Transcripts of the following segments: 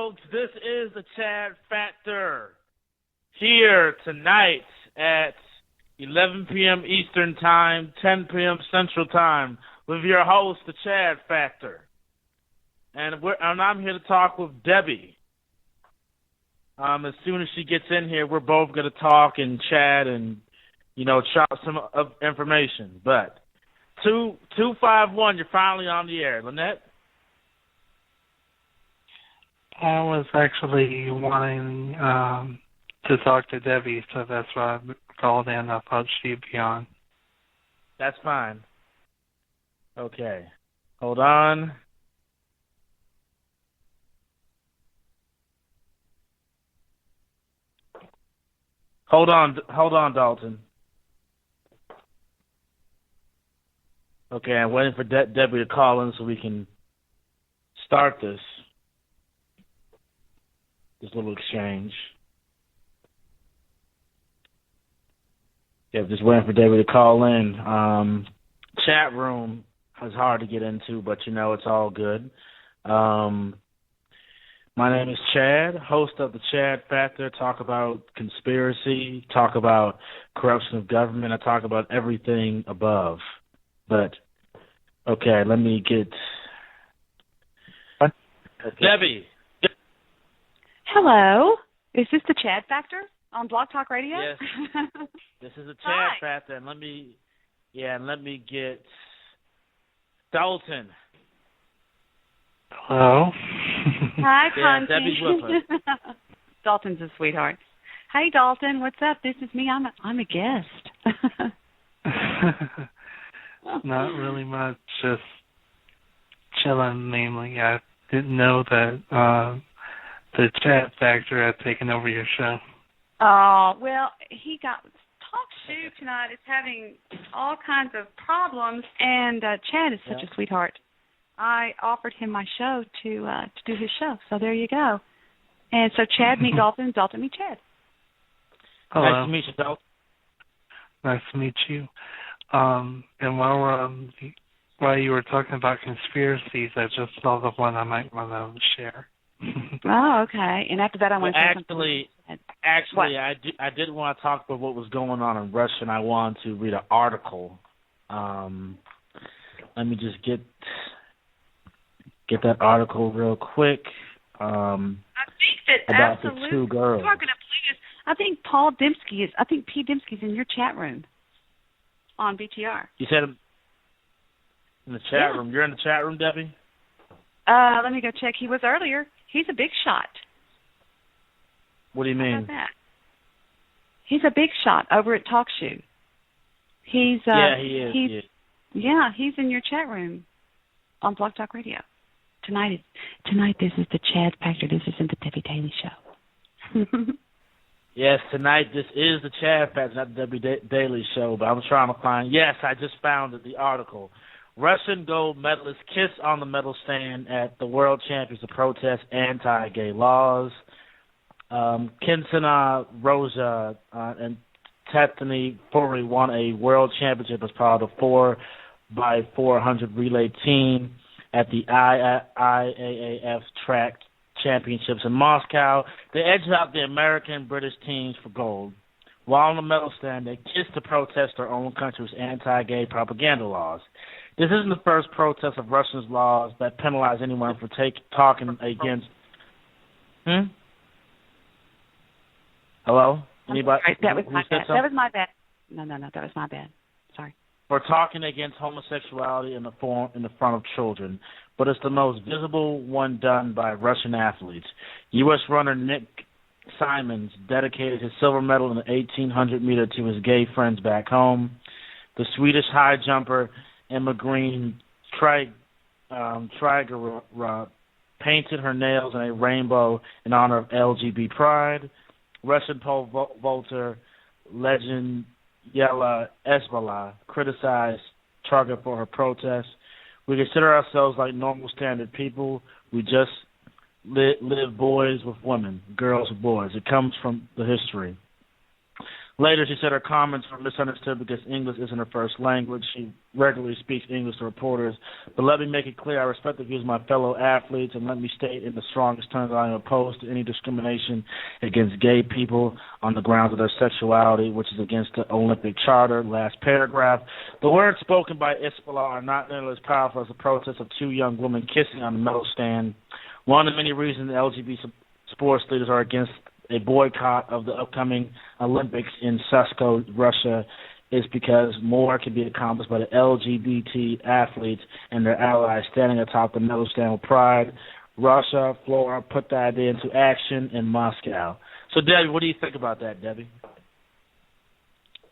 folks. This is the Chad Factor here tonight at 11 p.m. Eastern Time, 10 p.m. Central Time with your host, the Chad Factor. And I'm here to talk with Debbie. As soon as she gets in here, we're both going to talk and chat and, chop some information. But 251, you're finally on the air. Lynette? I was actually wanting to talk to Debbie, so that's why I called in. I thought she'd be on. That's fine. Okay. Hold on. Hold on, Dalton. Okay, I'm waiting for Debbie to call in so we can start this little exchange. Yeah, just waiting for Debbie to call in. Chat room is hard to get into, but it's all good. My name is Chad, host of the Chad Factor. Talk about conspiracy, talk about corruption of government. I talk about everything above. But, okay, let me get... What? Debbie. Hello. Is this the Chad Factor on Blog Talk Radio? Yes. This is the Chad Factor, and let me get Dalton. Hello. Hi, yeah, Debbie's with us. Dalton's a sweetheart. Hey, Dalton, what's up? This is me. I'm a guest. Not really much. Just chilling, mainly. I didn't know that the Chat Factor had taken over your show. Oh, well, Talk Shoe tonight is having all kinds of problems, and Chad is such a sweetheart. I offered him my show to do his show, so there you go. And so Chad meet Dalton, Dalton meet Chad. Hello. Nice to meet you, Dalton. Nice to meet you. And while you were talking about conspiracies, I just saw the one I might want to share. Oh, okay. And after that, I want to say something. Actually, I did want to talk about what was going on in Russia, and I wanted to read an article. Let me just get that article real quick. I think that about absolutely. The two girls. You are going to believe this. I think P. Dembski's in your chat room on BTR. You said in the chat room. You're in the chat room, Debbie? Let me go check. He was earlier. He's a big shot. What do you How mean? about that? He's a big shot over at Talk Shoe. He's he is. Yeah, he's in your chat room on Blog Talk Radio. Tonight this is the Chad Factor. This isn't the Debbie Daily Show. Yes, tonight this is the Chad Factor, not the Debbie Daily Show, but I'm trying to find... Yes, I just found the article. Russian gold medalists kiss on the medal stand at the World Champions to protest anti-gay laws. Kinsina Rosa and Tethany Fury won a world championship as part of the 4x400 relay team at the IAAF track championships in Moscow. They edged out the American and British teams for gold. While on the medal stand, they kissed to protest their own country's anti-gay propaganda laws. This isn't the first protest of Russia's laws that penalize anyone for talking against... Hello? Anybody? That was my bad. That was my bad. No, that was my bad. Sorry. For talking against homosexuality in the front of children, but it's the most visible one done by Russian athletes. U.S. runner Nick Simons dedicated his silver medal in the 1,800 meter to his gay friends back home. The Swedish high jumper Emma Green Trigera painted her nails in a rainbow in honor of LGBT pride. Russian pole vaulter legend Yela Esbala criticized Targa for her protest. We consider ourselves like normal standard people. We just live boys with women, girls with boys. It comes from the history. Later, she said her comments were misunderstood because English isn't her first language. She regularly speaks English to reporters. But let me make it clear, I respect the views of my fellow athletes, and let me state in the strongest terms I am opposed to any discrimination against gay people on the grounds of their sexuality, which is against the Olympic Charter. Last paragraph. The words spoken by Isabella are not nearly as powerful as the protest of two young women kissing on the medal stand. One of the many reasons the LGBT sports leaders are against a boycott of the upcoming Olympics in Sochi, Russia, is because more can be accomplished by the LGBT athletes and their allies standing atop the medal stand with pride. Russia, Flora, put the idea into action in Moscow. So, Debbie, what do you think about that, Debbie?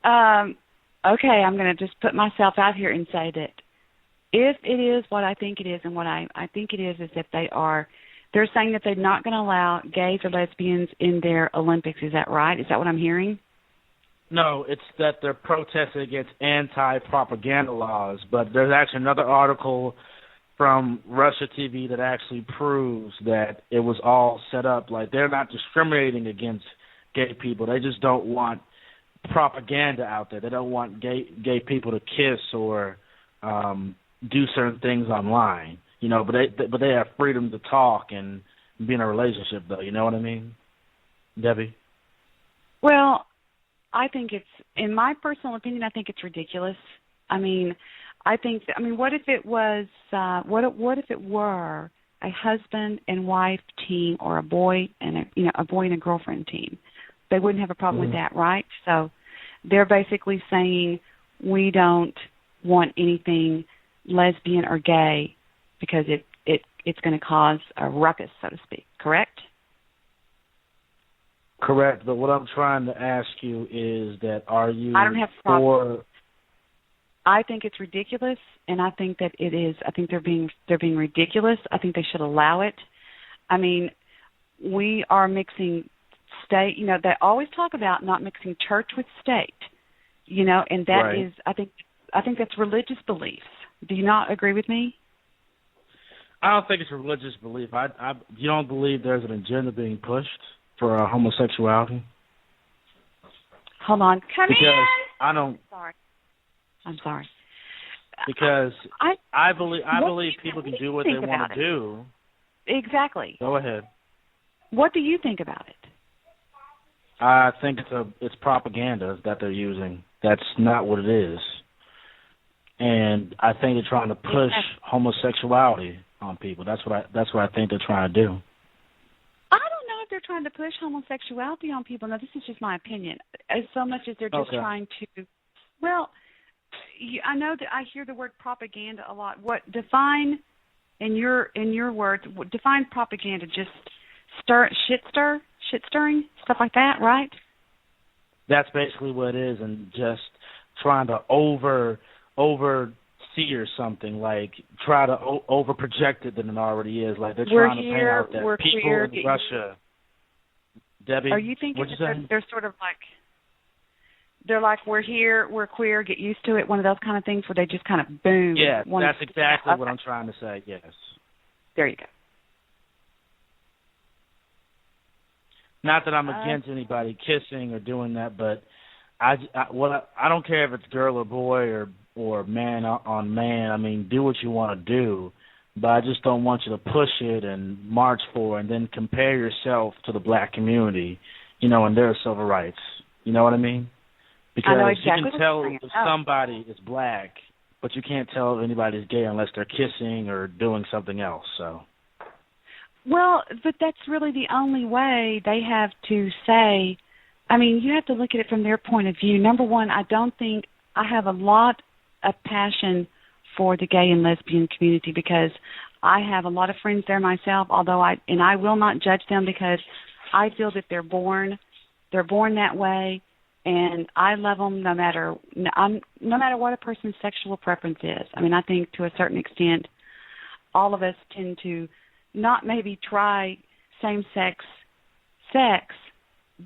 Okay, I'm going to just put myself out here and say that if it is what I think it is, and what I think it is that they're saying that they're not going to allow gays or lesbians in their Olympics. Is that right? Is that what I'm hearing? No, it's that they're protesting against anti-propaganda laws. But there's actually another article from Russia TV that actually proves that it was all set up. Like, they're not discriminating against gay people. They just don't want propaganda out there. They don't want gay people to kiss or do certain things online. You know, but they have freedom to talk and be in a relationship, though. You know what I mean, Debbie? Well, I think in my personal opinion, I think it's ridiculous. I mean, what if it was, what if it were a husband and wife team, or a boy and a girlfriend team? They wouldn't have a problem with that, right? So they're basically saying we don't want anything lesbian or gay, because it's going to cause a ruckus, so to speak, correct? Correct, but what I'm trying to ask you is that are you I don't have for... I think it's ridiculous, and I think that it is. I think they're being ridiculous. I think they should allow it. I mean, we are mixing state. You know, they always talk about not mixing church with state. You know, and that is, I think that's religious beliefs. Do you not agree with me? I don't think it's a religious belief. You don't believe there's an agenda being pushed for homosexuality? Hold on. Come because in. I don't. I'm sorry. Because I believe people can do what they want to do. Exactly. Go ahead. What do you think about it? I think it's propaganda that they're using. That's not what it is. And I think they're trying to push homosexuality on people. That's what I think they're trying to do. I don't know if they're trying to push homosexuality on people. Now, this is just my opinion. As so much as they're just trying to, well, I know that I hear the word propaganda a lot. What define in your words? Define propaganda. Just shit stirring, stuff like that, right? That's basically what it is, and just trying to oversee or something, like try to over project it than it already is. Like they're trying to paint out that people in Russia. Debbie, are you thinking that they're sort of like, they're like, we're here, we're queer, get used to it, one of those kind of things where they just kind of boom? Yeah, that's exactly what I'm trying to say, yes. There you go. Not that I'm against anybody kissing or doing that, but I don't care if it's girl or boy or man on man. I mean, do what you want to do, but I just don't want you to push it and march for it and then compare yourself to the black community, you know, and their civil rights. You know what I mean? Because I know exactly you can tell if somebody is black, but you can't tell if anybody's gay unless they're kissing or doing something else. So. Well, but that's really the only way they have to say. I mean, you have to look at it from their point of view. Number one, I don't think I have a lot of passion for the gay and lesbian community because I have a lot of friends there myself, although I will not judge them because I feel that they're born that way, and I love them no matter what a person's sexual preference is. I mean, I think to a certain extent all of us tend to not maybe try same-sex sex,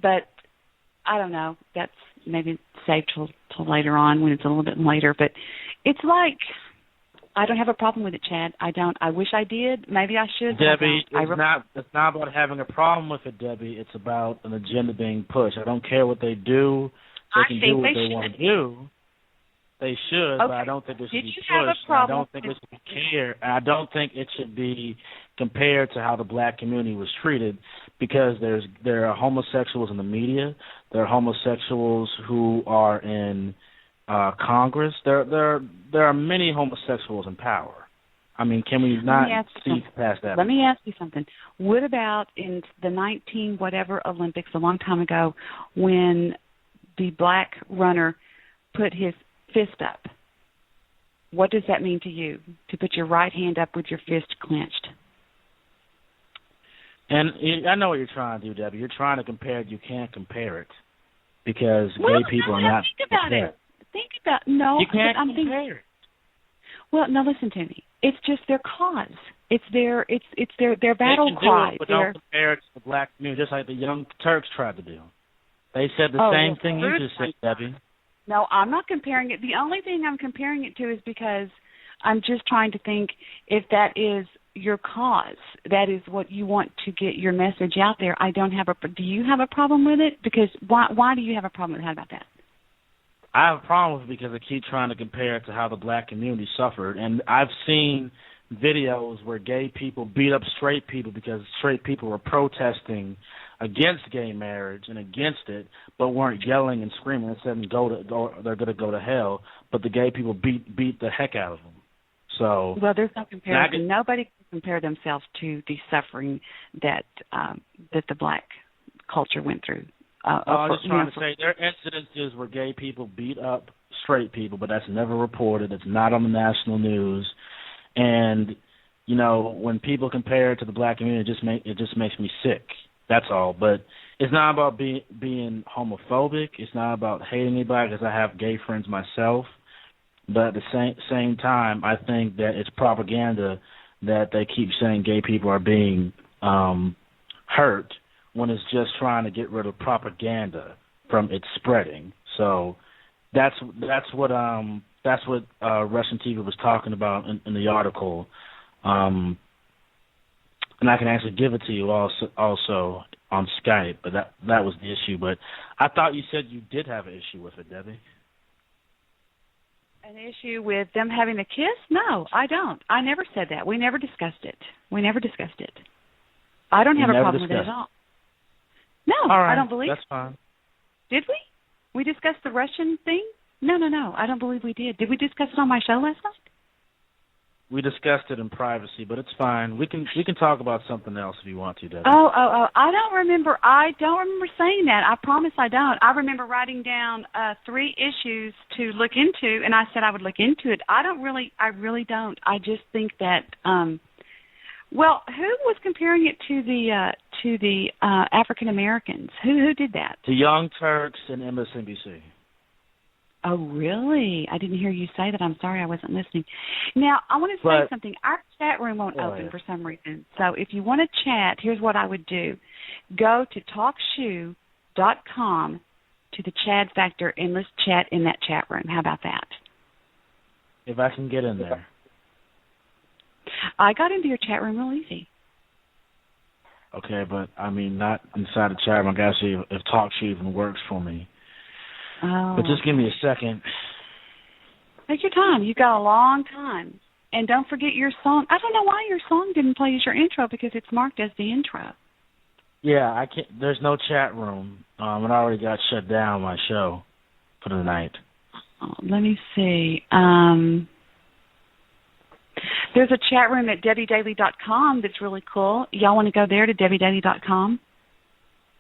but I don't know. That's maybe saved till later on when it's a little bit later. But it's like, I don't have a problem with it, Chad. I don't. I wish I did. Maybe I should. Debbie, it's not about having a problem with it, Debbie. It's about an agenda being pushed. I don't care what they do. They can do what they want to do. They should, okay. but I don't think it should be have pushed. a problem I don't think it should be cared. I don't think it should be compared to how the black community was treated, because there are homosexuals in the media. There are homosexuals who are in Congress. There are many homosexuals in power. I mean, can we not see past that? Let me ask you something. What about in the 19-whatever Olympics a long time ago when the black runner put his fist up? What does that mean to you, to put your right hand up with your fist clenched? And I know what you're trying to do, Debbie. You're trying to compare it. You can't compare it because gay people are not. Think about it. No. You can't compare it. Well, now listen to me. It's just their cause. It's their battle cry. But don't compare it to the black community, just like the Young Turks tried to do. They said the same thing you just said, Debbie. No, I'm not comparing it. The only thing I'm comparing it to is because I'm just trying to think if that is your cause, that is what you want to get your message out there. Do you have a problem with it? Because why do you have a problem with it? How about that? I have a problem with it because I keep trying to compare it to how the black community suffered. And I've seen videos where gay people beat up straight people because straight people were protesting against gay marriage and against it, but weren't yelling and screaming and saying they're going to go to hell. But the gay people beat the heck out of them. So well, there's no comparison. Nobody can compare themselves to the suffering that the black culture went through. I was just trying to say there are incidences where gay people beat up straight people, but that's never reported. It's not on the national news. And, you know, when people compare it to the black community, it just makes me sick. That's all. But it's not about being homophobic. It's not about hating anybody, because I have gay friends myself. But at the same time, I think that it's propaganda that they keep saying gay people are being hurt, when it's just trying to get rid of propaganda from its spreading. So that's what Russian TV was talking about in the article, and I can actually give it to you also on Skype. But that was the issue. But I thought you said you did have an issue with it, Debbie. An issue with them having a kiss? No, I don't. I never said that. We never discussed it. I don't have a problem with it at all. No, all right, I don't believe. That's fine. Did we? We discussed the Russian thing? No. I don't believe we did. Did we discuss it on my show last night? We discussed it in privacy, but it's fine. We can talk about something else if you want to, Debbie. Oh! I don't remember saying that. I promise I don't. I remember writing down 3 issues to look into, and I said I would look into it. I really don't. I just think that. Well, who was comparing it to the African Americans? Who did that? The Young Turks and MSNBC. Oh, really? I didn't hear you say that. I'm sorry, I wasn't listening. Now, I want to say something. Our chat room won't open for some reason. So if you want to chat, here's what I would do. Go to TalkShoe.com to the Chad Factor, and let's chat in that chat room. How about that? If I can get in there. I got into your chat room real easy. Okay, but I mean, not inside the chat room. I gotta see if TalkShoe even works for me. Oh. But just give me a second. Take your time. You got a long time. And don't forget your song. I don't know why your song didn't play as your intro, because it's marked as the intro. Yeah, I can't. There's no chat room. It already got shut down, my show, for the night. Oh, let me see. There's a chat room at DebbieDaily.com that's really cool. Y'all want to go there to DebbieDaily.com?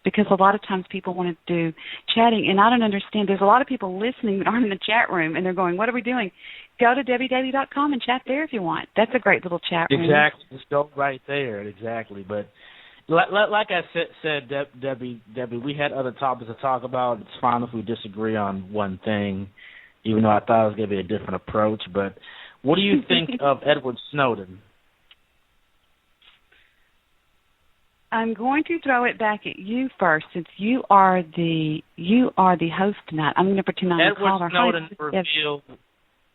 Because a lot of times people want to do chatting, and I don't understand. There's a lot of people listening that aren't in the chat room, and they're going, what are we doing? Go to DebbieDaily.com and chat there if you want. That's a great little chat room. Exactly. Just go right there. Exactly. But like I said, Debbie, we had other topics to talk about. It's fine if we disagree on one thing, even though I thought it was going to be a different approach. But what do you think of Edward Snowden? I'm going to throw it back at you first, since you are the host tonight. I'm going to pretend I'm the caller.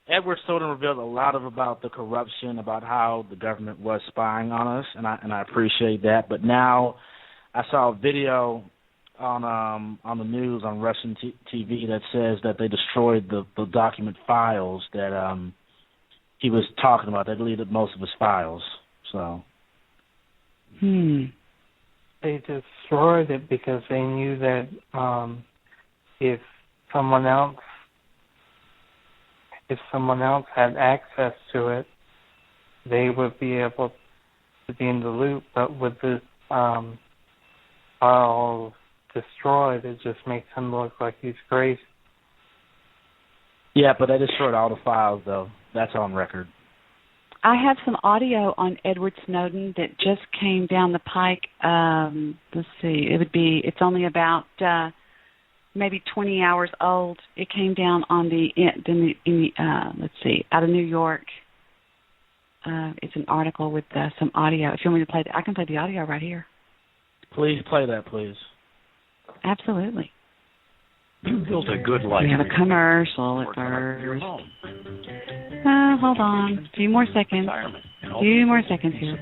Edward Snowden revealed a lot about the corruption, about how the government was spying on us, and I appreciate that. But now I saw a video on the news on Russian TV that says that they destroyed the document files that he was talking about. They deleted most of his files. So. They destroyed it because they knew that if someone else had access to it, they would be able to be in the loop. But with this file destroyed, it just makes him look like he's crazy. Yeah, but they destroyed all the files, though. That's on record. I have some audio on Edward Snowden that just came down the pike. Let's see, it's only about maybe 20 hours old. It came down on let's see, out of New York. It's an article with some audio. If you want me to play I can play the audio right here. Please play that, please. Absolutely. You built a good life. We have a commercial at first. Hold on. A few more seconds. Here.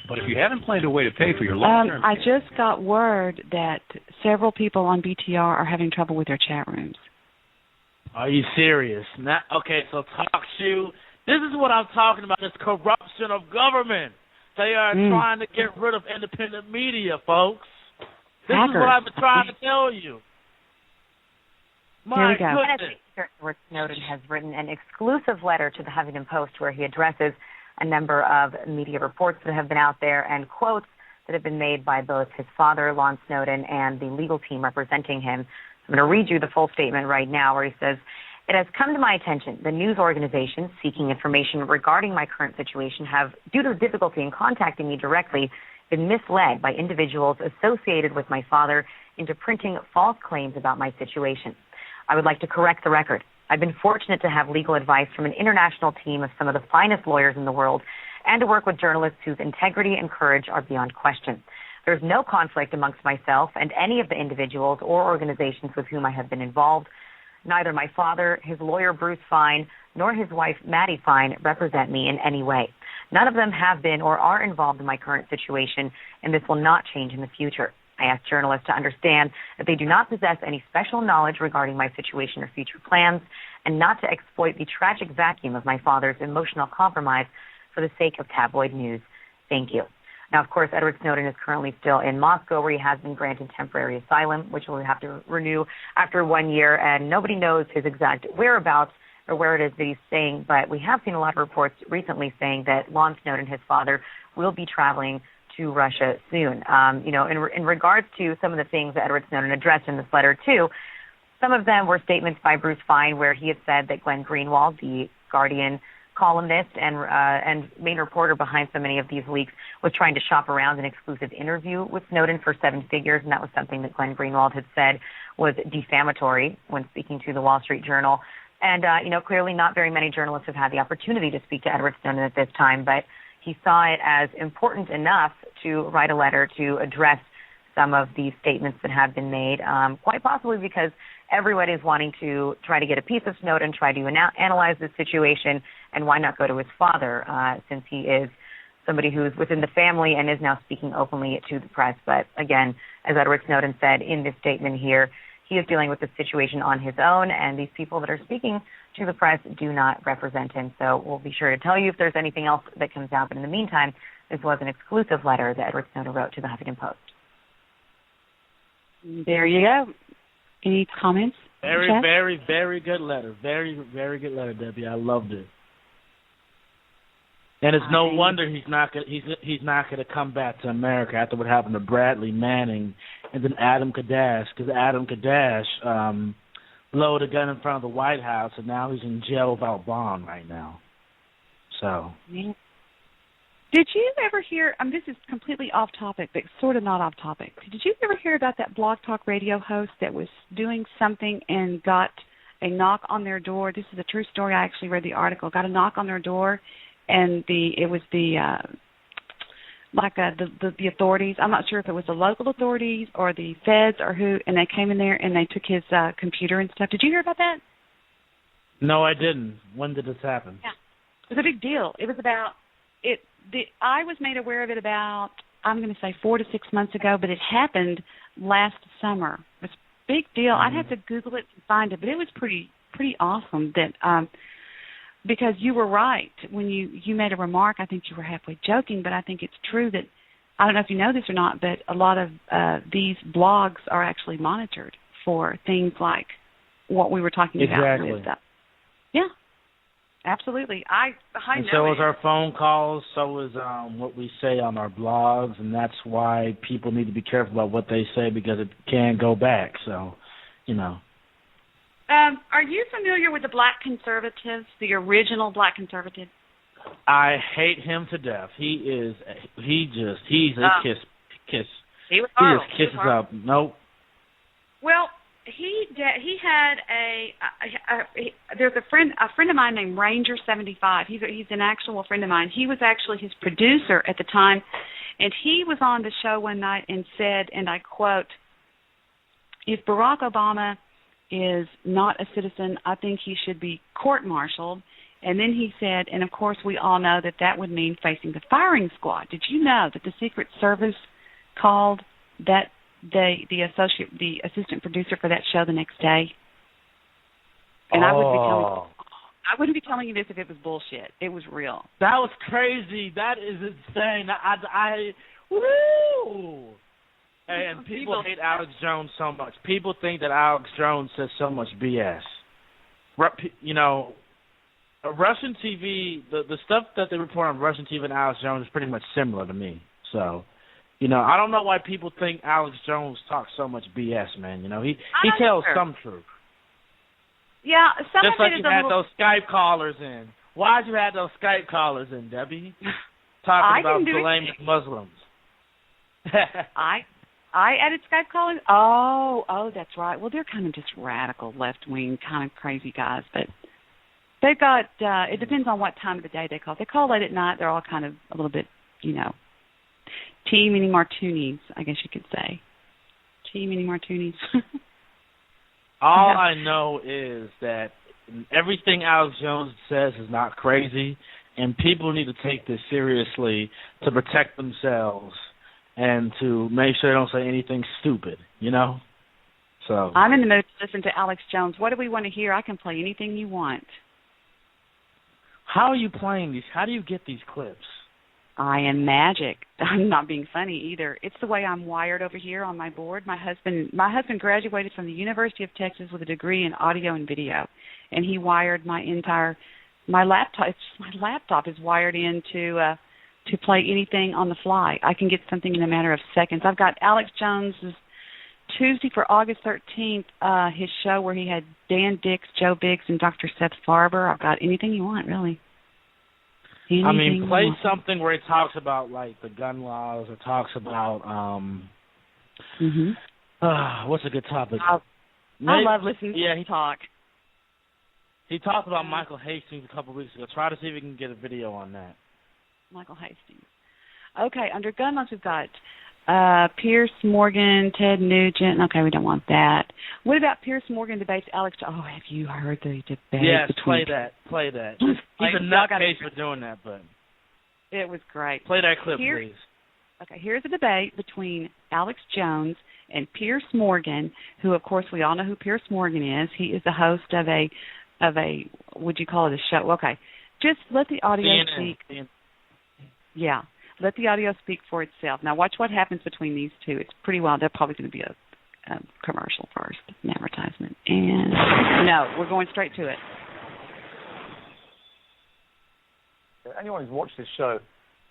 But if you haven't planned a way to pay for your long-term I just got word that several people on BTR are having trouble with their chat rooms. Are you serious? Okay, so TalkShoe. This is what I'm talking about, this corruption of government. They are trying to get rid of independent media, folks. This is what I've been trying to tell you. My goodness. Edward Snowden has written an exclusive letter to the Huffington Post where he addresses a number of media reports that have been out there and quotes that have been made by both his father, Lon Snowden, and the legal team representing him. I'm going to read you the full statement right now where he says, "It has come to my attention the news organizations seeking information regarding my current situation have, due to difficulty in contacting me directly, been misled by individuals associated with my father into printing false claims about my situation. I would like to correct the record. I've been fortunate to have legal advice from an international team of some of the finest lawyers in the world and to work with journalists whose integrity and courage are beyond question. There's no conflict amongst myself and any of the individuals or organizations with whom I have been involved. Neither my father, his lawyer Bruce Fine, nor his wife Maddie Fine represent me in any way. None of them have been or are involved in my current situation, and this will not change in the future. I ask journalists to understand that they do not possess any special knowledge regarding my situation or future plans, and not to exploit the tragic vacuum of my father's emotional compromise for the sake of tabloid news. Thank you." Now, of course, Edward Snowden is currently still in Moscow, where he has been granted temporary asylum, which we'll have to renew after 1 year, and nobody knows his exact whereabouts or where it is that he's staying, but we have seen a lot of reports recently saying that Lon Snowden, his father, will be traveling to Russia soon. In regards to some of the things that Edward Snowden addressed in this letter, too, some of them were statements by Bruce Fine where he had said that Glenn Greenwald, the Guardian columnist and main reporter behind so many of these leaks, was trying to shop around an exclusive interview with Snowden for 7 figures, and that was something that Glenn Greenwald had said was defamatory when speaking to the Wall Street Journal. And, clearly not very many journalists have had the opportunity to speak to Edward Snowden at this time, but he saw it as important enough to write a letter to address some of these statements that have been made, quite possibly because everyone is wanting to try to get a piece of Snowden, try to analyze the situation, and why not go to his father, since he is somebody who's within the family and is now speaking openly to the press. But again, as Edward Snowden said in this statement here, he is dealing with the situation on his own, and these people that are speaking to the press do not represent him. So we'll be sure to tell you if there's anything else that comes out. But in the meantime, this was an exclusive letter that Edward Snowden wrote to the Huffington Post. There you go. Any comments? Very, Jeff? very, very good letter. Very, very good letter, Debbie. I loved it. And it's no wonder he's not gonna come back to America after what happened to Bradley Manning and then Adam Kadash, because Adam Kadash loaded a gun in front of the White House, and now he's in jail without bond right now. So. Did you ever hear? This is completely off topic, but sort of not off topic. Did you ever hear about that Blog Talk Radio host that was doing something and got a knock on their door? This is a true story. I actually read the article. Got a knock on their door, and it was the authorities. I'm not sure if it was the local authorities or the feds or who, and they came in there and they took his computer and stuff. Did you hear about that? No, I didn't. When did this happen? Yeah, it was a big deal. It was about it. I was made aware of it about I'm going to say 4 to 6 months ago, but it happened last summer. It was a big deal. I'd have to Google it and find it, but it was pretty awesome that because you were right when you made a remark. I think you were halfway joking, but I think it's true that, I don't know if you know this or not, but a lot of these blogs are actually monitored for things like what we were talking about. Exactly. Yeah, absolutely. I know so it. is our phone calls, so is what we say on our blogs, and that's why people need to be careful about what they say because it can go back. So, you know. Are you familiar with the Black Conservatives, the original Black Conservatives? I hate him to death. He's a kiss. He was He horrible. just kisses up. Nope. Well, he had there's a friend of mine named Ranger 75. He's an actual friend of mine. He was actually his producer at the time, and he was on the show one night and said, and I quote, "If Barack Obama is not a citizen, I think he should be court-martialed." And then he said, and of course we all know that would mean facing the firing squad. Did you know that the Secret Service called that the assistant producer for that show the next day? And I wouldn't be telling you this if it was bullshit. It was real. That was crazy. That is insane. Woo! And people hate Alex Jones so much. People think that Alex Jones says so much BS. You know, Russian TV, the stuff that they report on Russian TV and Alex Jones is pretty much similar to me. So, you know, I don't know why people think Alex Jones talks so much BS, man. You know, he tells some truth. Yeah, some just of like it is you had those Skype callers in. Why'd you have those Skype callers in, Debbie? Talking about blaming Muslims. I added Skype calling. Oh, that's right. Well, they're kind of just radical, left-wing, kind of crazy guys, but they've got, it depends on what time of the day they call. If they call late at night, they're all kind of a little bit, you know, tea meaning martinis, I guess you could say. Tea meaning martinis. All I know is that everything Alex Jones says is not crazy, and people need to take this seriously to protect themselves and to make sure they don't say anything stupid, you know? So I'm in the mood to listen to Alex Jones. What do we want to hear? I can play anything you want. How are you playing these? How do you get these clips? I am magic. I'm not being funny either. It's the way I'm wired over here on my board. My husband graduated from the University of Texas with a degree in audio and video, and he wired my laptop. My laptop is wired in to play anything on the fly. I can get something in a matter of seconds. I've got Alex Jones's Tuesday for August 13th, his show where he had Dan Dix, Joe Biggs, and Dr. Seth Farber. I've got anything you want, really. Play something where he talks about, like, the gun laws or talks about, what's a good topic? I love listening to him talk. He talked about Michael Hastings a couple of weeks ago. Try to see if we can get a video on that. Michael Hastings. Okay, under gun laws we've got Pierce Morgan, Ted Nugent. Okay, we don't want that. What about Pierce Morgan debates Alex? Oh, have you heard the debate? Yes, between... play that. He's a nutcase for doing that, but it was great. Play that clip, please. Okay, here's a debate between Alex Jones and Pierce Morgan, who, of course, we all know who Pierce Morgan is. He is the host of a would you call it a show? Okay, just let the audio speak. CNN. Yeah. Let the audio speak for itself. Now, watch what happens between these two. It's pretty wild. They're probably going to be a commercial first, an advertisement. And no, we're going straight to it. Anyone who's watched this show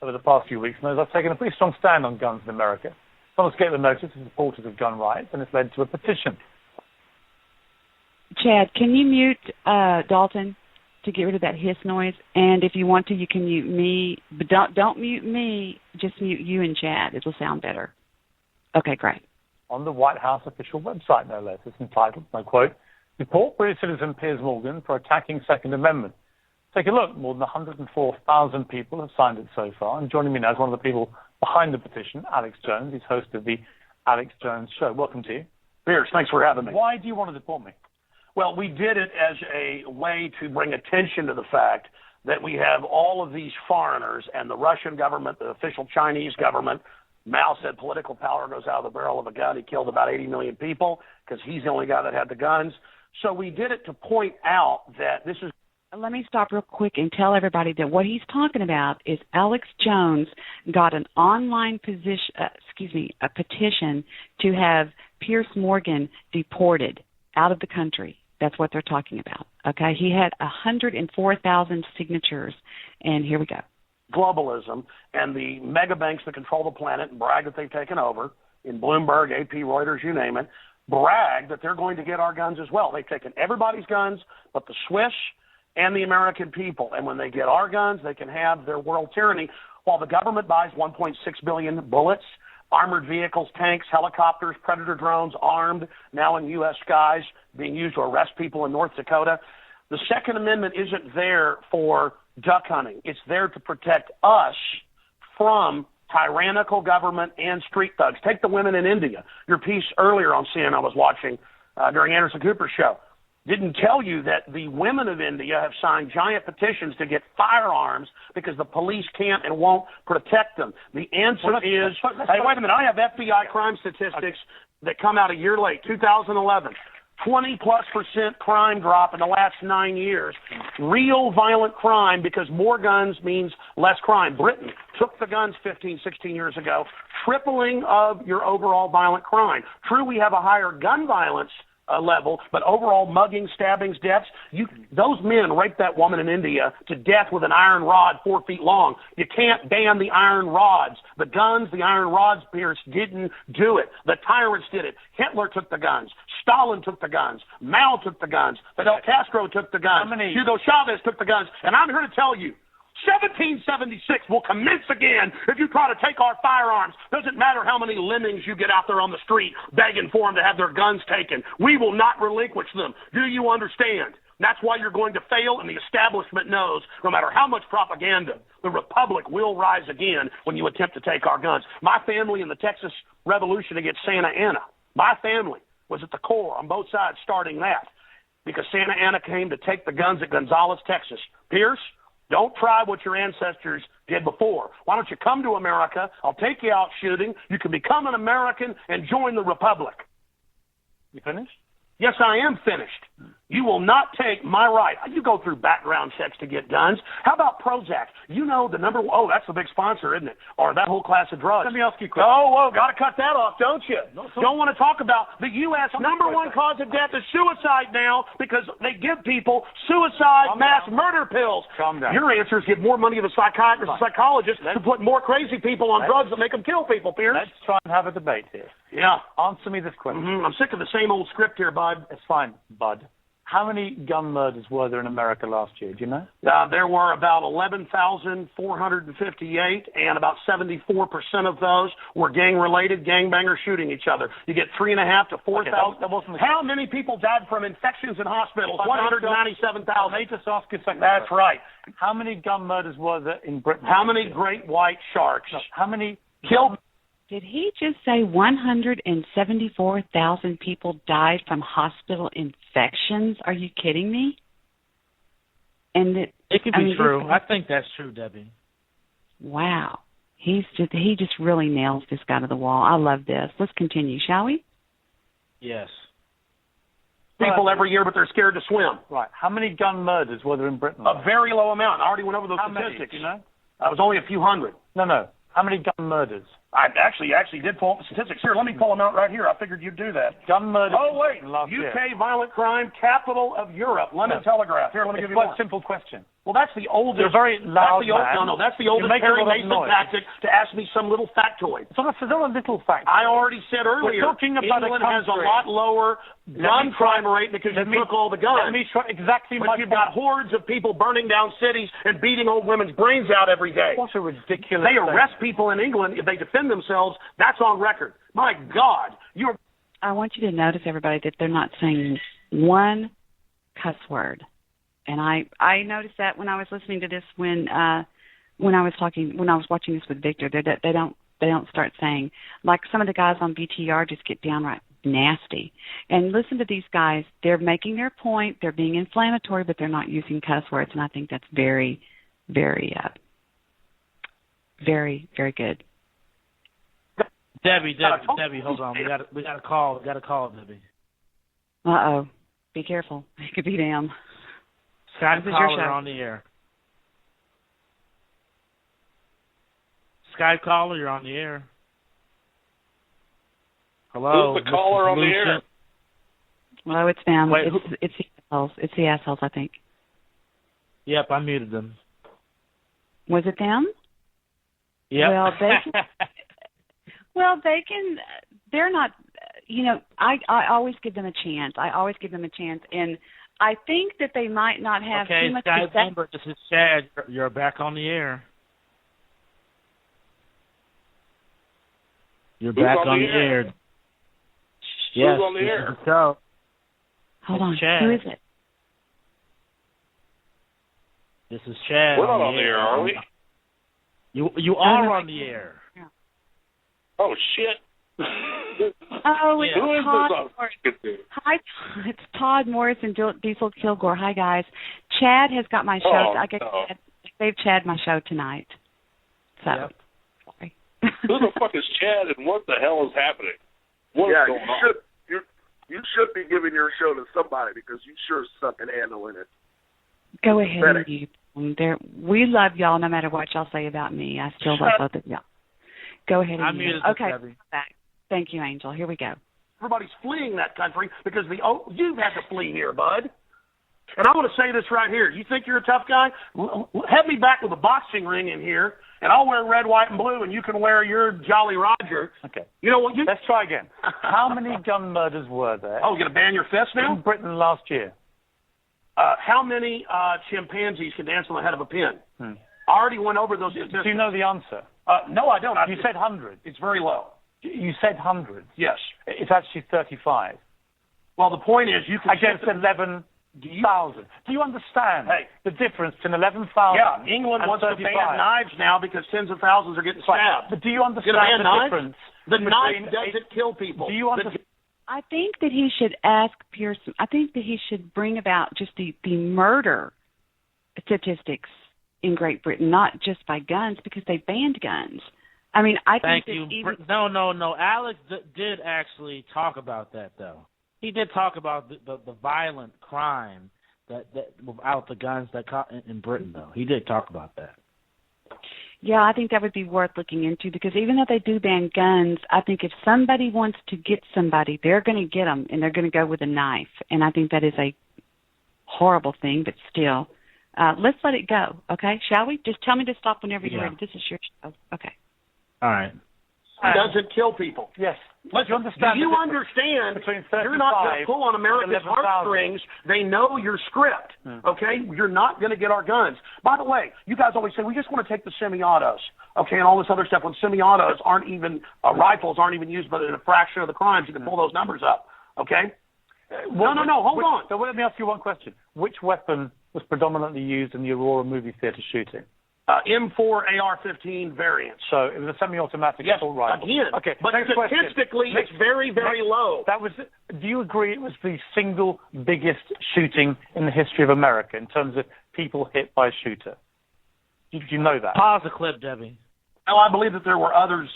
over the past few weeks knows I've taken a pretty strong stand on guns in America. Some escaped the notice as supporters of gun rights, and it's led to a petition. Chad, can you mute Dalton to get rid of that hiss noise? And if you want to, you can mute me, but don't mute me. Just mute you and Chad. It'll sound better. Okay, great. On the White House official website, no less, it's entitled, and I quote, "Report British citizen Piers Morgan for attacking Second Amendment." Take a look. More than 104,000 people have signed it so far. And joining me now is one of the people behind the petition, Alex Jones. He's host of the Alex Jones Show. Welcome to you. Piers, thanks for having me. Why do you want to deport me? Well, we did it as a way to bring attention to the fact that we have all of these foreigners and the Russian government, the official Chinese government, Mao said political power goes out of the barrel of a gun. He killed about 80 million people because he's the only guy that had the guns. So we did it to point out that this is. Let me stop real quick and tell everybody that what he's talking about is Alex Jones got an online a petition to have Pierce Morgan deported out of the country. That's what they're talking about. Okay, he had 104,000 signatures, and here we go. Globalism and the mega banks that control the planet and brag that they've taken over, in Bloomberg, AP, Reuters, you name it, brag that they're going to get our guns as well. They've taken everybody's guns but the Swiss and the American people. And when they get our guns, they can have their world tyranny while the government buys 1.6 billion bullets, armored vehicles, tanks, helicopters, Predator drones, armed, now in U.S. skies, being used to arrest people in North Dakota. The Second Amendment isn't there for duck hunting. It's there to protect us from tyrannical government and street thugs. Take the women in India. Your piece earlier on CNN I was watching during Anderson Cooper's show didn't tell you that the women of India have signed giant petitions to get firearms because the police can't and won't protect them. The answer is, hey, wait a minute, I have FBI crime statistics that come out a year late, 2011. 20+% crime drop in the last 9 years. Real violent crime because more guns means less crime. Britain took the guns 15, 16 years ago, tripling of your overall violent crime. True, we have a higher gun violence level, but overall mugging, stabbings, deaths, those men raped that woman in India to death with an iron rod 4 feet long. You can't ban the iron rods. The guns, the iron rods, Pierce, didn't do it. The tyrants did it. Hitler took the guns. Stalin took the guns. Mao took the guns. Fidel Castro took the guns. Hugo Chavez took the guns. And I'm here to tell you, 1776 will commence again if you try to take our firearms. Doesn't matter how many lemmings you get out there on the street begging for them to have their guns taken. We will not relinquish them. Do you understand? That's why you're going to fail, and the establishment knows no matter how much propaganda, the Republic will rise again when you attempt to take our guns. My family in the Texas Revolution against Santa Anna, my family was at the core on both sides starting that because Santa Anna came to take the guns at Gonzales, Texas. Pierce, don't try what your ancestors did before. Why don't you come to America? I'll take you out shooting. You can become an American and join the Republic. You finished? Yes, I am finished. You will not take my right. You go through background checks to get guns. How about Prozac? You know the number one. Oh, that's the big sponsor, isn't it? Or that whole class of drugs. Let me ask you a question. Oh, whoa, got to cut that off, don't you? Don't want to talk about the U.S. number one cause of death is suicide now because they give people suicide mass murder pills. Calm down. Your answer is give more money to the psychiatrists and psychologists to put more crazy people on drugs that make them kill people, Pierce. Let's try and have a debate here. Yeah. Answer me this question. I'm sick of the same old script here, bud. It's fine, bud. How many gun murders were there in America last year? Do you know? There were about 11,458, and about 74% of those were gang-related, gangbangers shooting each other. You get 3,500 to 4,000. How many people died from infections in hospitals? 197,000. Let me just ask you a second. That's right. How many gun murders were there in Britain? How many great white sharks? No, how many killed? Did he just say 174,000 people died from hospital infections? Are you kidding me? And it could be true. I think that's true, Debbie. Wow. He just really nails this guy to the wall. I love this. Let's continue, shall we? Yes. People every year, but they're scared to swim. Right. How many gun murders were there in Britain? A very low amount. I already went over those statistics. Many, you know? It was only a few hundred. No. How many gun murders? I actually did pull up the statistics. Here, let me pull them out right here. I figured you'd do that. Gun murders. Oh, wait. UK violent crime, capital of Europe. London Telegraph. Here, let me give you one. Simple question. Well, that's the oldest. You're very loud, that's the oldest Perry Mason tactic to ask me some little factoid. So that's not a little fact. I already said earlier, we're talking about England has a lot lower gun crime rate because you took all the guns. Let me try exactly but you've got hordes of people burning down cities and beating old women's brains out every day. What a ridiculous They arrest people in England if they defend themselves. That's on record. My God. I want you to notice, everybody, that they're not saying one cuss word. And I noticed that when I was listening to this when I was watching this with Victor, they don't start saying, like some of the guys on BTR just get downright nasty. And listen to these guys, they're making their point, they're being inflammatory, but they're not using cuss words, and I think that's very, very, very, very good. Debbie, hold on. We got a call. We got a call, Debbie. Uh-oh. Be careful. It could be them. Skype caller on the air. Skype caller, you're on the air. Hello. Who's the caller on the air? Well, it's them. Wait, it's the assholes. It's the assholes, I think. Yep, I muted them. Was it them? Yep. Well, they can. They're not. I always give them a chance. And I think that they might not have too much Skype to say. member, this is Chad. You're back on the air. You're back on the air. Yes, Who's on the this air? is the show. Hold on. Chad. Who is it? This is Chad. We're not on the air, are we? You are on the air. Oh, shit. Oh, it's Who is Todd this Morris. I'm speaking to? Hi, it's Todd Morris and Diesel Kilgore. Hi, guys. Chad has got my show. Oh, I got no. They've Chad my show tonight. So, sorry. Who the fuck is Chad and what the hell is happening? What is going on? You should be giving your show to somebody because you sure suck at handling it. Go ahead and you. We love y'all no matter what y'all say about me. I still love both of y'all. Go ahead and you. Okay, back. Thank you, Angel. Here we go. Everybody's fleeing that country because you've had to flee here, bud. And I want to say this right here. You think you're a tough guy? Have me back with a boxing ring in here, and I'll wear red, white, and blue, and you can wear your Jolly Roger. Okay. You know what? Let's try again. How many gun murders were there? Oh, you're going to ban your fist now? In Britain last year. How many chimpanzees can dance on the head of a pin? I already went over those statistics. Do you know the answer? No, I don't. You said hundreds. It's very low. You said hundreds. Yes. It's actually 35. Well, the point is you can... Against 11,000. Do you understand the difference between 11,000 Yeah, England wants to ban knives now because tens of thousands are getting stabbed. But do you understand the difference? The knife doesn't kill people. Do you understand? I think that he should ask Pearson. I think that he should bring about just the murder statistics in Great Britain, not just by guns, because they banned guns. I mean, I think Thank you. Even, no. Alex did actually talk about that, though. He did talk about the violent crime that without the guns that caught in Britain, though. He did talk about that. Yeah, I think that would be worth looking into because even though they do ban guns, I think if somebody wants to get somebody, they're going to get them and they're going to go with a knife. And I think that is a horrible thing, but still, let's let it go, okay? Shall we? Just tell me to stop whenever you're ready. This is your show. Okay. All right. It doesn't kill people. Yes. Do you understand you're not going to pull on America's heartstrings. They know your script, okay? You're not going to get our guns. By the way, you guys always say, we just want to take the semi-autos, okay, and all this other stuff when semi-autos aren't even, rifles aren't even used but in a fraction of the crimes. You can pull those numbers up, okay? No, hold on. So let me ask you one question. Which weapon was predominantly used in the Aurora movie theater shooting? M4 AR-15 variants. So it was a semi-automatic assault rifle. Again, okay. But statistically, it's very, very low. Do you agree it was the single biggest shooting in the history of America in terms of people hit by a shooter? Did you know that? Pause the clip, Debbie. No, I believe that there were others.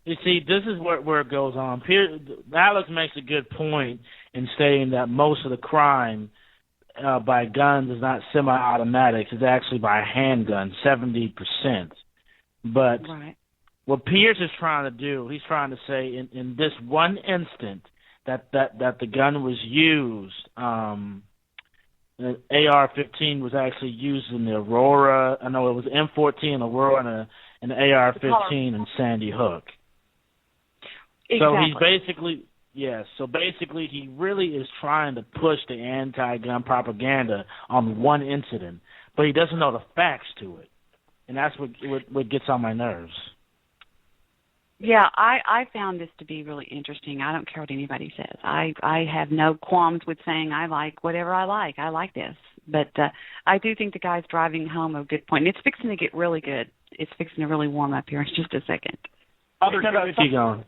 You see, this is where it goes on. Alex makes a good point in saying that most of the crime by guns is not semi-automatics. It's actually by handgun, 70%. But what Pierce is trying to do, he's trying to say in this one instant that the gun was used, the AR-15 was actually used in the Aurora. I know it was M14 in Aurora and the AR-15 in Sandy Hook. Exactly. So he's basically... Yes, so basically he really is trying to push the anti-gun propaganda on one incident, but he doesn't know the facts to it, and that's what gets on my nerves. Yeah, I found this to be really interesting. I don't care what anybody says. I have no qualms with saying I like whatever I like. I like this. But I do think the guy's driving home a good point. It's fixing to get really good. It's fixing to really warm up here in just a second. Keep going.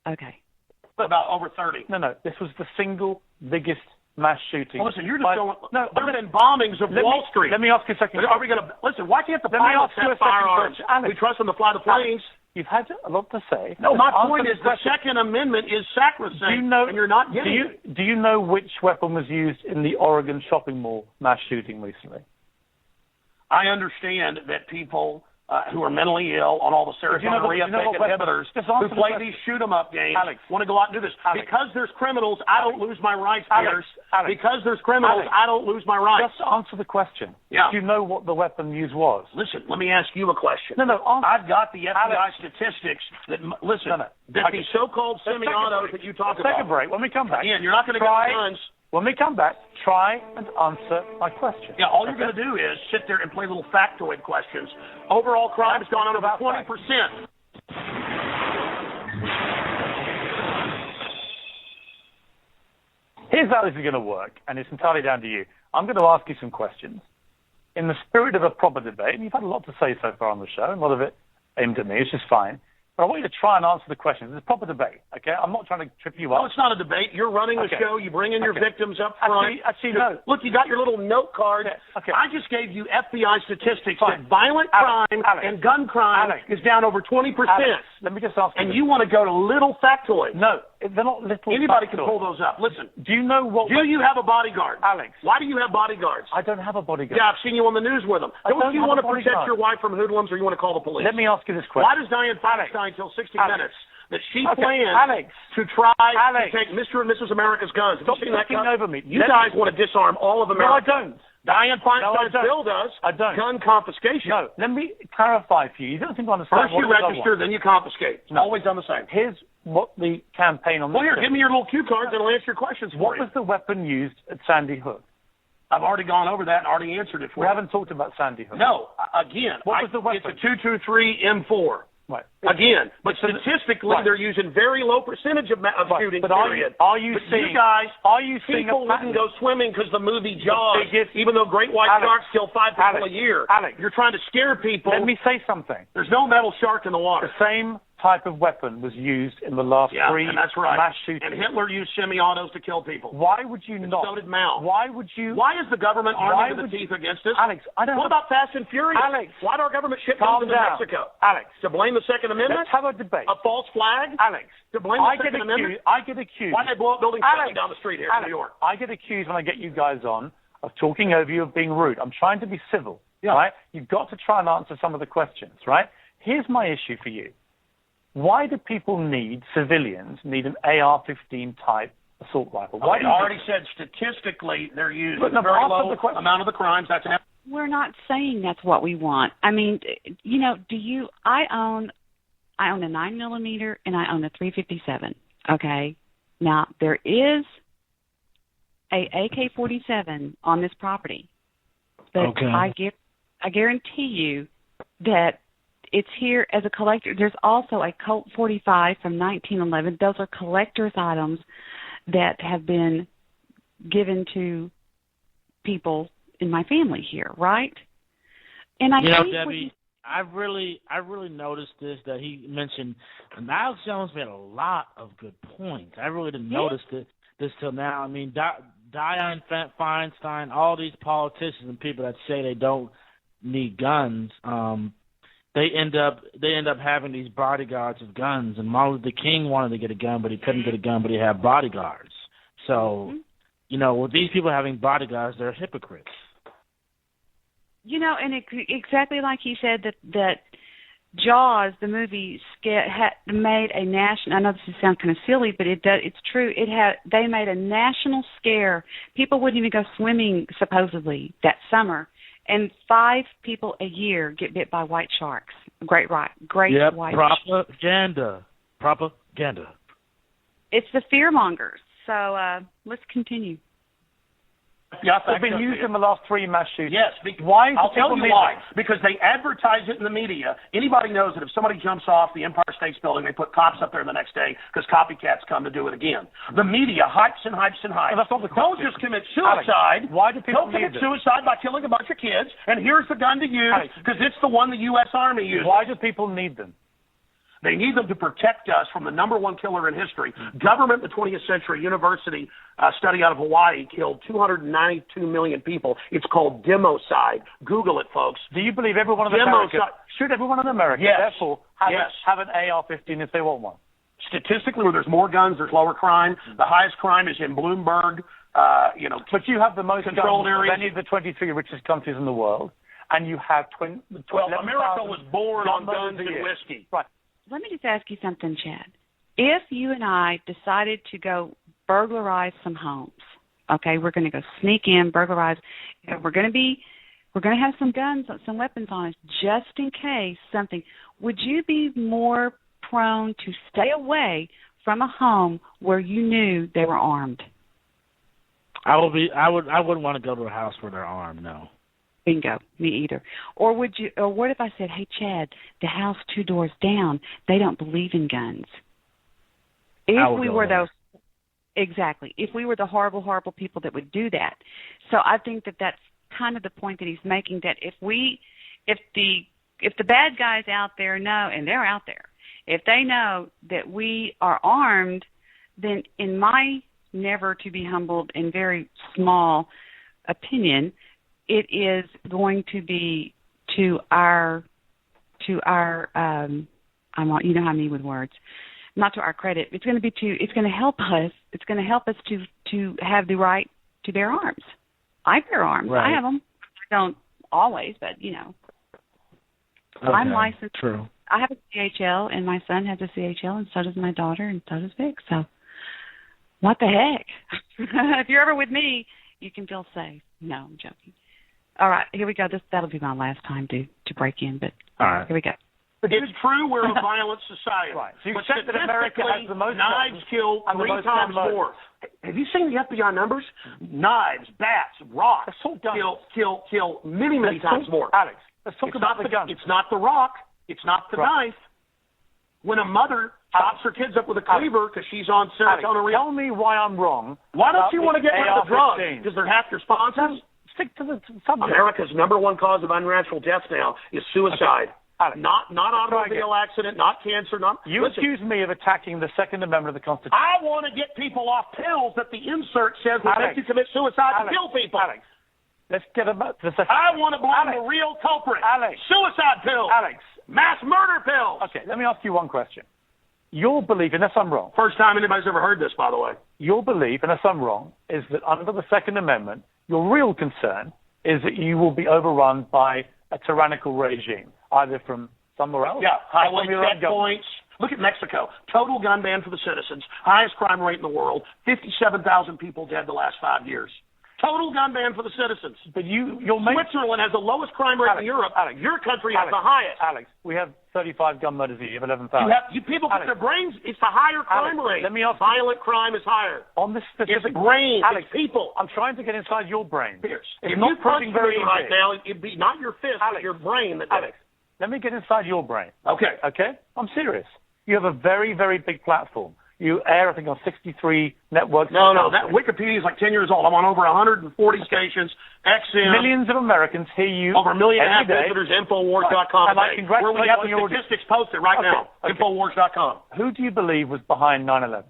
Okay. About over 30. No. This was the single biggest mass shooting. Well, listen, you're just going... No, there have been bombings of Wall Street. Let me ask you a second. Are we going to... Listen, why can't the pilots have firearms? We trust them to fly the planes. You've had a lot to say. No, my point is the Second Amendment is sacrosanct, and you're not getting it. Do you know which weapon was used in the Oregon shopping mall mass shooting recently? I understand that people who are mentally ill on all the serotonin reuptake inhibitors who play these shoot-'em-up games want to go out and do this. Because there's criminals, I don't lose my rights, Pierce. Because there's criminals, I don't lose my rights. Just answer the question. Yeah. Do you know what the weapon used was? Listen, let me ask you a question. No. I've got the FBI statistics that, that these so-called semi-autos that you talk about. Take a break. When we come back. Again, you're not going to get guns. When we come back, try and answer my question. Yeah, all you're going to do is sit there and play little factoid questions. Overall crime has gone up about 20%. Here's how this is going to work, and it's entirely down to you. I'm going to ask you some questions. In the spirit of a proper debate, and you've had a lot to say so far on the show, and a lot of it aimed at me, which is fine. But I want you to try and answer the questions. It's a proper debate, okay? I'm not trying to trip you up. No, it's not a debate. You're running the show. You bring in your victims up front. Actually, no. Look, you got your little note card. Okay. I just gave you FBI statistics that violent crime and gun crime is down over 20%. Let me just ask you. And you want to go to little factoids. No, they're not little Anybody factoids. can pull those up. Listen. Do you know what... Do you have a bodyguard? Alex. Why do you have bodyguards? I don't have a bodyguard. Yeah, I've seen you on the news with them. Don't you want to protect your wife from hoodlums, or you want to call the police? Let me ask you this question. Why does Dianne Feinstein tell 60 Minutes that she plans to try to take Mr. and Mrs. America's guns? Stop talking over me. You guys want to disarm all of America. No, I don't. Dianne Feinstein's bill does. I don't. Gun confiscation. No, let me clarify for you. You don't think I understand. First you register, then you confiscate. It's always done the same. Here's what the campaign on this. Well, here, give me your little cue cards and I'll answer your questions for you. What was the weapon used at Sandy Hook? I've already gone over that and already answered it for you. We haven't talked about Sandy Hook. No, again, what was the weapon? It's a 223 M4. Right. Again, but statistically, they're using very low percentage of shooting. But are you seeing? You guys, seeing people wouldn't go swimming because the movie Jaws, even though great white sharks kill 5 people a year. You're trying to scare people. Let me say something. There's no metal shark in the water. The same type of weapon was used in the last three mass shootings. And Hitler used semi-autos to kill people. Why would you not? So did Mao. Why would you? Why is the government arming to the teeth against us? Alex, I don't. What about Fast and Furious? Alex, why do our government ship guns to Mexico? Alex, to blame the Second Amendment? Let's have a debate. A false flag? Alex, to blame the Second Amendment? I get accused. Why did they blow up buildings down the street here in New York? I get accused when I get you guys on of talking over you, of being rude. I'm trying to be civil, right? You've got to try and answer some of the questions, right? Here's my issue for you. Why do civilians need an AR-15 type assault rifle? Why? I already said statistically they're used a very low amount of the crimes. That's an. We're not saying that's what we want. I mean, I own a 9mm and I own a .357. Okay, now there is a AK-47 on this property, but I guarantee you that it's here as a collector. There's also a Colt 45 from 1911. Those are collector's items that have been given to people in my family here, right? And I think Debbie, I really noticed this, that he mentioned, and Alex Jones made a lot of good points. I really didn't notice this till now. I mean, Dianne Feinstein, all these politicians and people that say they don't need guns, they end up having these bodyguards of guns. And Martin Luther King wanted to get a gun, but he couldn't get a gun, but he had bodyguards. So, with these people having bodyguards, they're hypocrites. And exactly like he said that Jaws, the movie, made a national. I know this sounds kind of silly, but it's true. They made a national scare. People wouldn't even go swimming supposedly that summer. And 5 people a year get bit by white sharks. Great white propaganda. Propaganda. It's the fear mongers. So let's continue. Yes, they've been used in the last 3 mass shootings. Yes. Why? I'll tell you why. Because they advertise it in the media. Anybody knows that if somebody jumps off the Empire State Building, they put cops up there the next day because copycats come to do it again. The media hypes and hypes and hypes. No, that's not the Don't just commit suicide. Alex, why do people commit suicide by killing a bunch of kids, and here's the gun to use because it's the one the U.S. Army uses. Why do people need them? They need them to protect us from the number one killer in history. Government in the 20th century, university study out of Hawaii killed 292 million people. It's called democide. Google it, folks. Do you believe everyone in America, should everyone in America, therefore, have an AR-15 if they want one? Statistically, where there's more guns, there's lower crime. The highest crime is in Bloomberg, But you have the most controlled areas. of any of the 23 richest countries in the world, and you have 12. Well, America was born on guns and whiskey. Right. Let me just ask you something, Chad. If you and I decided to go burglarize some homes, okay, we're going to go sneak in, burglarize, we're going to have some guns, some weapons on us, just in case something. Would you be more prone to stay away from a home where you knew they were armed? I wouldn't want to go to a house where they're armed. No. Bingo. Me either. Or would you? Or what if I said, "Hey, Chad, the house 2 doors down, they don't believe in guns." If we were those, exactly. If we were the horrible, horrible people that would do that, so I think that that's kind of the point that he's making. That if the bad guys out there know, and they're out there, if they know that we are armed, then in my never to be humbled and very small opinion, it is going to be to our you know how I mean with words, not to our credit. It's going to help us. It's going to help us to have the right to bear arms. I bear arms. Right. I have them. I don't always, but you know. Okay. I'm licensed. True. I have a CHL, and my son has a CHL, and so does my daughter, and so does Vic. So, what the heck? If you're ever with me, you can feel safe. No, I'm joking. All right, here we go. That'll be my last time to break in, but all right. Here we go. It's true we're a violent society. Right. So you but accept that America has the most knives kill 3 times more. Have you seen the FBI numbers? Knives, bats, rocks kill many times more. Alex, let's talk about the guns. It's not the rock. It's not the knife. When a mother chops her kids up with a cleaver because she's on serotonin. Tell me why I'm wrong. Why don't you want to get rid of the drugs? AR-15? Because they're half your sponsors? Stick to the subject. America's number one cause of unnatural death now is suicide. Okay. Not automobile accident, not cancer. Accuse me of attacking the Second Amendment of the Constitution. I want to get people off pills that the insert says will make you commit suicide and kill people. Alex, let's get about the Second. I want to blame the real culprit. Suicide pills. Mass murder pills. Okay, let me ask you one question. Your belief, unless I'm wrong. First time anybody's ever heard this, by the way. Your belief, unless I'm wrong, is that under the Second Amendment, your real concern is that you will be overrun by a tyrannical regime, either from somewhere else. Yeah, highway checkpoints. Look at Mexico. Total gun ban for the citizens. Highest crime rate in the world. 57,000 people dead the last 5 years. Total gun ban for the citizens. But Switzerland has the lowest crime rate in Europe. Your country has the highest. Alex, we have 35 gun murders a year. You have 11,000. You people put their brains. It's the higher crime rate. Let me ask Violent crime is higher. On this specific brain. Alex, it's people. I'm trying to get inside your brain. If It's you not proving very right now, it'd be not your fist, but your brain that did it. Let me get inside your brain. Okay. I'm serious. You have a very, very big platform. You air, I think, on 63 networks. No, that Wikipedia is like 10 years old. I'm on over 140 stations. XM. Millions of Americans hear you. Over 1.5 million day. visitors. Infowars.com. And I congratulate where we have the you on statistics posted right now. Infowars.com. Who do you believe was behind 9/11?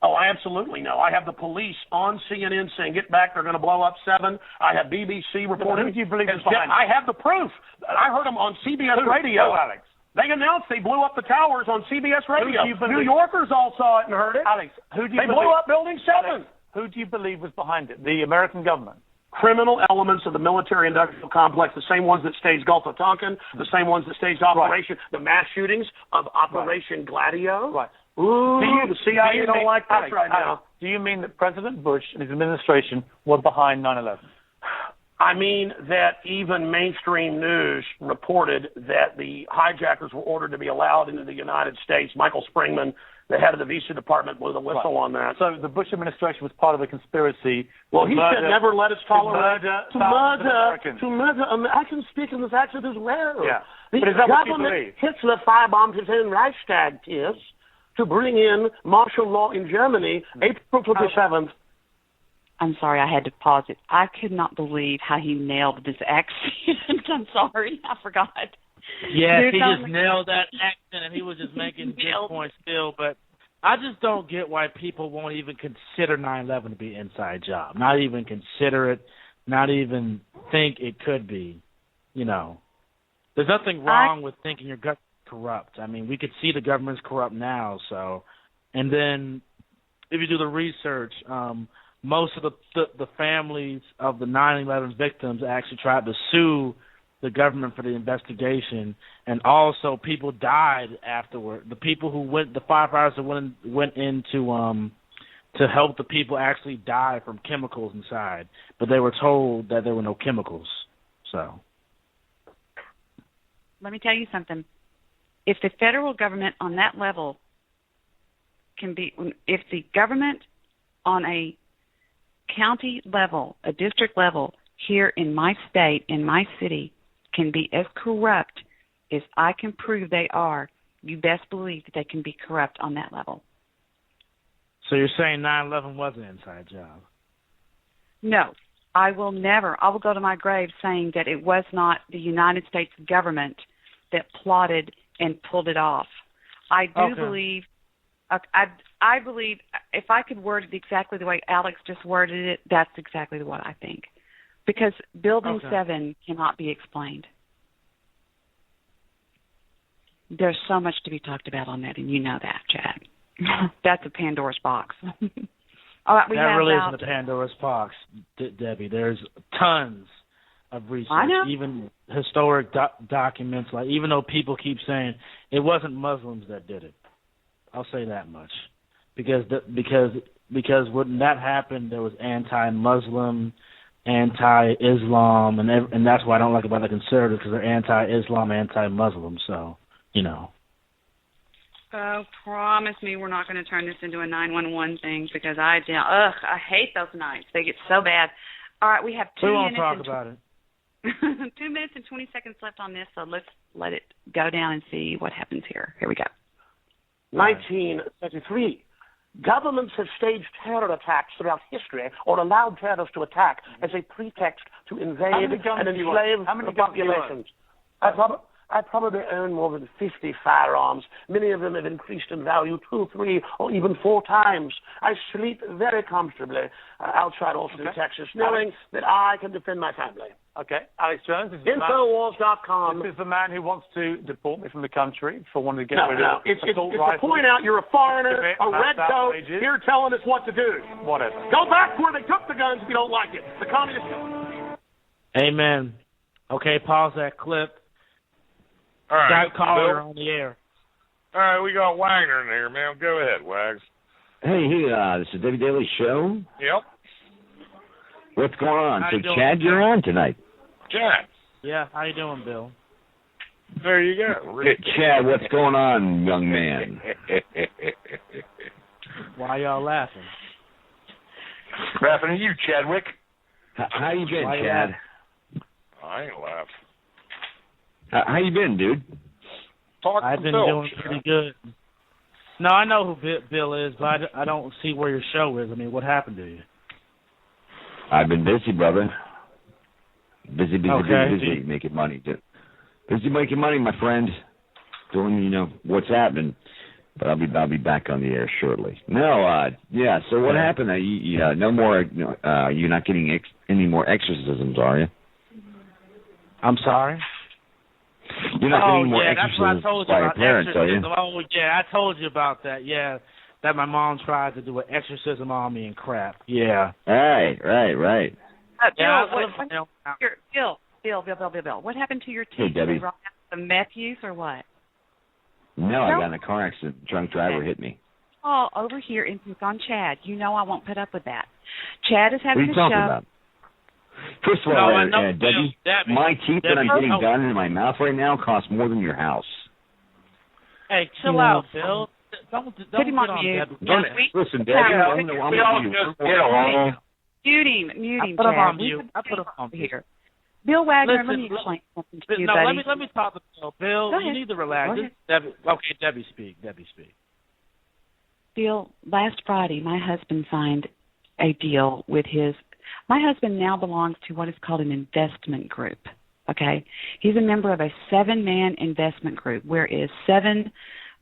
Oh, I absolutely know. I have the police on CNN saying, "Get back! They're going to blow up 7." I have BBC reporting. Who do you believe was behind? I have the proof. I heard them on CBS Radio. Alex. They announced they blew up the towers on CBS Radio. New Yorkers all saw it and heard it. Alex, who do you believe? They blew up Building 7. Alex, who do you believe was behind it? The American government? Criminal elements of the military-industrial complex, the same ones that staged Gulf of Tonkin, the same ones that staged the mass shootings of Operation Gladio. Right. Ooh, the CIA don't like that right now. Do you mean that President Bush and his administration were behind 9/11? I mean that even mainstream news reported that the hijackers were ordered to be allowed into the United States. Michael Springman, the head of the visa department, blew the whistle on that. So the Bush administration was part of a conspiracy. Well, he said never let us tolerate to murder. I can speak in this accent as well. Yeah. The But is that what you government, believe? Hitler firebombed his own Reichstag tears to bring in martial law in Germany, April 27th. I'm sorry, I had to pause it. I could not believe how he nailed this accent. I'm sorry, I forgot. Yes, he just nailed that accent, and he was just making good points still. But I just don't get why people won't even consider 9/11 to be an inside job. Not even consider it. Not even think it could be. You know, there's nothing wrong with thinking your government's corrupt. I mean, we could see the government's corrupt now. So, and then if you do the research, most of the families of the 9/11 victims actually tried to sue the government for the investigation, and also people died afterward. The people who the firefighters that went in to help the people actually died from chemicals inside, but they were told that there were no chemicals. So, let me tell you something. If the federal government on that level if the government on a county level, a district level, here in my state, in my city, can be as corrupt as I can prove they are, you best believe that they can be corrupt on that level. So you're saying 9/11 was an inside job? No. I will go to my grave saying that it was not the United States government that plotted and pulled it off. I do believe, I believe, if I could word it exactly the way Alex just worded it, that's exactly what I think. Because Building 7 cannot be explained. There's so much to be talked about on that, and you know that, Chad. That's a Pandora's box. All right, that really isn't a Pandora's box, Debbie. There's tons of research, even historic documents. Like, even though people keep saying it wasn't Muslims that did it, I'll say that much, because when that happened, there was anti-Muslim, anti-Islam, and that's why I don't like about the conservatives, because they're anti-Islam, anti-Muslim. So, you know. Oh, promise me we're not going to turn this into a 911 thing, because I hate those nights. They get so bad. All right, we have 2 minutes. We won't talk about it. 2 minutes and 20 seconds left on this, so let's let it go down and see what happens here. Here we go. 1933. Governments have staged terror attacks throughout history or allowed terrorists to attack as a pretext to invade and enslave the populations. I probably own more than 50 firearms. Many of them have increased in value 2, 3, or even 4 times. I sleep very comfortably outside Austin, Texas, knowing that I can defend my family. Okay, Alex Jones. Infowars.com. This is the man who wants to deport me from the country for wanting to get rid of it's to point out you're a foreigner, a redcoat, here telling us what to do. Whatever. Go back to where they took the guns if you don't like it. The communists. Amen. Okay, pause that clip. All right. Got caller on the air. All right, we got Waggoner in here, man. Go ahead, Wags. Hey, this is Debbie Daly's show. Yep. What's going on? How So, you doing, Chad, you're on tonight. Chad. Yeah, how you doing, Bill? There you go. Chad, what's going on, young man? Why y'all laughing? Laughing at you, Chadwick. How you been, Chad? I ain't laughing. How you been, dude? I've been doing pretty good. No, I know who Bill is, but I don't see where your show is. I mean, what happened to you? I've been busy, brother. Busy making money. Busy making money, my friend. Doing, what's happening. But I'll be back on the air shortly. No, yeah. So what happened? No more. You're not getting any more exorcisms, are you? I'm sorry. You're not getting more exorcisms by your parents, are you? Oh, yeah, I told you about that. Yeah, that my mom tried to do an exorcism on me and crap. Yeah. Right. Bill, what happened to your teeth? Hey, Debbie. Did they run out some meth use or what? No, I got in a car accident. Drunk driver hit me. Oh, over here and pick on Chad. You know I won't put up with that. Chad is having a show. What are you talking about? First of all, Debbie, my teeth that I'm getting done in my mouth right now cost more than your house. Hey, chill out, Bill. Don't put him on mute. Listen, Debbie, I'm going Mute him, Chad. I put him on mute. Here. Bill Waggoner, let me explain something to you, buddy. Let me talk to Bill. Bill, you need to relax. Debbie, speak. Bill, last Friday, my husband signed a deal with my husband now belongs to what is called an investment group, okay? He's a member of a 7-man investment group, whereas 7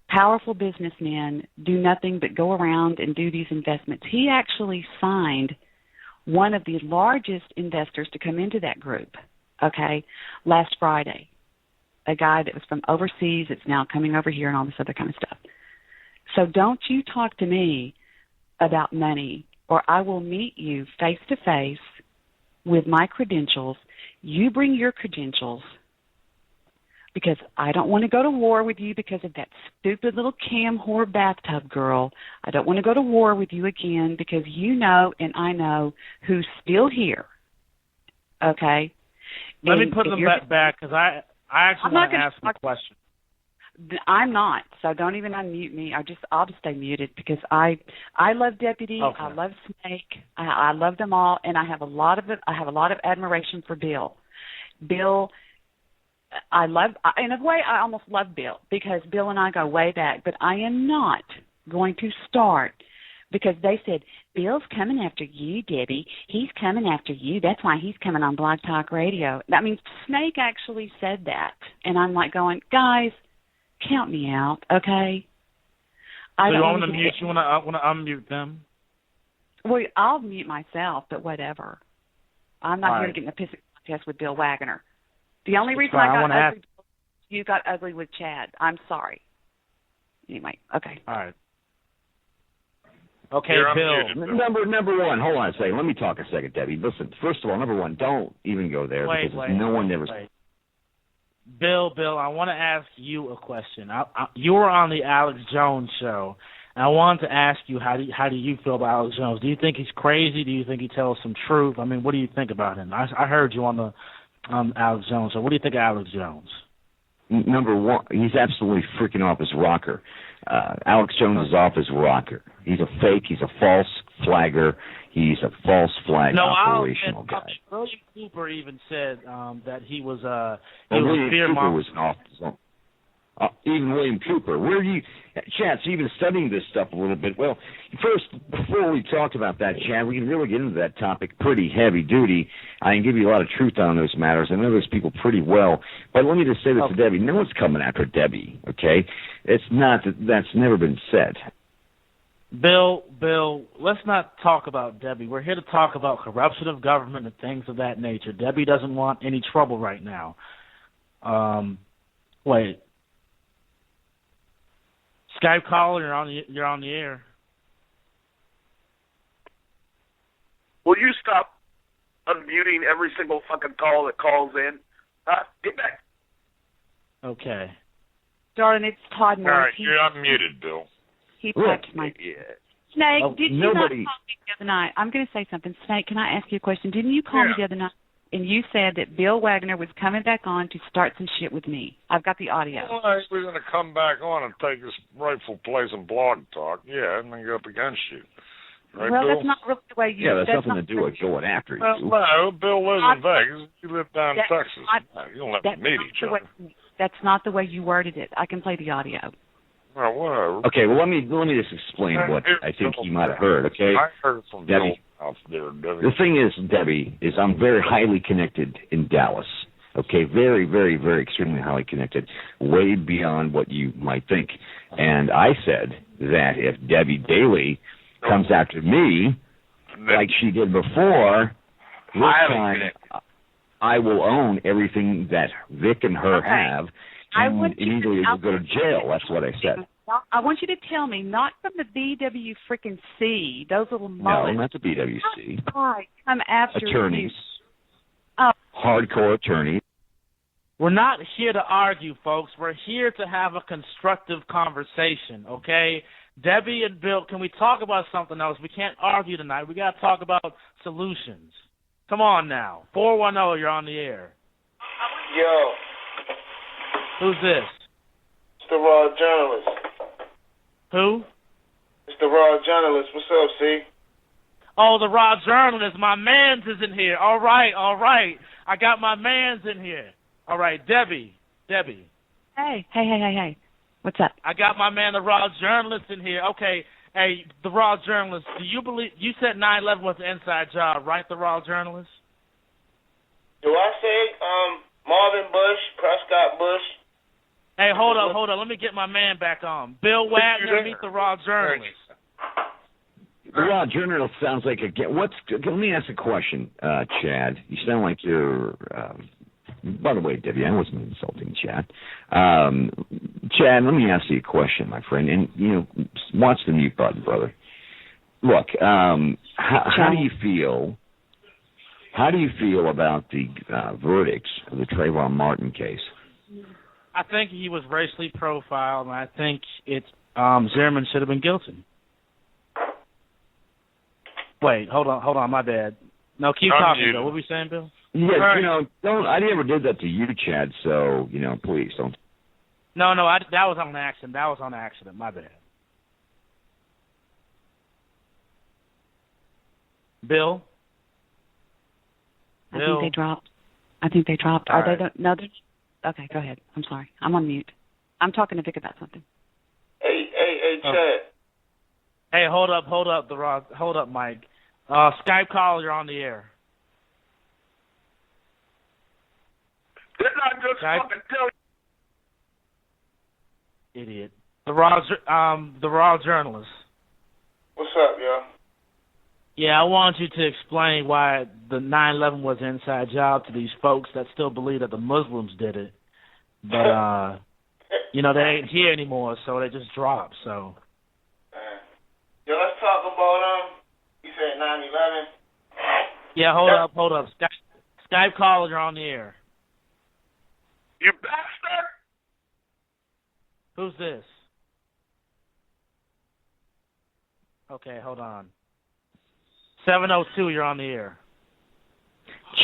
powerful businessmen do nothing but go around and do these investments. He actually signed one of the largest investors to come into that group, okay, last Friday, a guy that was from overseas that's now coming over here and all this other kind of stuff. So don't you talk to me about money, or I will meet you face-to-face with my credentials. You bring your credentials, because I don't want to go to war with you because of that stupid little cam whore bathtub girl. I don't want to go to war with you again because you know and I know who's still here, okay? Let me put them back because I actually want to ask a question. I'm not, so don't even unmute me. I'll just stay muted because I love Deputy, okay. I love Snake, I love them all, and I have a lot of admiration for Bill. Bill, in a way, I almost love Bill because Bill and I go way back. But I am not going to start because they said Bill's coming after you, Debbie. He's coming after you. That's why he's coming on Blog Talk Radio. I mean, Snake actually said that, and I'm like going, guys. Count me out, okay? So you want to mute? You want to unmute them? Well, I'll mute myself, but whatever. I'm not here to get in a pissing contest with Bill Waggoner. The only reason I got ugly, you got ugly with Chad. I'm sorry. Anyway, okay. All right. Okay, Bill. Number one. Hold on a second. Let me talk a second, Debbie. Listen, first of all, number one, don't even go there because no one ever. Bill, I want to ask you a question. You were on the Alex Jones show, and I wanted to ask you how do you feel about Alex Jones? Do you think he's crazy? Do you think he tells some truth? I mean, what do you think about him? I heard you on the Alex Jones show. What do you think of Alex Jones? Number one, he's absolutely freaking off his rocker. Alex Jones is off his rocker. He's a fake. He's a false flagger. He's a false flag operational guy. William Cooper even said that he was William Cooper was an off. Even William Cooper. Where do you, Chad? So you've been studying this stuff a little bit. Well, first, before we talk about that, Chad, we can really get into that topic pretty heavy duty. I can give you a lot of truth on those matters. I know those people pretty well. But let me just say this to Debbie: no one's coming after Debbie. Okay, it's not. That's never been said. Bill, let's not talk about Debbie. We're here to talk about corruption of government and things of that nature. Debbie doesn't want any trouble right now. Wait. Skype call, you're on the air. Will you stop unmuting every single fucking call that calls in? Get back. Okay. Darling, it's Todd Morris. All right, you're unmuted, Bill. He touched my... Snake, did you not call me the other night? I'm going to say something. Snake, can I ask you a question? Didn't you call me the other night and you said that Bill Waggoner was coming back on to start some shit with me? I've got the audio. Well, we're going to come back on and take his rightful place in Blog Talk, and then go up against you. Right, well, Bill? That's not really the way you... Yeah, that's nothing to do with going after you. No, Bill lives in Vegas. You live down in Texas. You don't have to meet each other. That's not the way you worded it. I can play the audio. Well, whatever. Okay, well, let me just explain what I think he might have heard, okay? I heard from Debbie. Bill out there, Debbie. The thing is, Debbie, is I'm very highly connected in Dallas, okay? Very, very, very extremely highly connected, way beyond what you might think. And I said that if Debbie Daly comes after me, like she did before, this time I will own everything that Vic and her have, and immediately will go to jail. That's what I said. I want you to tell me, not from the BW freaking C, those little mullets. No, not the BWC. Come after attorneys. You. Hardcore attorneys. We're not here to argue, folks. We're here to have a constructive conversation, okay? Debbie and Bill, can we talk about something else? We can't argue tonight. We got to talk about solutions. Come on now. 410, you're on the air. Yo. Who's this? It's the Raw Journalist. Who? It's the Raw Journalist. What's up, C? Oh, the Raw Journalist. My mans is in here. All right. I got my mans in here. All right, Debbie. Hey. What's up? I got my man, the Raw Journalist, in here. Okay. Hey, the Raw Journalist, do you believe, you said 9/11 was an inside job, right, the Raw Journalist? Do I say, Ma hold on. Let me get my man back on. Bill Waggoner, meet the raw journalist. The raw journalist sounds like a. Let me ask a question, Chad. You sound like you're. By the way, Debbie, I wasn't insulting Chad. Chad, let me ask you a question, my friend. And watch the mute button, brother. Look, how do you feel? How do you feel about the verdicts of the Trayvon Martin case? I think he was racially profiled, and I think Zimmerman should have been guilty. Wait, hold on, my bad. No, keep talking, Bill. What were we saying, Bill? Yeah, don't. I never did that to you, Chad. So please don't. No, that was on accident. My bad. Bill. I think they dropped. All Are right. they? No. Okay, go ahead. I'm sorry. I'm on mute. I'm talking to Vic about something. Hey, Chad. Hey, hold up, hold up, Mike. Skype call, you're on the air. Didn't I just fucking tell you? Idiot. The raw journalist. What's up, yo? Yeah, I want you to explain why the 9/11 was an inside job to these folks that still believe that the Muslims did it. But, they ain't here anymore, so they just dropped, so. Yo, let's talk about, you said 9/11. Yeah, hold up. Skype call, you're on the air. You bastard! Who's this? Okay, hold on. 702, you're on the air.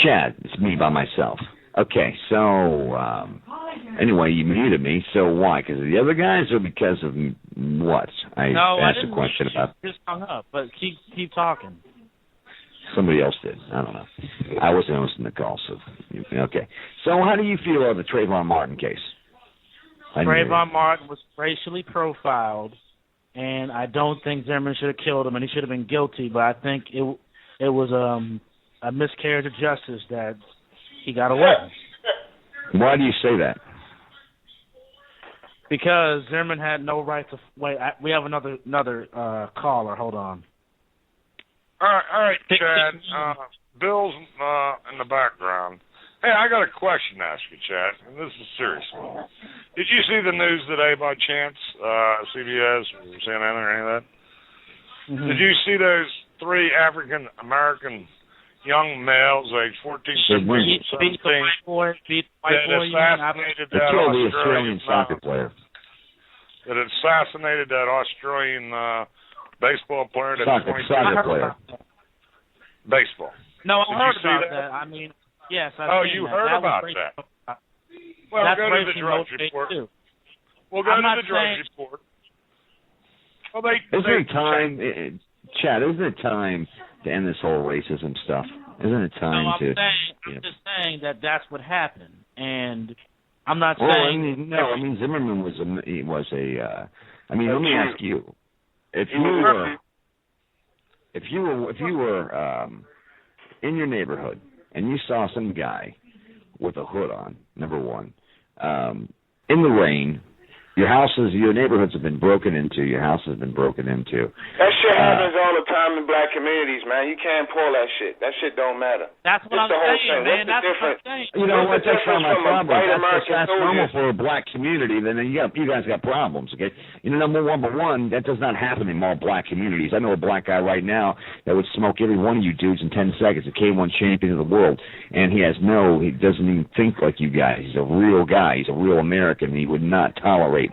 Chad, it's me by myself. Okay, so anyway, you muted me. So why? Because of the other guys, or because of what? I asked a question about. Just hung up, but keep talking. Somebody else did. I don't know. I wasn't hosting the call, so okay. So how do you feel about the Trayvon Martin case? Trayvon Martin was racially profiled, and I don't think Zimmerman should have killed him, and he should have been guilty. But I think it was a miscarriage of justice that he got away. Why do you say that? Because Zimmerman had no right to wait. We have another caller. Hold on. All right, Chad. Bill's in the background. Hey, I got a question to ask you, Chad, and this is a serious one. Did you see the news today by chance, CBS or CNN or any of that? Mm-hmm. Did you see those 3 African-American young males, aged 14, 15, 17, that assassinated that Australian soccer player? That assassinated that Australian baseball player. Soccer player. Baseball. No, I heard about that. I mean, yes. You heard about that? Well, go to the Drudge Report. We'll go to the Drudge Report. Well, isn't it time, Chad? Isn't it time to end this whole racism stuff? Isn't it time to? I'm just saying that that's what happened, and I'm not saying. I mean, Zimmerman was a. I mean, let me ask you, if you were in your neighborhood and you saw some guy with a hood on, number one, in the rain. Your neighborhoods have been broken into. Your house has been broken into. That shit happens all the time in black communities, man. You can't pull that shit. That shit don't matter. That's what I'm saying, man. That's what I'm saying. You know what? That's not my problem. That's normal for a black community. Then you guys got problems, okay? Number one, that does not happen in all black communities. I know a black guy right now that would smoke every one of you dudes in 10 seconds. A K1 champion of the world, and he doesn't even think like you guys. He's a real guy. He's a real American. He would not tolerate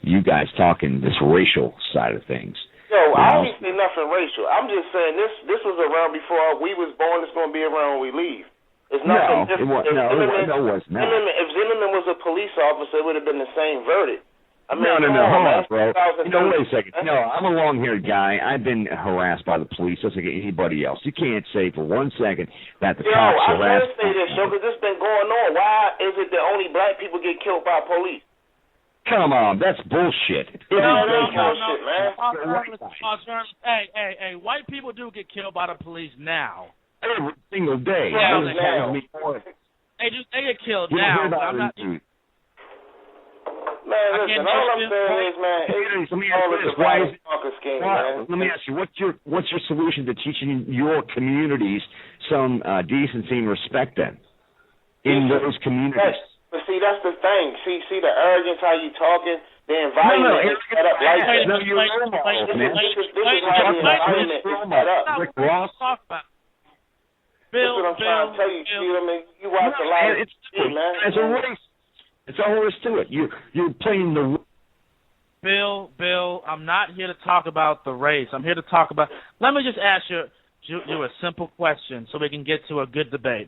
you guys talking this racial side of things. Yo, I don't say nothing racial. I'm just saying this was around before we was born. It's going to be around when we leave. It's nothing different. It was not. If Zimmerman was a police officer, it would have been the same verdict. I mean, no, hold on, bro. Wait a second. No, I'm a long-haired guy. I've been harassed by the police just like anybody else. You can't say for 1 second that the cops harassed. I can't say this, because this been going on. Why is it that only black people get killed by police? Come on, that's bullshit. No, bullshit, man. Hey, white people do get killed by the police now. Every single day. They get killed now. I'm not. Man, saying, listen, all I'm saying is, man, it's all a Marcus scheme, man. Let me ask you, what's your solution to teaching your communities some decency and respect then? In those communities. But see, that's the thing. See the arrogance, how you talking, the environment is set up like that. No, you're role model, man. This is how the environment is set up. Rick Ross. That's what I'm trying to tell you, you watch a lot of TV, man. As a race, it's all there is to it. You're playing the... Bill, I'm not here to talk about the race. I'm here to talk about... Let me just ask you a simple question so we can get to a good debate.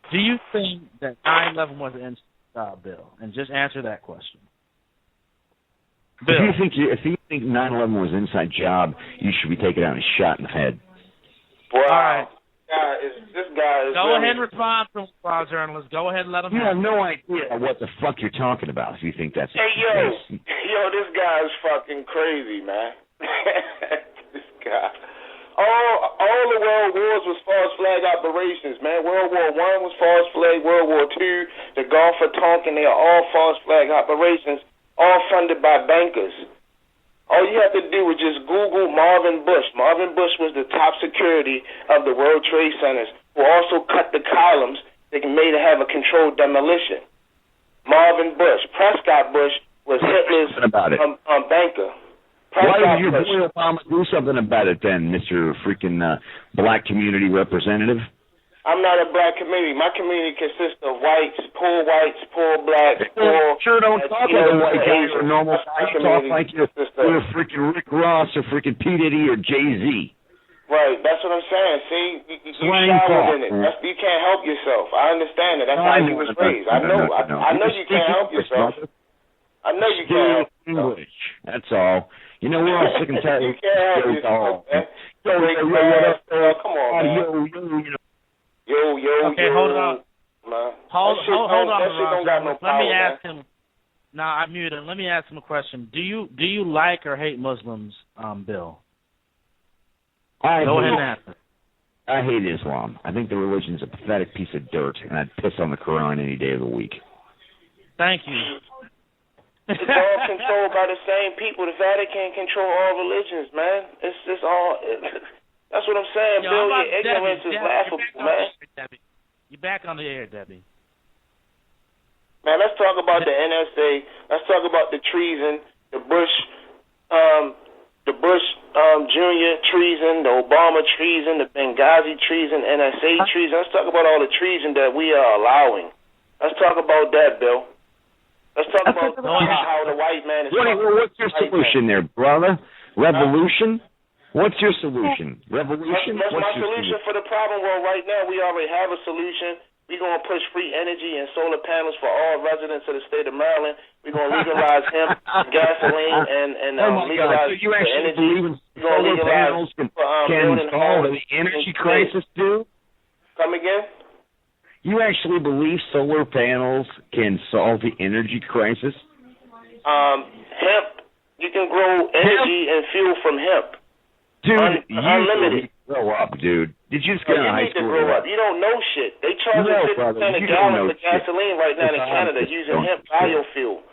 Do you think that 9/11 was an inside job, Bill? And just answer that question. Bill. If you think 9/11 was an inside job, you should be taken out and shot in the head. Wow. All right. This guy is... Go ahead and respond to him, journalist. Go ahead and let him You have no idea what the fuck you're talking about if you think that's... Hey, yo, this guy is fucking crazy, man. This guy... All the world wars was false flag operations, man. World War I was false flag. World War II, the Gulf of Tonkin, they are all false flag operations, all funded by bankers. All you have to do is just Google Marvin Bush. Marvin Bush was the top security of the World Trade Centers, who also cut the columns that made it have a controlled demolition. Marvin Bush. Prescott Bush was Hitler's banker. Why did your boy Obama do something about it then, Mr. freaking black community representative? I'm not a black community. My community consists of poor blacks, poor... Sure don't talk like a white guy or normal guy. You talk like you're freaking Rick Ross or freaking P. Diddy or Jay-Z. Right, that's what I'm saying. See, you shouted in it. You can't help yourself. I understand it. That's how you was raised. I know you can't help yourself. I know you can't help yourself. English. That's all. You know, we're all sick and tired of you can't help yourself, man. Come on, man. Yo. Okay, hold on. Man. Hold on. That shit don't got no power, Let me ask him. No, I muted him. Let me ask him a question. Do you like or hate Muslims, Bill? Go ahead and answer. I hate Islam. I think the religion's a pathetic piece of dirt, and I'd piss on the Quran any day of the week. Thank you. It's all controlled by the same people. The Vatican control all religions, man. It's all... That's what I'm saying, Bill. Your ignorance is laughable, man. You're back on the air, Debbie. Man, let's talk about the NSA. Let's talk about the treason, the Bush Jr. treason, the Obama treason, the Benghazi treason, NSA treason. Let's talk about all the treason that we are allowing. Let's talk about that, Bill. Let's talk about how the white man is... What's your solution there, brother? Revolution? What's your solution? Revolution? That's my solution for the problem. Well, right now we already have a solution. We're going to push free energy and solar panels for all residents of the state of Maryland. We're going to legalize hemp, gasoline, and legalize so you actually believe in solar panels can solve the energy crisis, too? Come again? You actually believe solar panels can solve the energy crisis? Hemp, you can grow energy and fuel from hemp. Dude, unlimited. Grow up, dude. Did you just get out of high school? You need to grow up. You don't know shit. They charge $50 a gallon for gasoline right now in Canada using hemp biofuel.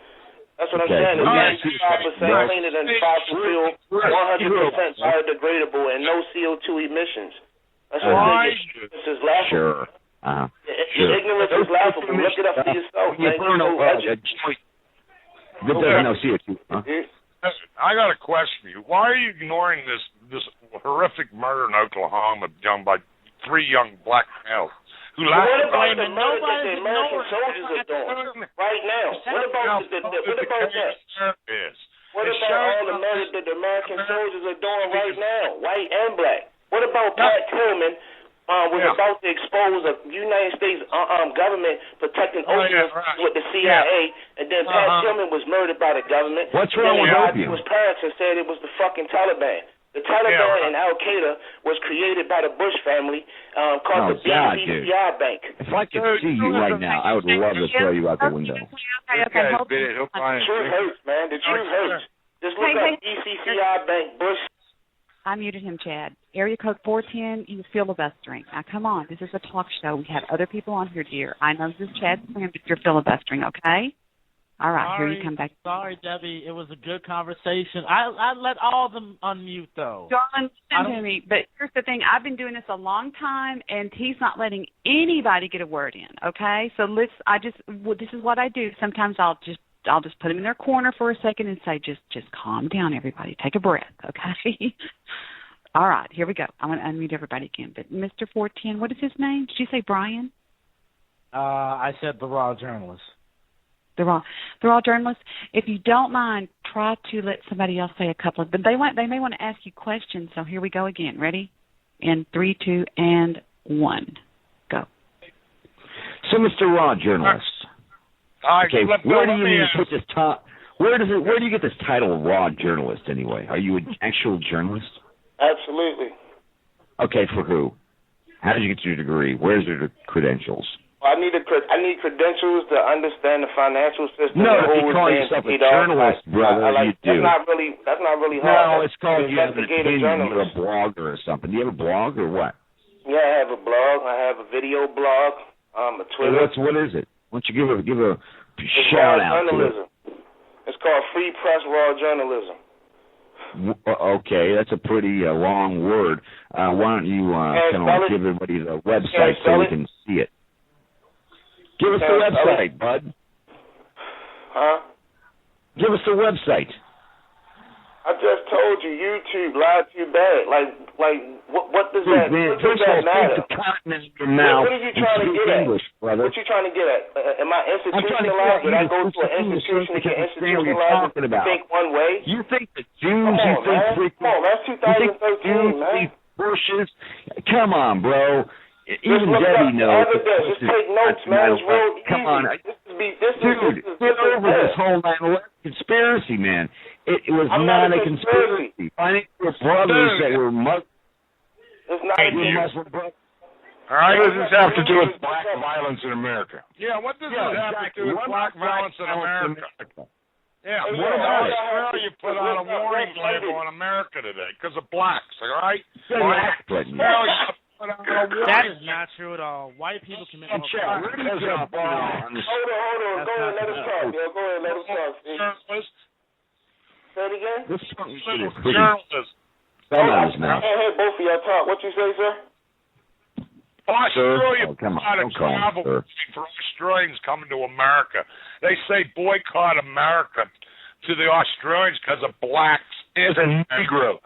That's what I'm saying. It's 95% cleaner than fossil fuel, 100% biodegradable, and no CO2 emissions. That's what I'm saying. This is laughable. Sure. Ignorance is laughable. Look it up for yourself, man. That doesn't know CO2, huh? I got a question for you. Why are you ignoring this horrific murder in Oklahoma done by 3 young black males? What about the murder that the American soldiers are doing right now? What about that? What about all the murder that the American soldiers are doing right now, white and black? What about Pat Tillman was about to expose a United States government protecting opium with the CIA, and then Pat Tillman was murdered by the government. What's wrong with opium? His parents and said it was the fucking Taliban. The Taliban and Al-Qaeda was created by the Bush family, called the BCCI Bank. If I could see you right now, I would love to throw you out the window. The truth hurts, man. The truth hurts. Just look up BCCI Bank, Bush. I muted him, Chad. Area code 410, he's filibustering. Now, come on. This is a talk show. We have other people on here, dear. I know this is Chad's plan, but you're filibustering, okay? All right, here you come back. Sorry, Debbie. It was a good conversation. I let all of them unmute, though. Darling, listen to me. But here's the thing. I've been doing this a long time, and he's not letting anybody get a word in, okay? So this is what I do. Sometimes I'll just put them in their corner for a second and say, just calm down, everybody. Take a breath, okay? All right, here we go. I'm going to unmute everybody again. But Mr. 410, what is his name? Did you say Brian? I said the Raw Journalist. The raw journalists. If you don't mind, try to let somebody else say a couple of. But they may want to ask you questions. So here we go again. Ready? In 3, 2, and 1, go. So, Mr. Raw Journalist. Okay, where do you put this top? Where do you get this title, Raw Journalist? Anyway, are you an actual journalist? Absolutely. Okay, for who? How did you get your degree? Where's your credentials? I need credentials to understand the financial system. No, if you call yourself a journalist, brother, you do. That's not really hard. No, it's called you have an opinion. You're a blogger or something. Do you have a blog or what? Yeah, I have a blog. I have a video blog. A Twitter. What is it? Why don't you give a shout out to it? It's called Free Press Raw Journalism. Okay, that's a pretty long word. Why don't you kind of give everybody the website so we can see it? Give us the website, bud. Huh? Give us the website. I just told you, YouTube lied too bad. Like, what does that? What does that matter? What are you trying to get at? What you trying to get at? Am I institutionalized? Did I go to an institution to get institutionalized and think one way? You think the Jews? Come on, that's 2013, man. Bushes? Come on, bro. Even Debbie knows. Just take notes, man. It's real easy. Come on. Dude, get over this whole 9/11 conspiracy, man. It was not a conspiracy. Finding your brothers that were Muslim. It's not Muslim brothers. All right, what does this have to do with black violence in America? Yeah, what does this have to do with black violence in America? Yeah, what about Australia put out a warning label on America today because of blacks, all right? That is not true at all. White people commit more crimes. Hold on. Go ahead, let us talk. Go ahead, let us talk. Say it again? Journalists. I can't hear both of y'all talk. What you say, sir? Australia put out a travel for Australians coming to America. They say boycott America to the Australians because of blacks and Negro.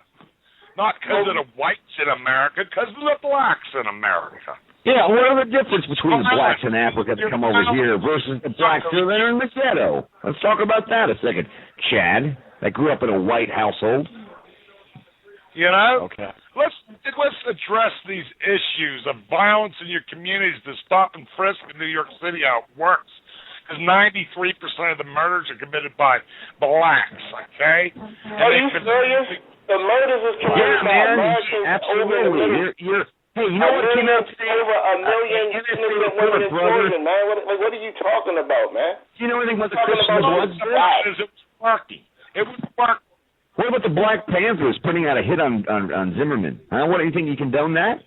Not because of the whites in America, because of the blacks in America. Yeah, what are the difference between the blacks in Africa that come over here versus the blacks that are in the ghetto? Let's talk about that a second. Chad, that grew up in a white household. You know? Okay. Let's address these issues of violence in your communities to stop and frisk in New York City how it works. Because 93% of the murders are committed by blacks, okay? Are you serious? The murders is committed by Americans. Absolutely. Hey, you know what came out today? Over a million innocent women in prison, man. What are you talking about, man? Do you know anything about the Christian Blood? It was working. It was working. What about the Black Panthers putting out a hit on Zimmerman? What do you think? You condone that?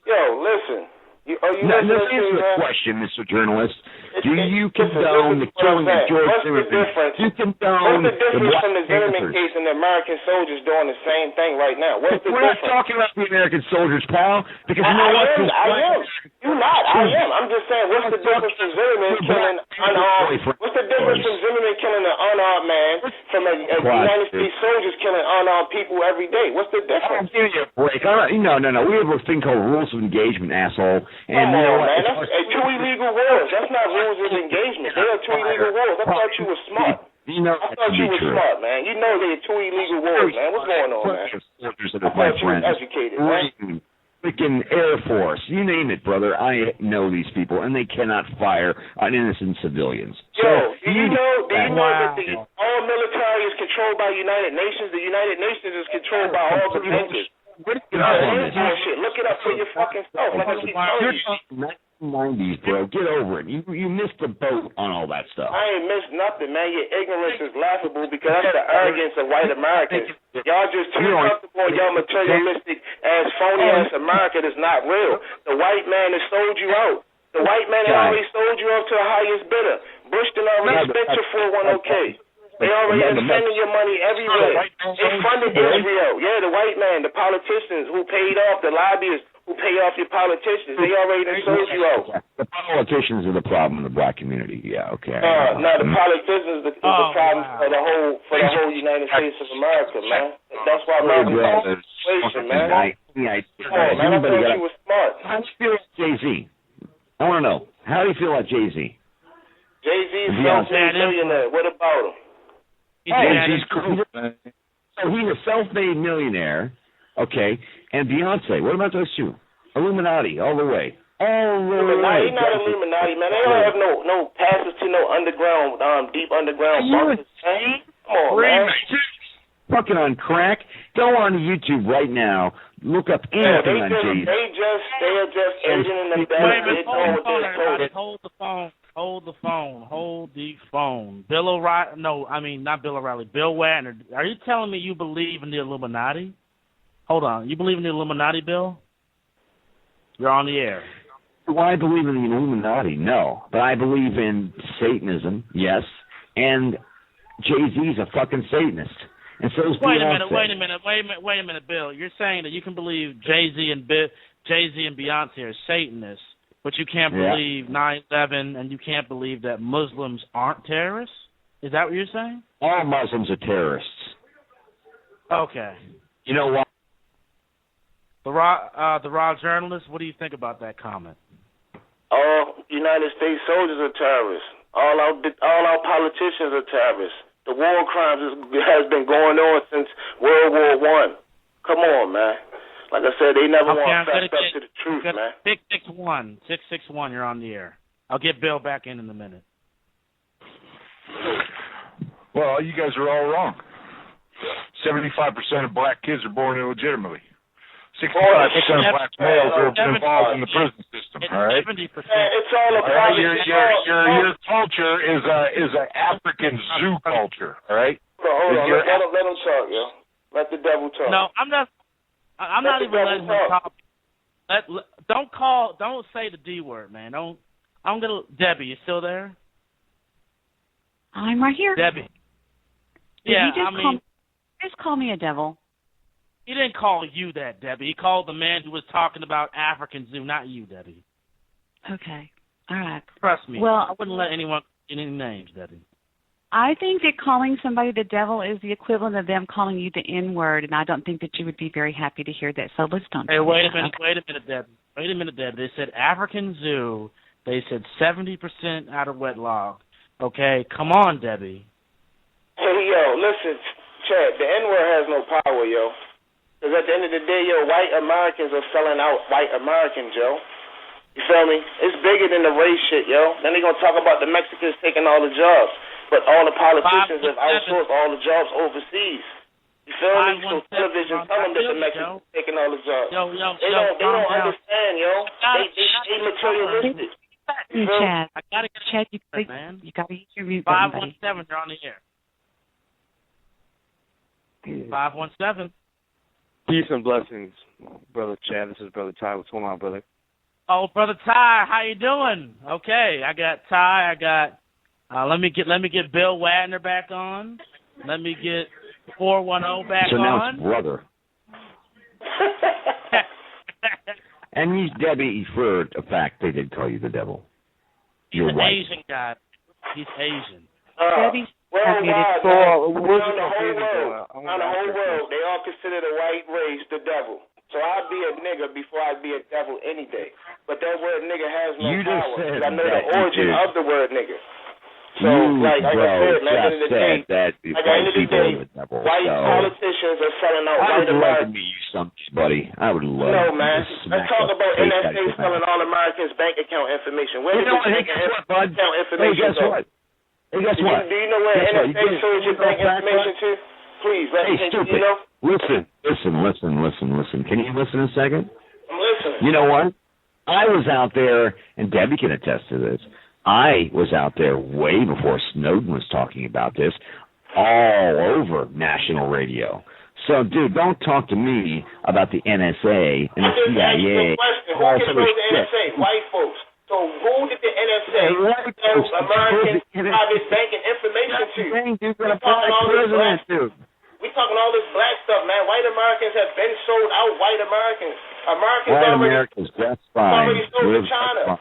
Yo, listen. Are you listening to the question, Mr. Journalist? Do you condone the killing of George Zimmerman? Do you condone what's the difference from the Zimmerman case and the American soldiers doing the same thing right now? What's the difference? We're not talking about the American soldiers, pal. Because you know what? I am. You're not. I am. I'm just saying, what's the difference from Zimmerman killing unarmed? What's the difference from Zimmerman killing an unarmed man from a United States soldiers killing unarmed people every day? What's the difference? I'll give you a break. No. We have a thing called rules of engagement, asshole. And come on, man. That's two illegal wars. That's not rules of engagement. They are two illegal wars. I thought you were smart. I thought you were smart, man. You know they're two illegal wars, man. What's going on, man? I thought you were educated, man. Freaking Air Force, you name it, brother. I know these people, and they cannot fire on innocent civilians. Yo, do you know that all military is controlled by United Nations? The United Nations is controlled by all the bankers. Look it up for your fucking self. Like I keep telling you. 90s, bro. Get over it. You missed the boat on all that stuff. I ain't missed nothing, man. Your ignorance is laughable because that's the arrogance of white Americans. Y'all just too comfortable in your materialistic ass phony ass America that's not real. The white man has sold you out. The white man has already sold you out to the highest bidder. Bush done already spent your 401k. They already spending your money everywhere. They funded Israel. Yeah, the white man, the politicians who paid off, the lobbyists who pay off your politicians. They already done sold you out. The politicians are the problem in the black community. Yeah, okay. No, the politicians is the problem for the whole United States of America, man. That's why Malcolm X is situation, man. Come on, man. I thought you were smart. How do you feel about Jay-Z? I want to know. How do you feel about Jay-Z? Jay-Z is a millionaire. What about him? He's cool. So he's a self-made millionaire, okay? And Beyonce, what about those two? Illuminati, all the way. Illuminati, he's not Illuminati, man. They don't have no passes to no underground, deep underground bunkers. Come on, man. Fucking on crack. Go on YouTube right now. Look up anything on Jay-Z. They are just aging in the back. Hold the phone. Bill O'Reilly. No, I mean, not Bill O'Reilly. Bill Waggoner. Are you telling me you believe in the Illuminati? Hold on. You believe in the Illuminati, Bill? You're on the air. Do I believe in the Illuminati? No. But I believe in Satanism, yes. And Jay-Z's a fucking Satanist. And so is Beyonce. Wait a minute, Bill. You're saying that you can believe Jay-Z and Beyonce are Satanists, but you can't believe 9/11, and you can't believe that Muslims aren't terrorists? Is that what you're saying? All Muslims are terrorists. Okay. You know what? The raw journalist, what do you think about that comment? All United States soldiers are terrorists. All our politicians are terrorists. The war crimes has been going on since World War I. Come on, man. Like I said, they never want to fess up to the truth, man. 661, you're on the air. I'll get Bill back in a minute. Well, you guys are all wrong. 75% of black kids are born illegitimately. 65% of black males are involved in the prison system. All right. 70%. It's all about your culture is an African zoo culture. All right. Hold on. Let him talk, yo. Let the devil talk. No, I'm not even letting him talk. Don't say the D word, man. Debbie, you still there? I'm right here. Debbie. Just call me a devil. He didn't call you that, Debbie. He called the man who was talking about African Zoo, not you, Debbie. Okay. All right. Trust me. Well, I wouldn't let anyone get any names, Debbie. I think that calling somebody the devil is the equivalent of them calling you the N-word, and I don't think that you would be very happy to hear that. So let's don't. Hey, wait a minute, Debbie. They said African Zoo. They said 70% out of wedlock. Okay, come on, Debbie. Hey, yo, listen, Chad, the N-word has no power, yo. Because at the end of the day, yo, white Americans are selling out white Americans, yo. You feel me? It's bigger than the race shit, yo. Then they're going to talk about the Mexicans taking all the jobs. But all the politicians have outsourced all the jobs overseas. You feel me? So television tell them that the Mexicans taking all the jobs. They don't understand, yo. They materialistic. Chad, I gotta get Chad, you gotta use your mute button, 517, you're on the air. 517. Peace and blessings, Brother Chad. This is Brother Ty. What's going on, brother? Oh, Brother Ty, how you doing? Okay, I got Ty. I got. Let me get Bill Waggoner back on. Let me get 410 back so now on. It's brother. And he's Debbie for a fact. They did call you the devil. You're He's an white. Asian guy. He's Asian. Debbie's on the whole world, they all consider the white race the devil. So I'd be a nigger before I'd be a devil any day. But that word nigger has no power. I know the origin of the word nigger. So, like I said, at the end of the day, white politicians are selling out white Americans. I would love No, man. Let's talk about NSA selling all Americans' bank account information. Where did this bank account information go? Hey, guess what? Do you know where NSA sold your bank information to? Please, stupid. You know? Listen. Can you listen a second? I'm listening. You know what? I was out there, and Debbie can attest to this. I was out there way before Snowden was talking about this, all over national radio. So, dude, don't talk to me about the NSA and the CIA. Who controls the NSA? White folks. So So who did the NSA sell American private banking information to? We're talking all this black, we're talking all this black stuff, man. White Americans have been sold out. White Americans that's fine. already sold to China.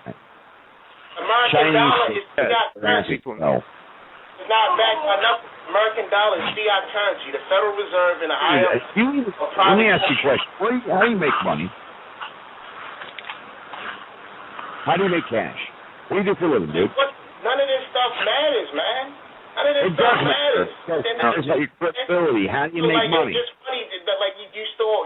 American dollar is fiat currency. It's not backed by nothing. American dollar is fiat currency. The Federal Reserve and the IMF. Let me ask you a question. How do you make money? How do you make cash? What do you do for a living, dude? None of this stuff matters, man. None of this stuff matters. It's about your credibility. How do you make money? It's funny, like you stole.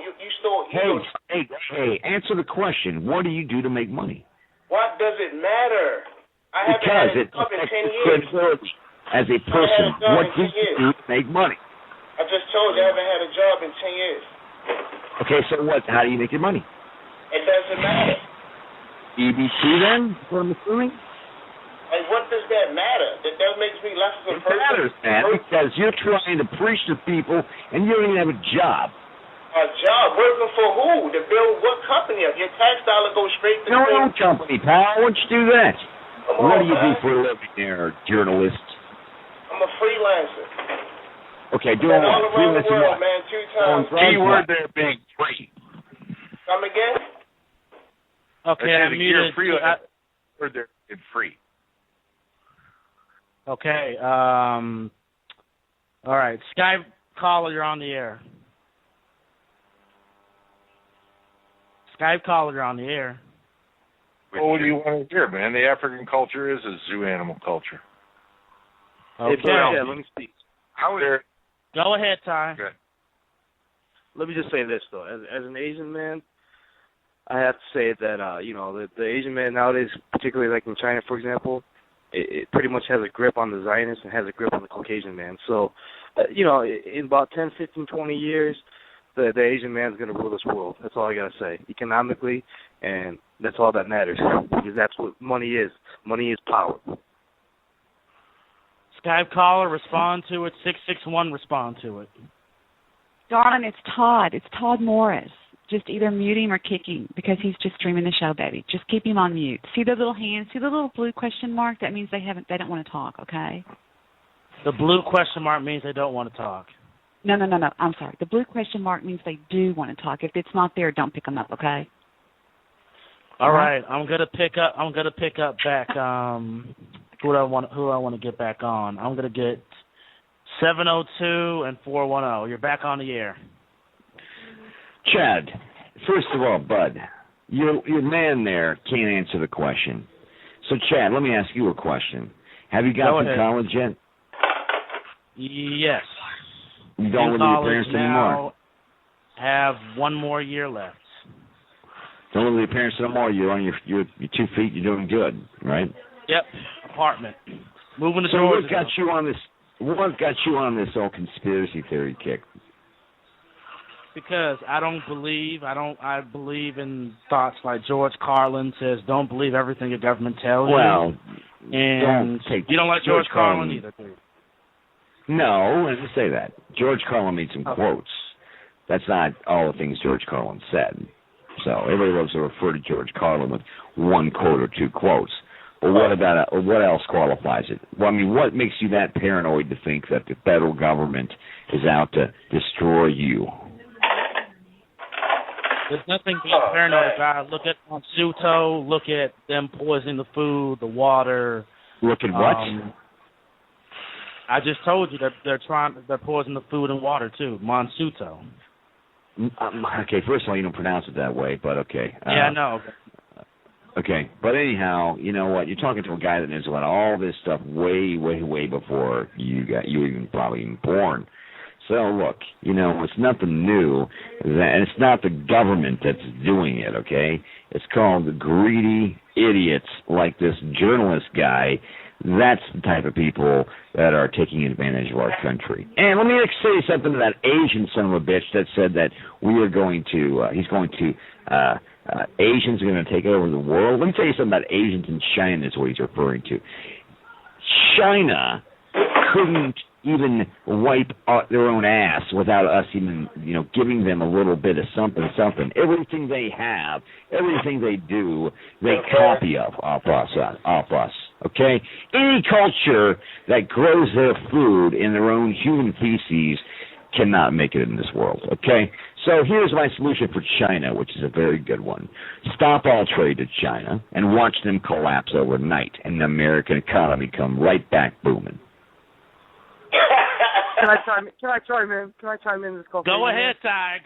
Hey, answer the question. What do you do to make money? What does it matter? I haven't had a job in 10 years. Credibility as a person. What do you do to make money? I just told you I haven't had a job in 10 years. Okay, so what? How do you make your money? It doesn't matter. EBT then, what I'm assuming? Like, what does that matter? That makes me less of a person. It matters, man, because you're trying to preach to people and you don't even have a job. A job? Working for who? To build what company up? Your tax dollar goes straight to your own company, pal. Why don't you do that? What do you do for a living there, journalist? I'm a freelancer. Okay, doing what? All around the world, man, 2 times. Keyword there being free. Come again? Okay, I'm muted. Word there being free. Okay, all right. Skype caller, you're on the air. Skype caller, you're on the air. Well, what do you want to hear, man? The African culture is a zoo animal culture. Okay. Hey, let me speak. How is there? Go ahead, Ty. Good. Let me just say this, though. As an Asian man, I have to say that, the Asian man nowadays, particularly like in China, for example, it pretty much has a grip on the Zionists and has a grip on the Caucasian man. So, in about 10, 15, 20 years, the Asian man's going to rule this world. That's all I got to say. Economically, and that's all that matters, because that's what money is. Money is power. Skype caller, respond to it. 661, respond to it. Darling, it's Todd. It's Todd Morris. Just either mute him or kick him because he's just streaming the show, baby. Just keep him on mute. See the little hand? See the little blue question mark? That means they don't want to talk, okay? The blue question mark means they don't want to talk. No. I'm sorry. The blue question mark means they do want to talk. If it's not there, don't pick them up, okay? All right. I'm gonna pick up back who I want to get back on. I'm gonna get 702 and 410. You're back on the air. Chad, first of all, bud, your man there can't answer the question. So, Chad, let me ask you a question. Have you got to college yet? Yes. You don't live with your parents anymore? Have one more year left. Don't live with your parents anymore. You're on your 2 feet. You're doing good, right? Yep. Apartment. Moving to Georgia. So what got you on this whole conspiracy theory kick? Because I believe in thoughts like George Carlin says, don't believe everything the government tells you. Well, and you don't like George Carlin either, do you? No, I didn't say that. George Carlin made some quotes. That's not all the things George Carlin said. So everybody loves to refer to George Carlin with one quote or two quotes. But what else qualifies it? Well, I mean, what makes you that paranoid to think that the federal government is out to destroy you? There's nothing to be paranoid about. Look at Monsanto. Look at them poisoning the food, the water. Look at what? I just told you that they're poisoning the food and water too. Monsanto. Okay, first of all, you don't pronounce it that way, but okay. Yeah, I know. Okay, but anyhow, you know what? You're talking to a guy that knows about all this stuff way, way, way before you were even probably even born. So look, it's nothing new, and it's not the government that's doing it. Okay, it's called the greedy idiots like this journalist guy. That's the type of people that are taking advantage of our country. And let me say something to that Asian son of a bitch that said that Asians are going to take over the world. Let me tell you something about Asians in China is what he's referring to. China couldn't even wipe their own ass without us even, giving them a little bit of something. Everything they have, everything they do, they copy off us. Okay? Any culture that grows their food in their own human feces cannot make it in this world. Okay? So here's my solution for China, which is a very good one. Stop all trade to China and watch them collapse overnight, and the American economy come right back booming. Can I chime in? Can I chime in this call? Go ahead, Ty.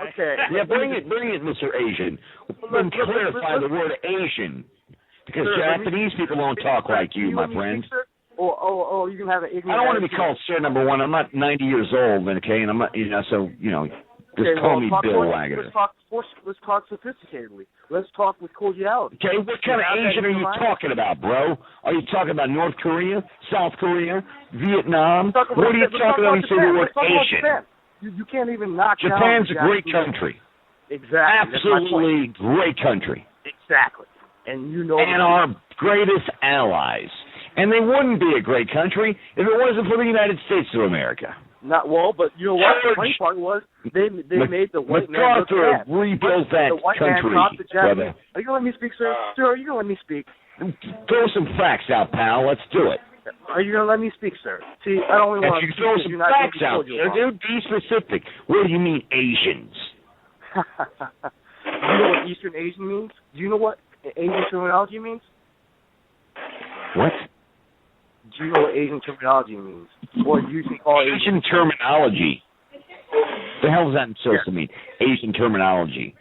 Okay. Yeah, bring it, Mr. Asian. Clarify the word Asian, because Japanese people don't talk like you, my friend. Oh, you can have an ignorant. I don't want to be called sir, number one. I'm not 90 years old, okay, and I'm not, just call me Bill Waggoner. Let's talk sophisticatedly. Let's talk with cordiality. Okay, what kind of Asian are you talking about, bro? Are you talking about North Korea, South Korea, Vietnam? What are you talking about when you say the word Asian? You can't even knock down Japan's a great country. Exactly. Absolutely great country. Exactly. And and our greatest allies. And they wouldn't be a great country if it wasn't for the United States of America. Not well, but you know what? The funny part was they made the white man look bad. MacArthur rebuilt that country, brother. Are you gonna let me speak, sir? Sir, are you gonna let me speak? Throw some facts out, pal. Let's do it. Are you gonna let me speak, sir? See, I don't really want to throw some facts out there, dude. Be specific. What do you mean, Asians? Do you know what Eastern Asian means? Do you know what Asian terminology means? What? Do you know what Asian terminology means? Or you can call Asian terminology. The hell does that supposed to mean? Asian terminology.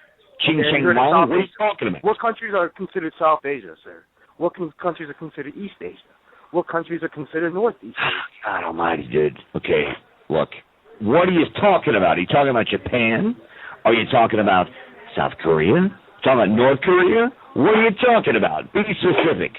Ching Cheng Wong? What are you talking about? What countries are considered South Asia, sir? What countries are considered East Asia? What countries are considered Northeast Asia? God almighty, dude. Okay, look. What are you talking about? Are you talking about Japan? Are you talking about South Korea? Talking about North Korea? What are you talking about? Be specific.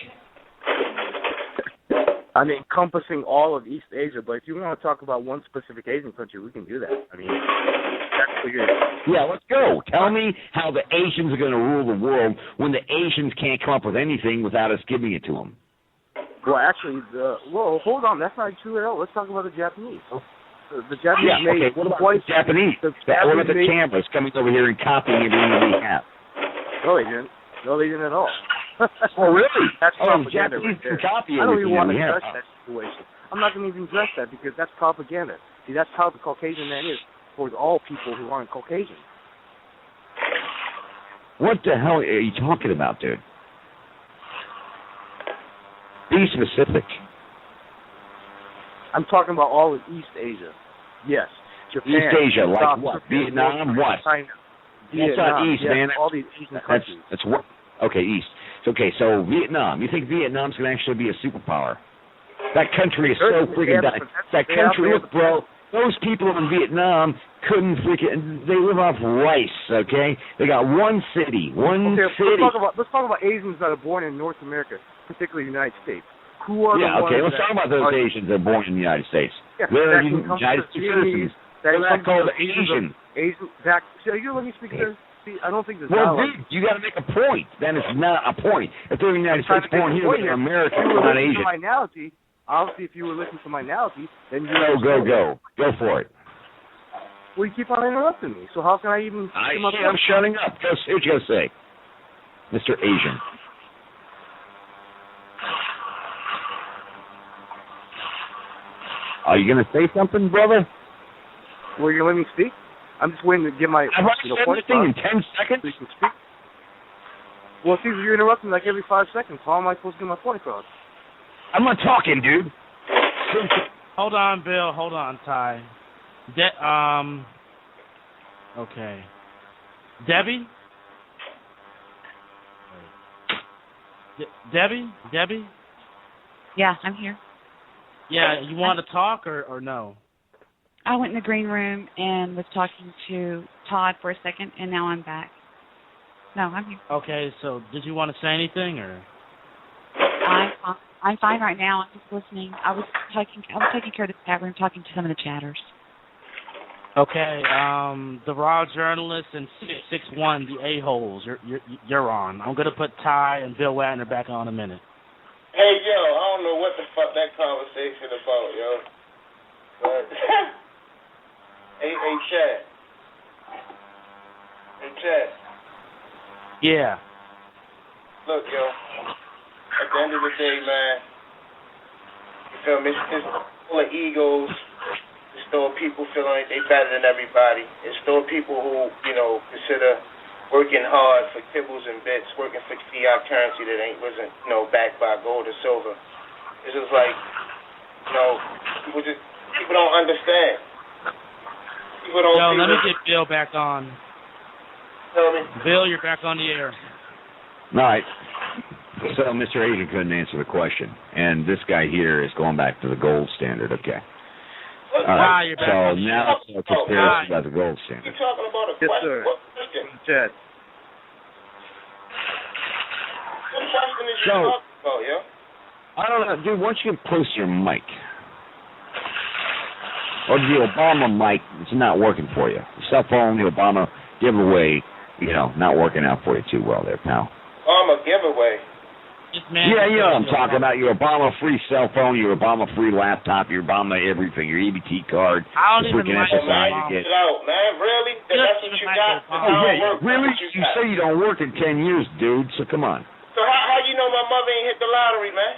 I'm encompassing all of East Asia, but if you want to talk about one specific Asian country, we can do that. I mean, that's clear. Yeah, let's go. Tell me how the Asians are going to rule the world when the Asians can't come up with anything without us giving it to them. Well, actually, hold on. That's not true at all. Let's talk about the Japanese. The Japanese okay. What about the Japanese? What about the cameras coming over here and copying everything we have? No, they didn't. No, they didn't at all. Oh, really? That's propaganda Japanese right there. copy I don't even want to have. address that situation. I'm not going to even address that because that's propaganda. See, that's how the Caucasian man is towards all people who aren't Caucasian. What the hell are you talking about, dude? Be specific. I'm talking about all of East Asia. Yes. Japan. East Asia, like South what? Korea, Vietnam, what? China. That's not East, man. All these Asian countries. That's what? Okay, East. Okay, so Vietnam. You think Vietnam's going to actually be a superpower? That country is so freaking dying. That country, look, bro, those people in Vietnam couldn't freaking, they live off rice, okay? They got one city. Let's talk about Asians that are born in North America, particularly the United States. Who are the ones let's talk about those Asians that are born in the United States. Yeah, they're United States citizens. They're not called Asian. So you let me speak there? See, I don't think there's dude, you got to make a point. Then it's not a point. If they're United States born here, they're American, not Asian. My analogy, obviously, if you were listening to my analogy, then you go for it. Well, you keep on interrupting me. So how can I even? I'm shutting up. Go say what you got to say, Mr. Asian. Are you going to say something, brother? Well, you let me speak? I'm just waiting to get my point across. In 10 seconds? So you can speak. Well, see, you're interrupting like every 5 seconds. How am I supposed to get my point across? I'm not talking, dude. Hold on, Bill. Hold on, Ty. Okay. Debbie? Debbie? Yeah, I'm here. Yeah, you want to talk or no? I went in the green room and was talking to Todd for a second, and now I'm back. No, I'm here. Okay, so did you want to say anything or? I'm fine right now. I'm just listening. I was taking care of the chat room, talking to some of the chatters. Okay, the raw journalist and 661, the a-holes. You're on. I'm gonna put Ty and Bill Waggoner back on in a minute. Hey yo, I don't know what the fuck that conversation about, yo. But hey, Chad. Hey, Chad. Yeah. Look, yo. At the end of the day, man, you feel me? It's full of egos. It's still people feeling like they better than everybody. It's still people who, consider working hard for kibbles and bits, working for fiat currency that wasn't, backed by gold or silver. It's just like, people don't understand. People don't. Yo, let me get Bill back on. Tell me. Bill, you're back on the air. All right. So Mr. Asian couldn't answer the question, and this guy here is going back to the gold standard. Okay. All right. You're back So on the now it's a conspiracy about the gold You're standard. talking about a Yes, question. sir. What question? Chad. What question is you So- talking about, yo? I don't know, dude. Why don't you get close to your mic? Or the Obama mic, it's not working for you. The cell phone, the Obama giveaway, not working out for you too well there, pal. I'm a giveaway. Yeah, you know what I'm talking about. Your Obama free cell phone, your Obama free laptop, your Obama everything, your EBT card. I don't the even freaking like SSI Obama. you get. Get out, man. Really? That's what you got? Oh, yeah, really? You say you don't work in 10 years, dude, so come on. So how you know my mother ain't hit the lottery, man?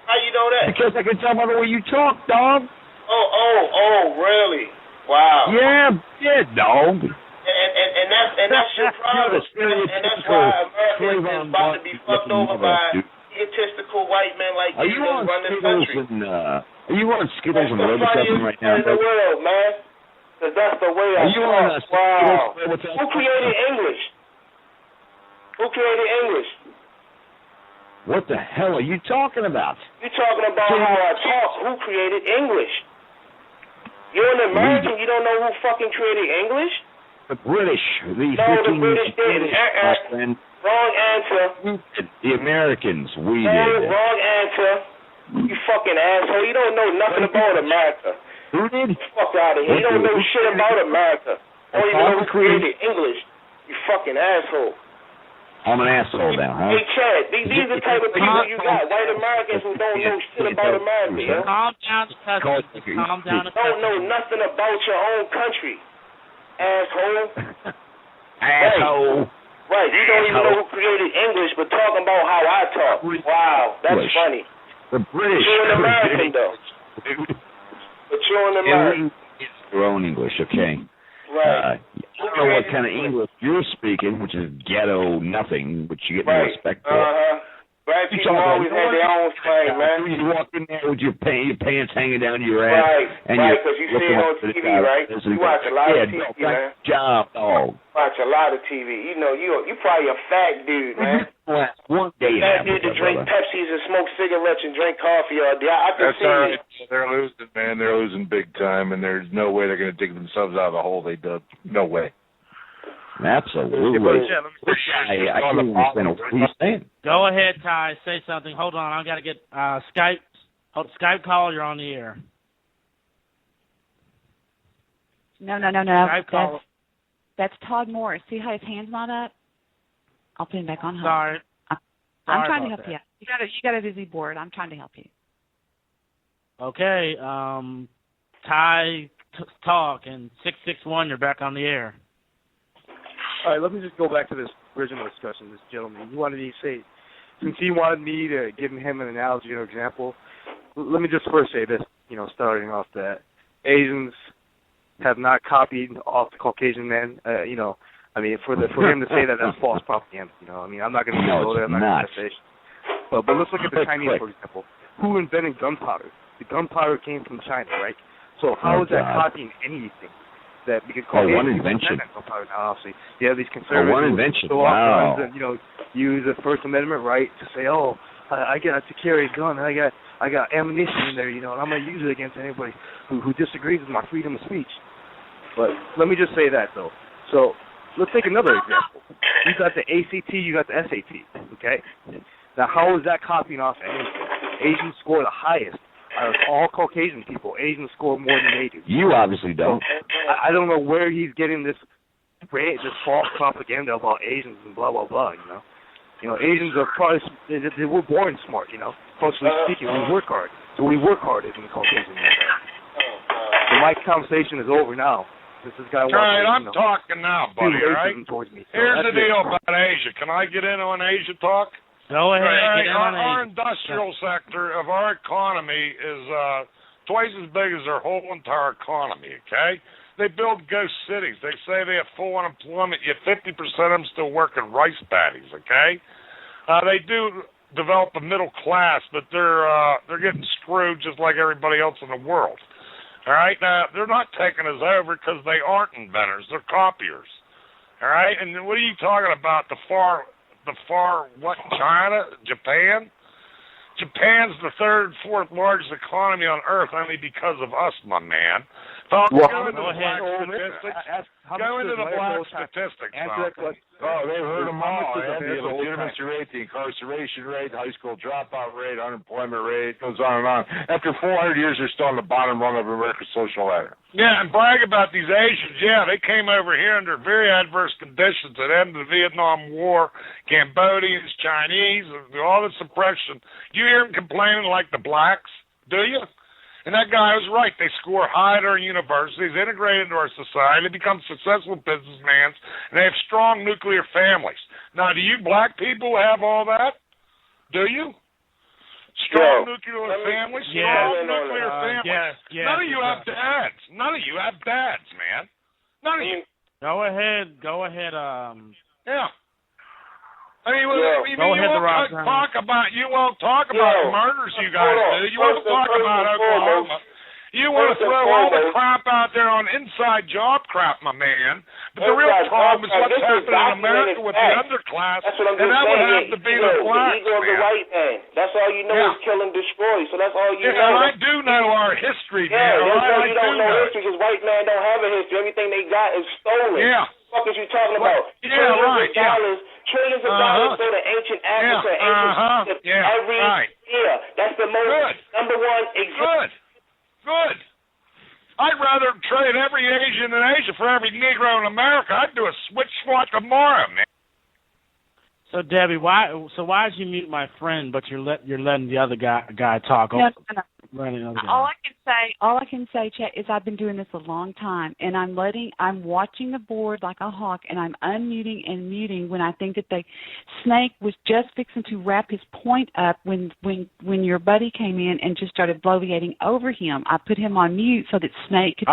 How you know that? Because I can tell by the way you talk, dog. Oh, really? Wow. Yeah, dog. And that's your problem. And that's why America is about to be fucked over by egotistical white men like Are you you on that run this Skittles country. and are you on Skittles and That's the Robitussin funniest right now? in the world, man. Because that's the way I Are you on talk. Skittles Wow. and Robitussin? Who created English? Who created English? What the hell are you talking about? You're talking about how I talk. Who created English? You're an American. You don't know who fucking created English? The British. No, the British didn't. And Wrong answer. the Americans. We No, did. wrong answer. You fucking asshole. You don't know nothing about America. Who did? Fuck out of here. You don't know shit about America. Don't even know who created English. You fucking asshole. I'm an asshole now, huh? Hey, Chad, these are the type of people you got. White Americans who don't know shit about America, yo. Calm down, cousin. Calm down. Don't know nothing about your own country, asshole. Asshole. Right, you don't even know who created English, but talking about how I talk. Wow, that's funny. The British. But you're an American, though. But you're an American. Your own English, okay? Right. I don't know what kind of English you're speaking, which is ghetto nothing, but you get no respect for. Black people always had their own slang, man. You walk in there with your pants hanging down your ass. Right, because you see it on TV, right? You watch a lot of TV, man. Job, dog. Watch a lot of TV. You know, you probably a fat dude, man. One day. Fat dude to drink Pepsis and smoke cigarettes and drink coffee all day. I can see it. They're losing, man. They're losing big time, and there's no way they're going to dig themselves out of the hole they dug. No way. Absolutely. I don't understand what he's saying. Go ahead, Ty. Say something. Hold on. I've got to get Skype. Skype call. You're on the air. No. Skype call. That's Todd Morris. See how his hand's not up? I'll put him back on hold. Sorry. I'm trying to help you. You got a busy board. I'm trying to help you. Okay. Ty, talk, and 661. You're back on the air. All right, let me just go back to this original discussion. This gentleman, he wanted me to say, since he wanted me to give him an analogy or example, let me just first say this, starting off that Asians have not copied off the Caucasian man, for him to say that, that's false propaganda, I'm not going to go there, I'm not going to say. But let's look at the Chinese, for example. Who invented gunpowder? The gunpowder came from China, right? So how is that copying anything? That because one invention. Now, obviously, you have these conservatives one invention. who Wow. Use the First Amendment right to say, I get to carry a gun, I got ammunition in there, and I'm gonna use it against anybody who disagrees with my freedom of speech. But let me just say that though. So let's take another example. You got the ACT, you got the SAT. Okay. Now how is that copying off anything? Asians score the highest. Out of all Caucasian people, Asians score more than they do. You obviously don't. I don't know where he's getting this false propaganda about Asians and blah, blah, blah, Asians are probably, they were born smart, Functionally speaking, we work hard. So we work hard as in Caucasian. my conversation is over now. This guy wants Right, to, I'm talking now, buddy, all right? towards me. So Here's the that's deal it. about Asia. Can I get in on Asia talk? Go ahead. Right, Get in on our Asia. industrial sector of our economy is twice as big as their whole entire economy, okay? They build ghost cities. They say they have full unemployment, yet 50% of them still work in rice paddies, okay? They do develop a middle class, but they're getting screwed just like everybody else in the world. All right, now they're not taking us over because they aren't inventors; they're copiers. All right, and what are you talking about? The far what? China, Japan? Japan's the third, fourth largest economy on Earth, only because of us, my man. Go into the black statistics. Go into the black statistics. Oh, they've heard them all. The legitimacy rate, the incarceration rate, the high school dropout rate, unemployment rate, goes on and on. After 400 years, they're still on the bottom rung of America's social ladder. Yeah, and brag about these Asians. Yeah, they came over here under very adverse conditions at the end of the Vietnam War, Cambodians, Chinese, all the suppression. You hear them complaining like the blacks, do you? And that guy was right. They score high at our universities, integrate into our society, become successful businessmen, and they have strong nuclear families. Now, do you black people have all that? Do you? Strong nuclear families? Strong nuclear families? Yes. None of you have dads. None of you have dads, man. None of you. Go ahead. Yeah. I mean, you won't talk about the murders you guys do. You won't talk about Oklahoma. You want to throw all the crap out there on inside job crap, my man. But the real problem is what's happening in America with the underclass, and that would have to be the blacks, man. That's all you know is kill and destroy. So that's all you know. And I do know our history, man. You don't know history because white man don't have a history. Everything they got is stolen. Yeah. What the fuck is you talking about? Trillions of dollars go to ancient Africa, ancient Egypt every year. That's the most number one example. Good. I'd rather trade every Asian in Asia for every Negro in America. I'd do a switch swap tomorrow, man. So Debbie, why did you mute my friend, but you're letting the other guy talk? No. All I can say, Chet, is I've been doing this a long time, and I'm watching the board like a hawk, and I'm unmuting and muting when I think that Snake was just fixing to wrap his point up when your buddy came in and just started bloviating over him. I put him on mute so that Snake could.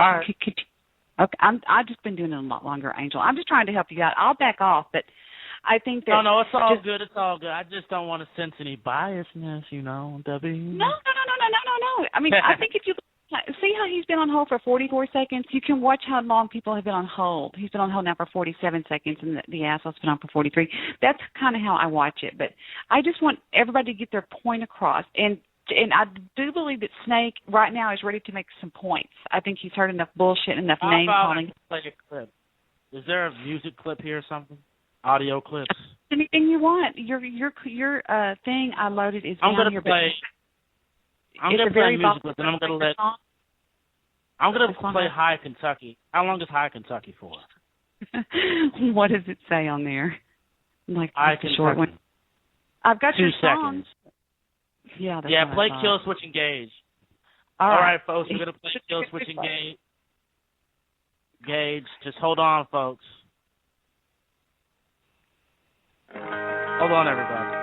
Okay, I've just been doing it a lot longer, Angel. I'm just trying to help you out. I'll back off, but I think that no, it's all good. It's all good. I just don't want to sense any biasness, Debbie. No. I mean, I think if you see how he's been on hold for 44 seconds, you can watch how long people have been on hold. He's been on hold now for 47 seconds, and the asshole's been on for 43. That's kind of how I watch it. But I just want everybody to get their point across. And I do believe that Snake right now is ready to make some points. I think he's heard enough bullshit, enough name calling. Play a clip. Is there a music clip here or something? Audio clips. Anything you want. Your thing I loaded is down here. I'm gonna play music clip, and I'm gonna play High Kentucky. How long is High Kentucky for? What does it say on there? Like High a short one. I've got 2 your seconds. Yeah. Play Kill Switch Engage. All right, folks. We're gonna play Kill Switch Engage. Just hold on, folks. Hold on, everybody.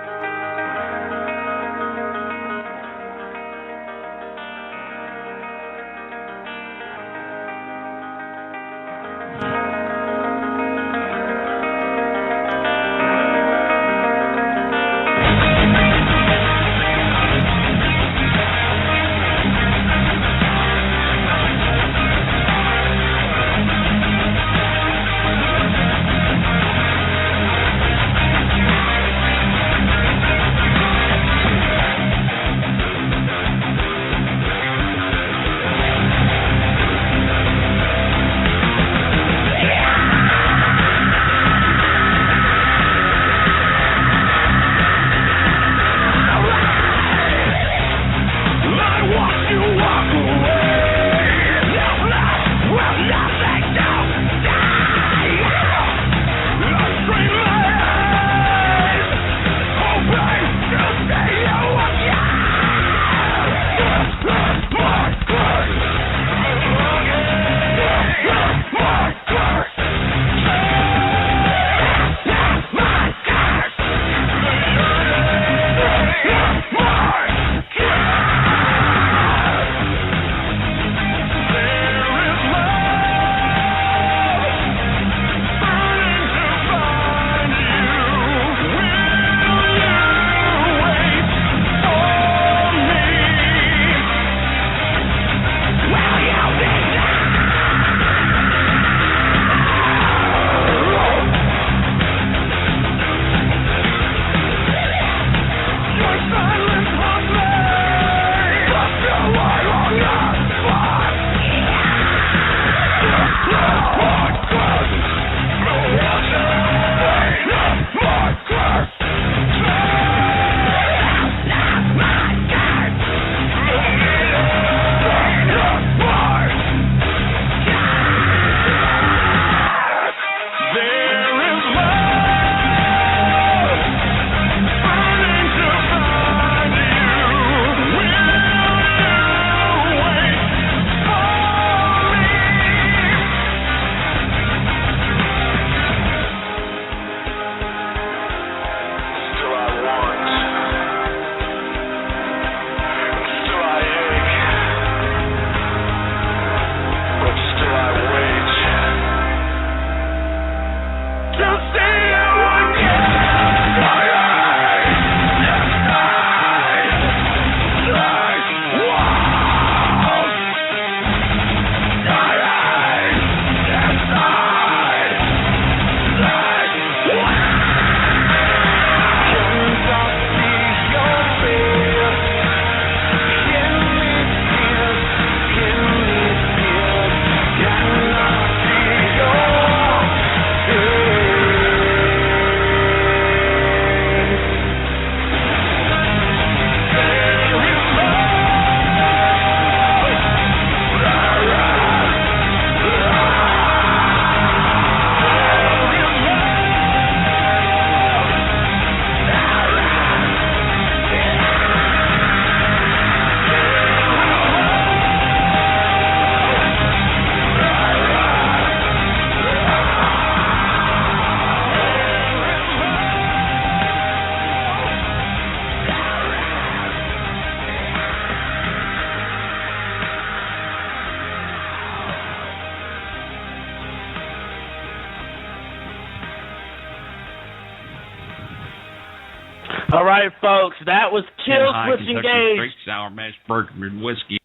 All right, folks, that was Kill Switch Engage. Straight sour mash burger and whiskey.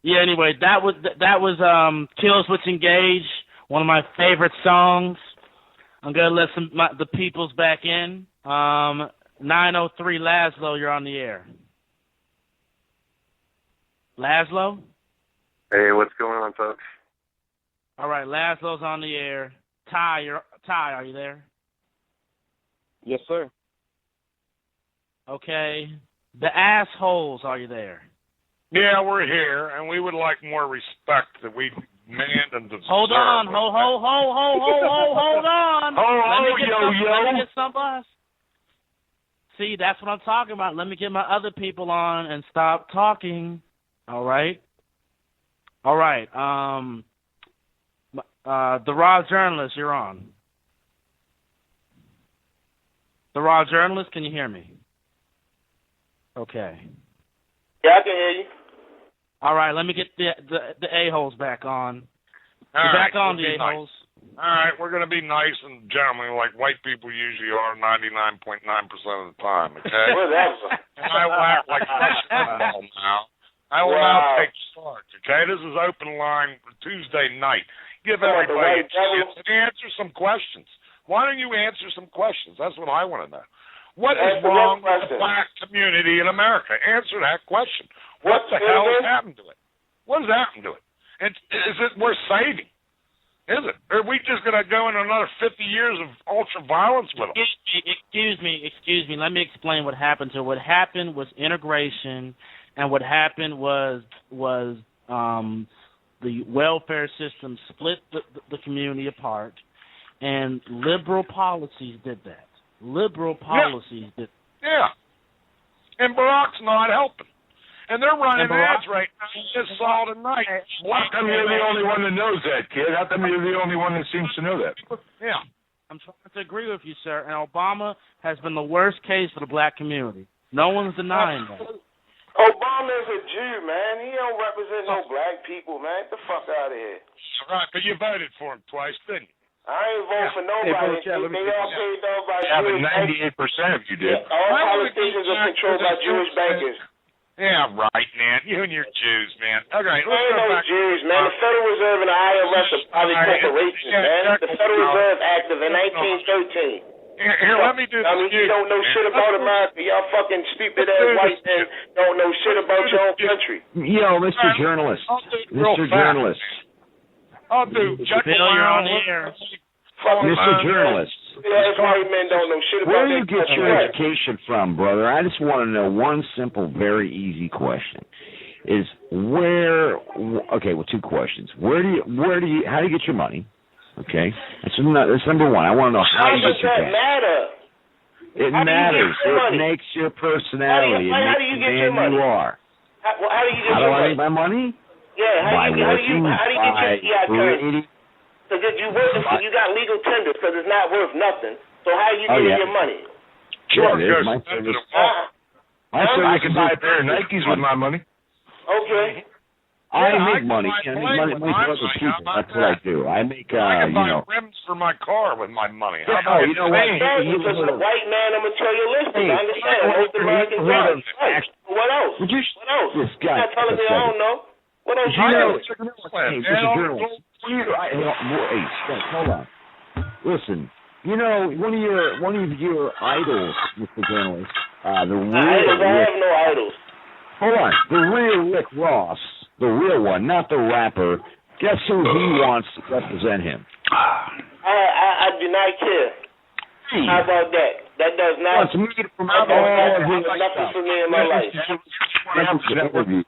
Yeah, anyway, that was Kill Switch Engage, one of my favorite songs. I'm gonna let the peoples back in. 903 Laszlo, you're on the air. Laszlo? Hey, what's going on, folks? All right, Laszlo's on the air. Ty, are you there? Yes, sir. Okay. The assholes, are you there? Yeah, we're here, and we would like more respect that we demand and deserve. Hold on. Hold on. Let me get some bus. See, that's what I'm talking about. Let me get my other people on and stop talking. All right. The Raw Journalist, you're on. The Raw Journalist, can you hear me? Okay. Yeah, I can hear you. All right, let me get the a-holes back on. Back on the a-holes. Nice. All right, we're going to be nice and gentlemanly like white people usually are 99.9% of the time, okay? Whatever. And I will act like fresh football now. I will now take charge, okay? This is open line for Tuesday night. Give everybody a chance to answer some questions. Why don't you answer some questions? That's what I want to know. What is wrong with the black community in America? Answer that question. What the hell has happened to it? What has happened to it? And is it worth saving? Is it? Or are we just going to go into another 50 years of ultra-violence with them? Excuse me. Let me explain what happened to it. What happened was integration, and what happened was the welfare system split the community apart, and liberal policies did that. Yeah. And Barack's not helping. And they're running ads right now. Just saw tonight. How come you're the only one that knows that, kid? How come you're the only one that seems to know that? Yeah. I'm trying to agree with you, sir. And Obama has been the worst case for the black community. No one's denying that. Obama's a Jew, man. He don't represent no black people, man. Get the fuck out of here. Right, but you voted for him twice, didn't you? I ain't voting for nobody. They all paid off by Jewish bankers. 98% of you did. Yeah, all politicians are controlled by Jewish bankers. Yeah, right, man. You and your Jews, man. Okay, let's go back. Jews, man. The Federal Reserve and the IRS are private corporations, man. The Federal Reserve active in 1913. Here, let me do this. I mean, you don't know shit about America. Y'all fucking stupid-ass white men don't know shit about your own country. Yo, Mr. Journalist. Mr. Journalist. I'll do. Bill, you're on the air. Mr. Journalist. White men don't know shit about where do you get your education from, brother? I just want to know one simple, very easy question. Is where? Okay, well, two questions. How do you get your money? Okay, that's number one. I want to know how you get your cash. It matters. It makes your personality. It makes the man you are. How do you get your money? How do I make my money? Yeah, how do you get your fiat currency? Because you got legal tender because it's not worth nothing. So how you getting your money? Sure, there's my service. I can buy a pair of Nikes with my money. Okay. I make money. Money for other people. That's what I do. I make, I can buy rims for my car with my money. You know what? Because a white man, I'm materialistic. I understand. Most Americans are. What else? What else? This guy. You're not telling me I don't know. What else? Mr. Journalist. Hold on. Listen. You know, one of your idols, Mr. Journalist, I have no idols. Hold on. The real Rick Ross, the real one, not the rapper. Guess who he wants to represent him? I do not care. How about that? That does not. That's nothing for me in my life. The average net worth of a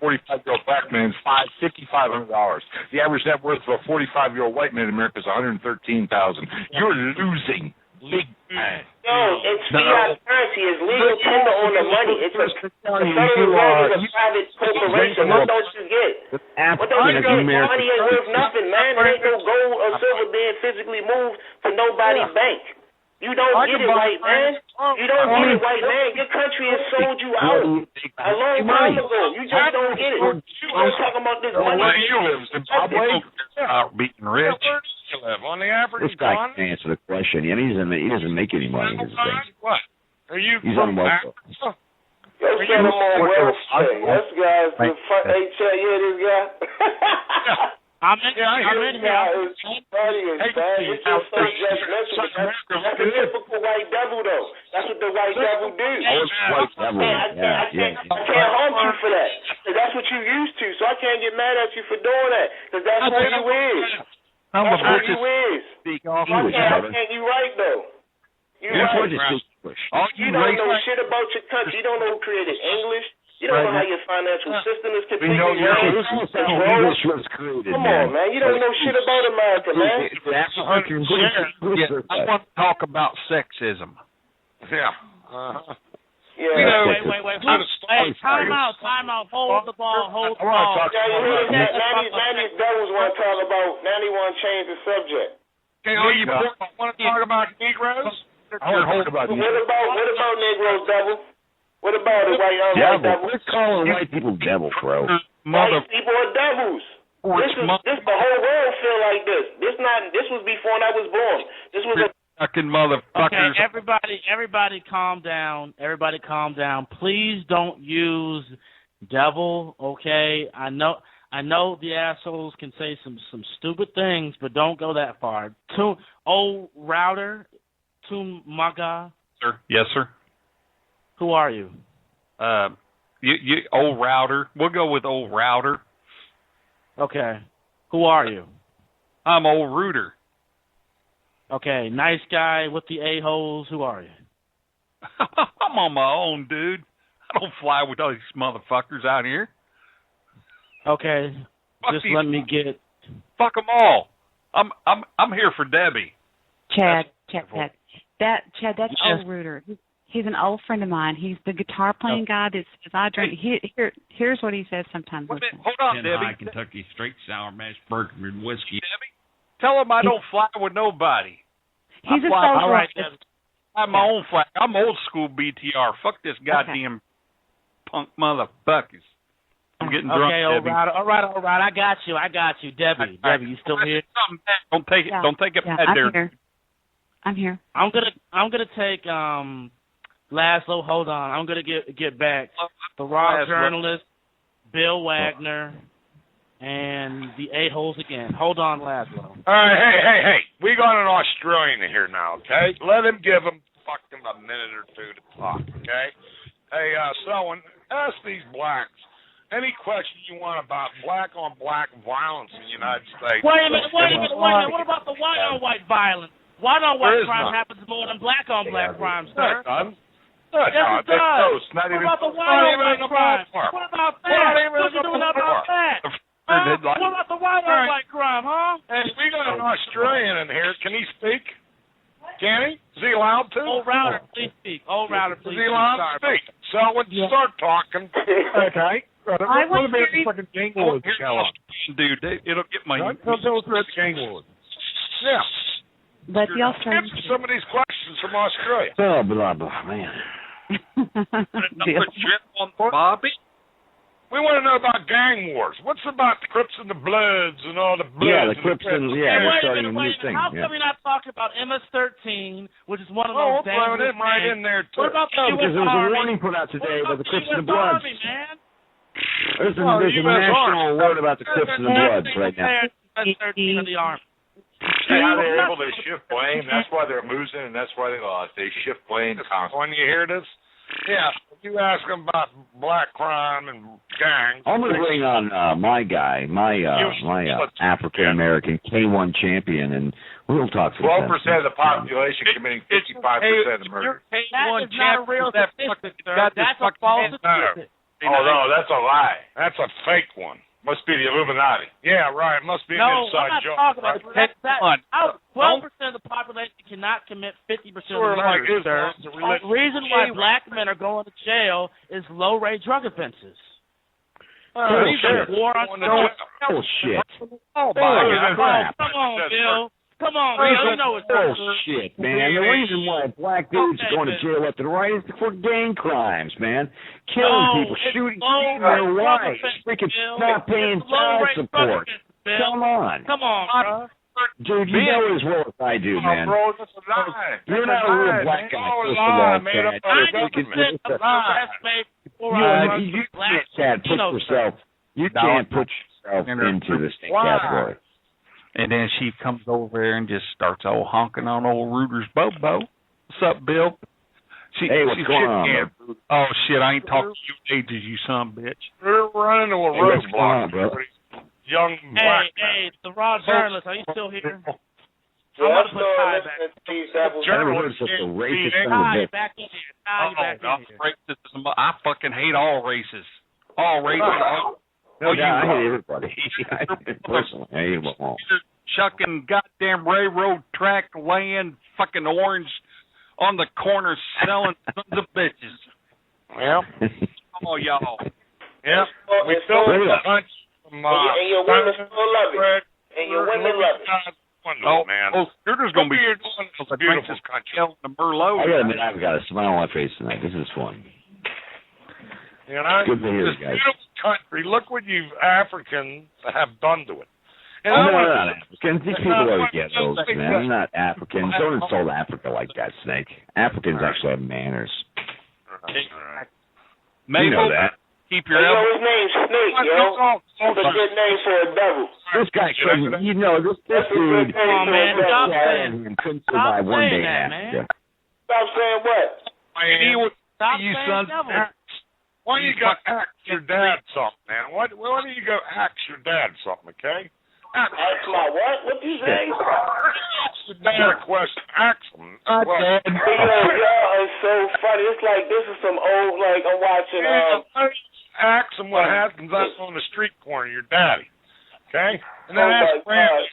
45-year-old black man is $5,500. The average net worth of a 45-year-old white man in America is $113,000. You're losing big time. No, it's fiat currency. It's legal tender on the money. It's the Federal Reserve is a private corporation. What don't you get? What don't you get? Money ain't worth nothing, man. There ain't no gold or silver being physically moved to nobody's bank. You don't get it, white man. You don't get it, white man. Your country has sold you out a long time ago. You just don't get it. I'm talking about this money. Where do you live, Zimbabwe? Beating rich. live? On the African This guy continent? can't answer the question. He doesn't make any money. Is the thing. What? Are you He's from on welfare. Africa? Let's get him on welfare. This guy's the hey, Chad, you hear this guy? I'm in here. It's funny as bad. It's just so judgmental. That's the typical white devil, though. That's what the white devil do. Oh, it's white devil. I can't harm you for that. Cause that's what you used to. So I can't get mad at you for doing that. Because that's what you is. That's what you is. I can't. You right, though. You right. You don't know shit about your country. You don't know who created English. You don't know how your financial system is completely English was created. Come on, man. You don't know shit about America, man. I want to talk about sexism. Yeah. Wait. Hey, time out. Hold the ball. Now these devils want to talk about, now they want to change the subject. Okay, you want to talk about Negroes? What about Negroes, devil? What about it, white devil? We're calling white people devil, bro. White people are devils. This the whole world feel like this. This was before I was born. This was a fucking motherfuckers. Okay, everybody calm down. Everybody calm down. Please don't use devil, okay? I know the assholes can say some stupid things, but don't go that far. Router, Maga. Sir. Yes, sir. Who are you? You old router. We'll go with old router. Okay. Who are you? I'm old Rooter. Okay, nice guy with the a-holes. Who are you? I'm on my own, dude. I don't fly with all these motherfuckers out here. Okay, just let me get. Fuck them all. I'm here for Debbie. Chad. That's old Rooter. He's an old friend of mine. He's the guitar playing guy that says, I drink. Here's what he says sometimes. Hold on, Debbie. High Kentucky straight sour mash bourbon and whiskey. Debbie, tell him I don't fly with nobody. He's a social. All right, I have my own flag. I'm old school BTR. Fuck this goddamn punk motherfuckers. I'm getting drunk, Debbie. All right. I got you. Debbie, you still here? Don't take it bad there. I'm here. I'm gonna take Laszlo, hold on. I'm going to get back. The raw journalist, Bill Wagner, and the a-holes again. Hold on, Laszlo. All right, hey. We got an Australian here now, okay? Let him give him fucking a minute or two to talk, okay? Hey, Selwyn, ask these blacks any questions you want about black-on-black violence in the United States. Wait a minute. What about the white-on-white violence? White-on-white crime happens more than black-on-black crime, sir. Yes, it does. Not even about the white-on-white crime? What about that? What you doing about that? What about the white-on-white crime, huh? Hey, we got an Australian in here. Can he speak? Can he? Is he allowed to? Old Router, please speak. Is he allowed to speak? So when you start talking. Okay. I want to hear the fucking gang wars. Dude, it'll get my... Don't tell us about the gang wars. Yeah. But the Australian... Answer some of these questions from Australia. Oh, blah, blah, man. Bobby? We want to know about gang wars. What's about the Crips and the Bloods and all the Bloods? Yeah, the Crips and we're starting a new thing. How come we not talking about MS-13, which is one of those dangerous things? Right in there too. What about the because there was a warning put out today about the Crips and the Bloods. There's a national alert about the Crips and the Bloods right now. MS-13 of the Army. See how they're able to shift blame? That's why they're losing, and that's why they lost. They shift blame constantly. When you hear this, yeah, you ask them about black crime and gangs. I'm going to bring on my guy, my African American K1 champion, and we'll talk. 12% of the population committing 55% of murder. That is not a real statistic, sir. That's a false statistic. Oh no, that's a lie. That's a fake one. Must be the Illuminati. Yeah, right. Must be an inside joke. No, I'm not talking about 12% of the population cannot commit 50% of the murders, sir. The reason why black men are going to jail is low-rate drug offenses. War on bullshit. Come on, Bill. Come on, Bill. You know it's bullshit, man. The reason why black dudes are going to jail left and right is for gang crimes, man. Killing people, shooting their wives, freaking not paying child support. Come on. Come on, bro. Dude, you know as well as I do, man. Bro, that's a lie. You're not a real black guy, first of all, Chad. You can't, Chad, put yourself. You can't put yourself into the stink category. And then she comes over there and just starts all honking on old Reuter's Bobo. What's up, Bill? Hey, what's going on, bro? Oh, shit, I ain't talking to you ages, you son of a bitch. We're running into a roadblock, bro. Young black. Hey, the raw journalist, are you still here? Yeah, I'm still listening to these apples. I never heard such a racist son of a bitch. Back in here. Back in here. Racism. I fucking hate all races. All races. No, I hate everybody. Personally, I hate them all. Chucking goddamn railroad track laying fucking orange on the corner selling sons of bitches. Yeah. Oh, y'all. Yeah. We still punch from, and your women still love it. And your women love it. Oh, man. You're just going to be a beautiful country. The Merlot. I gotta admit, I've got a smile on my face tonight. This is fun. You know, good to hear, this guys. beautiful country. Look what you Africans have done to it. And no, they're not Africans. These people always get those, man. They're not Africans. Don't insult Africa like that, Snake. Africans actually have manners. Maybe you know that. Keep your yo, his name's Snake, yo. That's a good name for a devil. This guy couldn't, you know, this dude. Come on, man. Stop saying couldn't survive one day in that, Africa. Stop saying what? Stop you saying son. devil. Why do you go ask your dad something, man? Why do you go ask your dad something, okay? Ask my what? What do you say? Ask your dad a question. Ask him. Yo, it's so funny. It's like this is some old, like I'm watching. Ask him what happens out on the street corner, your daddy. Okay? And then ask Randy.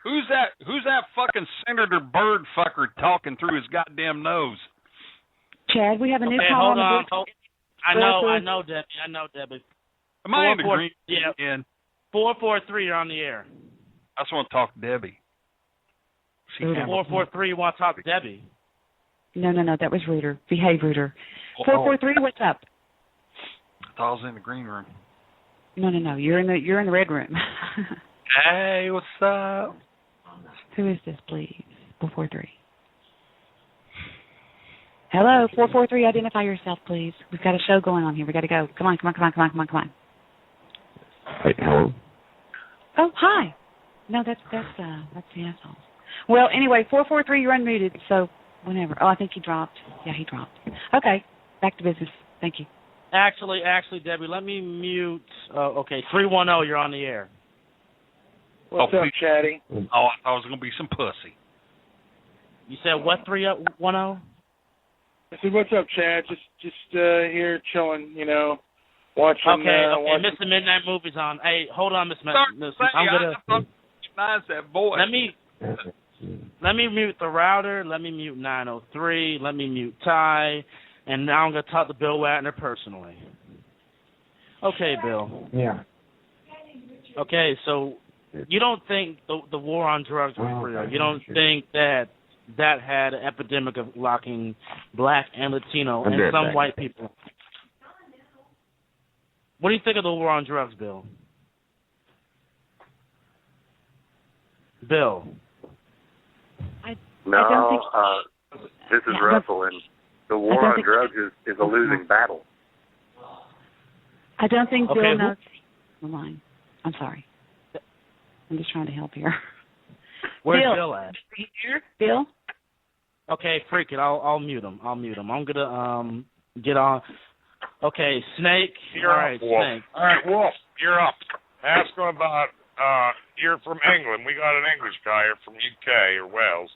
Who's that fucking Senator Bird fucker talking through his goddamn nose? Chad, we have a new call hold on the on. I know, Debbie. Am I in the green? Yeah. 443, you're on the air. I just want to talk to Debbie. 443, you want to talk to Debbie? No, that was Reuter. Behave, Reuter. 443, what's up? I thought I was in the green room. No, you're in the red room. Hey, what's up? Who is this, please? 443. Hello, 443. Identify yourself, please. We've got a show going on here. We got to go. Come on. Hey, hello. Oh, hi. No, that's the asshole. Well, anyway, 443. You're unmuted. So whenever. Oh, I think he dropped. Yeah, he dropped. Okay, back to business. Thank you. Actually, Debbie, let me mute. Okay, 310. You're on the air. What's up, Chatty? Oh, I thought it was going to be some pussy. You said what, 310? I said, what's up, Chad? Just here chilling, watching. Okay, Mr. Midnight Movie's on. Hey, hold on, Miss. I'm gonna recognize that voice. Let me mute the router. Let me mute 903. Let me mute Ty, and now I'm gonna talk to Bill Waggoner personally. Okay, Bill. Yeah. Okay, so you don't think the war on drugs was real? You don't think that had an epidemic of locking black and Latino and some white people? What do you think of the war on drugs, Bill? Bill. This is Russell, and the war on drugs is a losing battle. I don't think Bill knows the line. I'm sorry. I'm just trying to help here. Where's Bill at? Bill? Okay, freak it. I'll mute him. I'm gonna get on. Okay, Snake. You're all right, up, Wolf. Snake. All right, Wolf. You're up. Ask him about. You're from England. We got an English guy here from UK or Wales.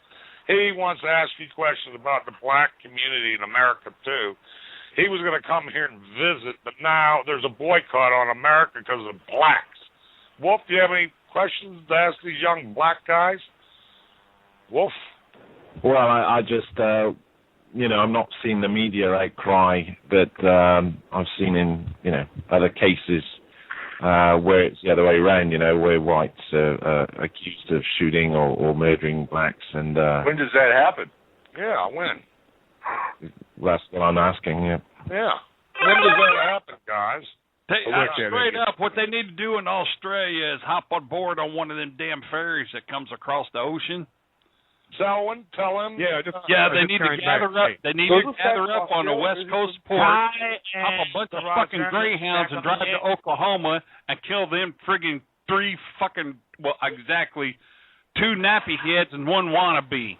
He wants to ask you questions about the black community in America too. He was going to come here and visit, but now there's a boycott on America because of blacks. Wolf, do you have any questions to ask these young black guys? Wolf? Well, I just, I'm not seeing the media outcry that I've seen in, other cases where it's the other way around, where whites are accused of shooting or murdering blacks. And when does that happen? Yeah, when? That's what I'm asking, yeah. Yeah. When does that happen, guys? Straight up, what they need to do in Australia is hop on board on one of them damn ferries that comes across the ocean. Tell him. They need to gather up. They need to gather up on the West Coast port, hop a bunch of fucking greyhounds and drive to Oklahoma and kill them friggin' 2 nappy heads and 1 wannabe.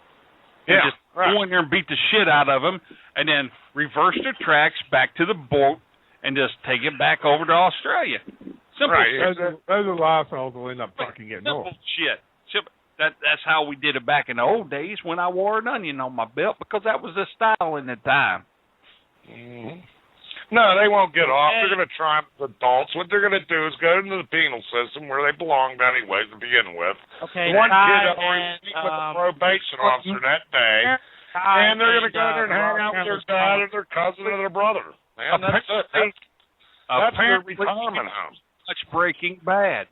And just go in there and beat the shit out of them, and then reverse their tracks back to the boat and just take it back over to Australia. Simple shit. Those are live fellas will end up fucking getting Simple off. shit. That's how we did it back in the old days when I wore an onion on my belt, because that was the style in the time. Mm-hmm. No, they won't get off. They're going to try them as adults. What they're going to do is go into the penal system where they belonged anyway to begin with. Okay. One kid already speak with the probation officer that day, and they're going to go there and hang out with their dad or their cousin or their brother. Man, that's their retirement home. Much Breaking Bad.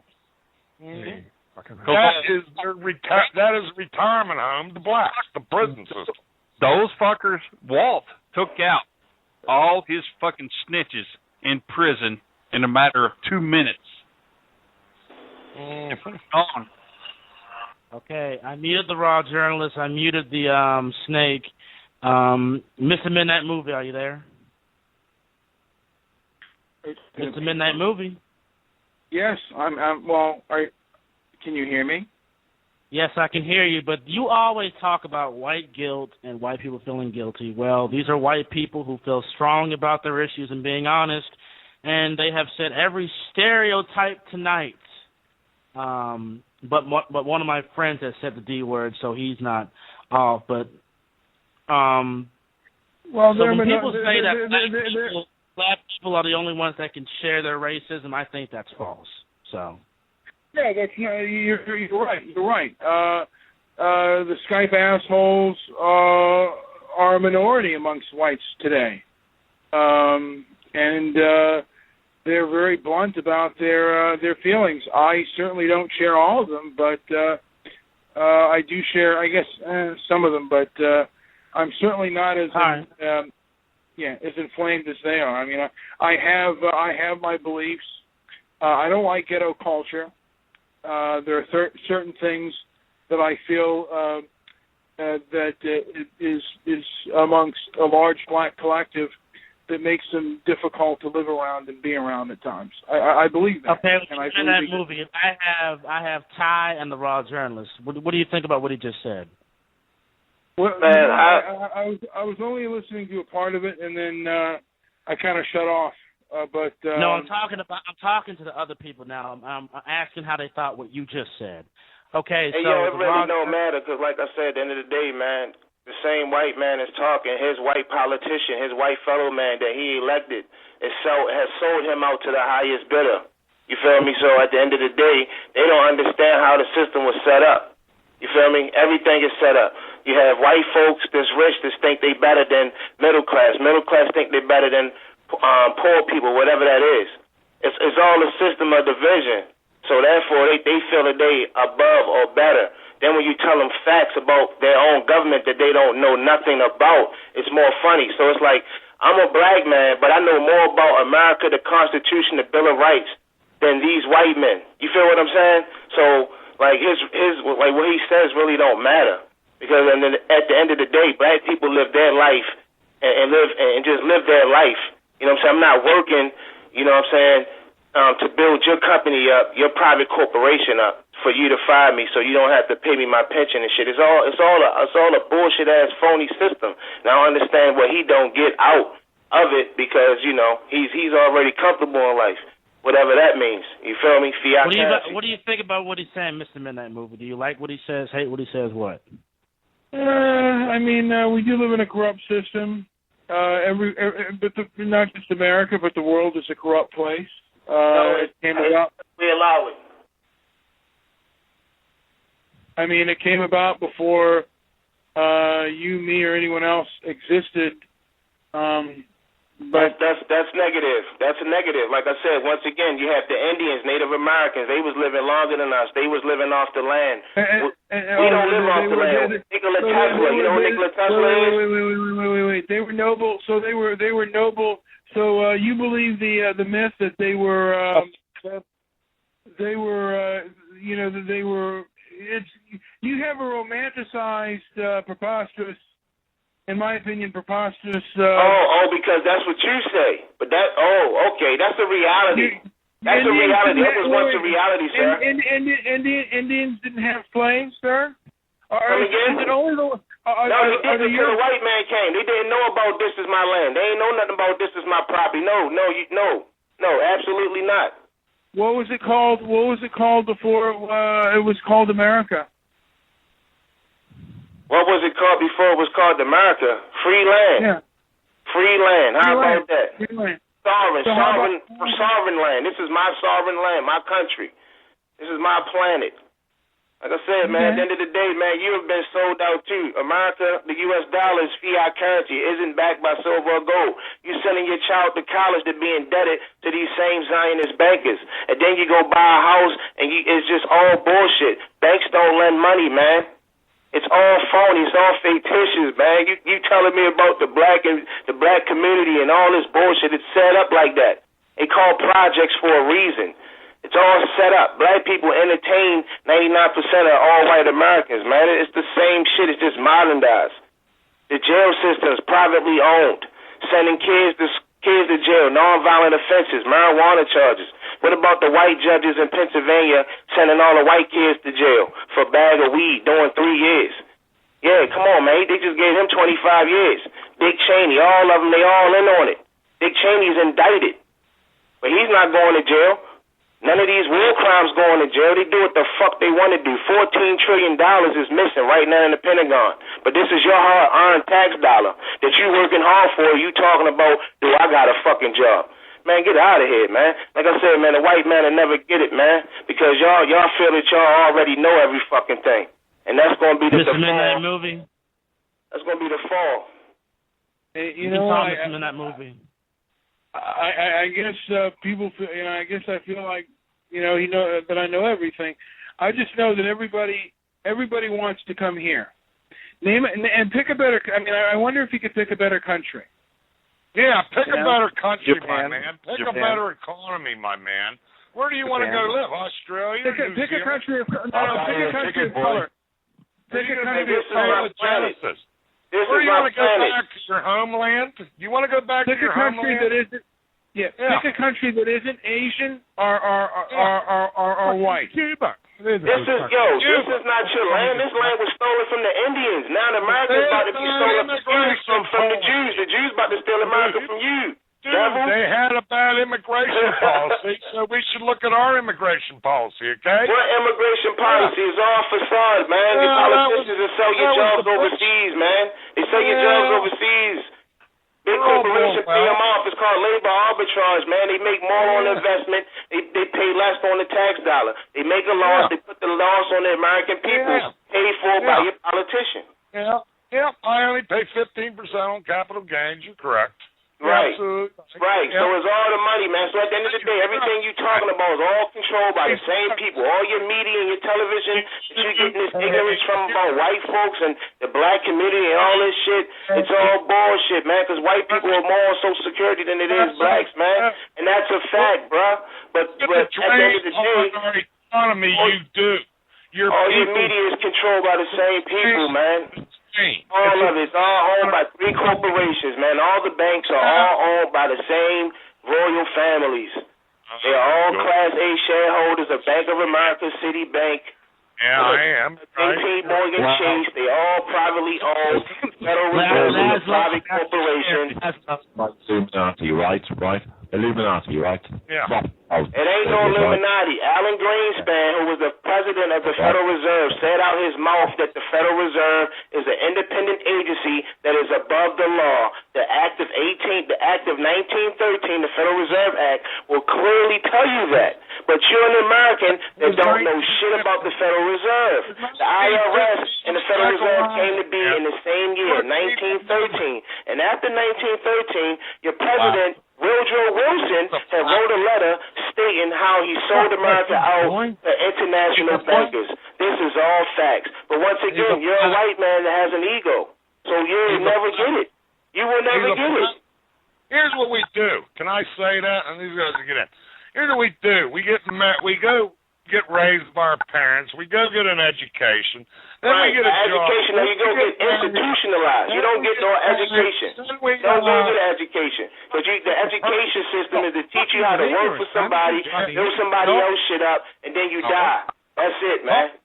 Mm-hmm. That is retirement home to blacks, the prison system. Those fuckers, Walt took out all his fucking snitches in prison in a matter of 2 minutes. On. Okay, I muted the Raw journalist. I muted the snake. Mr. Midnight Movie, are you there? Mr. Midnight Movie. Yes, I'm. Can you hear me? Yes, I can hear you, but you always talk about white guilt and white people feeling guilty. Well, these are white people who feel strong about their issues and being honest, and they have said every stereotype tonight. But one of my friends has said the D word, so he's not off. But when people say that black people are the only ones that can share their racism, I think that's false. So. Yeah, that's not. You're right. You're right. The Skype assholes are a minority amongst whites today, and they're very blunt about their feelings. I certainly don't share all of them, but I do share, I guess, some of them. But I'm certainly not as as inflamed as they are. I mean, I have my beliefs. I don't like ghetto culture. There are certain things that I feel that is amongst a large black collective that makes them difficult to live around and be around at times. I believe that. Okay, in that movie, I have Ty and the Raw journalist. What do you think about what he just said? Well, man, I was only listening to a part of it, and then I kind of shut off. No, I'm talking to the other people now. I'm asking how they thought what you just said. Okay, hey, so it really don't matter, because like I said, at the end of the day, man, the same white man is talking. His white politician, his white fellow man that he elected, has sold him out to the highest bidder. You feel me? So at the end of the day, they don't understand how the system was set up. You feel me? Everything is set up. You have white folks that's rich that think they better than middle class. Middle class think they better than poor people, whatever that is. It's all a system of division. So therefore, they feel that they above or better. Then when you tell them facts about their own government that they don't know nothing about, it's more funny. So it's like, I'm a black man, but I know more about America, the Constitution, the Bill of Rights than these white men. You feel what I'm saying? So like his like what he says really don't matter, because at the end of the day, black people live their life and just live their life. You know what I'm saying? I'm not working, you know what I'm saying, to build your company up, your private corporation up, for you to fire me so you don't have to pay me my pension and shit. It's all a bullshit ass phony system. Now I understand what he don't get out of it, because, you know, he's already comfortable in life. Whatever that means. You feel me? What do you think about what he's saying, Mr. Midnight Movie? Do you like what he says, hate what he says, what? I mean, we do live in a corrupt system. Not just America, but the world is a corrupt place. It came about. We allow it. I mean, it came about before you, me, or anyone else existed. But that's negative. That's a negative. Like I said, once again, you have the Indians, Native Americans. They was living longer than us. They was living off the land. We don't live off the land. Nikola Tesla. You know who Nikola Tesla is? Wait. They were noble. So they were noble. So you believe the myth that they were It's you have a romanticized, preposterous. In my opinion, preposterous. Because that's what you say. But okay, that's a reality. That's a reality. That was once a reality, sir. Indians didn't have slaves, sir. Come again? Is it only the? No, they didn't until the white man came. They didn't know about this is my land. They ain't know nothing about this is my property. No, absolutely not. What was it called? What was it called before it was called America? What was it called before it was called America? Free land. Yeah. Free land. How about that? Free land. Sovereign land. This is my sovereign land, my country. This is my planet. Like I said, man, at the end of the day, man, you have been sold out too. America, the U.S. dollar is fiat currency. It isn't backed by silver or gold. You're sending your child to college to be indebted to these same Zionist bankers. And then you go buy a house and it's just all bullshit. Banks don't lend money, man. It's all phony. It's all fictitious, man. You telling me about the black community and all this bullshit. It's set up like that. They call projects for a reason. It's all set up. Black people entertain 99% of all white Americans, man. It's the same shit. It's just modernized. The jail system's privately owned. Sending kids to jail, nonviolent offenses, marijuana charges. What about the white judges in Pennsylvania sending all the white kids to jail for a bag of weed doing 3 years? Yeah, come on, man. They just gave him 25 years. Dick Cheney, all of them, they all in on it. Dick Cheney's indicted. But he's not going to jail. None of these war crimes going to jail. They do what the fuck they want to do. $14 trillion is missing right now in the Pentagon. But this is your hard-earned tax dollar that you working hard for. You talking about, I got a fucking job. Man, get out of here, man. Like I said, man, the white man will never get it, man, because y'all feel that y'all already know every fucking thing. And that's going to be the Midnight Movie. That's going to be the fall. Hey, Midnight Movie. I guess people feel, I guess I feel like, that I know everything. I just know that everybody wants to come here. Name it and pick a better. I wonder if you could pick a better country. Yeah, pick a better country, Japan. my man. Pick a better economy, my man. Where do you want to go live? Australia? Pick a country of color. Pick a country of color. Genesis. Where do you want to go back to your homeland? You want to go back to your homeland? Pick a country that isn't Asian or white. Cuba. This is not your land. This land was stolen from the Indians. Now America's about to be stolen from the Jews. The Jews about to steal America from you. Dude, they had a bad immigration policy, so we should look at our immigration policy, okay? What immigration policy is all facade, man? The politicians will sell your jobs overseas, man. They sell your jobs overseas. Big corporations pay them off. It's called labor arbitrage, man. They make more on investment. They pay less on the tax dollar. They make a loss. They put the loss on the American people, paid for by your politician. Yeah. I only pay 15% on capital gains. You're correct. Right. Absolutely. Right. So it's all the money, man. So at the end of the day, everything you're talking about is all controlled by the same people. All your media and your television, you're getting this ignorance from about white folks and the black community and all this shit. It's all bullshit, man, because white people are more on Social Security than it is blacks, man. And that's a fact, bro. But at the end of the day, economy you do. All your media is controlled by the same people, man. All of it's all owned by 3 corporations, man. All the banks are all owned by the same royal families. They're all Class A shareholders of Bank of America, Citibank. Yeah, I am. JP Morgan Chase. They all privately owned. Federal Reserve is a private corporation. Illuminati, right? Illuminati, right? Yeah. It ain't no Illuminati. Alan Greenspan, who was the president of the Federal Reserve, said out his mouth that the Federal Reserve is an independent agency that is above the law. The Act of 1913, the Federal Reserve Act, will clearly tell you that. But you're an American that don't know shit about the Federal Reserve. The IRS and the Federal Reserve came to be in the same year, 1913. And after after 1913, your president, Woodrow Wilson, had wrote a letter stating how he sold America out to international bankers. This is all facts. But once again, you're a white man that has an ego. So you'll never get it. You will never get it. Here's what we do. Can I say that? And these guys will get in. Here's what we do. We go get raised by our parents. We go get an education. Then we get a job. Education, then you go get institutionalized. You don't get no education. Don't go get an education. Because the education system is to teach you how to work for somebody, do somebody else shit up, and then you die. That's it, man.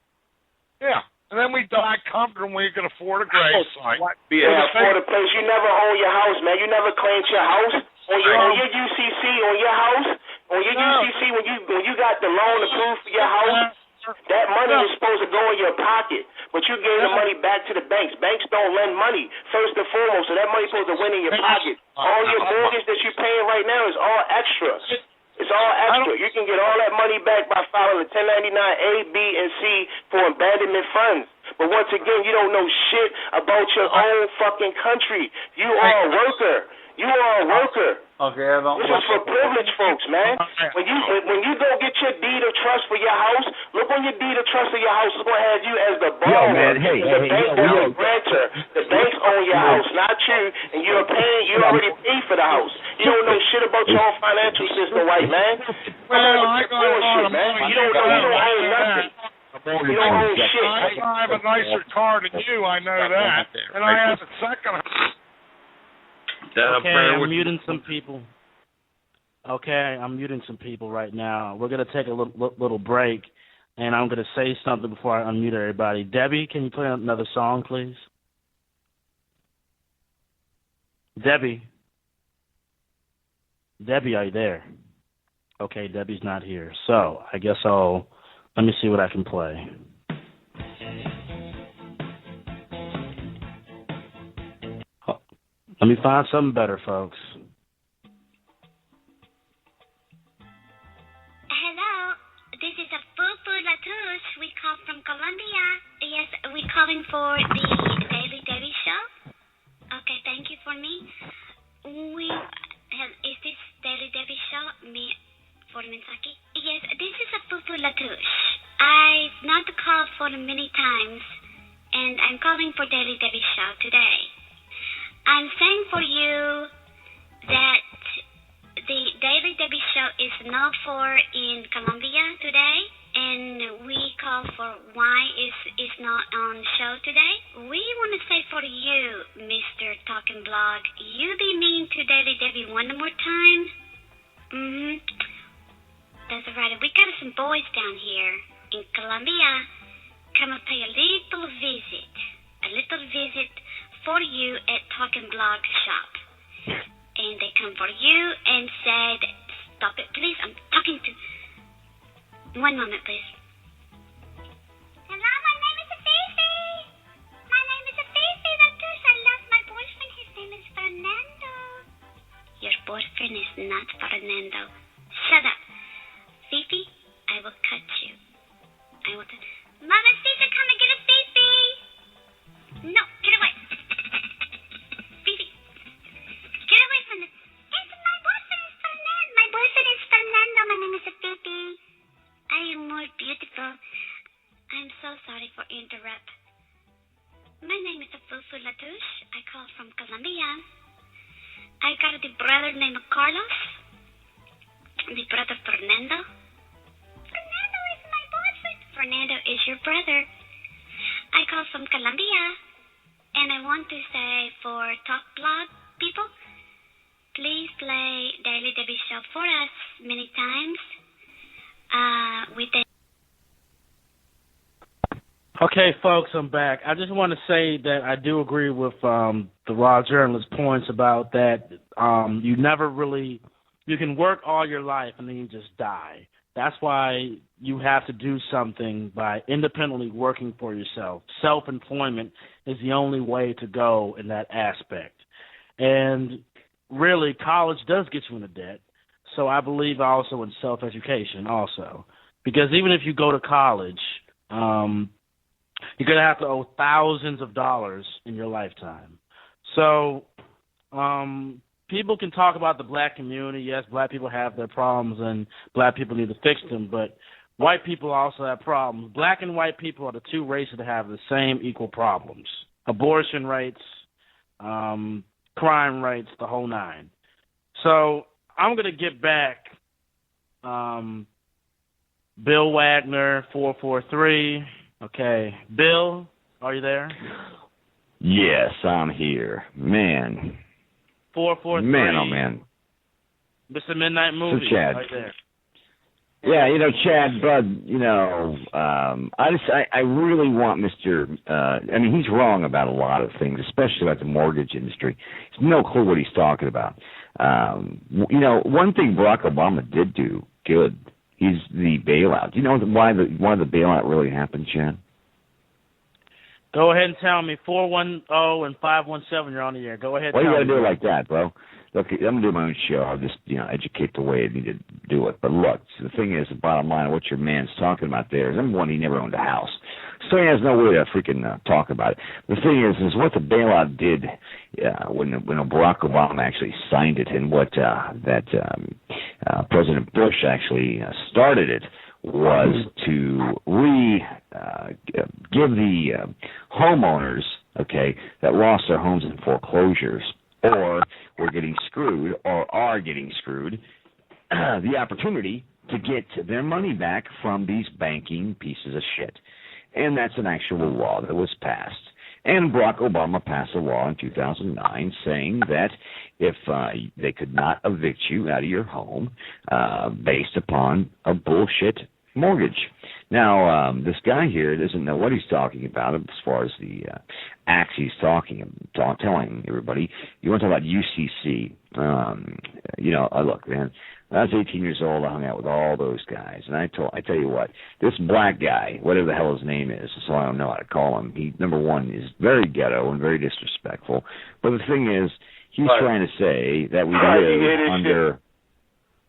Yeah. And then we die comfortably when you can afford a grave site. Afford a place. You never own your house, man. You never claimed your house. On your UCC, on your house, on your UCC, when you got the loan approved for your house, that money was supposed to go in your pocket, but you gave the money back to the banks. Banks don't lend money, first and foremost, so that money's supposed to went in your pocket. All your mortgage that you're paying right now is all extra. It's all extra. You can get all that money back by filing a 1099-A, B, and C for abandonment funds. But once again, you don't know shit about your own fucking country. You are a worker. You are a worker. Okay, this is for privileged folks, man. When you go get your deed of trust for your house, look on your deed of trust for your house. It's going to have you as the borrower. The bank is the grantor. The banks own your house, not you. And you're paying. You already paid for the house. You don't know shit about your own financial system, white man. I got a lot of money. You don't own nothing. You don't own shit. I have a nicer car than you. I know that. And I have a second. Okay, I'm muting some people. Okay, I'm muting some people right now. We're going to take a little break, and I'm going to say something before I unmute everybody. Debbie, can you play another song, please? Debbie, are you there? Okay, Debbie's not here. So I guess let me see what I can play. Let me find something better, folks. Hello, this is a Fufu Latouche. We call from Colombia. Yes, we're calling for the Daily Debbie Show. Okay, thank you for me. Is this Daily Debbie Show? Me, for Misaki? Yes, this is a Fufu Latouche. I've not called for many times, and I'm calling for Daily Debbie Show today. I'm saying for you that the Daily Debbie Show is not for in Colombia today, and we call for why is not on show today. We want to say for you, Mr. Talking Blog, you be mean to Daily Debbie one more time. That's right. We got some boys down here in Colombia. Come and pay a little visit for you at Talking Blog Shop. And they come for you and said, stop it, please. I'm talking to... One moment, please. Hello, my name is Fifi. My name is Fifi Latouche. I lost my boyfriend. His name is Fernando. Your boyfriend is not Fernando. Shut up. Fifi, I will cut you. Mamacita, come and get a Fifi. No, get away. Fifi, get away from this. My boyfriend is Fernando. My boyfriend is Fernando. My name is Fifi. I am more beautiful. I'm so sorry for interrupt. My name is Fufu Latouche. I call from Colombia. I got the brother named Carlos. The brother Fernando. Fernando is my boyfriend. Fernando is your brother. I call from Colombia, and I want to say for Talk Blog people, please play Daily Debbie Show for us many times. Okay, folks, I'm back. I just want to say that I do agree with the raw journalist's points about that. You can work all your life and then you just die. That's why you have to do something by independently working for yourself. Self-employment is the only way to go in that aspect. And really, college does get you into debt. So I believe also in self-education also. Because even if you go to college, you're going to have to owe thousands of dollars in your lifetime. So People can talk about the black community. Yes, black people have their problems, and black people need to fix them. But white people also have problems. Black and white people are the two races that have the same equal problems: abortion rates, crime rates, the whole nine. So I'm gonna get back. Bill Wagner, 443. Okay, Bill, are you there? Yes, I'm here, man. 443. Man, oh man. Mr. Midnight Movie. So, Chad. Right there. Yeah, Chad, bud, I really want Mr. I mean, he's wrong about a lot of things, especially about the mortgage industry. He's no clue what he's talking about. One thing Barack Obama did do good is the bailout. Do you know why the bailout really happened, Chad? Go ahead and tell me. 410 and 517, you're on the air. Go ahead. Well, you got to me. do it like that, bro. Look, I'm going to do my own show. I'll just, educate the way I need to do it. But look, the thing is, the bottom line of what your man's talking about there is, number one, he never owned a house. So he has no way to freaking talk about it. The thing is what the bailout did when Barack Obama actually signed it, and what President Bush actually started it, was to give the homeowners, that lost their homes in foreclosures, or were getting screwed, or are getting screwed, the opportunity to get their money back from these banking pieces of shit. And that's an actual law that was passed. And Barack Obama passed a law in 2009 saying that if they could not evict you out of your home based upon a bullshit mortgage. Now, this guy here doesn't know what he's talking about as far as the acts he's telling everybody. You want to talk about UCC. Look, man, when I was 18 years old, I hung out with all those guys. And I tell you what, this black guy, whatever the hell his name is, so I don't know how to call him, he, number one, is very ghetto and very disrespectful. But the thing is, he's trying to say that we live under...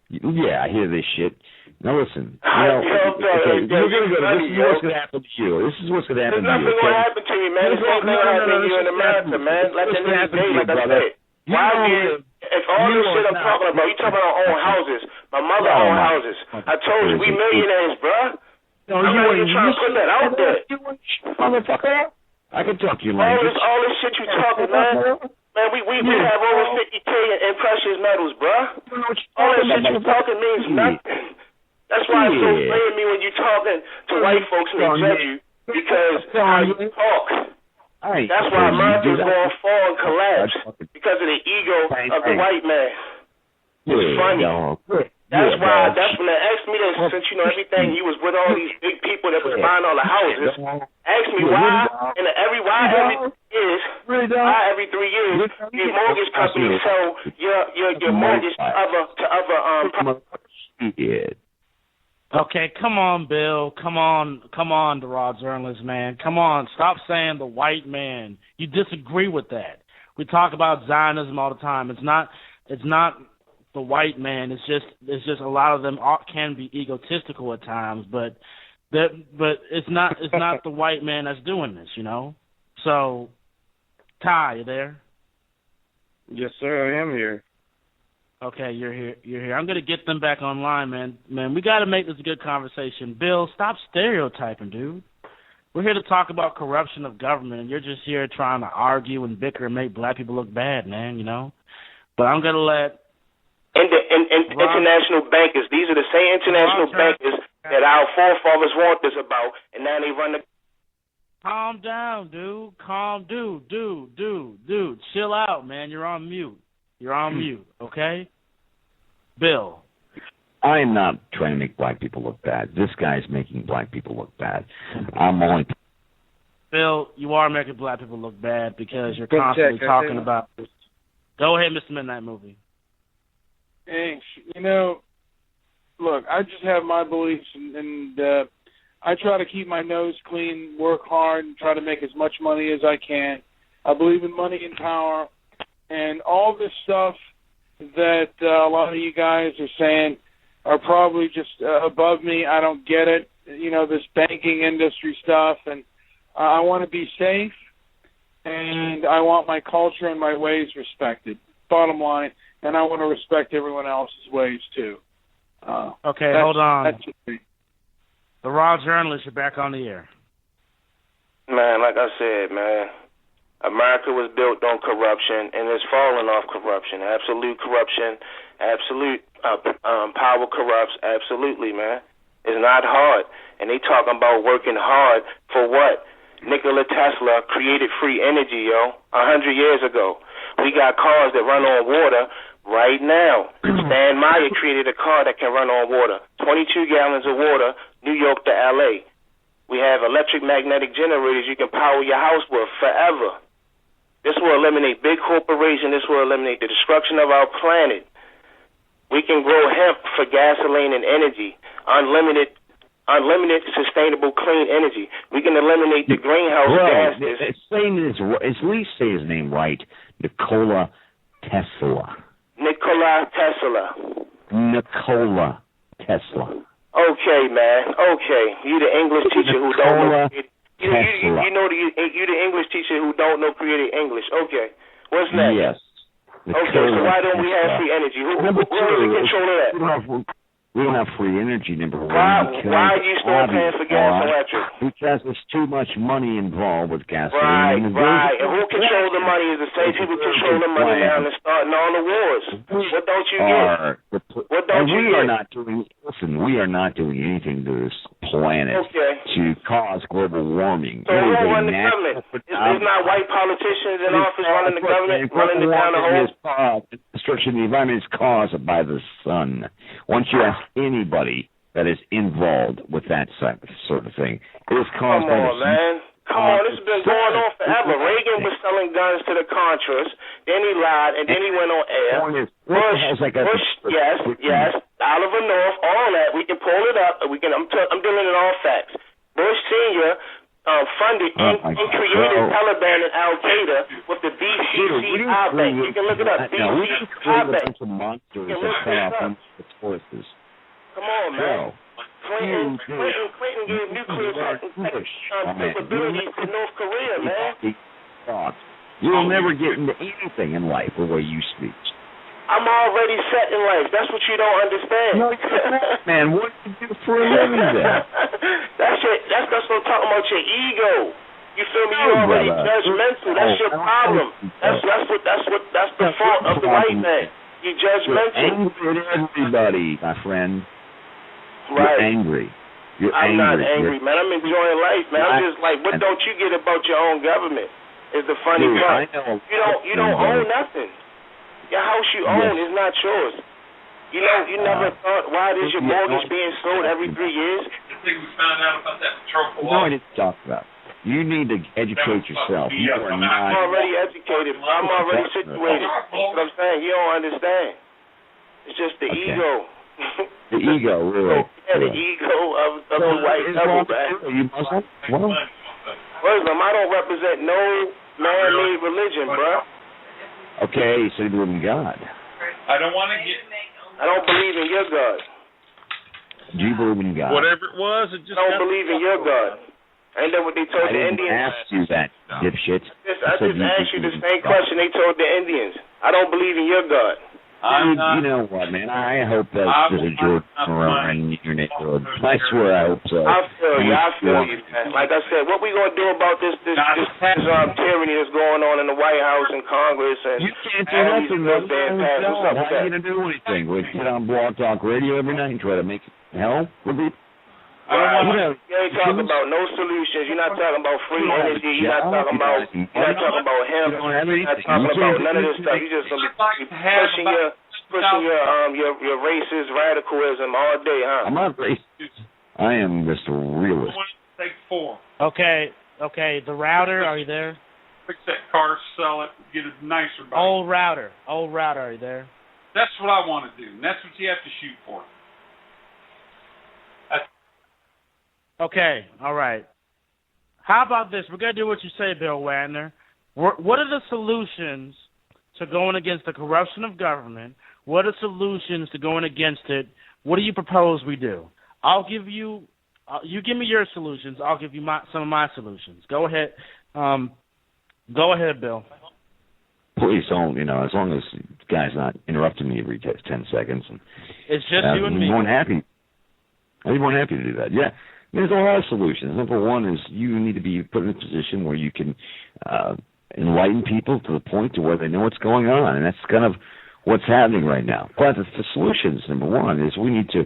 Yeah, I hear this shit. Now listen, we're going to go to this is what's going to happen to you. This is what's going to happen to you. There's nothing going to happen to you, man. There's nothing going to happen to you in America, man. Let the niggas day, like I said. If all this shit I'm talking about, you talking about our own houses, my mother own houses. I told you, we millionaires, bruh. I'm not even trying to put that out there. Motherfucker, I can talk your language. All this shit you talking, man. Man, we have over 50K in precious metals, bruh. All that shit you talking means nothing. That's why it's so funny to me when you talking to white folks and they judge you, because how you talk. That's why America's going to fall and collapse, because of the ego of the white man. It's funny. That's why, when they asked me this, since you know everything, you was with all these big people that was buying all the houses, ask me why, and every 3 years, your mortgage company sell your mortgage to other Okay, come on, Bill. Come on, the raw journalist, man. Come on, stop saying the white man. You disagree with that. We talk about Zionism all the time. It's not the white man. It's just a lot of them can be egotistical at times, but it's not the white man that's doing this, So, Ty, you there? Yes, sir. I am here. Okay, you're here. I'm gonna get them back online, man. Man, we got to make this a good conversation. Bill, stop stereotyping, dude. We're here to talk about corruption of government, and you're just here trying to argue and bicker and make black people look bad, man. But I'm gonna let international bankers. These are the same international bankers that our forefathers warned us about, and now they run the. Calm down, dude. Dude. Chill out, man. You're on mute, okay? Bill. I am not trying to make black people look bad. This guy's making black people look bad. I'm only... Bill, you are making black people look bad because you're constantly talking about this. Go ahead, Mr. Midnight Movie. Thanks. Look, I just have my beliefs, and I try to keep my nose clean, work hard, and try to make as much money as I can. I believe in money and power. And all this stuff that a lot of you guys are saying are probably just above me. I don't get it. This banking industry stuff. And I want to be safe. And I want my culture and my ways respected. bottom line, and I want to respect everyone else's ways too. Okay, hold on. That's just me. The Raw Journalist, you're back on the air. Man, like I said, man, America was built on corruption, and it's falling off corruption. Absolute corruption, absolute power corrupts. Absolutely, man. It's not hard. And they talking about working hard for what? Nikola Tesla created free energy, 100 years ago. We got cars that run on water right now. Stan Meyer created a car that can run on water. 22 gallons of water, New York to L.A. We have electric magnetic generators you can power your house with forever. This will eliminate big corporations. This will eliminate the destruction of our planet. We can grow hemp for gasoline and energy, unlimited sustainable clean energy. We can eliminate the greenhouse gases. At least say his name right. Nikola Tesla. Nikola Tesla. Nikola Tesla. Okay, man. Okay, you the English teacher who don't know. You know you the English teacher who don't know creative English. Okay, what's next? Yes. Okay, so why don't we have free energy? Who is in control of that? We don't have free energy, number one. Why are you still paying for gas and electric? Because there's too much money involved with gasoline. Right. And who controls the money is the same people control the money now and they're starting all the wars. What don't you get? What don't you get? We are not doing anything to this planet to cause global warming. So who run the government? It's not white politicians in office running the government, running it down the hole? Destruction of the environment is caused by the sun. Once you ask anybody that is involved with that sort of thing, it is caused by the sun. Come on, man. Come on, this has been going on forever. Reagan was selling guns to the Contras, then he lied, and then he went on air. Bush, yes, Oliver North, all that. We can pull it up. I'm dealing in all facts. Bush Sr. Funded and created Taliban and Al Qaeda with the BCCI Bank. You can look it up. BCCI Bank. You can look it up. Come on, man. Clinton gave nuclear capabilities to North Korea, man. You will never get into anything in life the way you speak. I'm already set in life. That's what you don't understand. No, man, what do you do for a living then? That's what I'm talking about, your ego. You feel me? You're already judgmental. That's your problem. That's the fault of the white man. You judgmental. You're angry at everybody, my friend. Right. You're angry. I'm not angry, man. I'm enjoying life, man. I'm just like, what don't you get about your own government? Is the funny part. You don't own nothing. Your house you own is not yours. You know, you never thought, why is your mortgage being sold every 3 years? I think we found out about that patrol. You know what it's talking about. You need to educate yourself. You are not. I'm already educated. I'm already situated. That's what I'm saying. You don't understand. It's just the ego. The ego, really. Yeah, the ego of the white devil, man. You Muslim? Well, Muslim, I don't represent no man-made religion, bro. Okay, so you believe in God. I don't want to get... I don't believe in your God. Do you believe in God? Whatever it was, it just... I don't believe in your God. Ain't that what they told the Indians? I didn't ask you that, dipshit. I just asked you the same question they told the Indians. I don't believe in your God. You know what, man? I hope that there's a George around your neighborhood. I swear I hope so. I feel you, man. Like I said, what we gonna do about this tyranny that's going on in the White House and Congress and you can't do nothing, man. How are you gonna do anything? We get on Blog Talk Radio every night and try to make hell with it. You ain't talking about no solutions. You're not talking about free energy. You're not talking about hemp. You're not talking about none of this stuff. You're just gonna be pushing your racist radicalism all day, huh? I'm not racist. I am just a realist. Take 4. Okay. The router, are you there? Fix that car, sell it, get a nicer bike. Old router, are you there? That's what I want to do, and that's what you have to shoot for. Okay, all right. How about this? We're going to do what you say, Bill Waggoner. What are the solutions to going against the corruption of government? What are solutions to going against it? What do you propose we do? I'll give you, you give me your solutions. I'll give you some of my solutions. Go ahead. Go ahead, Bill. please don't, as long as the guy's not interrupting me every 10 seconds. And, it's just you and me. I'd be more than happy to do that. Yeah. There's a lot of solutions. Number one is you need to be put in a position where you can enlighten people to the point to where they know what's going on, and that's kind of what's happening right now. But the solutions, number one, is we need to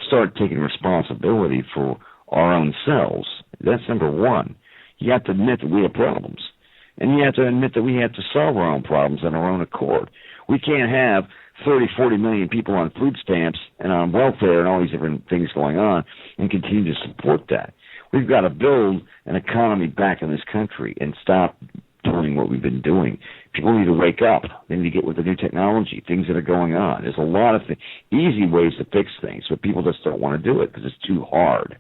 start taking responsibility for our own selves. That's number one. You have to admit that we have problems, and you have to admit that we have to solve our own problems on our own accord. We can't have 30, 40 million people on food stamps and on welfare and all these different things going on and continue to support that. We've got to build an economy back in this country and stop doing what we've been doing. People need to wake up. They need to get with the new technology, things that are going on. There's a lot of easy ways to fix things, but people just don't want to do it because it's too hard.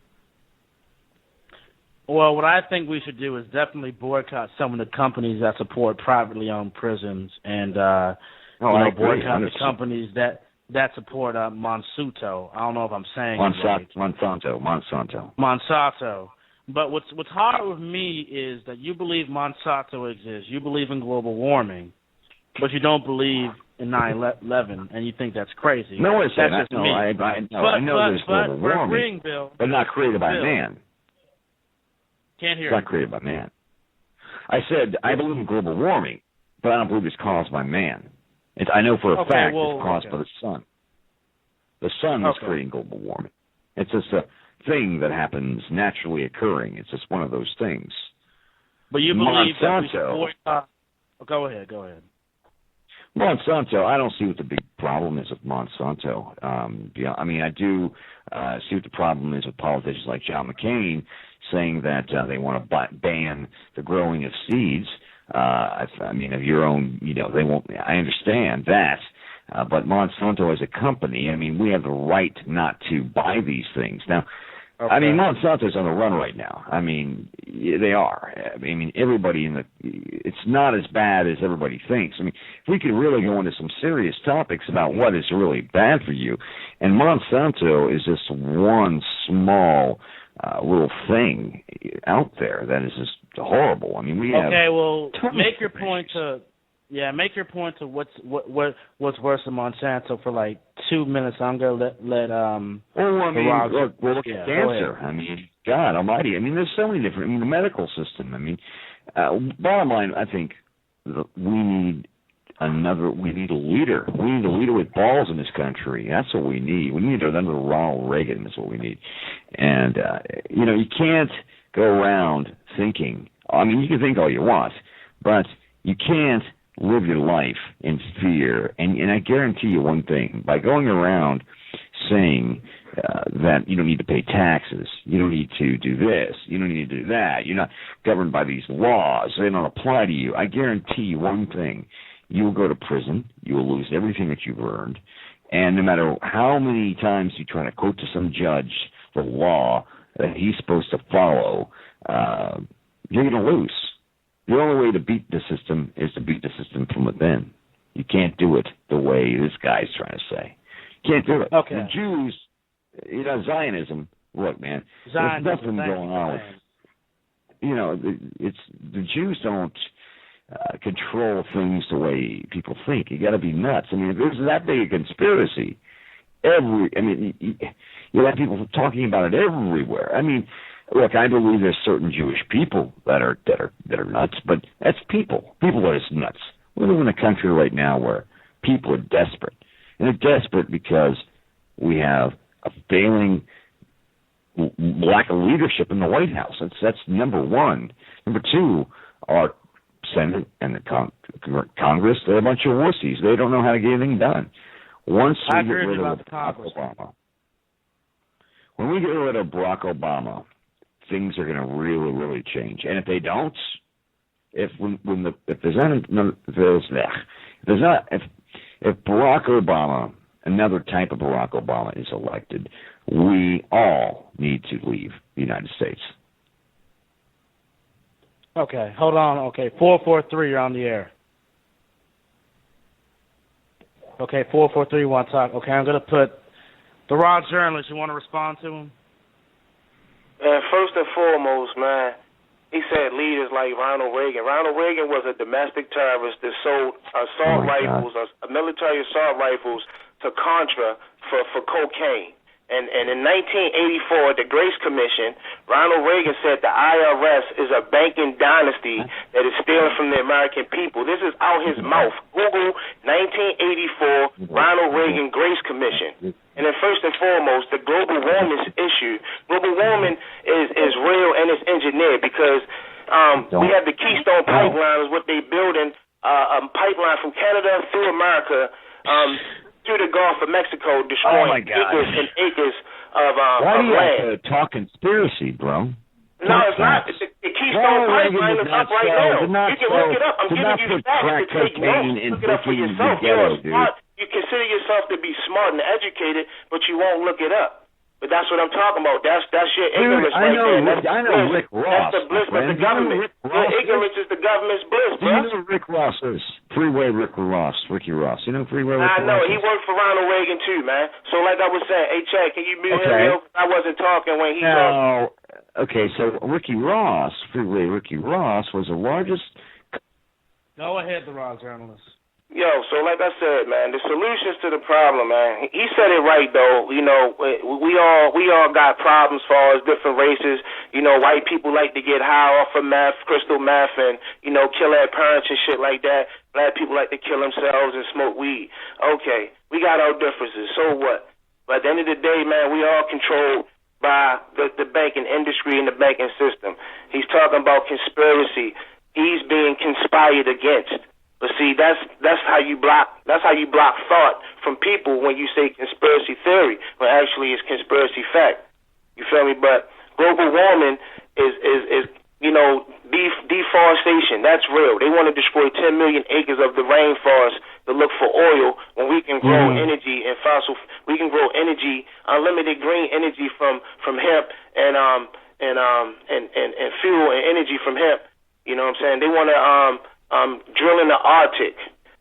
Well, what I think we should do is definitely boycott some of the companies that support privately owned prisons and boycott the companies that support Monsanto. I don't know if I'm saying it right. Monsanto. But what's hard with me is that you believe Monsanto exists. You believe in global warming, but you don't believe in 9/11, and you think that's crazy. No, it's that's not. just No, me. I know there's global warming, agreeing, Bill, but not created by man. Can't hear It's not created by man. I said I believe in global warming, but I don't believe it's caused by man. I know for a fact it's caused by the sun. The sun is creating global warming. It's just a thing that happens naturally occurring. It's just one of those things. But you believe Monsanto, that Go ahead. Monsanto, I don't see what the big problem is with Monsanto. I do see what the problem is with politicians like John McCain saying that they want to ban the growing of seeds. Of your own, they won't. I understand that. But Monsanto as a company, we have the right not to buy these things. Now, Monsanto's on the run right now. They are. Everybody it's not as bad as everybody thinks. If we could really go into some serious topics about what is really bad for you, and Monsanto is just one small little thing out there that is just horrible. We have make your point to what's worse than Monsanto for like 2 minutes. I'm gonna let look at cancer. God Almighty. There's so many different. The medical system. Bottom line, I think we need a leader. We need a leader with balls in this country. That's what we need. We need another Ronald Reagan. That's what we need. And you can't go around thinking. You can think all you want, but you can't live your life in fear. And I guarantee you one thing: by going around saying that you don't need to pay taxes, you don't need to do this, you don't need to do that, you're not governed by these laws, they don't apply to you, I guarantee you one thing: you will go to prison, you will lose everything that you've earned, and no matter how many times you try to quote to some judge the law that he's supposed to follow, you're going to lose. The only way to beat the system is to beat the system from within. You can't do it the way this guy's trying to say. You can't do it. Okay. The Jews, Zionism, look, man, there's nothing going on with, the Jews don't control things the way people think. You got to be nuts. If there's that big a conspiracy, you have people talking about it everywhere. Look, I believe there's certain Jewish people that are nuts, but that's people. People are just nuts. We live in a country right now where people are desperate, and they're desperate because we have a failing lack of leadership in the White House. That's number one. Number two, our Senate and the Congress, they're a bunch of wussies. They don't know how to get anything done. Once we get rid of Barack Obama, when we get rid of Barack Obama, things are going to really, really change. And if they don't, if Barack Obama, another type of Barack Obama, is elected, we all need to leave the United States. Okay, hold on. Okay, 443, you're on the air. Okay, 443, you want to talk? Okay, I'm going to put the raw journalist. You want to respond to him? First and foremost, man, He said leaders like Ronald Reagan. Ronald Reagan was a domestic terrorist that sold assault rifles, military assault rifles to Contra for cocaine. And in 1984, the Grace Commission, Ronald Reagan said the IRS is a banking dynasty that is stealing from the American people. This is out his mouth. Google 1984 Ronald Reagan Grace Commission. And then first and foremost, the global warming issue. Global warming is real and it's engineered because we have the Keystone Pipeline, is what they building, a pipeline from Canada through America, through the Gulf of Mexico, destroying acres and acres of land. Why do you have to talk conspiracy, bro? No, it's not. The Keystone Pipeline is up right now. You can look it up. I'm giving you facts to take notes. Look it up for yourself. You're smart. You consider yourself to be smart and educated, but you won't look it up. But that's what I'm talking about. That's your ignorance right there. I know Rick Ross. That's the bliss of the government. Your ignorance is the government's bliss, bro. Do you know who Rick Ross is? Freeway Rick Ross. Ricky Ross. You know Freeway Rick Ross? I know. He worked for Ronald Reagan too, man. So like I was saying, hey, Chad, can you mute him? I wasn't talking when he talked. Okay, so Ricky Ross, Freeway Ricky Ross, was the largest... Go ahead, the raw journalist. Yo, so like I said, man, the solutions to the problem, man. He said it right though. You know, we all got problems as far as different races. You know, white people like to get high off of meth, crystal meth, and kill their parents and shit like that. Black people like to kill themselves and smoke weed. Okay, we got our differences. So what? But at the end of the day, man, we all controlled by the banking industry and the banking system. He's talking about conspiracy. He's being conspired against. But see, that's how you block thought from people when you say conspiracy theory, when actually it's conspiracy fact. You feel me? But global warming is deforestation. That's real. They want to destroy 10 million acres of the rainforest to look for oil when we can grow energy and we can grow energy, unlimited green energy from hemp and fuel and energy from hemp. You know what I'm saying? They want to drill in the Arctic,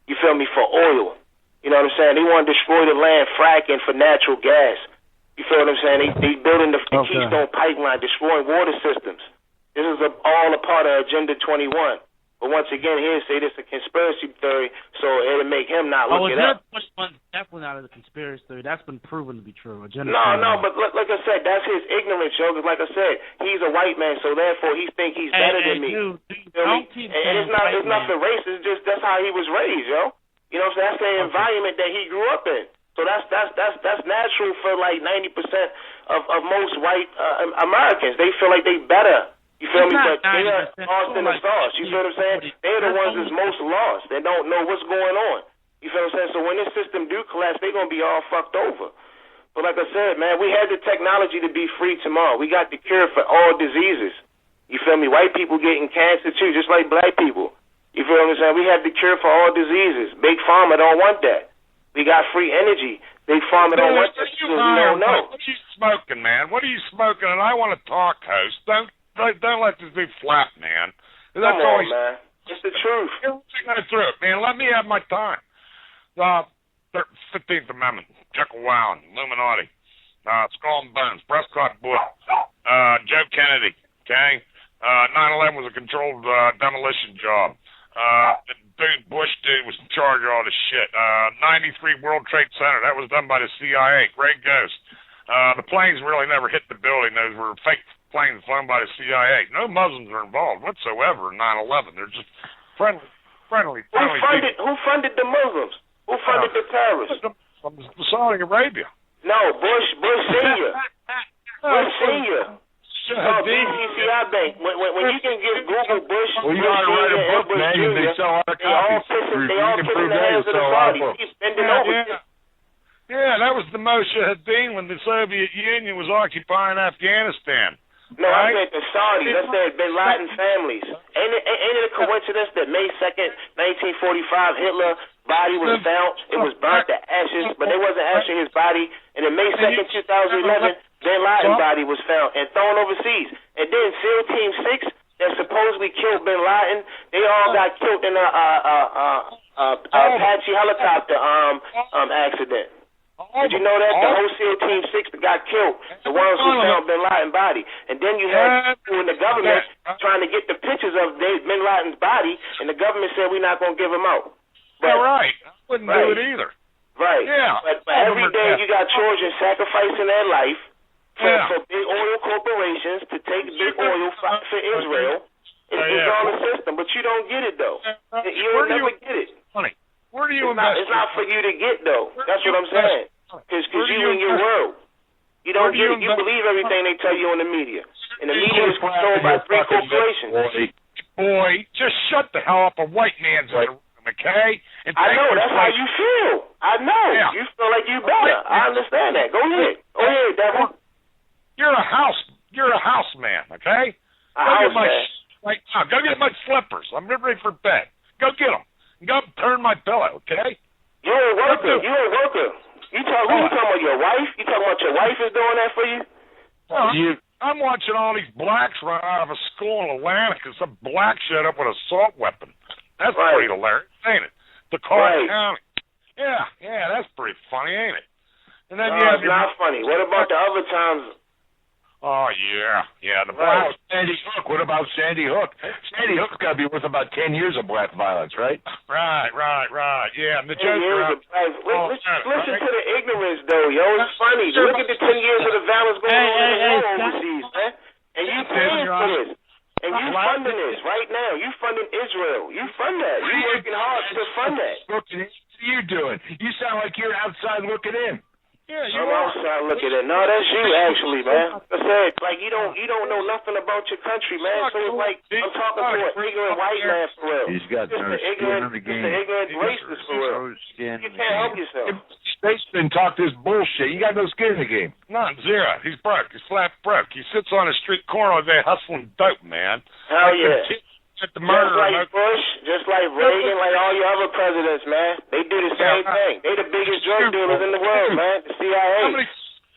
you feel me, for oil. You know what I'm saying? They want to destroy the land, fracking for natural gas. You feel what I'm saying? They building the Keystone Pipeline, destroying water systems. This is all a part of Agenda 21. But once again, he'll say this is a conspiracy theory, so it'll make him not look it up. Definitely not a conspiracy theory. That's been proven to be true. But like I said, that's his ignorance, yo. Because like I said, he's a white man, so therefore he think he's better than me. And it's not the race. It's just that's how he was raised, yo. You know what I'm saying? That's the environment that he grew up in. So that's natural for like 90% of most white Americans. They feel like they better. You feel me? But they're lost in the sauce. You feel what I'm saying? They're the ones that's most lost. They don't know what's going on. You feel what I'm saying? So when this system do collapse, they're going to be all fucked over. But like I said, man, we had the technology to be free tomorrow. We got the cure for all diseases. You feel me? White people getting cancer too, just like black people. You feel what I'm saying? We have the cure for all diseases. Big Pharma don't want that. We got free energy. Big Pharma don't want that because we don't know. What are you smoking, man? What are you smoking? And I want to talk, host. Don't let this be flat, man. That's Come on, man. It's the truth. It's the truth, man. Let me have my time. 15th Amendment, Jekyll Wowin, Illuminati, Skull and Bones, Prescott Bush, Joe Kennedy, okay? 9/11 was a controlled demolition job. Bush dude was in charge of all this shit. 93 World Trade Center, that was done by the CIA, Grey Ghost. The planes really never hit the building. Those were fake planes flown by the CIA. No Muslims are involved whatsoever in 9/11. They're just friendly. Who funded the Muslims? Who funded the terrorists? Saudi Arabia. No, Bush Senior. Bush Senior. BCCI Bank. When you can give Google Bush, well, you ought to write a book, man. They sell our copies. They all kiss in the hands of the Saudis. He's bending over. Yeah, that was the Moshe Hadin when the Soviet Union was occupying Afghanistan. No, right? I said the Saudis. I said Bin Laden families. Ain't it a coincidence that May 2nd, 1945, Hitler's body was found? It was burnt to ashes, but they wasn't ashing his body. And then May 2nd, 2011, Bin Laden's body was found and thrown overseas. And then SEAL Team 6 that supposedly killed Bin Laden, they all got killed in a Apache helicopter accident. Did you know that? The whole SEAL Team 6 that got killed, the ones who found Bin Laden's body. And then you had people in the government trying to get the pictures of Bin Laden's body, and the government said we're not going to give him out. But, right. I wouldn't do it either. Right. Yeah. But every day you got children sacrificing their life for big oil corporations to take big oil for Israel. It's all the system, but you don't get it, though. You'll never get it. Funny. Where do you invest? It's not for you to get, though. That's what I'm saying. Because you in your world. You don't get it. You believe everything they tell you on the media. And the media is controlled by 3 corporations. Boy, just shut the hell up. A white man's in the room, okay? And I know. That's how you feel. I know. Yeah. You feel like you better. I understand that. Go ahead. Go ahead, Devin. You're a house man, okay? Go get my slippers. I'm ready for bed. Go get them. Go turn my pillow, okay? You're a worker. You're a worker. You talking about your wife? You talking about your wife is doing that for you? I'm watching all these blacks run out of a school in Atlanta because some black showed up with an assault weapon. That's pretty hilarious, ain't it? DeKalb County. Yeah, that's pretty funny, ain't it? And then it's not funny. What about the other times? Oh, yeah. Sandy Hook. What about Sandy Hook? Sandy Hook's got to be worth about 10 years of black violence, right? Right. Yeah, and the 10 years of listen to the ignorance, though, yo. It's funny. Look at the 10 years of the violence going on overseas, man. And you paying for this. And you funding this right now. You funding Israel. You fund that. You working hard to fund that. What are you doing? You sound like you're outside looking in. Yeah, you are. I'm look at it. No, that's you actually, man. I said, like you don't know nothing about your country, man. So it's like I'm talking to an ignorant white man for real. He's got the ignorant racist for real. You can't help yourself. Statesman talk this bullshit. You got no skin in the game. None, zero. He's broke. He's flat broke. He sits on a street corner all day hustling dope, man. Hell yeah. At the murder, just like Bush, just like Reagan, like all your other presidents, man. They do the same thing. They the biggest drug dealers in the world, man. The CIA.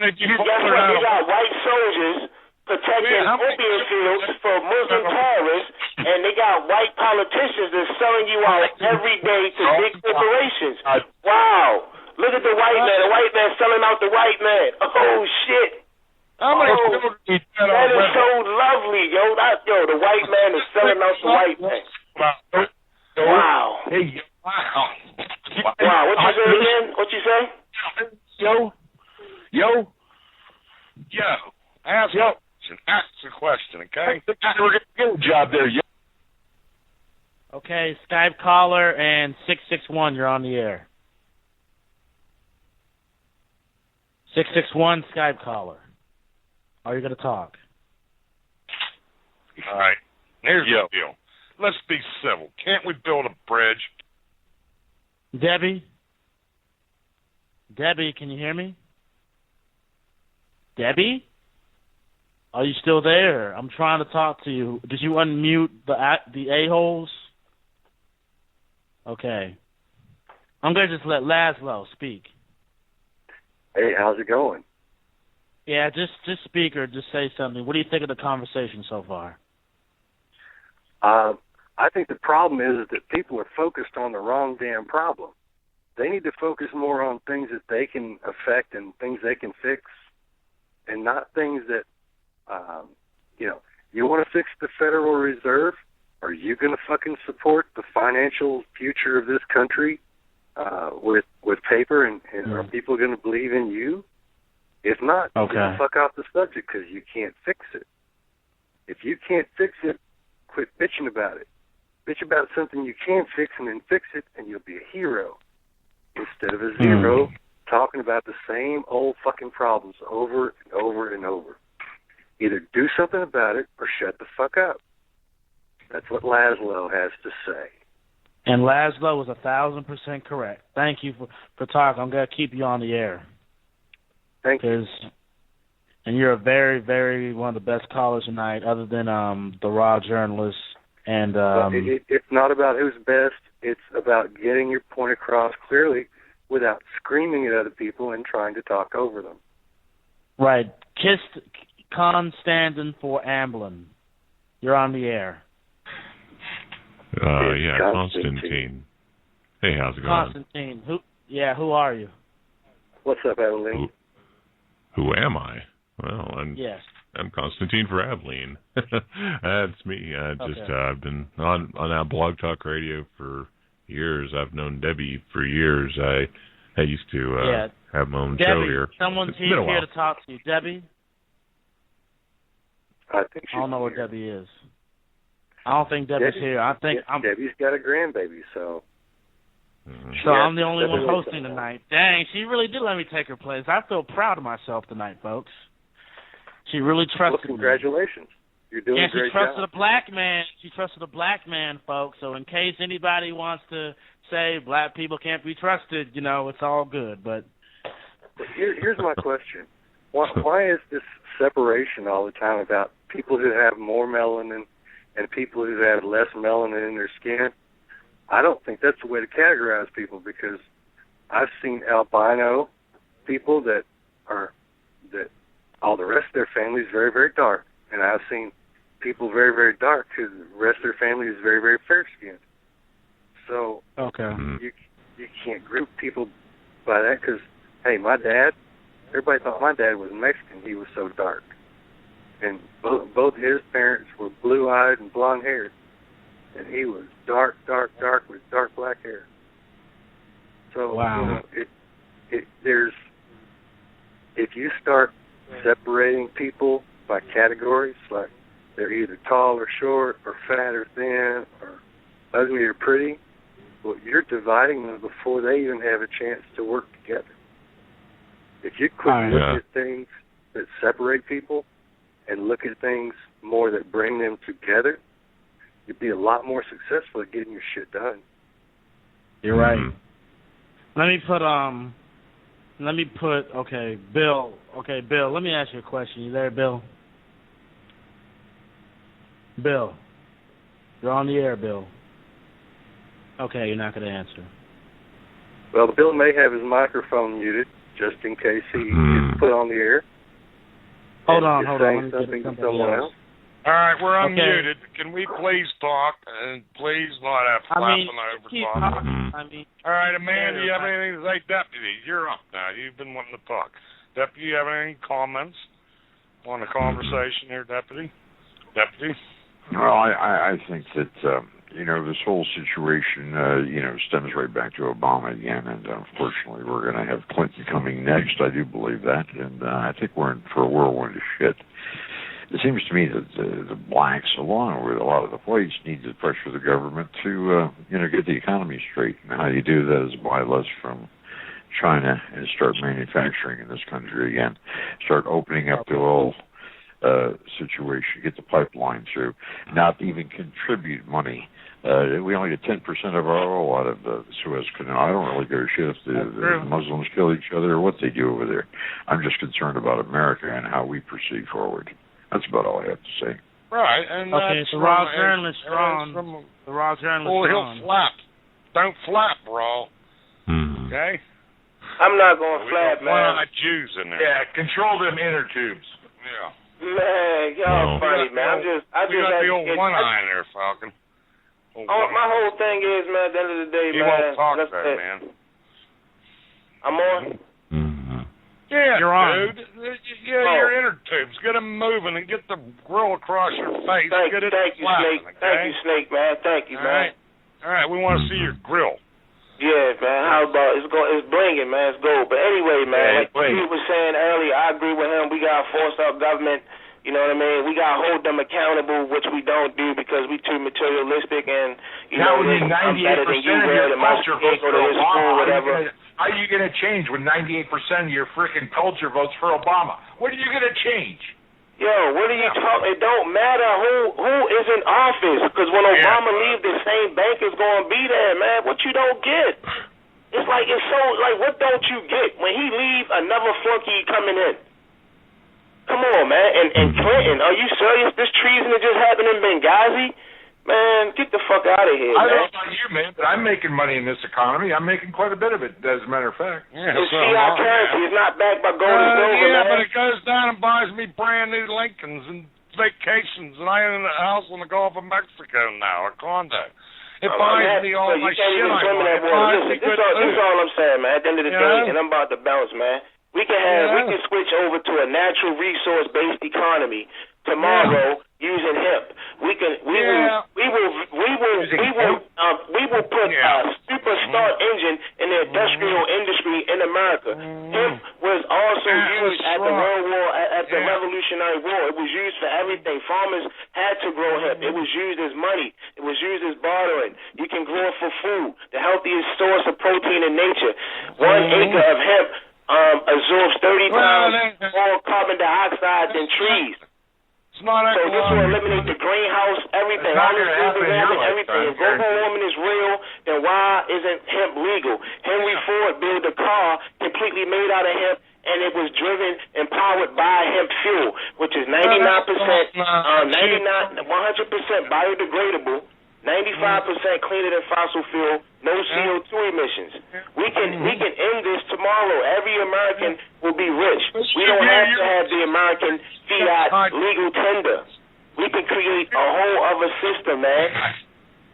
Guess what? They got white soldiers protecting opium fields for Muslim terrorists, and they got white politicians that's selling you out every day to big corporations. Wow. Look at the white man. The white man selling out the white man. Oh, shit. That is so lovely, yo. The white man is selling out the white man. Wow. Hey, wow. Wow. What you say again? What you say? Yo. Ask the question, okay? We're going to get a job there, yo. Okay, Skype caller and 661, you're on the air. 661 Skype caller. Are you going to talk? All right. Here's the deal. Let's be civil. Can't we build a bridge? Debbie, can you hear me? Debbie? Are you still there? I'm trying to talk to you. Did you unmute the a-holes? Okay. I'm going to just let Laszlo speak. Hey, how's it going? Yeah, just speak or just say something. What do you think of the conversation so far? I think the problem is that people are focused on the wrong damn problem. They need to focus more on things that they can affect and things they can fix, and not things that, you want to fix the Federal Reserve? Are you going to fucking support the financial future of this country with paper, and are people going to believe in you? If not, get the fuck off the subject because you can't fix it. If you can't fix it, quit bitching about it. Bitch about something you can fix and then fix it, and you'll be a hero. Instead of a zero, talking about the same old fucking problems over and over and over. Either do something about it or shut the fuck up. That's what Laszlo has to say. And Laszlo was 1,000% correct. Thank you for talking. I'm going to keep you on the air. Thank you. And you're a very, very one of the best callers tonight, other than the raw journalists. And it's not about who's best. It's about getting your point across clearly without screaming at other people and trying to talk over them. Right. Constandin for Amblin. You're on the air. Constantine. Hey, how's it going? Constantine. Who are you? What's up, Abilene? Who am I? Well, I'm Constantine for Abilene. That's me. I've been on that Blog Talk Radio for years. I've known Debbie for years. I used to have my own show here. Someone's here to talk to you. Debbie? I don't know where Debbie is. I don't think Debbie's here. I think Debbie's got a grandbaby, so. So I'm the only one hosting tonight. Dang, she really did let me take her place. I feel proud of myself tonight, folks. She really trusted me. Congratulations. You're doing a great job. She trusted a black man. She trusted a black man, folks. So in case anybody wants to say black people can't be trusted, it's all good. But here's my question. Why is this separation all the time about people who have more melanin and people who have less melanin in their skin? I don't think that's the way to categorize people, because I've seen albino people that all the rest of their family is very, very dark, and I've seen people very, very dark who the rest of their family is very, very fair-skinned. So you can't group people by that, because, hey, everybody thought my dad was Mexican. He was so dark. And both his parents were blue-eyed and blonde-haired. And he was dark with dark black hair. So if you start separating people by categories, like they're either tall or short, or fat or thin, or ugly or pretty, well, you're dividing them before they even have a chance to work together. If you quit looking at things that separate people and look at things more that bring them together, you'd be a lot more successful at getting your shit done. You're right. Let me put Bill. Okay, Bill, let me ask you a question. You there, Bill? Bill. You're on the air, Bill. Okay, you're not going to answer. Well, Bill may have his microphone muted, just in case he gets put on the air. Hold on. Let me something get to someone else. All right, we're unmuted. Can we please talk, and please not have flapping over talk? All right, Amanda, do you have anything to say? Deputy, you're up now. You've been wanting to talk. Deputy, you have any comments on the conversation here, Deputy? Deputy? Well, I think that, this whole situation, stems right back to Obama again, and unfortunately we're going to have Clinton coming next. I do believe that, and I think we're in for a whirlwind of shit. It seems to me that the blacks, along with a lot of the whites, need to pressure the government to, get the economy straight. And how you do that is buy less from China and start manufacturing in this country again. Start opening up the oil situation, get the pipeline through, not even contribute money. We only get 10% of our oil out of the Suez Canal. I don't really give a shit if the Muslims kill each other or what they do over there. I'm just concerned about America and how we proceed forward. That's about all I have to say. Right, and the raw journalist Ron. The raw journalist Ron. He'll flap. Don't flap, bro. Okay? I'm not going to flap, man. One-eyed Jews in there. Yeah, control them inner tubes. Yeah. Man, y'all funny, man. I just got the old one eye in there, Falcon. My whole thing is, man, at the end of the day, you won't talk there, man. I'm on? Yeah, you're on. Dude. Your inner tubes. Get them moving and get the grill across your face. Thank you, flapping, Snake. Okay? Thank you, Snake, man. Thank you, man. All right, we want to see your grill. Yeah, man. How about it's blinging, man. It's gold. But anyway, man, like he was saying earlier, I agree with him. We got to force our government. You know what I mean? We got to hold them accountable, which we don't do because we too materialistic and, I'm better than you, man, and my kid go to this school, whatever. How are you going to change when 98% of your freaking culture votes for Obama? What are you going to change? Yo, what are you talking? It don't matter who is in office, because when Obama leaves, the same bank is going to be there, man. What you don't get? It's so what don't you get? When he leave, another flunky coming in. Come on, man. And Clinton, are you serious? This treason that just happened in Benghazi? Man, get the fuck out of here, I man. don't know about you, man, but I'm making money in this economy. I'm making quite a bit of it, as a matter of fact. Yeah, it's fiat currency. It's not backed by gold and silver, man. But it goes down and buys me brand new Lincolns and vacations, and I own a house on the Gulf of Mexico now, a condo. It buys me all my shit. You can't even swim in that water. Listen, this is all I'm saying, man. At the end of the day, and I'm about to bounce, man. We can switch over to a natural resource-based economy tomorrow using hemp. We will put a super start engine in the industrial industry in America. Hemp was also used at the the Revolutionary War. It was used for everything. Farmers had to grow hemp. It was used as money. It was used as bartering. You can grow it for food, the healthiest source of protein in nature. 1 acre of hemp absorbs 30 times more carbon dioxide than trees. So this will eliminate the greenhouse, everything, all this global warming, everything. If global warming is real, then why isn't hemp legal? Henry Ford built a car completely made out of hemp, and it was driven and powered by hemp fuel, which is 100% biodegradable, 95% cleaner than fossil fuel, no CO2 emissions. We can end this tomorrow. Every American will be rich. We don't have to have the American fiat legal tender. We can create a whole other system, man.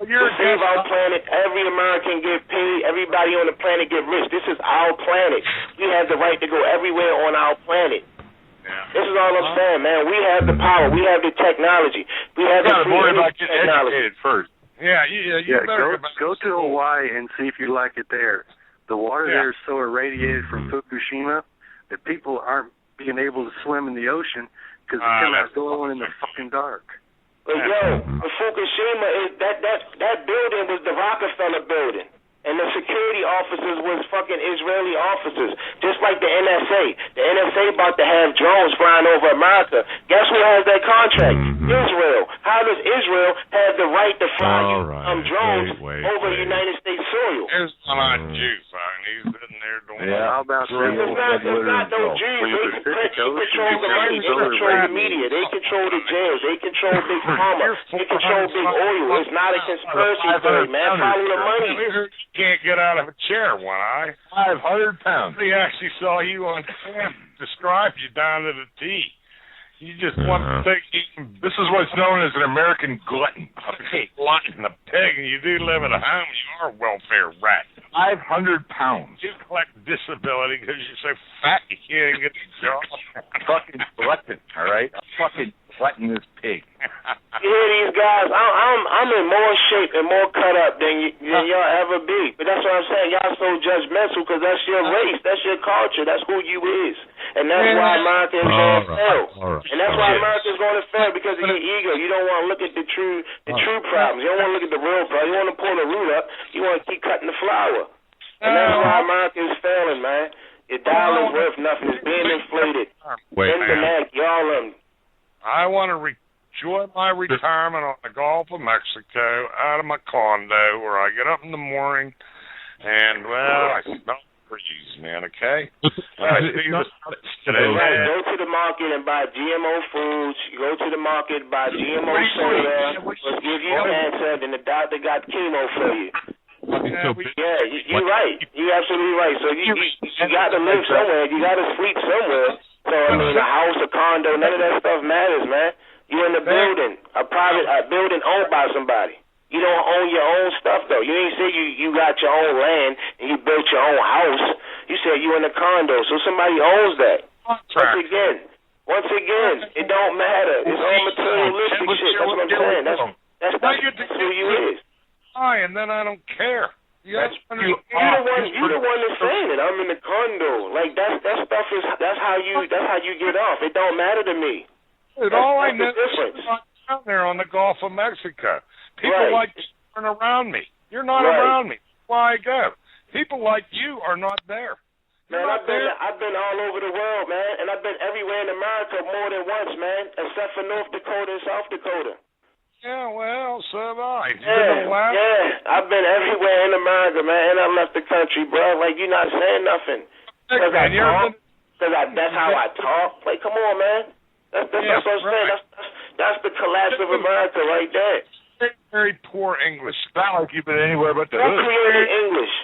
To save our planet, every American get paid, everybody on the planet get rich. This is our planet. We have the right to go everywhere on our planet. This is all I'm saying, man. We have the power. We have the technology. We have the free technology. First. You better go to Hawaii and see if you like it there. The water there is so irradiated from Fukushima that people aren't being able to swim in the ocean because the chemicals glowing in the fucking dark. But the Fukushima is that building was the Rockefeller building. And the security officers was fucking Israeli officers, just like the NSA. The NSA about to have drones flying over America. Guess who has that contract? Israel. How does Israel have the right to fly drones over the United States soil? It's not Jews, son. He's sitting there doing how about it's not no Jews. They control the money. They control the media. They control the jails. They control Big Pharma. They control Big Oil. It's not a conspiracy theory, man. Follow the money. Can't get out of a chair, one eye. 500 pounds. He actually saw you on camera, described you down to the T. You just want to take. This is what's known as an American glutton. Glutton, a pig, and you do live at home. You are a welfare rat. 500 pounds. You collect disability because you're so fat you can't get the job. Fucking glutton, all right? A fucking gluttonous pig. You hear these guys? I'm in more shape and more cut up than y'all ever be. But that's what I'm saying. Y'all so judgmental because that's your race. That's your culture. That's who you is. And that's why America is going to fail. And that's why America is going to fail because of your ego. You don't want to look at the true problems. You don't want to look at the real problem. You want to pull the root up. You want to keep cutting the flower. And that's why America is failing, man. Your dollar is worth nothing. It's being inflated. I want to enjoy my retirement on the Gulf of Mexico out of my condo where I get up in the morning and, I smell breeze, man, okay? Go to the market and buy GMO foods. You go to the market, buy GMO soda. Let's give you cancer, then the doctor got chemo for you. You're right. You're absolutely right. So you got to live somewhere. You got to sleep somewhere. So, I mean, a house, a condo, none of that stuff matters, man. You're in a building, a building owned by somebody. You don't own your own stuff, though. You ain't say you got your own land and you built your own house. You said you in a condo, so somebody owns that. Once again, it don't matter. It's all materialistic shit. That's what I'm saying. That's who you is. And then I don't care. You're the one that's saying it. I'm in the condo. Like that stuff is that's how you get off. It don't matter to me. Dude, all I know is down there on the Gulf of Mexico. People like you aren't around me. You're not around me. That's why I go. People like you are not there. Man, I've been all over the world, man, and I've been everywhere in America more than once, man, except for North Dakota and South Dakota. Yeah, well, so have I. I've been everywhere in America, man, and I left the country, bro. Like, you're not saying nothing. Because that's how I talk. Like, come on, man. That's what I'm saying. That's the collapse of America right there. Very poor English. Not like you've been anywhere but the hood. Who created English?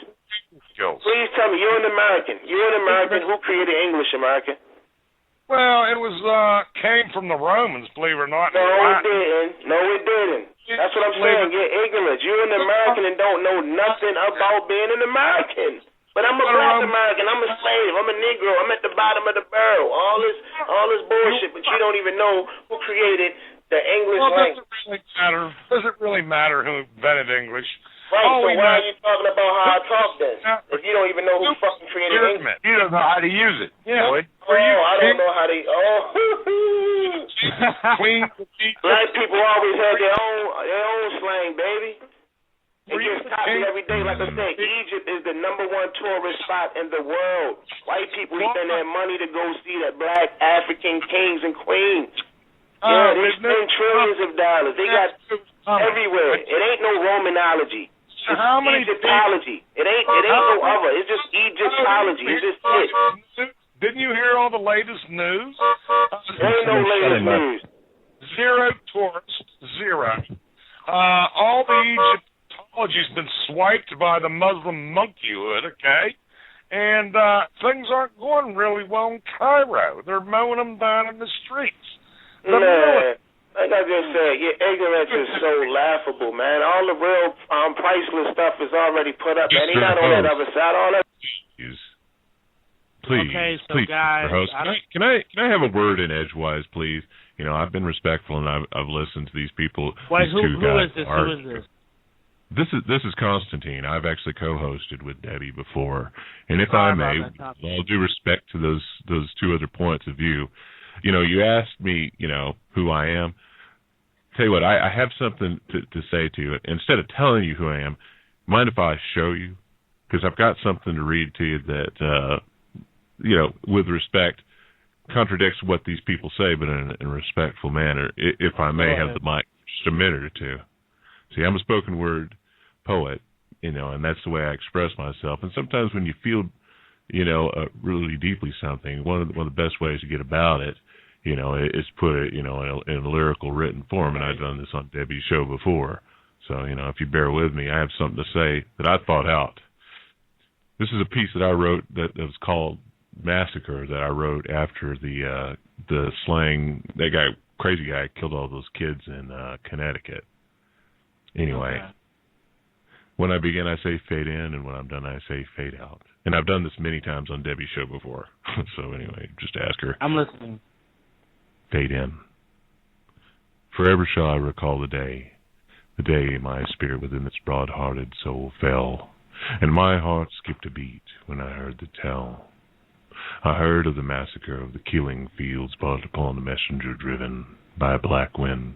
Skills. Please tell me, you're an American. You're an American. Who created English, American? Well, it was came from the Romans, believe it or not. No, it didn't. No, it didn't. That's what I'm saying. You're ignorant. You're an American and don't know nothing about being an American. But I'm a black American. I'm a slave. I'm a Negro. I'm at the bottom of the barrel. All this bullshit, but you don't even know who created the English language. Does it really matter who invented English? Right, so why are you talking about how I talk then? If you don't even know who fucking created English. You don't know how to use it. Yeah. I don't know how to. Black people always had their own slang, baby. It gets copied every day. Like I said, Egypt is the #1 tourist spot in the world. White people spend their money to go see the black African kings and queens. Yeah, they spend trillions of dollars. They got everywhere. It ain't no Romanology. It's Egyptology. It ain't no other. It's just Egyptology. It's just it. Didn't you hear all the latest news? There ain't no latest news. Zero tourists. Zero. All the Egyptology's been swiped by the Muslim monkeyhood, okay? And things aren't going really well in Cairo. They're mowing them down in the streets. Man, like I just said, your ignorance is so laughable, man. All the real priceless stuff is already put up, man. They not on that other side. All that. Please, okay, so please, guys, host, can I have a word in edgewise, please? You know, I've been respectful and I've listened to these people. Wait, who is this? Who is this? This is Constantine. I've actually co-hosted with Debbie before, and if I may, with all due respect to those two other points of view, you know, you asked me, you know, who I am. Tell you what, I have something to say to you. Instead of telling you who I am, mind if I show you? Because I've got something to read to you that, you know, with respect, contradicts what these people say, but in a respectful manner. If I may have the mic just a minute or two. See, I'm a spoken word poet, you know, and that's the way I express myself. And sometimes when you feel, you know, really deeply something, one of the best ways to get about it, you know, is put it, you know, in a lyrical written form. And I've done this on Debbie's show before. So, you know, if you bear with me, I have something to say that I thought out. This is a piece that I wrote that was called Massacre, that I wrote after the slang, that guy, crazy guy, killed all those kids in Connecticut. Anyway, when I begin, I say fade in, and when I'm done, I say fade out. And I've done this many times on Debbie's show before. So anyway, just ask her. I'm listening. Fade in. Forever shall I recall the day my spirit within its broad-hearted soul fell, and my heart skipped a beat when I heard the tell. I heard of the massacre of the killing fields brought upon the messenger driven by a black wind,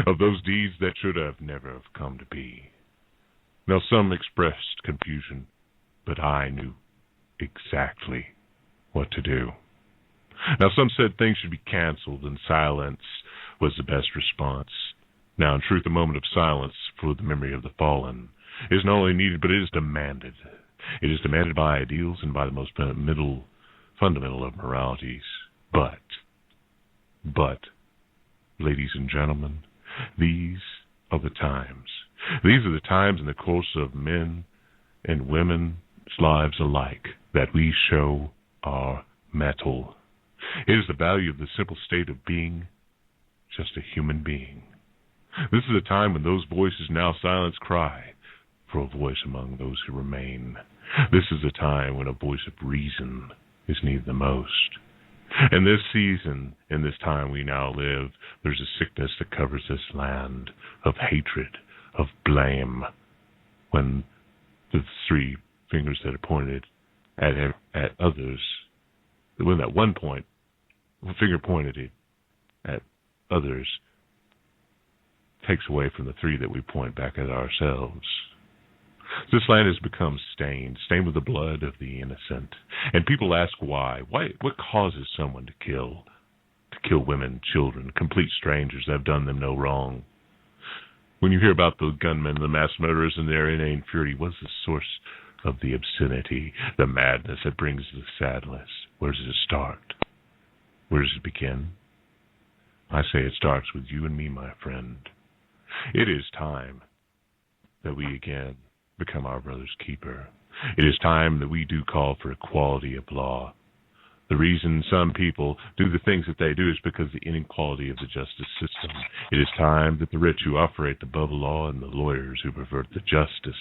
of those deeds that should have never have come to be. Now some expressed confusion, but I knew exactly what to do. Now some said things should be canceled and silence was the best response. Now in truth a moment of silence for the memory of the fallen is not only needed, but it is demanded. It is demanded by ideals and by the most fundamental of moralities. But, ladies and gentlemen, these are the times. These are the times in the course of men and women's lives alike that we show our mettle. It is the value of the simple state of being just a human being. This is a time when those voices now silenced cry for a voice among those who remain. This is a time when a voice of reason is needed the most. In this season, in this time we now live, there's a sickness that covers this land of hatred, of blame, when the three fingers that are pointed at others, when at one point, a finger pointed at others takes away from the three that we point back at ourselves. This land has become stained with the blood of the innocent. And people ask why. What causes someone to kill women, children, complete strangers that have done them no wrong? When you hear about the gunmen, the mass murderers, and their inane fury, what's the source of the obscenity, the madness that brings the sadness? Where does it start? Where does it begin? I say it starts with you and me, my friend. It is time that we again become our brother's keeper. It is time that we do call for equality of law. The reason some people do the things that they do is because of the inequality of the justice system. It is time that the rich who operate above the law and the lawyers who pervert the justice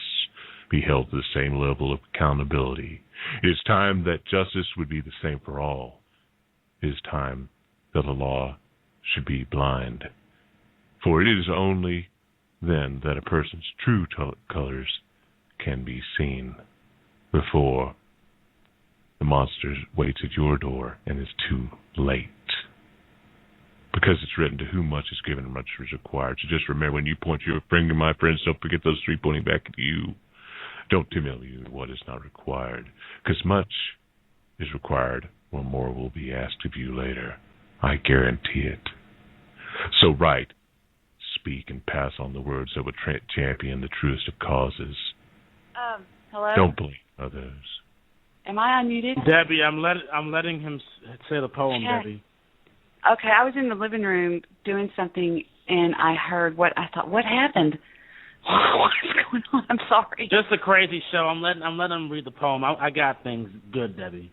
be held to the same level of accountability. It is time that justice would be the same for all. It is time that the law should be blind. For it is only then that a person's true colors can be seen, before the monster waits at your door and it's too late. Because it's written, to whom much is given, much is required. So just remember, when you point your finger, my friends, don't forget those three pointing back at you. Don't tell you what is not required. Because much is required, or more will be asked of you later. I guarantee it. So write, speak, and pass on the words that would champion the truest of causes. Hello? Don't blame others. Am I unmuted? Debbie, I'm letting him say the poem, Yeah. Debbie. Okay, I was in the living room doing something, and I heard what I thought. What happened? What is going on? I'm sorry. Just a crazy show. I'm letting him read the poem. I got things good, Debbie.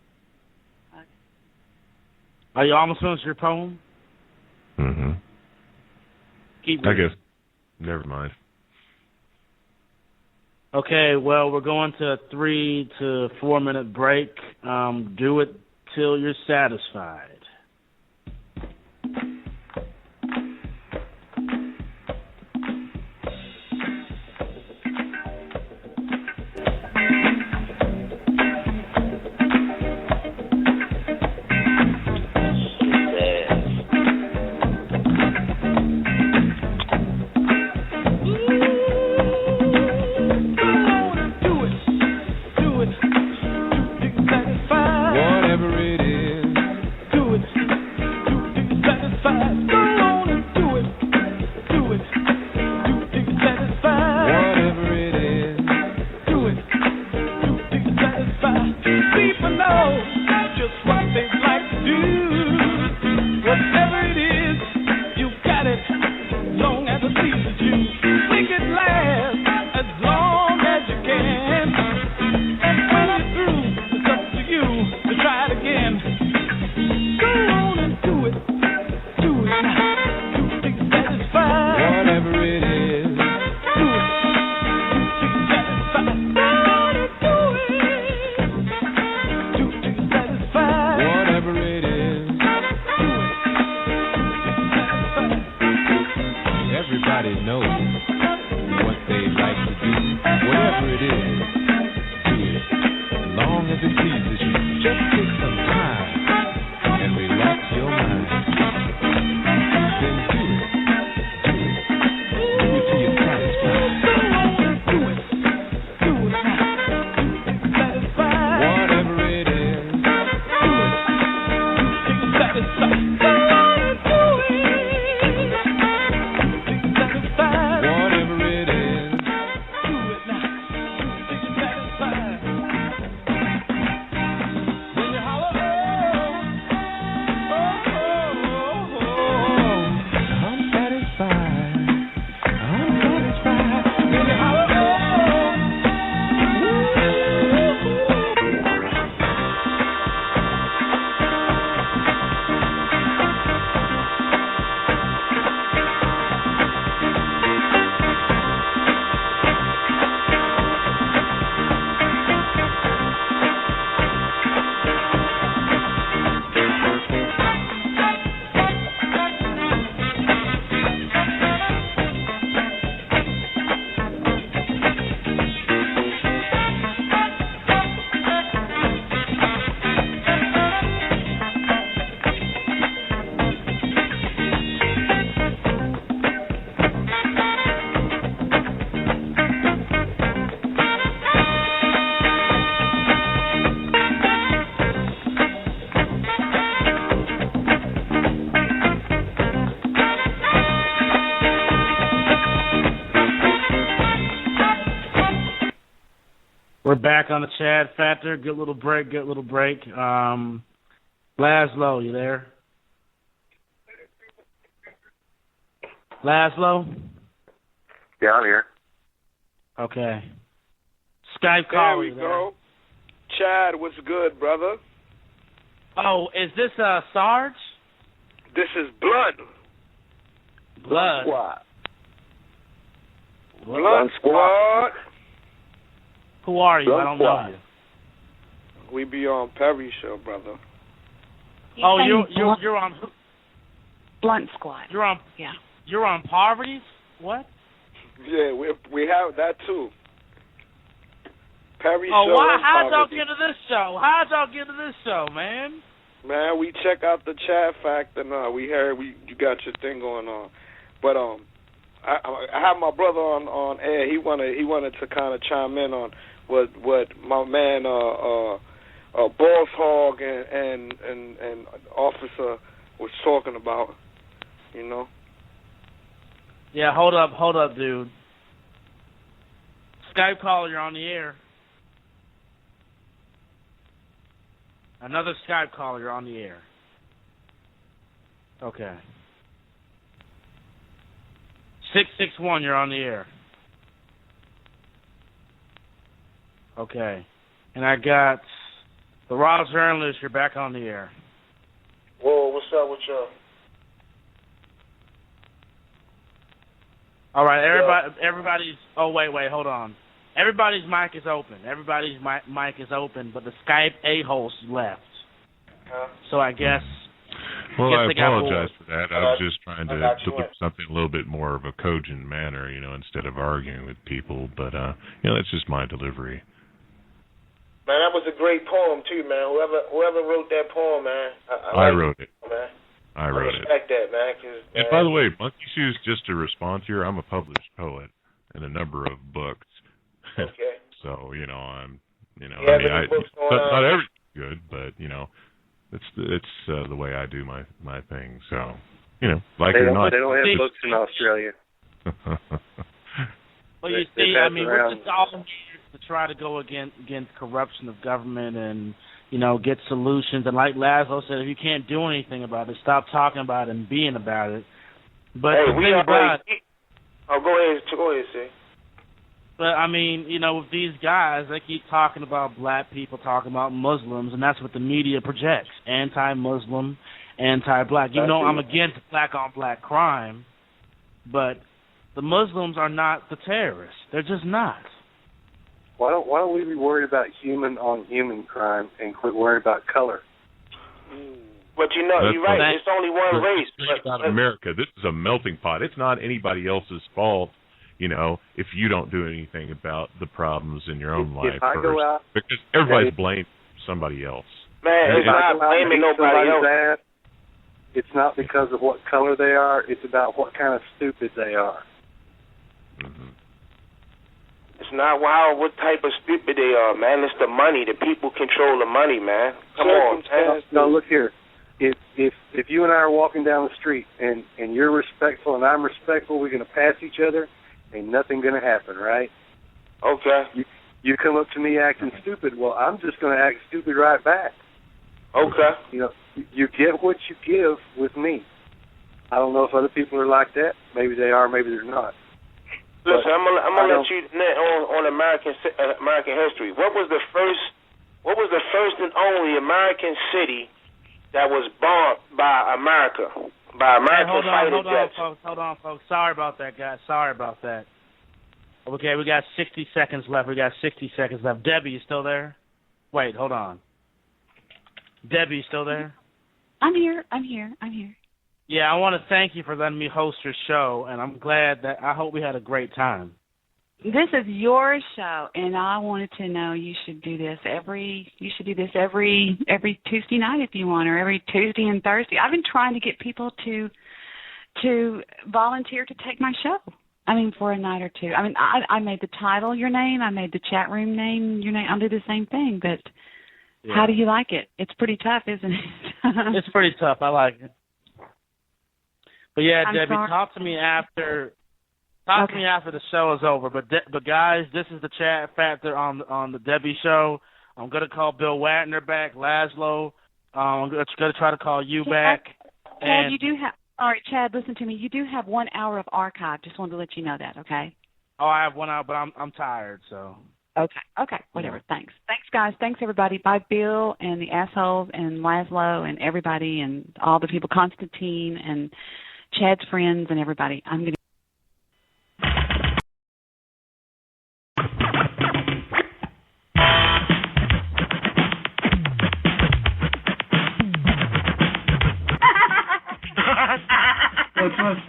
Okay. Are you almost finished your poem? Mm-hmm. Keep I reading. guess. Never mind. Okay, well, we're going to a 3 to 4 minute break. Do it till you're satisfied. We're back on the Chad Factor. Good little break. Laszlo, you there? Laszlo? Yeah, I'm here. Okay. Skype call. There we go. Chad, what's good, brother? Oh, is this Sarge? This is Blood. Blood Squad. Blood Squad. Who are you? Blood I don't Squad. know you. We be on Perry's show, brother. Oh, you're on Blunt Squad. You're on Poverty's? What? Yeah, we have that too. Perry's Oh, show. why? and How'd y'all Poverty. get to this show? How'd y'all get to this show, man? Man, we check out the chat factor. No, we heard you got your thing going on, but I have my brother on air. He wanted to kind of chime in on what my man Boss Hog and Officer was talking about. You know. Yeah, hold up, dude. Skype caller, you're on the air. Another Skype caller, you're on the air. Okay. 661, you're on the air. Okay. And I got the Raw Journalist, you're back on the air. Whoa, what's up with y'all? All right, everybody's. Oh wait, hold on. Everybody's mic is open. Everybody's mic is open, but the Skype a-host left. So I guess. Well, I they got apologize bored. for that. I was just trying to look at something a little bit more of a cogent manner, instead of arguing with people. But that's just my delivery. Man, that was a great poem too, man. Whoever wrote that poem, man. I wrote it. Man. I wrote it. respect that, man. And by the way, Monkey Shoes, just to respond here, I'm a published poet in a number of books. Okay. So, I'm, books going not on? everything's good, but, it's the way I do my thing. So, like it or not. They don't have books in Australia. Well, you see, we're just all here to try to go against corruption of government and, get solutions. And like Laszlo said, if you can't do anything about it, stop talking about it and being about it. But Hey, the thing about go ahead, see. But, with these guys, they keep talking about black people, talking about Muslims, and that's what the media projects, anti-Muslim, anti-black. Even though I'm against black-on-black crime, but the Muslims are not the terrorists. They're just not. Why don't we be worried about human-on-human crime and quit worrying about color? But you're right. It's only one race. About America, this is a melting pot. It's not anybody else's fault. If you don't do anything about the problems in your own life if I go out, because everybody's blamed somebody else. Man, it's not blaming nobody else. It's not because of what color they are. It's about what kind of stupid they are. Mm-hmm. It's not what type of stupid they are, man. It's the money. The people control the money, man. Come on, man. No, look here. If you and I are walking down the street and you're respectful and I'm respectful, we're going to pass each other. Ain't nothing going to happen, right? Okay. You come up to me acting stupid. Well, I'm just going to act stupid right back. Okay. You get what you give with me. I don't know if other people are like that. Maybe they are. Maybe they're not. Listen, I'm gonna let you on American history. What was the first and only American city that was bombed by America? By American fighter jets. Hold on, folks. Sorry about that, guys. Sorry about that. Okay, we got 60 seconds left. Debbie, you still there? Wait, hold on. Debbie, you still there? I'm here. Yeah, I want to thank you for letting me host your show, and I'm glad I hope we had a great time. This is your show, and I wanted to know you should do this every Tuesday night if you want, or every Tuesday and Thursday. I've been trying to get people to volunteer to take my show. For a night or two. I made the title your name. I made the chat room name your name. I'll do the same thing, but how do you like it? It's pretty tough, isn't it? It's pretty tough. I like it. But yeah, Debbie, sorry. talk to me after. Talk to me after the show is over. But guys, this is the chat factor on the Debbie show. I'm gonna call Bill Waggoner back, Laszlo. I'm gonna try to call you back. Chad, you do have. All right, Chad, listen to me. You do have 1 hour of archive. Just wanted to let you know that, okay? Oh, I have 1 hour, but I'm tired, so. Okay, whatever. Thanks, guys. Thanks, everybody. Bye, Bill and the assholes and Laszlo and everybody and all the people, Constantine and Chad's friends and everybody. I'm going to.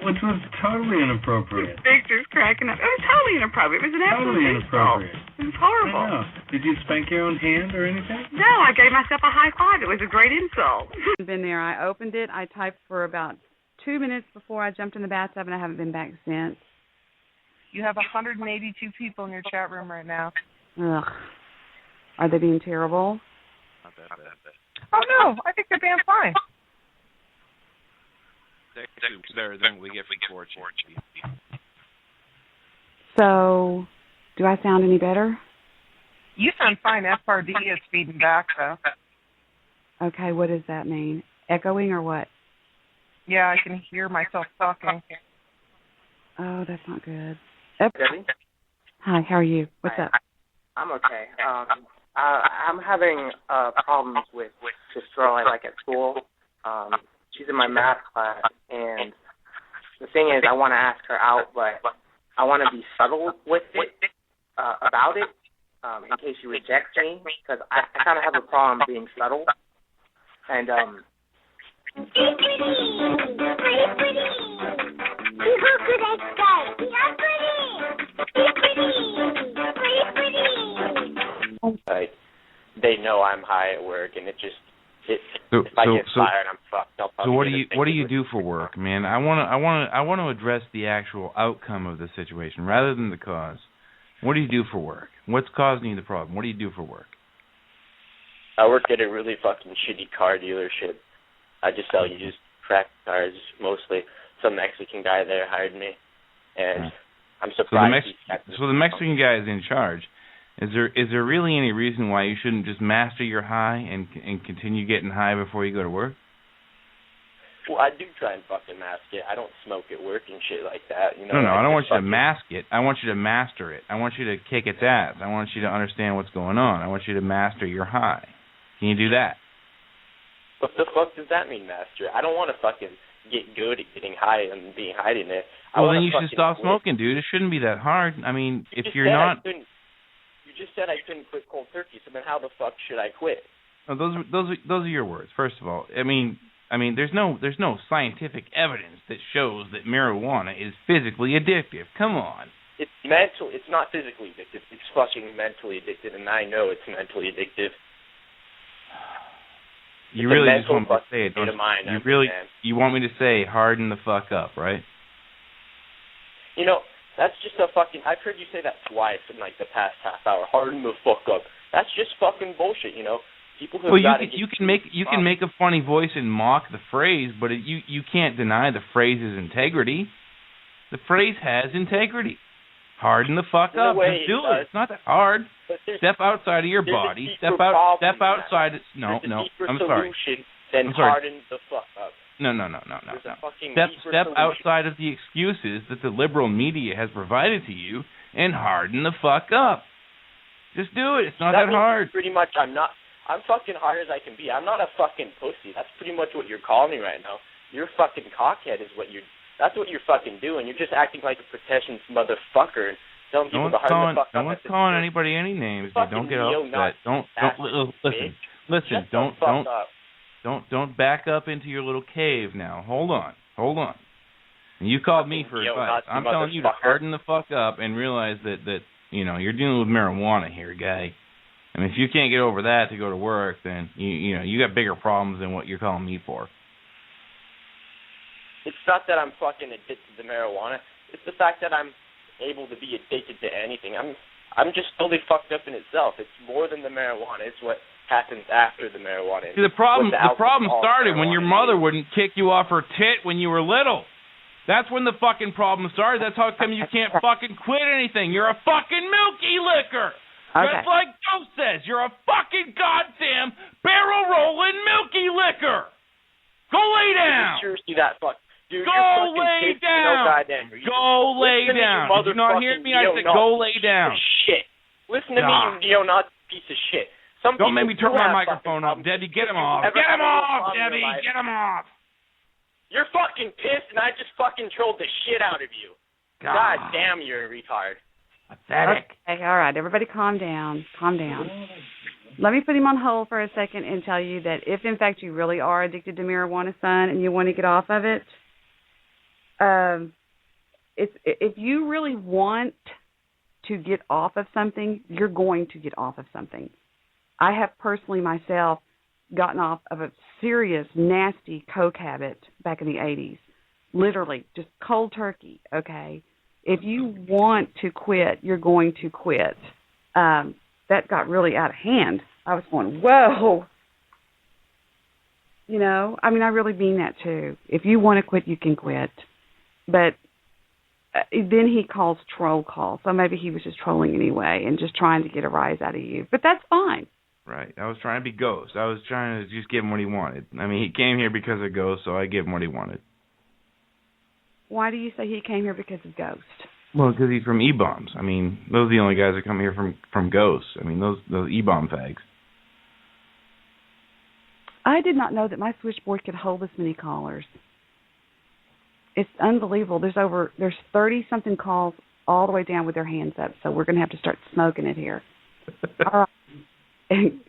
Which was totally inappropriate. Victor's cracking up. It was totally inappropriate. It was an absolute Totally inappropriate. It was horrible. I know. Did you spank your own hand or anything? No, I gave myself a high five. It was a great insult. Been there. I opened it. I typed for about 2 minutes before I jumped in the bathtub, and I haven't been back since. You have 182 people in your chat room right now. Ugh. Are they being terrible? Oh, no. I think they're being fine. Better than we get from 4G. So, do I sound any better? You sound fine. FRD is feeding back, though. Okay, what does that mean? Echoing or what? Yeah, I can hear myself talking. Oh, that's not good. Debbie? Hi, how are you? What's up? I'm okay. I'm having problems with this girl I like at school. She's in my math class, and the thing is, I want to ask her out, but I want to be subtle with it, about it, in case she rejects me, because I kind of have a problem being subtle. And, they know I'm high at work, and if I get fired, I'm fucked. So what do you do for work, man? I want to address the actual outcome of the situation rather than the cause. What do you do for work? What's causing you the problem? What do you do for work? I work at a really fucking shitty car dealership. I just sell used cracked cars mostly. Some Mexican guy there hired me, and I'm surprised. So the Mexican guy is in charge. Is there really any reason why you shouldn't just master your high and continue getting high before you go to work? Well, I do try and fucking mask it. I don't smoke at work and shit like that. You know. No, I don't want you to mask it. I want you to master it. I want you to kick its ass. I want you to understand what's going on. I want you to master your high. Can you do that? What the fuck does that mean, master? I don't want to fucking get good at getting high and being hiding it. Well, then you should stop smoking, dude. It shouldn't be that hard. I mean, if you're not. You just said I couldn't quit cold turkey, so then how the fuck should I quit? Oh, those are your words. First of all, I mean, there's no scientific evidence that shows that marijuana is physically addictive. Come on. It's mental. It's not physically addictive. It's fucking mentally addictive, and I know it's mentally addictive. You really just want me to say it, don't you? You want me to say harden the fuck up, right? You know, that's just a fucking. I've heard you say that twice in like the past half hour. Harden the fuck up. That's just fucking bullshit, you know. People who you can make a funny voice and mock the phrase, but you can't deny the phrase's integrity. The phrase has integrity. Harden the fuck up. Just do it. It's not that hard. Step outside of your body. Step outside. No. I'm sorry. Harden the fuck up. No. Step outside of the excuses that the liberal media has provided to you and harden the fuck up. Just do it. It's not that hard. Pretty much, I'm fucking hard as I can be. I'm not a fucking pussy. That's pretty much what you're calling me right now. You're a fucking cockhead is what you're. That's what you're fucking doing. You're just acting like a pretentious motherfucker and telling people to harden the fuck up. No one's calling anybody any names. Don't get upset. Listen. Don't back up into your little cave now. Hold on. And you called me for advice. I'm telling you to harden the fuck up and realize that you're dealing with marijuana here, guy. I mean, if you can't get over that to go to work, then you got bigger problems than what you're calling me for. It's not that I'm fucking addicted to marijuana. It's the fact that I'm able to be addicted to anything. I'm just totally fucked up in itself. It's more than the marijuana. It's what happens after the marijuana. See, the problem started when your mother wouldn't kick you off her tit when you were little. That's when the fucking problem started. That's how come you can't fucking quit anything. You're a fucking milky liquor. Okay. Just like Joe says, you're a fucking goddamn barrel rolling milky liquor. Go lay down. Seriously, that fuck. Dude, go lay down. Go lay down. Did you not hear me? I said go lay down. Shit. Listen to me, you neo-Nazi piece of shit. Don't make me turn my microphone up, Debbie. Get him off. Get him off, Debbie. Get him off. You're fucking pissed, and I just fucking trolled the shit out of you. God damn, you're a retard. Pathetic. Okay, all right, everybody calm down. Calm down. Let me put him on hold for a second and tell you that if, in fact, you really are addicted to marijuana, son, and you want to get off of it, if you really want to get off of something, you're going to get off of something. I have personally myself gotten off of a serious, nasty coke habit back in the 80s. Literally, just cold turkey, okay? If you want to quit, you're going to quit. That got really out of hand. I was going, whoa. You know, I mean, I really mean that too. If you want to quit, you can quit. But then he calls troll call, so maybe he was just trolling anyway and just trying to get a rise out of you. But that's fine. Right. I was trying to be Ghost. I was trying to just give him what he wanted. I mean, he came here because of Ghost, so I gave him what he wanted. Why do you say he came here because of Ghost? Well, because he's from E-Bombs. I mean, those are the only guys that come here from Ghost. I mean, those E-Bomb fags. I did not know that my switchboard could hold this many callers. It's unbelievable. There's 30-something calls all the way down with their hands up, so we're going to have to start smoking it here. All right.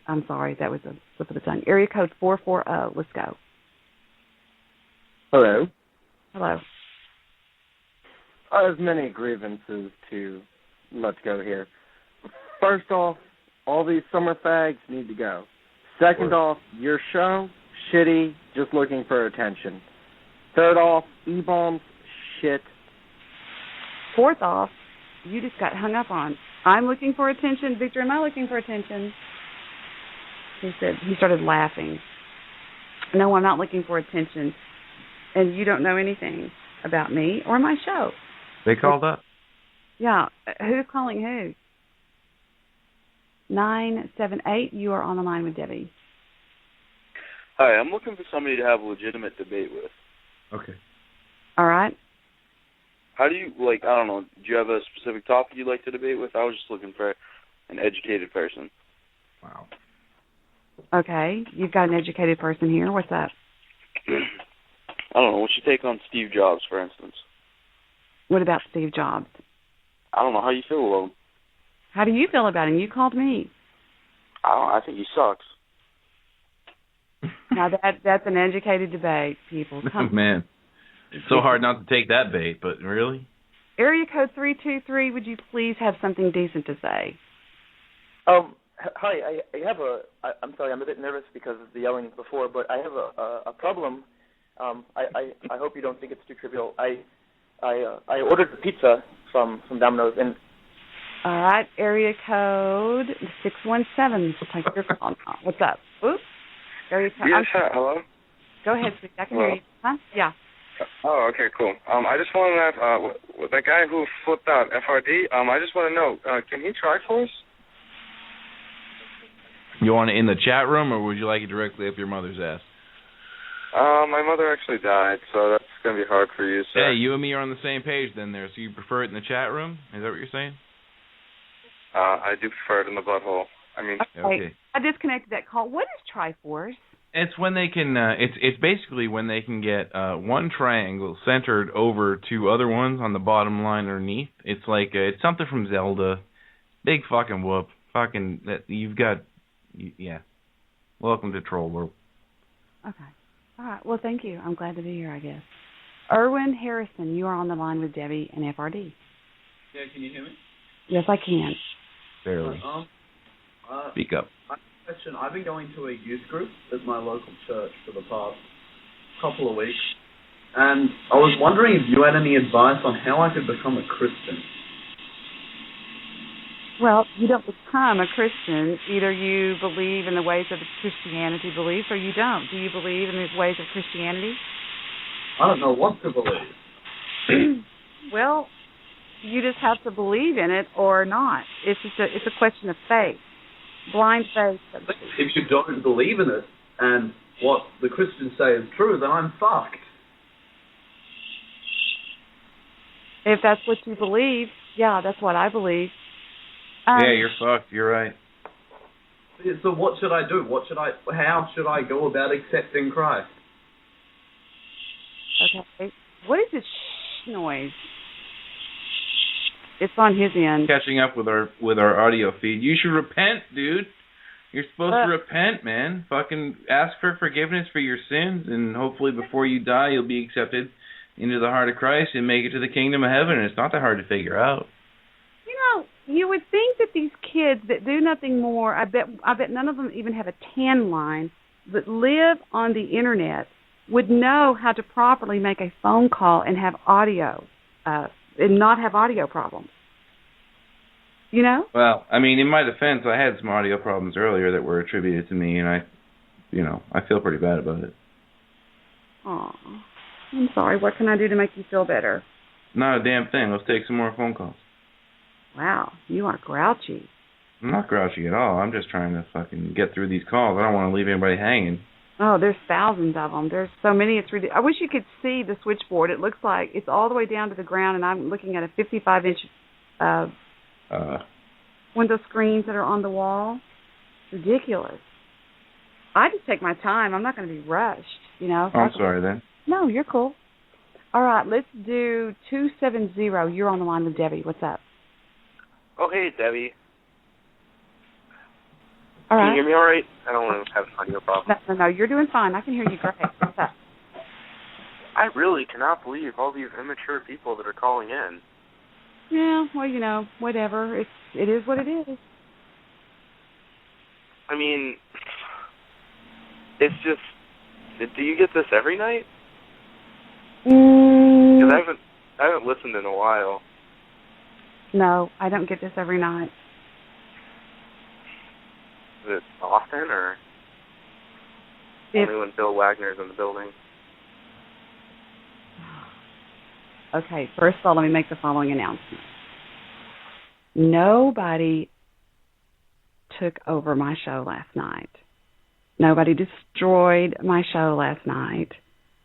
I'm sorry, that was a slip of the tongue. Area code 440. Let's go. Hello. Hello. I have many grievances to let's go here. First off, all these summer fags need to go. Second off, your show, shitty, just looking for attention. Third off, E-Bombs, shit. Fourth off, you just got hung up on. I'm looking for attention. Victor, am I looking for attention? He started laughing. No, I'm not looking for attention. And you don't know anything about me or my show. They called up? Yeah. Who's calling who? 978, you are on the line with Debbie. Hi, I'm looking for somebody to have a legitimate debate with. Okay. All right. How do you, I don't know, do you have a specific topic you'd like to debate with? I was just looking for an educated person. Wow. Okay, you've got an educated person here. What's up? I don't know, what's your take on Steve Jobs, for instance? What about Steve Jobs? I don't know, how you feel about him? How do you feel about him? You called me. I think he sucks. Now, that's an educated debate, people. Man, it's so hard not to take that bait, but really? Area code 323, would you please have something decent to say? Hi, I'm sorry, I'm a bit nervous because of the yelling before, but I have a problem. I hope you don't think it's too trivial. I ordered the pizza from Domino's, and all right, area code 617. Take your call. What's up? Oops. Area code. Yes, hello. Go ahead, sweetie. I can hear you. Huh? Yeah. Oh, okay, cool. I just want to ask, with the guy who flipped out FRD, I just want to know, can he try for us? You want it in the chat room, or would you like it directly up your mother's ass? My mother actually died, so that's going to be hard for you, sir. Hey, you and me are on the same page then there, so you prefer it in the chat room? Is that what you're saying? I do prefer it in the butthole. I mean, okay. I disconnected that call. What is Triforce? It's when they can. It's basically when they can get one triangle centered over two other ones on the bottom line underneath. It's like it's something from Zelda. Big fucking whoop. Fucking that you've got. Yeah. Welcome to Troll World. Okay. All right. Well, thank you. I'm glad to be here, I guess. Erwin Harrison, you are on the line with Debbie and FRD. Yeah, can you hear me? Yes, I can. Barely. Speak up. Question. I've been going to a youth group at my local church for the past couple of weeks, and I was wondering if you had any advice on how I could become a Christian. Well, you don't become a Christian. Either you believe in the ways of Christianity belief, or you don't. Do you believe in the ways of Christianity? I don't know what to believe. Well, you just have to believe in it or not. It's a question of faith. Blind faith. If you don't believe in it and what the Christians say is true, then I'm fucked. If that's what you believe, yeah, that's what I believe. Yeah, you're fucked. You're right. So what should I do? How should I go about accepting Christ? Okay. What is this noise? It's on his end. Catching up with our audio feed. You should repent, dude. You're supposed to repent, man. Fucking ask for forgiveness for your sins, and hopefully before you die, you'll be accepted into the heart of Christ and make it to the kingdom of heaven. And it's not that hard to figure out. You know, you would think that these kids that do nothing more, I bet none of them even have a tan line, that live on the internet, would know how to properly make a phone call and have audio, and not have audio problems. You know? Well, I mean, in my defense, I had some audio problems earlier that were attributed to me, and I feel pretty bad about it. Aw, I'm sorry. What can I do to make you feel better? Not a damn thing. Let's take some more phone calls. Wow, you are grouchy. I'm not grouchy at all. I'm just trying to fucking get through these calls. I don't want to leave anybody hanging. Oh, there's thousands of them. There's so many. It's ridiculous. I wish you could see the switchboard. It looks like it's all the way down to the ground, and I'm looking at a 55-inch window screens that are on the wall. It's ridiculous. I just take my time. I'm not going to be rushed, you know. I'm sorry then. No, you're cool. All right, let's do 270. You're on the line with Debbie. What's up? Oh, hey, Debbie. All right. Can you hear me all right? I don't want to have an audio problem. No, you're doing fine. I can hear you great. What's up? I really cannot believe all these immature people that are calling in. Yeah, well, you know, whatever. It is what it is. I mean, it's just, do you get this every night? Because I haven't listened in a while. No, I don't get this every night. Is it often, or only when Bill Wagner's in the building? Okay, first of all, let me make the following announcement. Nobody took over my show last night. Nobody destroyed my show last night.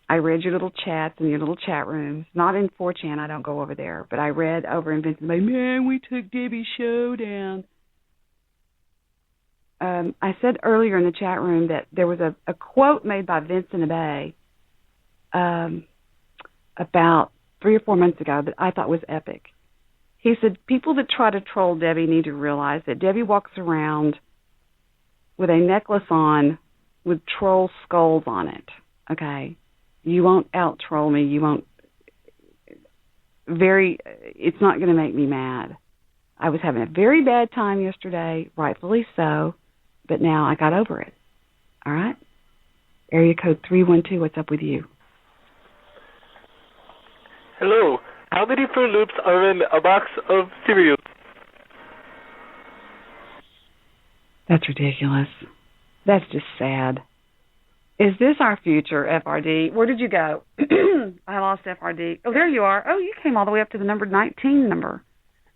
I read your little chats in your little chat rooms. Not in 4chan, I don't go over there, but I read over in Vincent Bay, man, we took Debbie's show down. I said earlier in the chat room that there was a quote made by Vincent Bay about 3 or 4 months ago that I thought was epic. He said, people that try to troll Debbie need to realize that Debbie walks around with a necklace on with troll skulls on it, okay? You won't out-troll me. You won't it's not going to make me mad. I was having a very bad time yesterday, rightfully so, but now I got over it. All right? Area code 312, what's up with you? Hello. How many Fruit Loops are in a box of cereal? That's ridiculous. That's just sad. Is this our future, FRD? Where did you go? I lost FRD. Oh, there you are. Oh, you came all the way up to the number 19 number.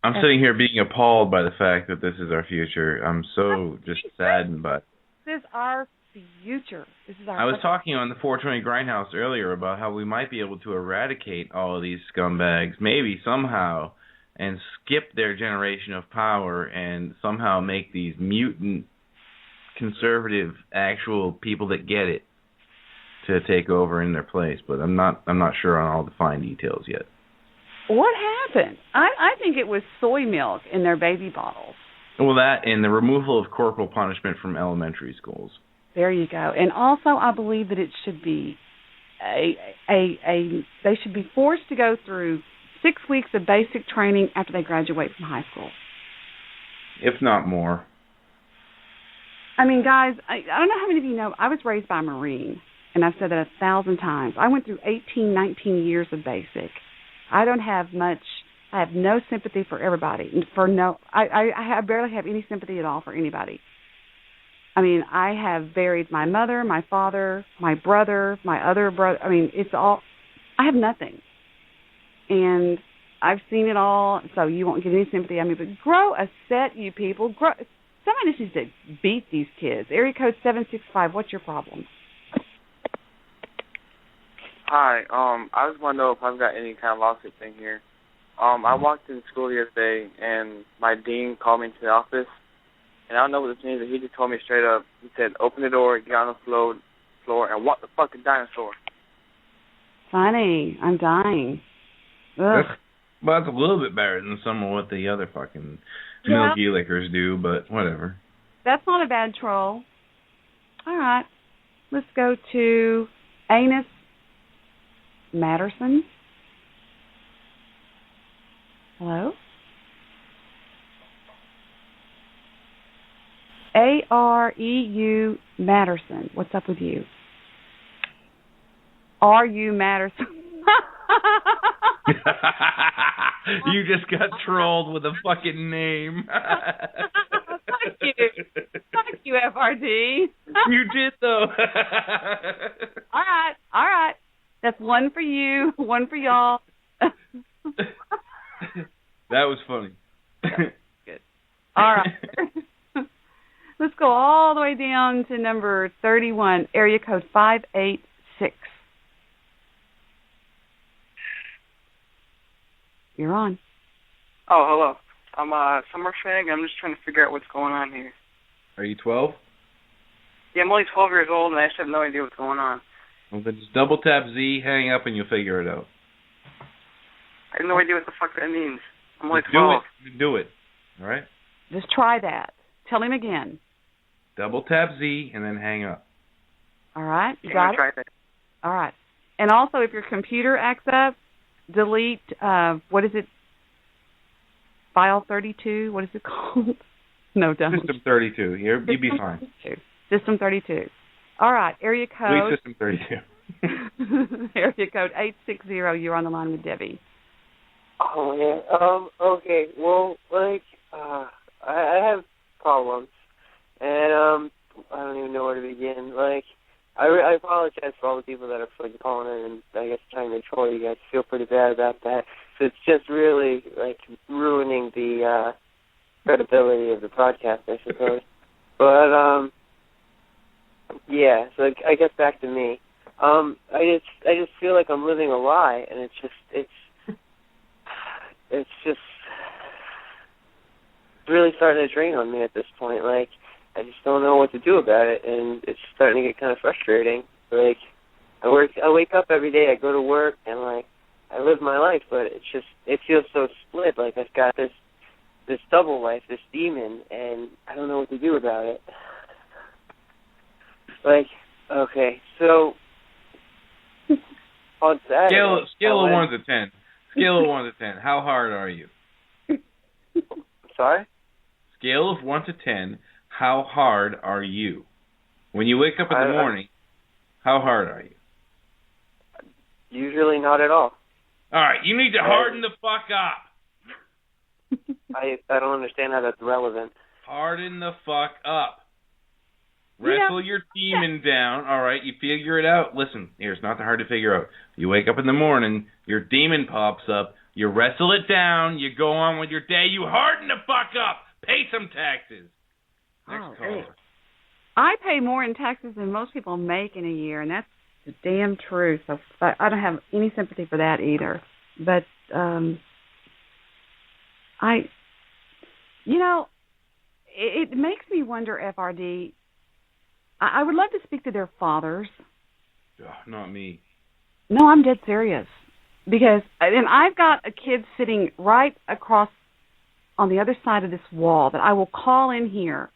I'm sitting here being appalled by the fact that this is our future. I'm so just saddened by it. This is our future. This is our. I was talking on the 420 Grindhouse earlier about how we might be able to eradicate all of these scumbags, maybe somehow, and skip their generation of power and somehow make these mutant, conservative, actual people that get it to take over in their place. But I'm not sure on all the fine details yet. What happened? I think it was soy milk in their baby bottles. Well, that and the removal of corporal punishment from elementary schools. There you go. And also, I believe that it should be they should be forced to go through 6 weeks of basic training after they graduate from high school. If not more. I mean, guys, I don't know how many of you know, I was raised by a Marine, and I've said that 1,000 times. I went through 18, 19 years of basic. I don't have much. I have no sympathy for everybody. I barely have any sympathy at all for anybody. I mean, I have buried my mother, my father, my brother, my other brother. I mean, it's all. I have nothing, and I've seen it all. So you won't get any sympathy. I mean, but grow a set, you people. Grow. Somebody just needs to beat these kids. Area code 765. What's your problem? Hi, I just want to know if I've got any kind of lawsuit thing here. I walked into school the other day, and my dean called me into the office, and I don't know what this means, but he just told me straight up. He said, "Open the door, get on the floor, and walk the fucking dinosaur." Funny. I'm dying. Ugh. That's a little bit better than some of what the other fucking milky liquors do, but whatever. That's not a bad troll. All right. Let's go to Anus Matterson. Hello? Areu Matterson. What's up with you? Are you Matterson? You just got trolled with a fucking name. Fuck you. Fuck you, FRD. You did, though. All right. That's one for you, one for y'all. That was funny. Good. All right. Let's go all the way down to number 31, area code 586. You're on. Oh, hello. I'm a summer fag. I'm just trying to figure out what's going on here. Are you 12? Yeah, I'm only 12 years old, and I just have no idea what's going on. Well, then just double tap Z, hang up, and you'll figure it out. I have no idea what the fuck that means. I'm only 12. Do it. All right? Just try that. Tell him again. Double tap Z, and then hang up. All right? You got it? Try that. All right. And also, if your computer acts up, delete, what is it? File 32? What is it called? No, don't. System 32. You'd be fine. System 32. All right. Area code. System 32. Area code 860. You're on the line with Debbie. Oh, yeah. Okay. Well, like, I have problems. And, I don't even know where to begin. Like, I apologize for all the people that are fucking calling in and I guess trying to troll you guys. I feel pretty bad about that. So it's just really like ruining the credibility of the podcast, I suppose. But yeah. So I guess back to me. I just feel like I'm living a lie, and it's just really starting to drain on me at this point. Like, I just don't know what to do about it, and it's starting to get kind of frustrating. Like, I wake up every day, I go to work, and like, I live my life, but it feels so split. Like I've got this double life, this demon, and I don't know what to do about it. Like, okay, so on Saturday, scale of 1 to 10. Scale of 1 to 10. How hard are you? Sorry? Scale of 1 to 10. How hard are you? When you wake up in the morning, how hard are you? Usually not at all. All right, you need to harden the fuck up. I don't understand how that's relevant. Harden the fuck up. Wrestle your demon down. All right, you figure it out. Listen, it's not that hard to figure out. You wake up in the morning, your demon pops up, you wrestle it down, you go on with your day, you harden the fuck up. Pay some taxes. Next caller. I pay more in taxes than most people make in a year, and that's the damn truth. So I don't have any sympathy for that either. But it makes me wonder, FRD. I would love to speak to their fathers. Not me. No, I'm dead serious. Because, and I've got a kid sitting right across on the other side of this wall that I will call in here,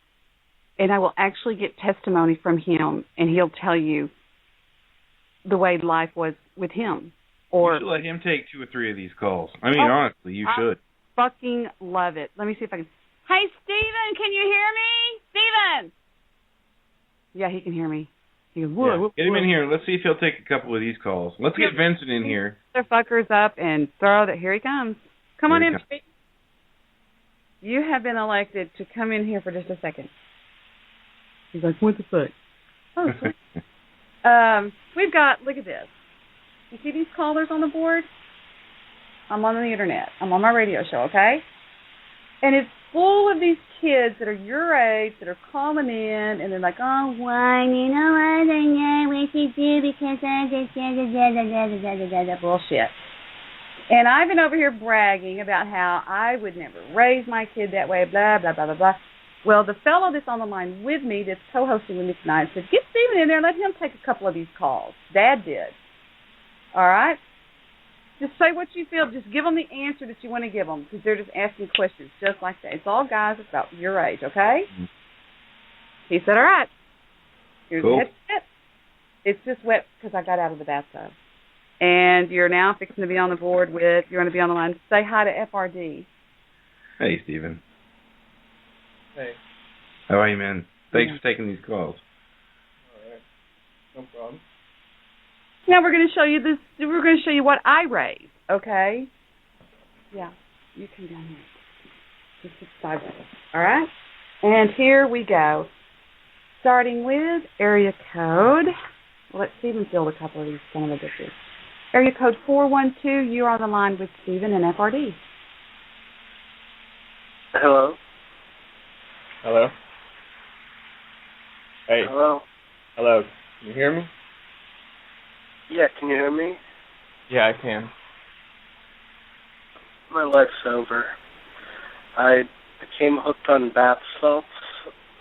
and I will actually get testimony from him, and he'll tell you the way life was with him. Or you should let him take 2 or 3 of these calls. I mean, honestly, you should. I fucking love it. Let me see if I can. Hey, Steven, can you hear me? Steven! Yeah, he can hear me. He goes, whoa. Get him in here. Let's see if he'll take a couple of these calls. Let's get Vincent in here. Motherfuckers up and throw that. Here he comes. Come on in, baby. You have been elected to come in here for just a second. He's like, what the fuck? Oh, sorry. We've got, look at this. You see these callers on the board? I'm on the internet. I'm on my radio show, okay? And it's full of these kids that are your age that are calling in, and they're like, oh, why? You know, I don't know what to do because I just bullshit. And I've been over here bragging about how I would never raise my kid that way, blah, blah, blah, blah, blah. Well, the fellow that's on the line with me, that's co-hosting with me tonight, said, get Stephen in there and let him take a couple of these calls. Dad did. All right? Just say what you feel. Just give them the answer that you want to give them, because they're just asking questions just like that. It's all guys about your age, okay? He said, all right. Here's the headset. It's just wet because I got out of the bathtub. And you're now fixing to be on the board with, you're going to be on the line. Say hi to FRD. Hey, Stephen. Hey. How are you, man? Thanks for taking these calls. All right. No problem. Now we're going to show you this. We're going to show you what I raise, okay? Yeah, you come down here. Just sit sideways, all right? And here we go. Starting with area code. Well, let Stephen field a couple of these son of a bitches. Area code 412, you're on the line with Stephen and FRD. Hello? Hello? Hey. Hello? Hello. Can you hear me? Yeah, can you hear me? Yeah, I can. My life's over. I became hooked on bath salts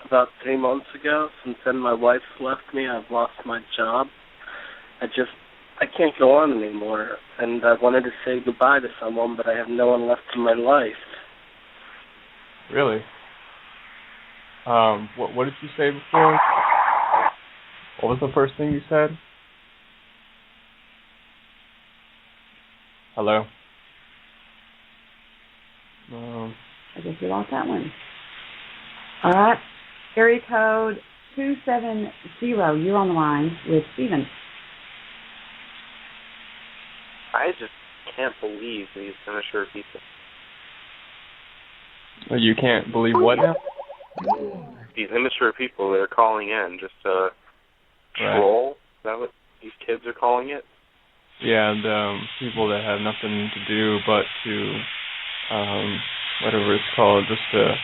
about 3 months ago. Since then, my wife left me. I've lost my job. I can't go on anymore. And I wanted to say goodbye to someone, but I have no one left in my life. Really? What did you say before? What was the first thing you said? Hello? I guess you lost that one. All right. Area code 270, you're on the line with Stephen. I just can't believe these immature people. You can't believe what now? These immature people that are calling in just to troll. Is that what these kids are calling it? Yeah, and people that have nothing to do but to, whatever it's called, just to,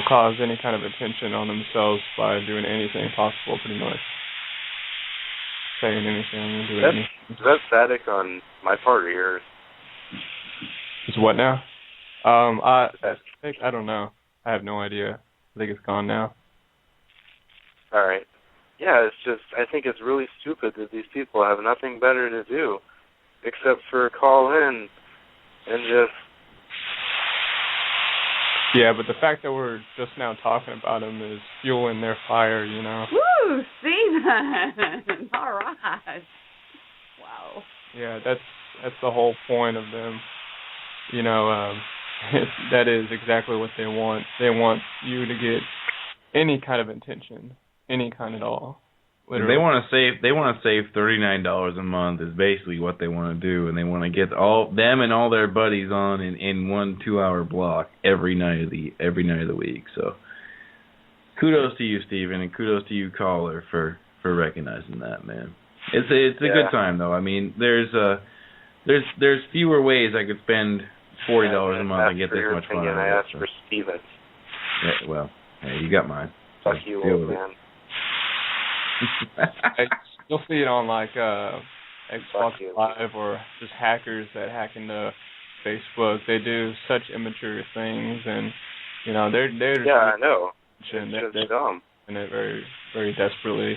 cause any kind of attention on themselves by doing anything possible, pretty much. Saying anything, doing anything. Is that static on my part or yours? It's what now? I don't know. I have no idea. I think it's gone now. All right. Yeah, it's just, I think it's really stupid that these people have nothing better to do except for call in and just... Yeah, but the fact that we're just now talking about them is fueling their fire, Woo, Stephen! All right. Wow. Yeah, that's the whole point of them. That is exactly what they want. They want you to get any kind of attention, any kind at all. Literally. They want to save $39 a month is basically what they want to do, and they want to get all them and all their buddies on in 1 2-hour block every night of the week. So kudos to you, Stephen, and kudos to you, caller, for recognizing that, man. It's a good time though. I mean, there's fewer ways I could spend $40 a month and get this much fun. I asked for Stevens. Yeah, well, hey, you got mine. Fuck you, old man. You'll see it on Xbox Live or just hackers that hack into Facebook. They do such immature things, and they're yeah, I know. They're dumb. And it very, very desperately.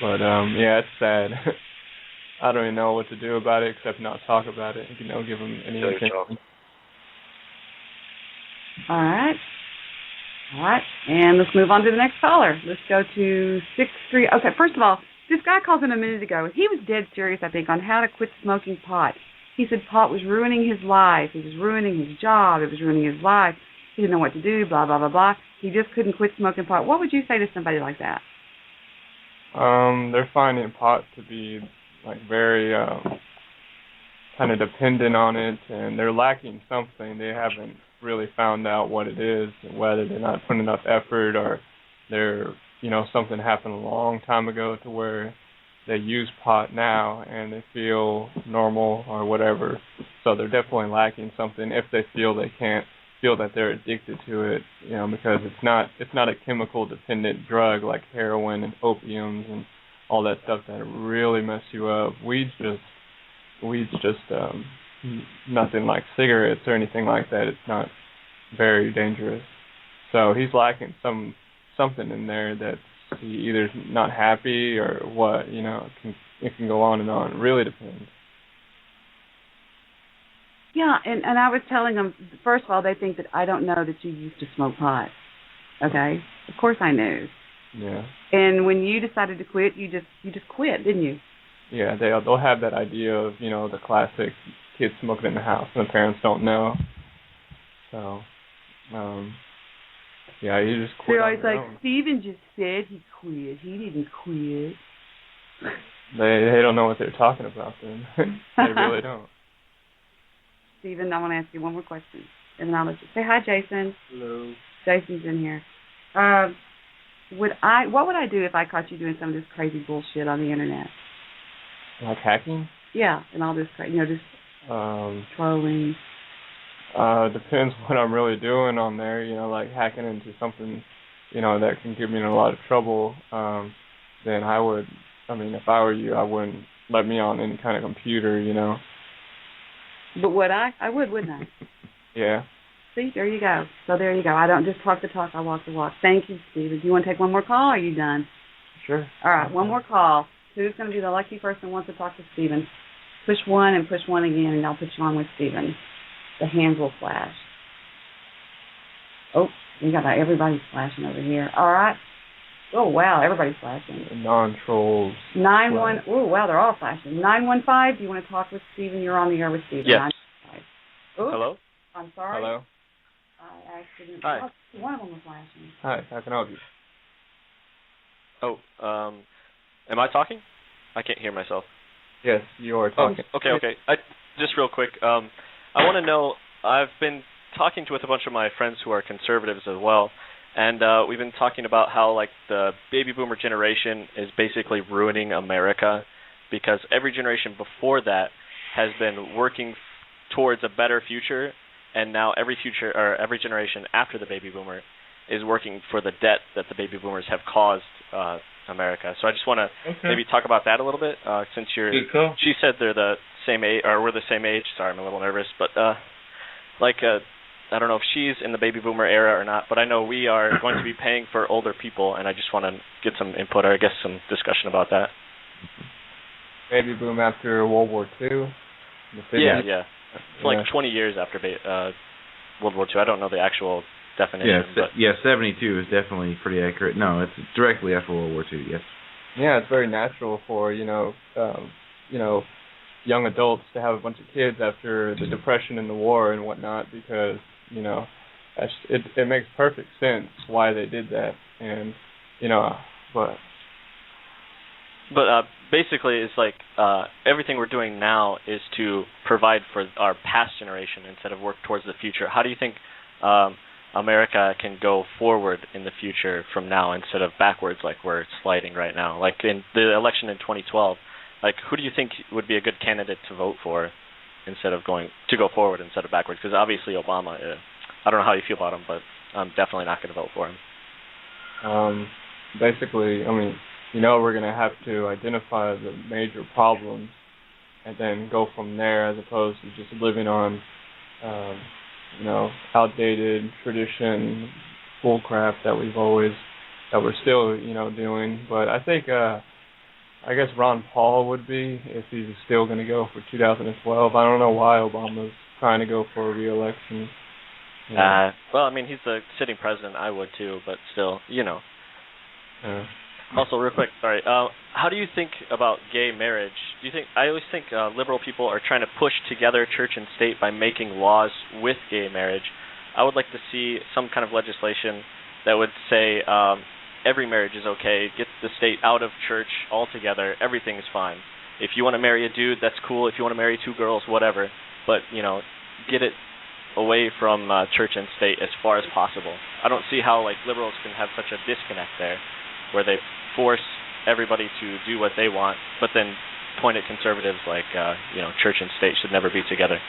But yeah, it's sad. I don't even know what to do about it except not talk about it. Give them any attention. All right. All right, and let's move on to the next caller. Let's go to 63. Okay, first of all, this guy called in a minute ago. He was dead serious, I think, on how to quit smoking pot. He said pot was ruining his life. It was ruining his job. It was ruining his life. He didn't know what to do, blah, blah, blah, blah. He just couldn't quit smoking pot. What would you say to somebody like that? They're finding pot to be, very kind of dependent on it, and they're lacking something. They haven't really found out what it is, whether they're not putting enough effort or they're, something happened a long time ago to where they use pot now and they feel normal or whatever. So they're definitely lacking something if they feel they can't feel that they're addicted to it, because it's not a chemical dependent drug like heroin and opiums and all that stuff that really mess you up. Weed's just weed's just nothing like cigarettes or anything like that. It's not very dangerous. So he's lacking something in there that's he either not happy or what. It can go on and on. It really depends. Yeah, and I was telling them, first of all, they think that I don't know that you used to smoke pot. Okay? Of course I knew. Yeah. And when you decided to quit, you just quit, didn't you? Yeah, they'll have that idea of, the classic kids smoking in the house and the parents don't know. So, yeah, you just quit. They're always like, Steven just said he quit. He didn't quit. They don't know what they're talking about then. They really don't. Steven, I want to ask you one more question. And then I'll let you say hi, Jason. Hello. Jason's in here. What would I do if I caught you doing some of this crazy bullshit on the internet? Like hacking? Yeah, and all this, just trolling. Depends what I'm really doing on there. Like hacking into something, that can get me in a lot of trouble. Then I would. If I were you, I wouldn't let me on any kind of computer. But would I? I would, wouldn't I? Yeah. See, there you go. So there you go. I don't just talk the talk, I walk the walk. Thank you, Steven. Do you want to take one more call, or are you done? Sure. All right, one more call. Who's going to be the lucky person who wants to talk to Steven? Push 1 and push 1 again, and I'll put you on with Steven. The hands will flash. Oh, we got everybody's flashing over here. All right. Oh, wow, everybody's flashing. Non-trolls. 9-1. Oh, wow, they're all flashing. 915, do you want to talk with Steven? You're on the air with Steven. Yes. Hello? I'm sorry. Hello? I accidentally. Hi. One of them was flashing. Hi, how can I help you? Oh, am I talking? I can't hear myself. Yes, you are talking. Okay. Just real quick, I want to know, I've been talking with a bunch of my friends who are conservatives as well, and we've been talking about how, the baby boomer generation is basically ruining America because every generation before that has been working towards a better future, and now every generation after the baby boomer is working for the debt that the baby boomers have caused America. So I just want to maybe talk about that a little bit, since she said they're the same age, or we're the same age. Sorry, I'm a little nervous, but I don't know if she's in the baby boomer era or not, but I know we are going to be paying for older people, and I just want to get some input, or I guess some discussion about that. Baby boom after World War II? Yeah. It's 20 years after World War II. I don't know the actual definition. Yeah, 72 is definitely pretty accurate. No, it's directly after World War II, yes. Yeah, it's very natural for, young adults to have a bunch of kids after the Depression and the war and whatnot because, it makes perfect sense why they did that. And, But basically, it's everything we're doing now is to provide for our past generation instead of work towards the future. How do you think America can go forward in the future from now instead of backwards like we're sliding right now? Like in the election in 2012, who do you think would be a good candidate to vote for instead of to go forward instead of backwards? Because obviously Obama, I don't know how you feel about him, but I'm definitely not going to vote for him. Basically, we're going to have to identify the major problems and then go from there as opposed to just living on, outdated tradition, bullcrap that we're still, doing. But I think, I guess Ron Paul would be if he's still going to go for 2012. I don't know why Obama's trying to go for a re-election. He's the sitting president. I would too, but still, Yeah. Also, real quick, sorry. How do you think about gay marriage? I always think liberal people are trying to push together church and state by making laws with gay marriage. I would like to see some kind of legislation that would say every marriage is okay, get the state out of church altogether, everything is fine. If you want to marry a dude, that's cool. If you want to marry 2 girls, whatever. But, get it away from church and state as far as possible. I don't see how, liberals can have such a disconnect there, where they force everybody to do what they want, but then point at conservatives like, church and state should never be together.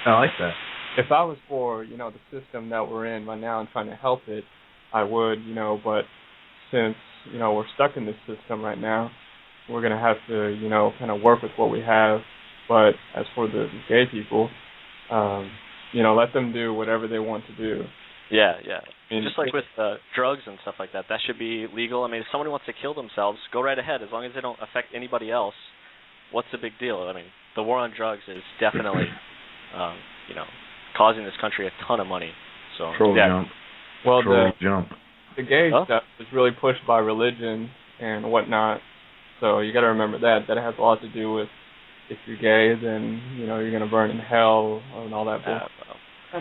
I like that. If I was for, the system that we're in right now and trying to help it, I would, but since, we're stuck in this system right now, we're going to have to, kind of work with what we have But as for the gay people, let them do whatever they want to do. Yeah. I mean, just like with drugs and stuff like that, that should be legal. I mean, if somebody wants to kill themselves, go right ahead. As long as they don't affect anybody else, what's the big deal? I mean, the war on drugs is definitely, causing this country a ton of money. So jump. Well, jump. The gay stuff is really pushed by religion and whatnot. So you got to remember that has a lot to do with if you're gay, then you're going to burn in hell and all that bullshit.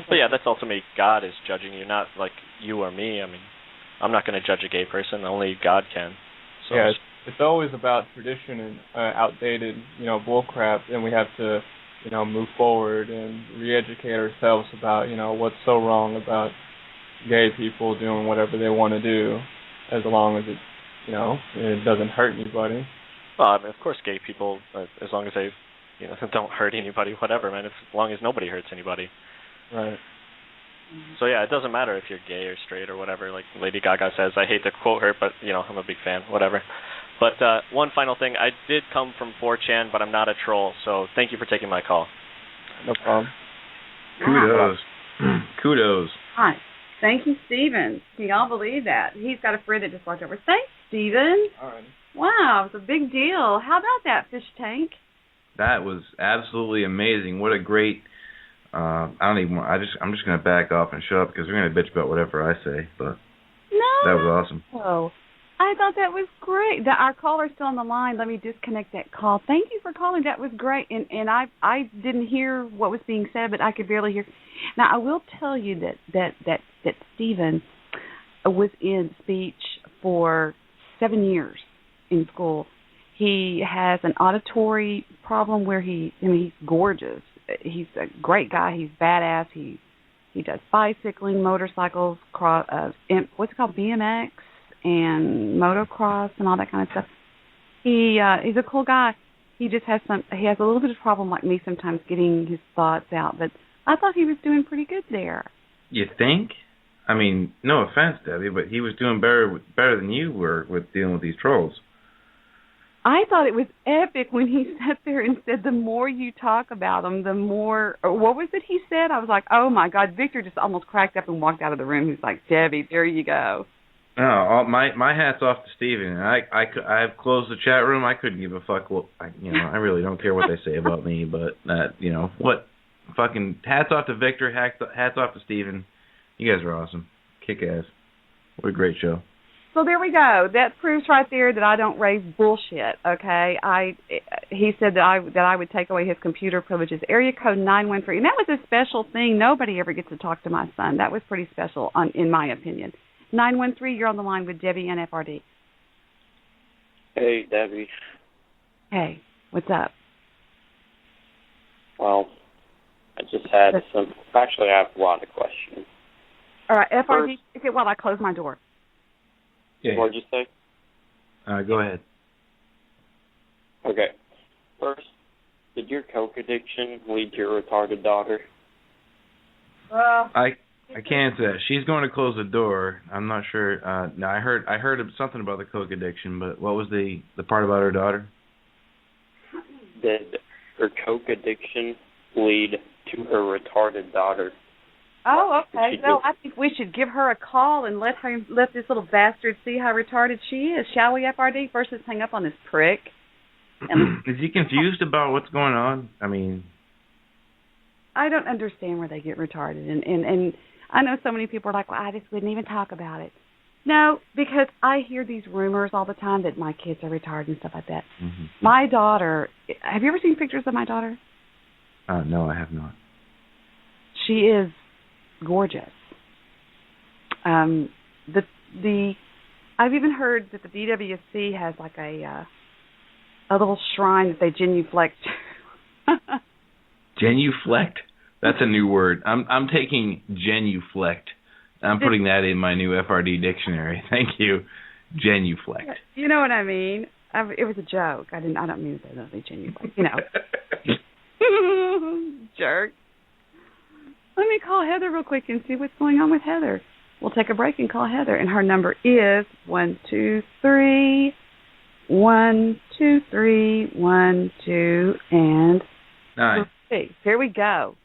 But yeah, that's ultimately God is judging you, not like you or me. I mean, I'm not going to judge a gay person. Only God can. So yeah, it's always about tradition and outdated, bull crap, and we have to, move forward and re-educate ourselves about, what's so wrong about gay people doing whatever they want to do, as long as it doesn't hurt anybody. Well, I mean, of course, gay people, as long as they, don't hurt anybody, whatever, man. As long as nobody hurts anybody. Right. So yeah, it doesn't matter if you're gay or straight or whatever. Like Lady Gaga says, I hate to quote her, but I'm a big fan. Whatever. But one final thing, I did come from 4chan, but I'm not a troll. So thank you for taking my call. No problem. Kudos. Hi. Thank you, Steven. Can y'all believe that? He's got a friend that just walked over. Thanks, Steven. All right. Wow, it's a big deal. How about that, Fish Tank? That was absolutely amazing. What a great. I'm just gonna back off and shut up because we're gonna bitch about whatever I say. But that was awesome. Oh, I thought that was great. Our caller's still on the line. Let me disconnect that call. Thank you for calling. That was great. And I didn't hear what was being said, but I could barely hear. Now I will tell you that Stephen was in speech for 7 years in school. He has an auditory problem where he's gorgeous. He's a great guy. He's badass. He does bicycling, motorcycles, what's it called, BMX and motocross and all that kind of stuff. He's a cool guy. He just has he has a little bit of problem like me sometimes getting his thoughts out. But I thought he was doing pretty good there. You think? I mean, no offense, Debbie, but he was doing better than you were with dealing with these trolls. I thought it was epic when he sat there and said, the more you talk about them, the more, or what was it he said? I was like, oh my God, Victor just almost cracked up and walked out of the room. He's like, Debbie, there you go. No, my hat's off to Steven. I've closed the chat room. I couldn't give a fuck. Well, I really don't care what they say about me, but what? Fucking hats off to Victor. Hats off to Steven. You guys are awesome. Kick ass. What a great show. So there we go. That proves right there that I don't raise bullshit. Okay, he said that I would take away his computer privileges. Area code 913, and that was a special thing. Nobody ever gets to talk to my son. That was pretty special, in my opinion. 913, you're on the line with Debbie and FRD. Hey, Debbie. Hey, what's up? Well, I just had some. Actually, I have a lot of questions. All right, FRD. Okay, while I close my door. Yeah. What did you say? Go ahead. Okay. First, did your coke addiction lead to your retarded daughter? I can't say that. She's going to close the door. I'm not sure. No, I heard something about the coke addiction, but what was the part about her daughter? Did her coke addiction lead to her retarded daughter? Oh, okay. Well, I think we should give her a call and let this little bastard see how retarded she is. Shall we, FRD? First, let's hang up on this prick. Is he confused about what's going on? I mean, I don't understand where they get retarded. And I know so many people are like, well, I just wouldn't even talk about it. No, because I hear these rumors all the time that my kids are retarded and stuff like that. Mm-hmm. My daughter, have you ever seen pictures of my daughter? No, I have not. She is gorgeous. I've even heard that the DWC has like a little shrine that they genuflect. Genuflect? That's a new word. I'm taking genuflect. I'm putting that in my new FRD dictionary. Thank you. Genuflect. You know what I mean? It was a joke. I don't mean to say that. Genuflect. Jerk. Let me call Heather real quick and see what's going on with Heather. We'll take a break and call Heather. And her number is 123-123-12, and Hi. Let's see. Here we go.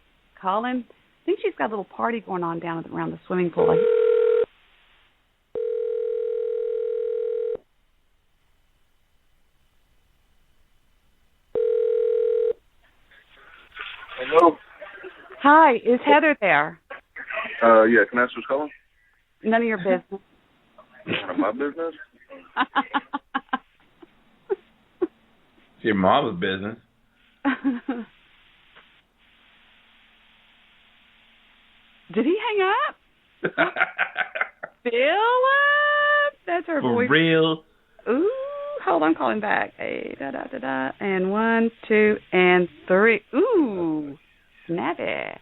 Colin, I think she's got a little party going on down around the swimming pool. Hello? Hi, is Heather there? Yeah, can I ask who's calling? None of your business. None of my business? It's your mom's business. Did he hang up? Philip? That's her For voice. real? Ooh, hold on, calling back. Hey, da-da-da-da. And 1, 2, and 3. Ooh, snappy.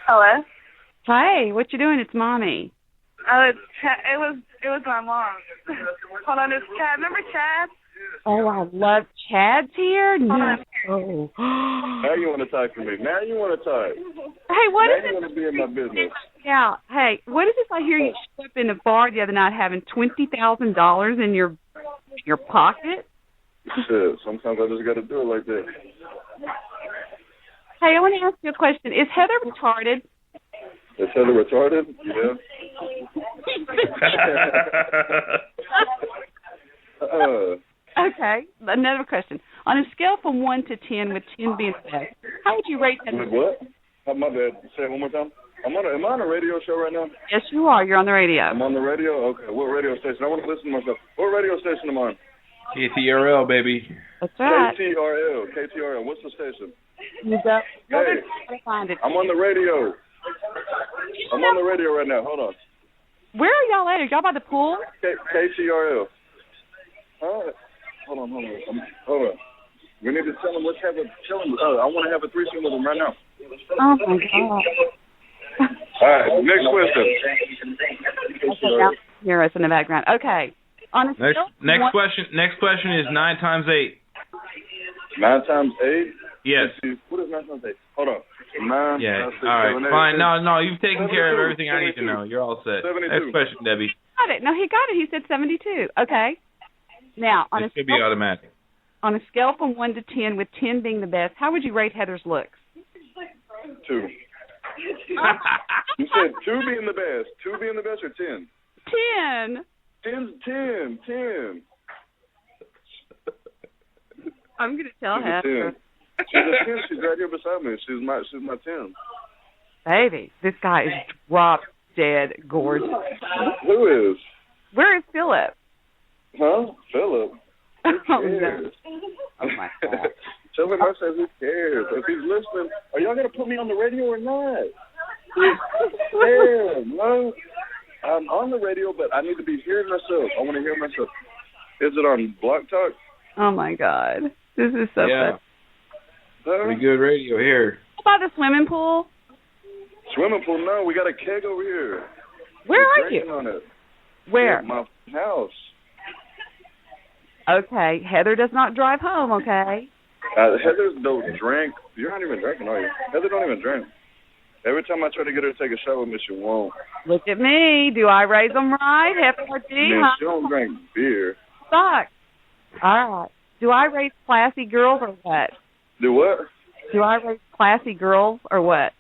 Hello. Hi, what you doing? It's Mommy. Oh, it was my mom. Hold on, it's Chad. Remember Chad? Oh, I love Chad's here. No. Now you want to talk to me. Now you want to talk. Hey, what now is you it? want to be in my business. Yeah. Hey, what is this? I hear you show up in a bar the other night having $20,000 in your pocket. Shit, sometimes I just got to do it like that. Hey, I want to ask you a question. Is Heather retarded? Is Heather retarded? Yeah. Okay, another question. On a scale from 1 to 10, with 10 being the best, how would you rate Heather? With what? Oh, my bad. Say it one more time. Am I on a radio show right now? Yes, you are. You're on the radio. I'm on the radio? Okay. What radio station? I want to listen to myself. What radio station am I on? KTRL, baby. That's right. KTRL. What's the station? You go. Hey, find it. I'm on the radio. I'm on the radio right now. Hold on. Where are y'all at? Are y'all by the pool? KTRL. Hold on. Hold on. We need to tell them let's have a tell them. I want to have a threesome with them right now. Oh my God. All right. Next question. Okay, now hear us in the background. Okay. On a Next question is 9 times 8. 9 times 8. Yes. What is 9 times 8? Hold on. 9. Yeah. 6, All right. 7, 8, Fine. 10. No. You've taken 72, care of everything I need to 72. know. You're all set. 72. Next question, Debbie. Got it. No, he got it. He said 72. Okay. Now, on This should be automatic. On a scale from 1 to 10, with 10 being the best, how would you rate Heather's looks? 2. You said 2 being the best. 2 being the best or 10? 10. 10. I'm gonna tell She's Heather. a 10. She's a 10. She's right here beside me. She's my 10. Baby, this guy is drop dead gorgeous. Who is? Where is Philip? Huh? Philip? Who Oh, cares? no. Oh my God. Tell him I said who cares. If he's listening, are y'all gonna put me on the radio or not? Damn, no. I'm on the radio, but I need to be hearing myself. I want to hear myself. Is it on Block Talk? Oh my God, this is so fun. Pretty good radio here. How about the swimming pool? Swimming pool? No, we got a keg over here. Where We're are you? drinking on it. Where? At my house. Okay, Heather does not drive home. Okay. Heather don't drink. You're not even drinking, are you? Heather don't even drink. Every time I try to get her to take a shot with me, she won't. Look at me. Do I raise them right? FRG, Man, huh? she don't drink beer. Suck. All right. Do I raise classy girls or what? Do what? Do I raise classy girls or what?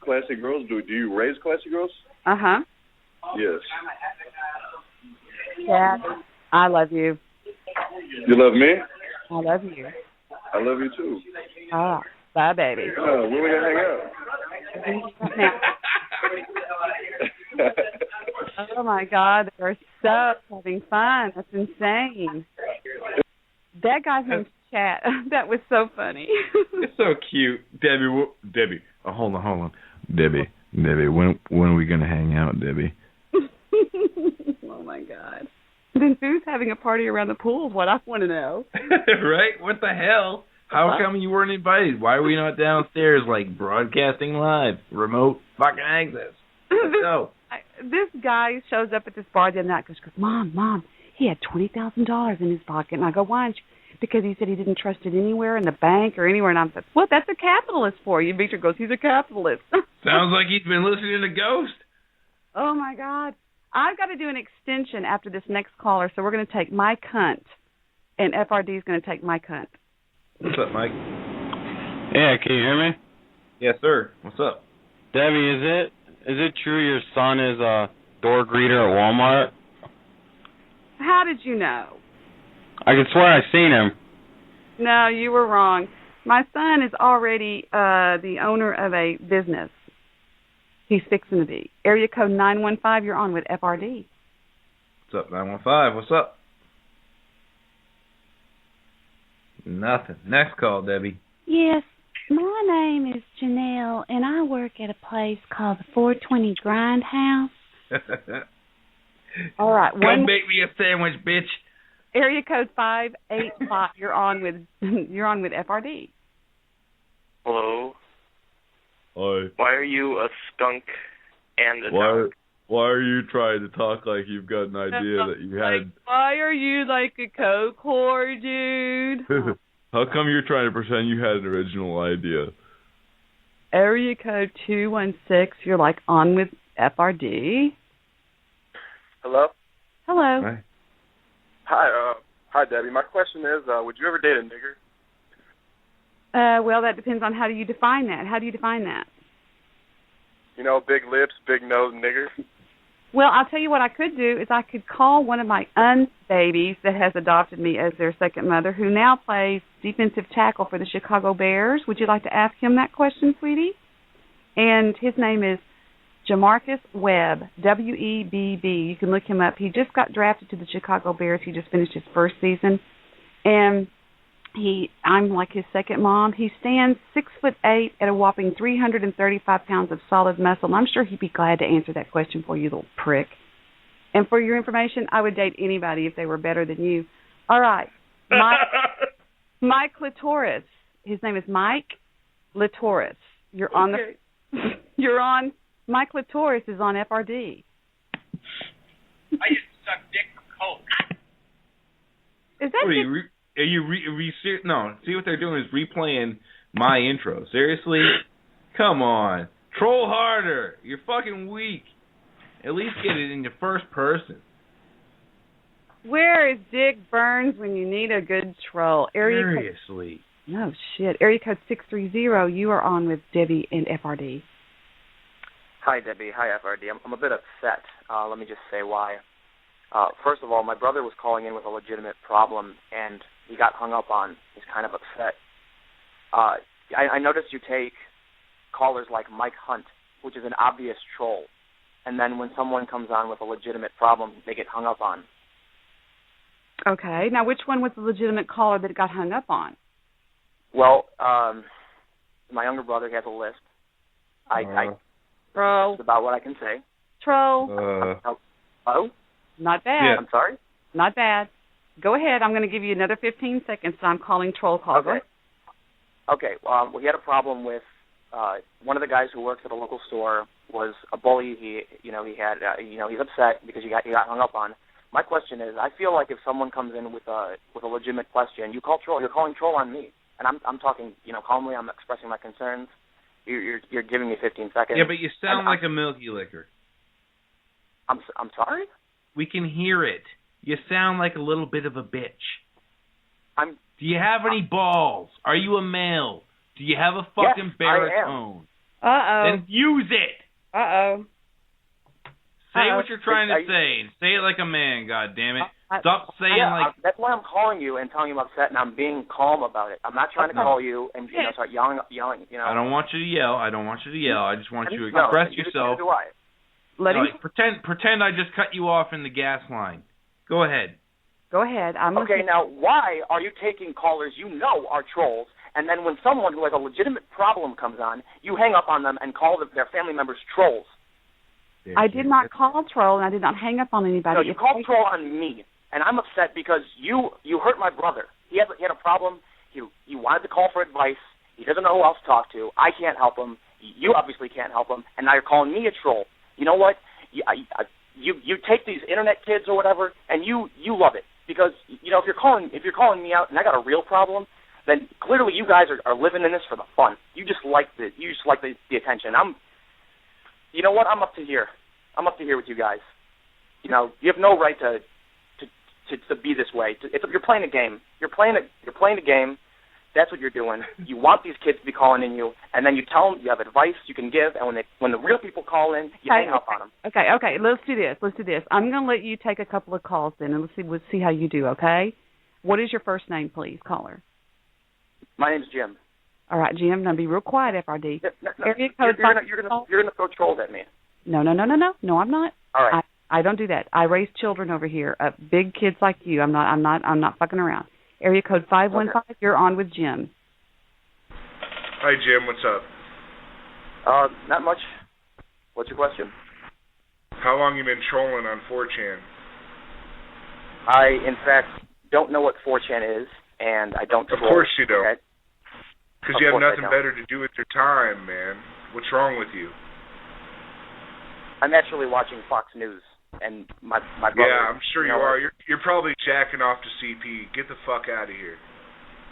Classy girls? Do you raise classy girls? Uh-huh. Yes. Yeah. I love you. You love me? I love you. I love you too. Ah, bye, baby. When we gonna hang out? Oh my God, they're so having fun. That's insane. That guy's name's Chat. That was so funny. It's so cute, Debbie. Oh, hold on. Debbie. When are we gonna hang out, Debbie? Oh my God. Then who's having a party around the pool is what I want to know. Right? What the hell? How come you weren't invited? Why are we not downstairs, like, broadcasting live? Remote fucking access. Let's go. This guy shows up at this bar the other night because he goes, Mom, he had $20,000 in his pocket. And I go, why? Because he said he didn't trust it anywhere in the bank or anywhere. And I'm like, what? That's a capitalist for you. Victor goes, he's a capitalist. Sounds like he's been listening to Ghost. Oh, my God. I've got to do an extension after this next caller, so we're going to take my cunt, and FRD is going to take my cunt. What's up, Mike? Yeah, can you hear me? Yes, sir. What's up? Debbie, is it true your son is a door greeter at Walmart? How did you know? I can swear I've seen him. No, you were wrong. My son is already the owner of a business. He's fixing to be. Area code 915, you're on with FRD. What's up, 915? What's up? Nothing. Next call, Debbie. Yes, my name is Janelle, and I work at a place called the 420 Grindhouse. All right. Come make me a sandwich, bitch. Area code 585, you're on with FRD. Hello. Hi. Why are you a skunk and a dog? Why are you trying to talk like you've got an idea that you had? Why are you like a coke whore, dude? How come you're trying to pretend you had an original idea? Area code 216, you're like on with FRD. Hello? Hello. Hi. Hi, Debbie. My question is, would you ever date a nigger? Well, that depends on how do you define that. How do you define that? You know, big lips, big nose nigger. Well, I'll tell you what I could do is I could call one of my babies that has adopted me as their second mother, who now plays defensive tackle for the Chicago Bears. Would you like to ask him that question, sweetie? And his name is Jamarcus Webb, W-E-B-B. You can look him up. He just got drafted to the Chicago Bears. He just finished his first season. And I'm like his second mom. He stands 6'8" at a whopping 335 pounds of solid muscle. And I'm sure he'd be glad to answer that question for you, little prick. And for your information, I would date anybody if they were better than you. All right. Mike Latoris. His name is Mike Latoris. You're on You're on. Mike Latoris is on FRD. I used to suck dick for coke. Is that No, see what they're doing is replaying my intro. Seriously? Come on. Troll harder. You're fucking weak. At least get it in the first person. Where is Dick Burns when you need a good troll? Seriously. No shit. Area code 630, you are on with Debbie and FRD. Hi, Debbie. Hi, FRD. I'm a bit upset. Let me just say why. First of all, my brother was calling in with a legitimate problem, and he got hung up on. He's kind of upset. I noticed you take callers like Mike Hunt, which is an obvious troll, and then when someone comes on with a legitimate problem, they get hung up on. Okay. Now, which one was the legitimate caller that got hung up on? Well, my younger brother, he has a list. Troll. That's about what I can say. Troll. Oh? Not bad. Yeah. I'm sorry? Not bad. Go ahead. I'm going to give you another 15 seconds, and I'm calling troll caller. Okay. Well, he had a problem with one of the guys who works at a local store was a bully. He's upset because he got hung up on. My question is, I feel like if someone comes in with a legitimate question, you call troll. You're calling troll on me, and I'm talking, calmly. I'm expressing my concerns. You're giving me 15 seconds. Yeah, but you sound like a milky liquor. I'm sorry? We can hear it. You sound like a little bit of a bitch. Do you have any balls? Are you a male? Do you have a fucking baritone? Uh-oh. Then use it. Uh-oh. Say what you're trying to say. Say it like a man, goddammit. Stop saying that's why I'm calling you and telling you I'm upset, and I'm being calm about it. I'm not trying to call you and start yelling. I don't want you to yell. I just want you to express yourself. Do I? Pretend I just cut you off in the gas line. Go ahead. Go ahead. Now, why are you taking callers you know are trolls, and then when someone who has a legitimate problem comes on, you hang up on them and call their family members trolls? I did not call troll, and I did not hang up on anybody. No, you called troll on me, and I'm upset because you hurt my brother. He had a problem. He wanted to call for advice. He doesn't know who else to talk to. I can't help him. You obviously can't help him, and now you're calling me a troll. You know what? You take these internet kids or whatever, and you love it because if you're calling me out and I got a real problem, then clearly you guys are living in this for the fun. You just like the attention. You know what? I'm up to here. I'm up to here with you guys. you have no right to be this way. You're playing a game. You're playing a game. That's what you're doing. You want these kids to be calling in you, and then you tell them you have advice you can give, and when the real people call in, you hang up on them. Okay. Let's do this. I'm going to let you take a couple of calls then, and we'll see how you do. Okay. What is your first name, please, caller? My name's Jim. All right, Jim. Now be real quiet, FRD. Area you're code gonna throw trolls at me. No, I'm not. All right. I don't do that. I raise children over here, big kids like you. I'm not fucking around. Area code 515. Okay. You're on with Jim. Hi, Jim. What's up? Not much. What's your question? How long you been trolling on 4chan? I, in fact, don't know what 4chan is, and I don't. Of course you don't. Because you have nothing better to do with your time, man. What's wrong with you? I'm actually watching Fox News. And my brother. Yeah, I'm sure you are. You're probably jacking off to CP. Get the fuck out of here.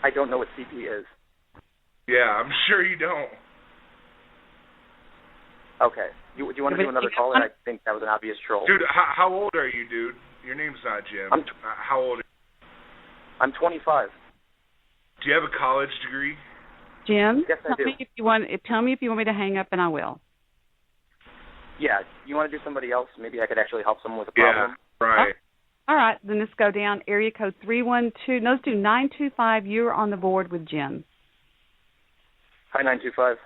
I don't know what CP is. Yeah, I'm sure you don't. Okay. Do you want to do another call? I think that was an obvious troll. Dude, how old are you, dude? Your name's not Jim. How old are you? I'm 25. Do you have a college degree? Jim, yes, I do. Tell me if you want me to hang up, and I will. Yeah, you want to do somebody else? Maybe I could actually help someone with a problem. Yeah, right. All right, then let's go down. Area code 312. No, let's do 925. You're on the board with Jim. Hi, 925.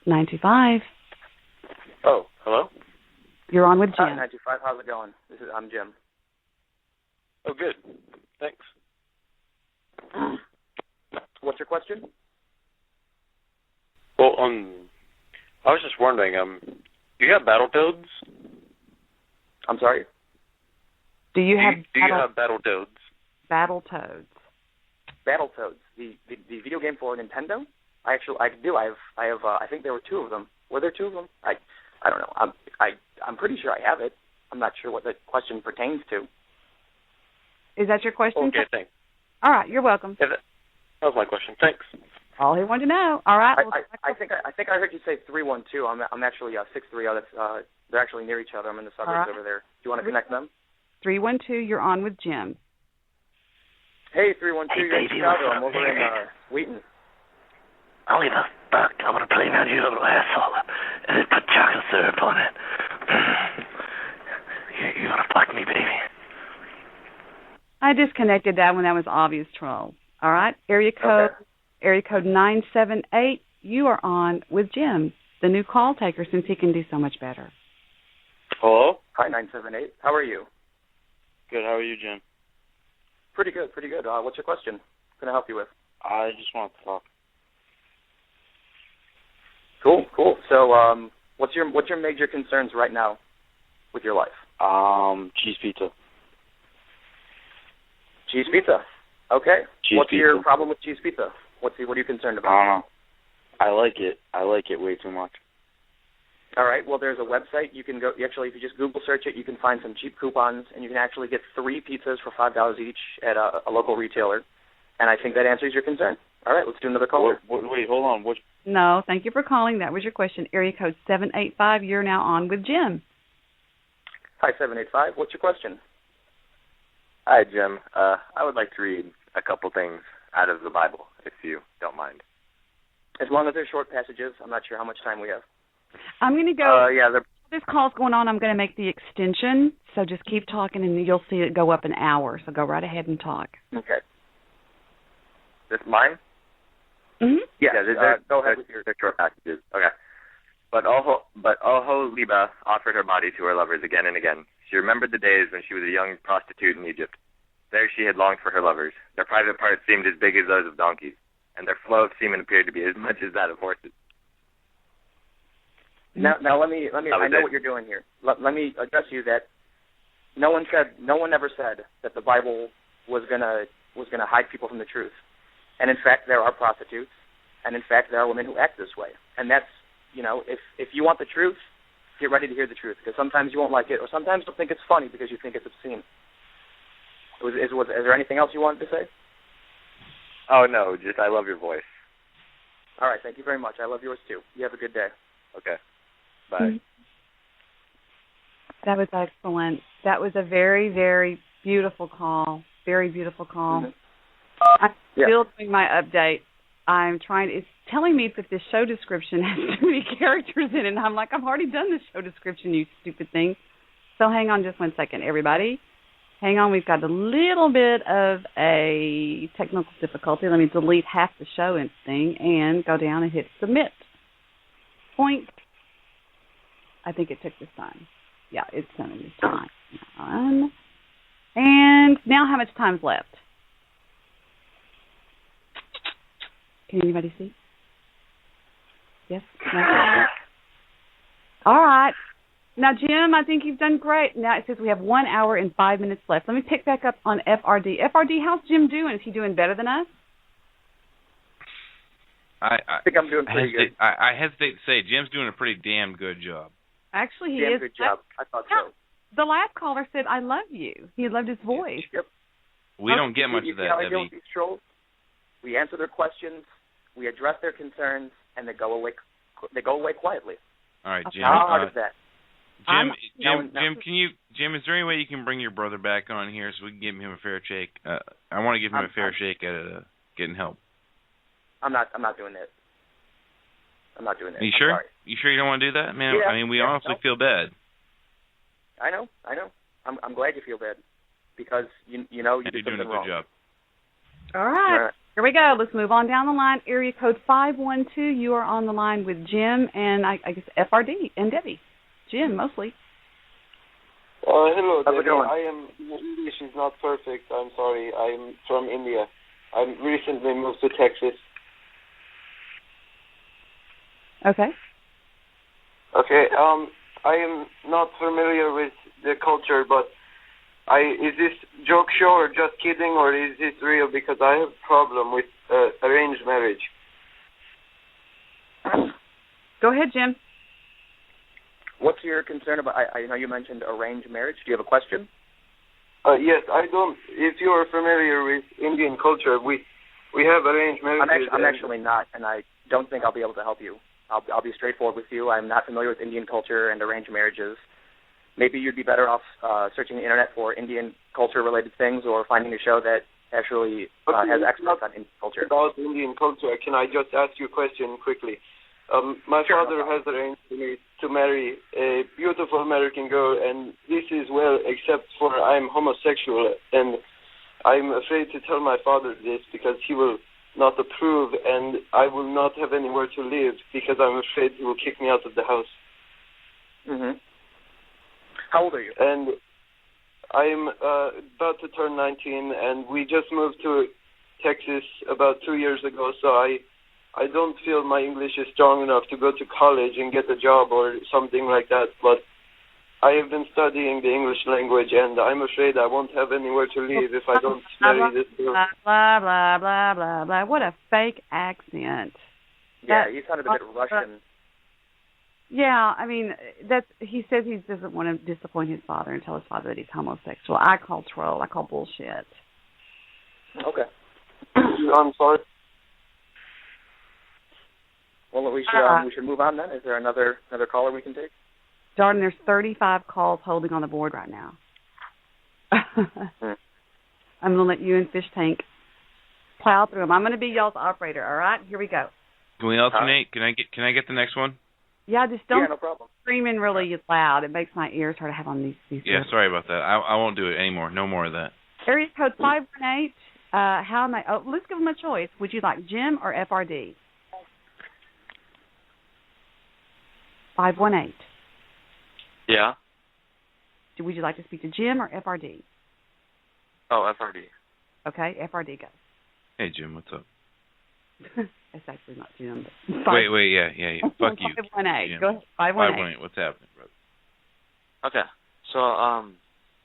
925. Oh, hello? You're on with Jim. Hi, 925. How's it going? I'm Jim. Oh, good. Thanks. What's your question? Well, I was just wondering, do you have Battletoads? I'm sorry? Do you have Battletoads? Battletoads. Battletoads. The video game for Nintendo? I do. I think there were two of them. Were there two of them? I don't know. I'm pretty sure I have it. I'm not sure what the question pertains to. Is that your question? Okay, thanks. All right, you're welcome. Yeah, that was my question. Thanks. All he wanted to know. All right. I think I heard you say 312. I'm actually 630. They're actually near each other. I'm in the suburbs over there. Do you want to connect them? 312. You're on with Jim. Hey, 312. You're in Chicago. I'm over in Wheaton. Only the fuck I want to play now, you little asshole, and then put chocolate syrup on it. You want to fuck me, baby? I disconnected that when that was obvious troll. All right. Area code 978. You are on with Jim, the new call taker, since he can do so much better. Hello? Hi, 978. How are you? Good. How are you, Jim? Pretty good. What's your question? What can I help you with? I just want to talk. Cool. So, what's your major concerns right now with your life? Cheese pizza. Cheese pizza. Okay. What's pizza. your problem with cheese pizza? What are you concerned about? I don't know. I like it way too much. All right. Well, there's a website you can go. Actually, if you just Google search it, you can find some cheap coupons, and you can actually get 3 pizzas for $5 each at a local retailer. And I think that answers your concern. All right. Let's do another caller. Wait, hold on. No, thank you for calling. That was your question. Area code 785. You're now on with Jim. Hi, 785. What's your question? Hi, Jim. I would like to read a couple things out of the Bible, if you don't mind. As long as they're short passages. I'm not sure how much time we have. I'm going to go. Yeah. This call's going on. I'm going to make the extension, so just keep talking, and you'll see it go up an hour. So go right ahead and talk. Okay. This mine? Mm-hmm. Yeah. Go ahead with your short passages. Okay. But Oholiba offered her body to her lovers again and again. She remembered the days when she was a young prostitute in Egypt. There she had longed for her lovers. Their private parts seemed as big as those of donkeys, and their flow of semen appeared to be as much as that of horses. Now let me. I know what you're doing here. Let me address you that no one ever said that the Bible was gonna hide people from the truth. And in fact, there are prostitutes, and in fact, there are women who act this way. And that's, if you want the truth, get ready to hear the truth, because sometimes you won't like it, or sometimes you'll think it's funny because you think it's obscene. Is there anything else you wanted to say? Oh, no, just I love your voice. All right, thank you very much. I love yours too. You have a good day. Okay. Bye. That was excellent. That was a very, very beautiful call. Very beautiful call. Mm-hmm. I'm still doing my update. It's telling me that this show description has too many characters in it, and I'm like, I've already done this show description, you stupid thing. So hang on just 1 second, everybody. Hang on, we've got a little bit of a technical difficulty. Let me delete half the show thing and go down and hit submit. Point. I think it took this time. Yeah, it's done this time. And now how much time's left? Can anybody see? Yes? No? All right. Now, Jim, I think you've done great. Now it says we have 1 hour and 5 minutes left. Let me pick back up on FRD. FRD, how's Jim doing? Is he doing better than us? I think I'm doing pretty good. I hesitate to say Jim's doing a pretty damn good job. Actually, he damn is. Good job. I thought so. The last caller said, I love you. He loved his voice. Yep. We don't get much of that, Debbie. These trolls? We answer their questions, we address their concerns, and they go away quietly. All right, Jim. How hard is that? Jim, is there any way you can bring your brother back on here so we can give him a fair shake? I want to give him a fair shake at getting help. I'm not doing that. I'm not doing that. Are you sure? Sorry. You sure you don't want to do that, man? Yeah, I mean, we honestly feel bad. I know. I'm glad you feel bad because you know you did you're doing a good job. All right. Here we go. Let's move on down the line. Area code 512. You are on the line with Jim and I guess FRD and Debbie. Jim, mostly. Hello, How's it Debbie. going? English is not perfect. I'm sorry. I'm from India. I recently moved to Texas. Okay. Okay. I am not familiar with the culture, but is this joke show or just kidding, or is this real? Because I have a problem with arranged marriage. Go ahead, Jim. What's your concern about? I know you mentioned arranged marriage. Do you have a question? Yes, I don't. If you are familiar with Indian culture, we have arranged marriages. I'm actually not, and I don't think I'll be able to help you. I'll be straightforward with you. I'm not familiar with Indian culture and arranged marriages. Maybe you'd be better off searching the internet for Indian culture-related things or finding a show that actually has experts on Indian culture. About Indian culture, can I just ask you a question quickly? My father has arranged for me to marry a beautiful American girl, and this is well, except for I'm homosexual, and I'm afraid to tell my father this because he will not approve, and I will not have anywhere to live because I'm afraid he will kick me out of the house. Mm-hmm. How old are you? And I'm about to turn 19, and we just moved to Texas about 2 years ago, so I don't feel my English is strong enough to go to college and get a job or something like that, but I have been studying the English language, and I'm afraid I won't have anywhere to live if I don't marry this girl. Blah, blah, blah, blah, blah. What a fake accent. Yeah, you sounded a bit Russian. Yeah, I mean, he says he doesn't want to disappoint his father and tell his father that he's homosexual. I call troll. I call bullshit. Okay. I'm sorry. Well, we should move on then. Is there another caller we can take? Jordan, there's 35 calls holding on the board right now. I'm going to let you and Fish Tank plow through them. I'm going to be y'all's operator, all right? Here we go. Can we alternate? Can I get the next one? Yeah, just don't no problem. screaming really loud. It makes my ears hard to have on these. Yeah, sorry about that. I won't do it anymore. No more of that. Area code 518. How am I? Oh, let's give them a choice. Would you like Jim or FRD? 518. Yeah. Would you like to speak to Jim or FRD? Oh, FRD. Okay, FRD goes. Hey, Jim, what's up? It's actually not Jim. Wait, yeah. Fuck you. 518. Go ahead. 518. What's happening, brother? Okay. So,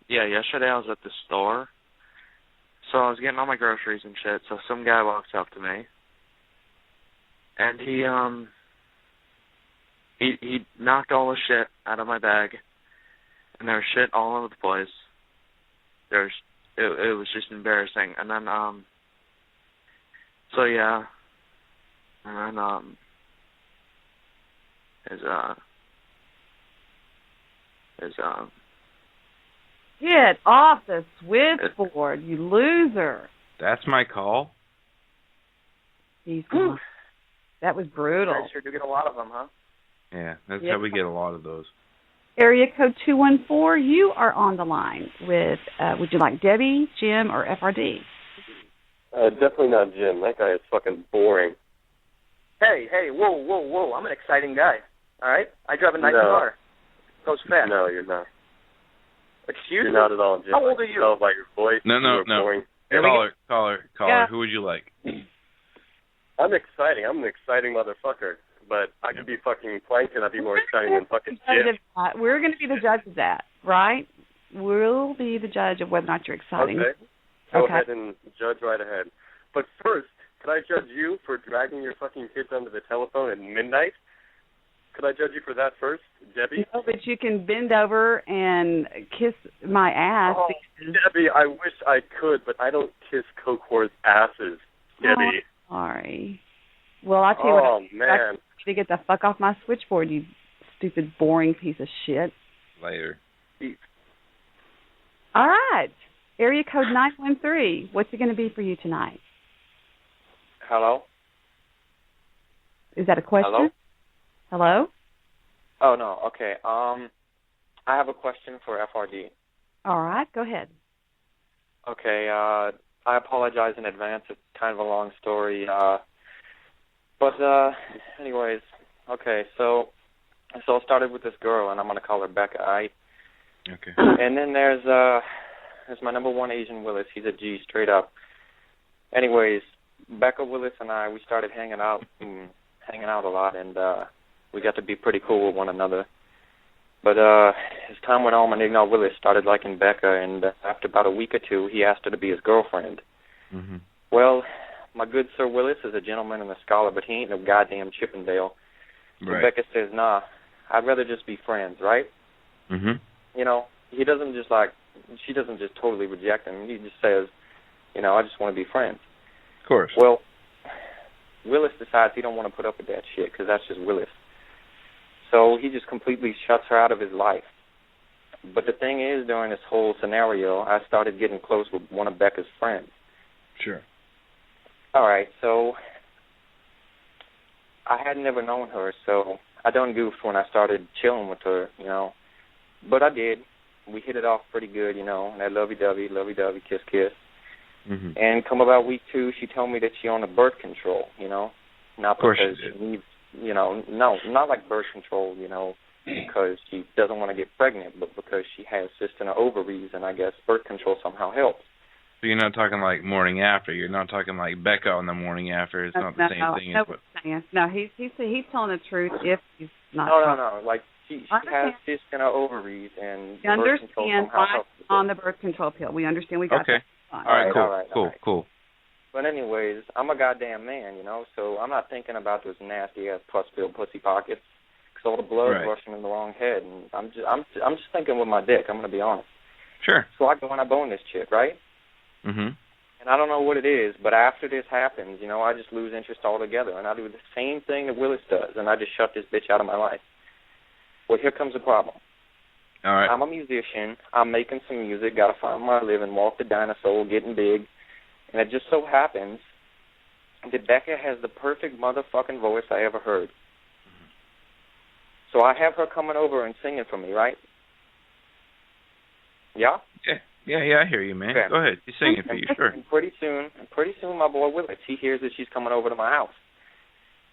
yesterday I was at the store. So I was getting all my groceries and shit. So some guy walks up to me, and he knocked all the shit out of my bag, and there was shit all over the place. It was just embarrassing. And then Get off the switchboard, you loser. That's my call. He's that was brutal. You guys sure do get a lot of them, huh? Yeah, that's how we get a lot of those. Area code 214, you are on the line with, would you like Debbie, Jim, or FRD? Definitely not Jim. That guy is fucking boring. Hey, whoa. I'm an exciting guy. All right? I drive a nice car. Goes fast. No, you're not. Excuse me? You're not at all, Jim. How old are you? Tell by your voice. No. Boring. Caller. Yeah. Who would you like? I'm exciting. I'm an exciting motherfucker. But I could be fucking Plankton. I'd be more exciting than fucking Jim. We're going to be the judge of that, right? We'll be the judge of whether or not you're exciting. Okay. Go ahead and judge right ahead. But first, could I judge you for dragging your fucking kids under the telephone at midnight? Could I judge you for that first, Debbie? No, but you can bend over and kiss my ass. Oh, Debbie, I wish I could, but I don't kiss coke whores' asses, Debbie. Oh, sorry. Well, I'll tell you what. Oh, man. To get the fuck off my switchboard, you stupid, boring piece of shit. Later. All right. Area code 913. What's it going to be for you tonight? Hello? Is that a question? Hello? Oh, no. Okay. I have a question for FRD. All right. Go ahead. Okay. I apologize in advance. It's kind of a long story. But anyways, okay. So it started with this girl, and I'm gonna call her Becca. Okay. And then there's my number one Asian, Willis. He's a G, straight up. Anyways, Becca, Willis, and I, we started hanging out a lot, and we got to be pretty cool with one another. But as time went on, my nigga Willis started liking Becca, and after about a week or two, he asked her to be his girlfriend. Mm-hmm. Well, my good Sir Willis is a gentleman and a scholar, but he ain't no goddamn Chippendale. So Right. Becca says, nah, I'd rather just be friends, right? Mm-hmm. You know, she doesn't just totally reject him. He just says, I just want to be friends. Of course. Well, Willis decides he don't want to put up with that shit because that's just Willis. So he just completely shuts her out of his life. But the thing is, during this whole scenario, I started getting close with one of Becca's friends. Sure. All right, so I had never known her, so I done goofed when I started chilling with her, But I did. We hit it off pretty good, that lovey-dovey, kiss. Mm-hmm. And come about week 2, she told me that she on the birth control, not because she needs, no, not like birth control, because she doesn't want to get pregnant, but because she has cysts in her ovaries, and I guess birth control somehow helps. So you're not talking like morning after. You're not talking like Becca on the morning after. It's not the same thing as what. No, he's telling the truth. If he's not. No. Like she has cysts in her ovaries, and birth control somehow helps. On the birth control pill. We understand. We got that. All right. Cool. But anyways, I'm a goddamn man, so I'm not thinking about those nasty ass pus pill pussy pockets, because all the blood's rushing in the wrong head, and I'm just thinking with my dick. I'm gonna be honest. Sure. So I go and I bone this chick, right? Mm-hmm. And I don't know what it is, but after this happens, I just lose interest altogether, and I do the same thing that Willis does, and I just shut this bitch out of my life. Well, here comes the problem. All right. I'm a musician. I'm making some music, got to find my living, walk the dinosaur, getting big, and it just so happens that Becca has the perfect motherfucking voice I ever heard. So I have her coming over and singing for me, right? Yeah? Yeah, I hear you, man. Okay. Go ahead. She's singing for you, sure. And pretty soon, my boy Willis, he hears that she's coming over to my house.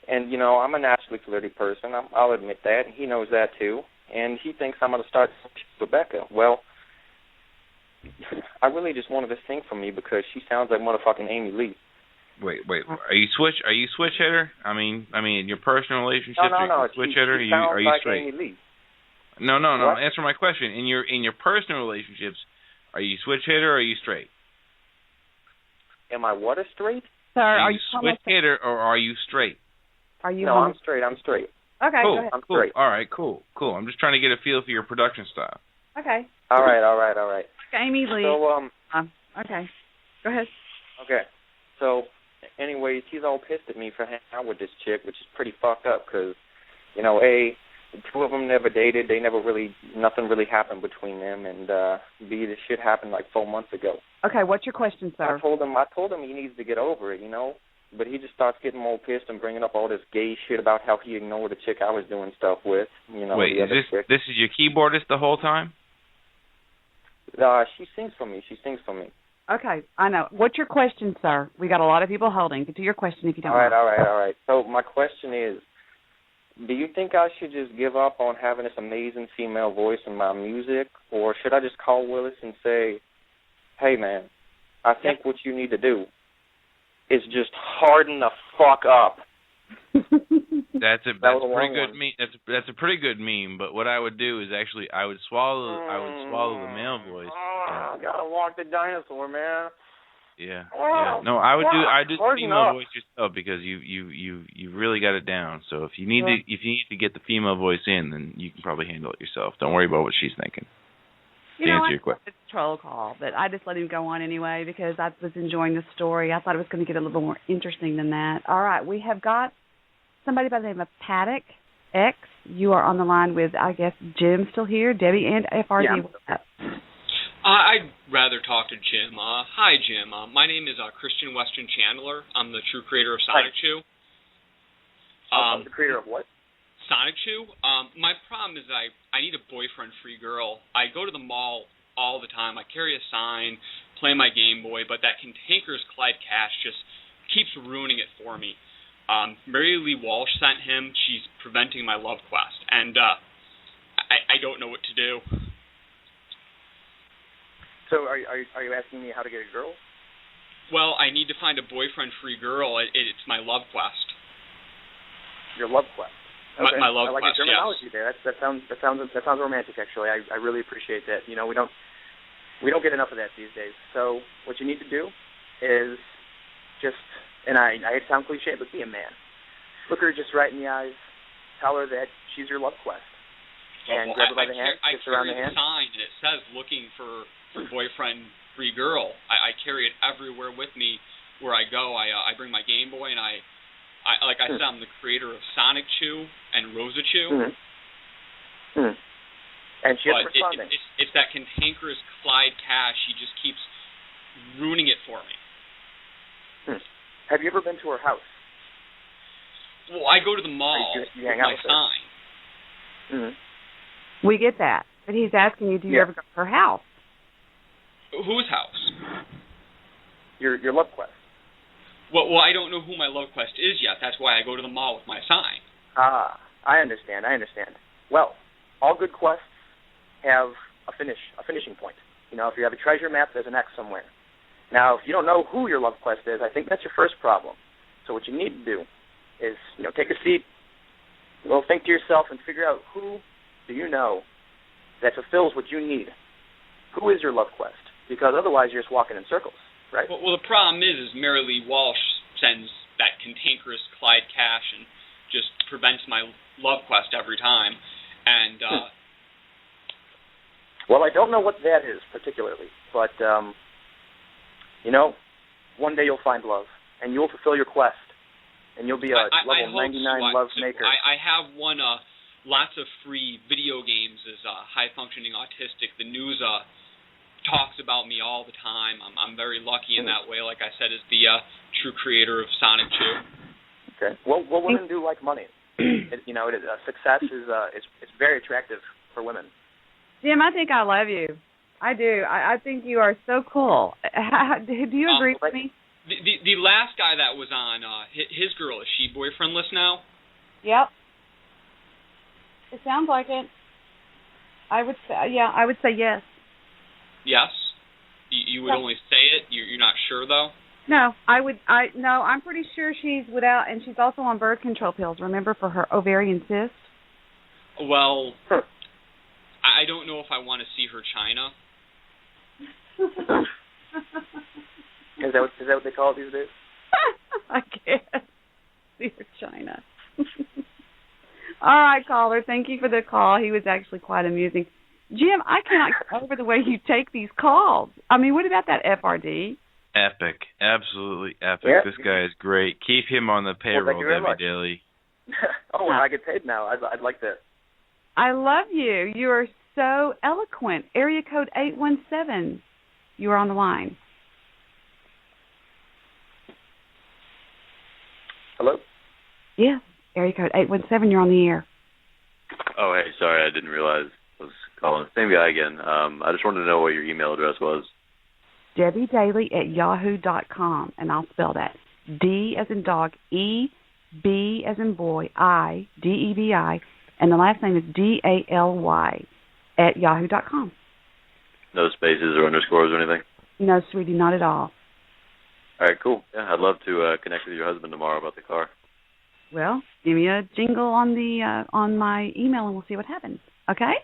And, I'm a naturally flirty person. I'll admit that. He knows that, too. And he thinks I'm going to start with Becca. Well, I really just wanted to sing for me because she sounds like motherfucking Amy Lee. Wait. Are you switch hitter? I mean, in your personal relationship, no. Are you switch hitter? She sounds are you like straight? Amy Lee. No. What? Answer my question. In your personal relationships, are you switch hitter or are you straight? Am I what, a straight? Sir, are you switch hitter or are you straight? Are you? No, I'm straight. Okay. Cool. Go ahead. I'm cool. straight. All right. Cool. I'm just trying to get a feel for your production style. Okay. All right. Amy Lee. So okay. Go ahead. Okay. So, anyways, he's all pissed at me for hanging out with this chick, which is pretty fucked up because, A, two of them never dated. Nothing really happened between them, and B, this shit happened like 4 months ago. Okay, what's your question, sir? I told him he needs to get over it, but he just starts getting more pissed and bringing up all this gay shit about how he ignored the chick I was doing stuff with. Wait, is this is your keyboardist the whole time? She sings for me. Okay, I know. What's your question, sir? We got a lot of people holding. Get to your question if you don't mind. All right. So my question is, do you think I should just give up on having this amazing female voice in my music, or should I just call Willis and say, hey, man, I think what you need to do is just harden the fuck up. That's a pretty good meme. That's a pretty good meme. But what I would do is actually I would swallow the male voice. I gotta walk the dinosaur, man. Yeah. No, I'd do the female voice yourself because you really got it down. So if you need to get the female voice in, then you can probably handle it yourself. Don't worry about what she's thinking. To answer your question. It's a troll call, but I just let him go on anyway because I was enjoying the story. I thought it was going to get a little more interesting than that. All right, we have got somebody by the name of Paddock X. You are on the line with, I guess, Jim still here, Debbie, and FRD. Yeah. I'd rather talk to Jim. Hi, Jim. My name is Christian Weston Chandler. I'm the true creator of Sonic Chew. The creator of what? Sonic Chew. My problem is I need a boyfriend-free girl. I go to the mall all the time. I carry a sign, play my Game Boy, but that cantankerous Clyde Cash just keeps ruining it for me. Mary Lee Walsh sent him. She's preventing my love quest, and I don't know what to do. So are you asking me how to get a girl? Well, I need to find a boyfriend-free girl. It's my love quest. Your love quest. Okay. My love I like quest. your terminology Yes. there. That sounds romantic. Actually, I really appreciate that. We don't get enough of that these days. So what you need to do is just, and I hate to sound cliche, but be a man. Look her just right in the eyes. Tell her that she's your love quest. And grab her by the hand, kiss her around the hand. I carry a sign, and it says looking for boyfriend-free girl. I carry it everywhere with me where I go. I bring my Game Boy, and I like I said, I'm the creator of Sonic Chew and Rosa Chew. And she is responding. It's that cantankerous Clyde Cash. He just keeps ruining it for me. Have you ever been to her house? Well, I go to the mall with my sign. We get that. But he's asking you, do you ever go to her house? Whose house? Your love quest. Well, I don't know who my love quest is yet. That's why I go to the mall with my sign. I understand. Well, all good quests have a finishing point. If you have a treasure map, there's an X somewhere. Now, if you don't know who your love quest is, I think that's your first problem. So what you need to do is, take a seat, think to yourself and figure out who do you know that fulfills what you need. Who is your love quest? Because otherwise you're just walking in circles, right? Well, the problem is Mary Lee Walsh sends that cantankerous Clyde Cash and just prevents my love quest every time. And well, I don't know what that is particularly, but one day you'll find love, and you'll fulfill your quest, and you'll be a level 99 love maker. I have won lots of free video games as high-functioning autistic. The news talks about me all the time. I'm very lucky in that way. Like I said, as the true creator of Sonic Chew. Okay. Well, women do like money. Success is it's very attractive for women. Jim, I think I love you. I do. I think you are so cool. Do you agree with me? The last guy that was on, his girl, is she boyfriendless now? Yep. It sounds like it. I would say yes. Yes? You would only say it? You're not sure, though? No, I'm pretty sure she's without, and she's also on birth control pills, remember, for her ovarian cyst? Well, I don't know if I want to see her China. Is that what they call it these days? I guess. See her China. All right, caller. Thank you for the call. He was actually quite amusing. Jim, I cannot get over the way you take these calls. I mean, what about that FRD? Epic. Absolutely epic. Yeah. This guy is great. Keep him on the payroll, Debbie Daly. I get paid now. I'd like that. I love you. You are so eloquent. Area code 817. You are on the line. Hello? Yeah. Area code 817. You're on the air. Oh, hey, sorry, I didn't realize I was calling. Same guy again. I just wanted to know what your email address was. DebbieDaily@yahoo.com, and I'll spell that. D as in dog, E, B as in boy, I, D-E-B-I, and the last name is D-A-L-Y @yahoo.com. No spaces or underscores or anything? No, sweetie, not at all. All right, cool. Yeah, I'd love to connect with your husband tomorrow about the car. Well, give me a jingle on the on my email, and we'll see what happens. Okay?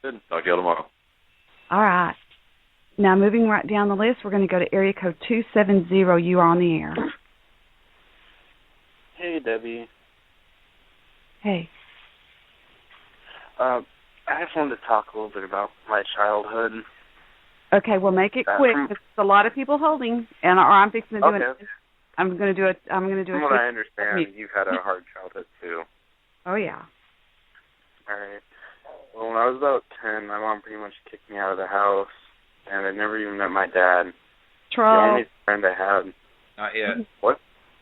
Good. Talk to you all tomorrow. All right. Now, moving right down the list, we're going to go to area code 270. You are on the air. Hey, Debbie. Hey. I just wanted to talk a little bit about my childhood. Okay, well, make it quick. There's a lot of people holding, and or I'm fixing to do it. I'm going to do it. I'm going to do it. From what I understand, you've had a hard childhood too. Oh yeah. All right. Well, when I was about 10, my mom pretty much kicked me out of the house, and I never even met my dad. Troll. The only friend I had. Not yet. What?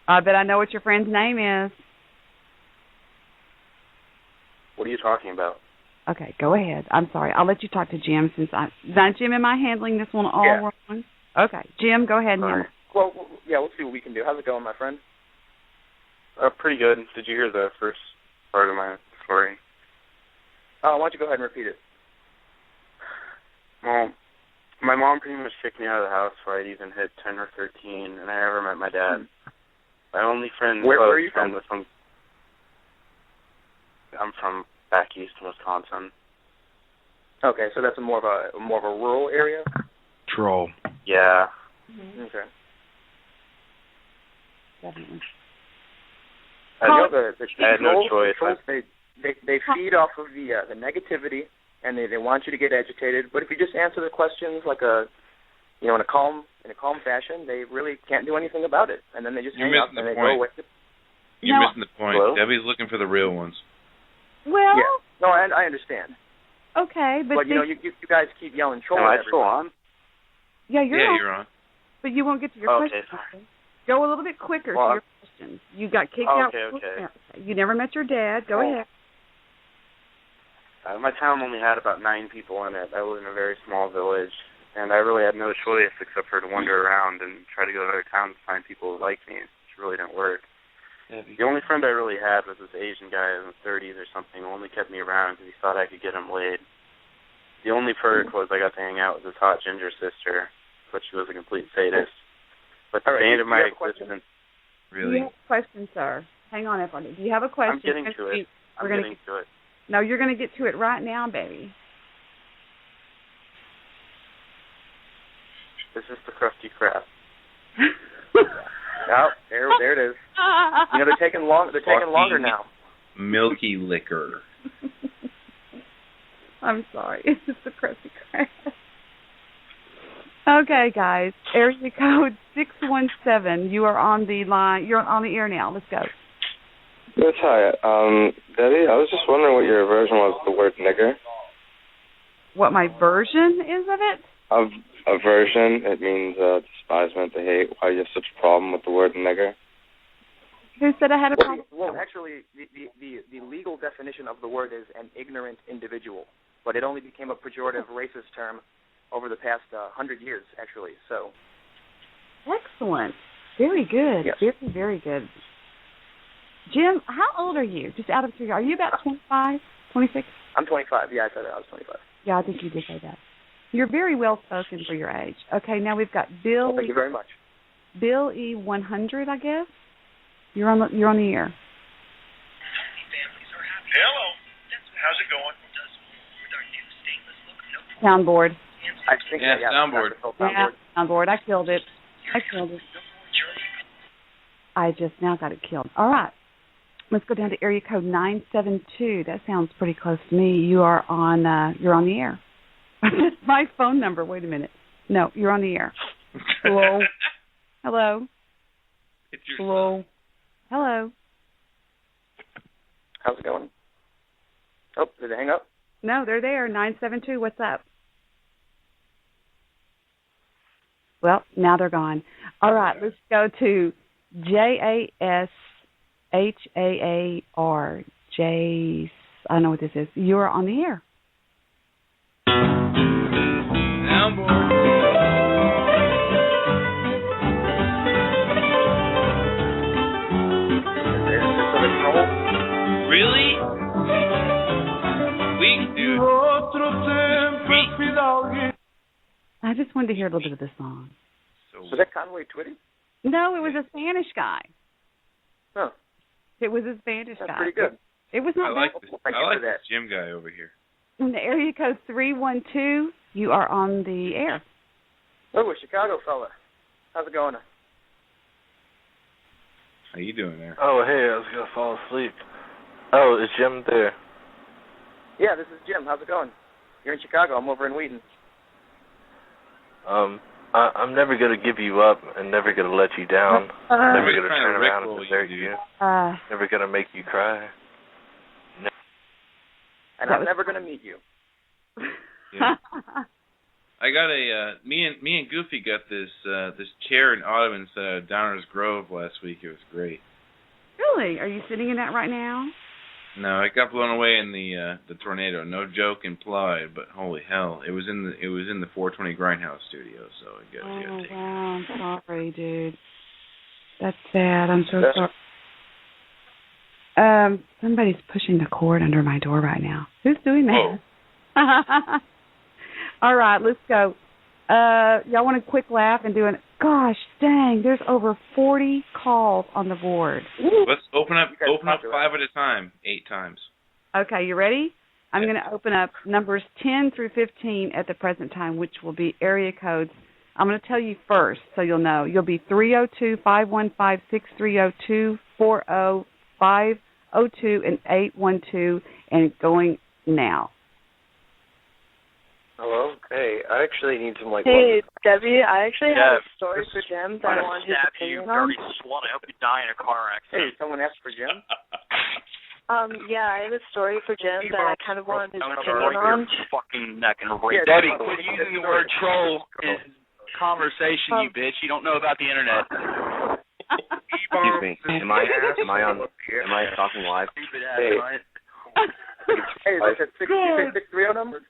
I bet I know what your friend's name is. What are you talking about? Okay, go ahead. I'm sorry. I'll let you talk to Jim since now, Jim, am I handling this one all wrong? Okay, Jim, go ahead and handle it. Well, yeah, we'll see what we can do. How's it going, my friend? Pretty good. Did you hear the first part of my story? Why don't you go ahead and repeat it? Well, my mom pretty much kicked me out of the house before I'd even hit 10 or 13, and I never met my dad. My only friend Where are you from? was from... I'm from back east in Wisconsin. Okay, so that's more of a rural area? Troll. Yeah. Mm-hmm. Okay. Definitely. I had no choice. They feed off of the negativity, and they want you to get agitated. But if you just answer the questions like in a calm fashion, they really can't do anything about it. And then they just hang up and they go away. You're missing the point. Hello? Debbie's looking for the real ones. Well. Yeah. No, I understand. Okay, but you guys keep yelling troll. Am I still on? Yeah, you're on. But you won't get to your questions. Sorry. Go a little bit quicker to your questions. You got kicked out. Okay. You never met your dad. Go ahead. My town only had about 9 people in it. I lived in a very small village, and I really had no choice except for to wander around and try to go to other towns to find people who liked me, which really didn't work. The only friend I really had was this Asian guy in his 30s or something who only kept me around because he thought I could get him laid. The only perk was I got to hang out with his hot ginger sister, but she was a complete sadist. But the end of my existence... Really? You have a question, sir. Hang on, everybody. Do you have a question? I'm getting to it. No, you're going to get to it right now, baby. This is the crusty crap. Oh, there it is. They're taking longer now. Milky liquor. I'm sorry. It's the crusty crap. Okay, guys. Area code 617. You are on the line. You're on the air now. Let's go. Yes, hi. Debbie, I was just wondering what your version was of the word nigger. What my version is of it? Of aversion, it means despisement, to hate. Why do you have such a problem with the word nigger? Who said I had a problem? Well, actually, the legal definition of the word is an ignorant individual, but it only became a pejorative racist term over the past 100 years, actually. So. Excellent. Very good. Yes. Very, very good. Jim, how old are you? Just out of curiosity. Are you about 25, 26? I'm 25. Yeah, I said I was 25. Yeah, I think you did say that. You're very well spoken for your age. Okay, now we've got Bill. Well, thank you very much. Bill E100, I guess. You're on the air. Hello. How's it going? Soundboard. I think soundboard. Yeah, soundboard. I killed it. I just now got it killed. All right. Let's go down to area code 972. That sounds pretty close to me. You're on the air. My phone number. Wait a minute. No, you're on the air. Hello. Hello. It's your Hello. Hello. How's it going? Oh, did they hang up? No, they're there. 972. What's up? Well, now they're gone. All right, let's go to JASHAAR. Jace. I don't know what this is. You are on the air. Now, boy. Really? Weak, dude. I just wanted to hear a little bit of the song. Was that Conway Twitty? No, it was a Spanish guy. Huh. It was a Spanish That's guy. pretty good. It was not I like bad. this. I like this Jim guy over here. In the area code 312, you are on the air. Oh, a Chicago fella. How's it going? How you doing there? Oh, hey, I was going to fall asleep. Oh, is Jim there? Yeah, this is Jim. How's it going? You're in Chicago. I'm over in Wheaton. I'm never going to give you up and never going to let you down. Never going to turn around and desert you. Never going to make you cry. No. And I'm never going to meet you. Yeah. I got me and Goofy got this chair and ottoman set out of Downers Grove last week. It was great. Really? Are you sitting in that right now? No, it got blown away in the tornado. No joke implied, but holy hell, it was in the 420 Grindhouse studio. So I got wow, I'm sorry, dude. That's sad. I'm so sorry. Somebody's pushing the cord under my door right now. Who's doing that? All right, let's go. Y'all want a quick laugh and do an... Gosh, dang, there's over 40 calls on the board. Let's open up 5 at a time, 8 times. Okay, you ready? I'm going to open up numbers 10 through 15 at the present time, which will be area codes. I'm going to tell you first so you'll know. You'll be 302-515-6302, 40, 502, and 812, and going now. Hello? Hey, I actually need some, Hey, Debbie, I actually have a story for Jim that I wanted his you opinion on. dirty slut. I hope you die in a car accident. Hey, someone asked for Jim? Yeah, I have a story for Jim that I kind of wanted his I'm opinion gonna break on. your fucking neck and rape Debbie, you. quit using the word troll in conversation, you bitch. You don't know about the internet. Excuse me. Am I talking live? Hey, is that a 630 number?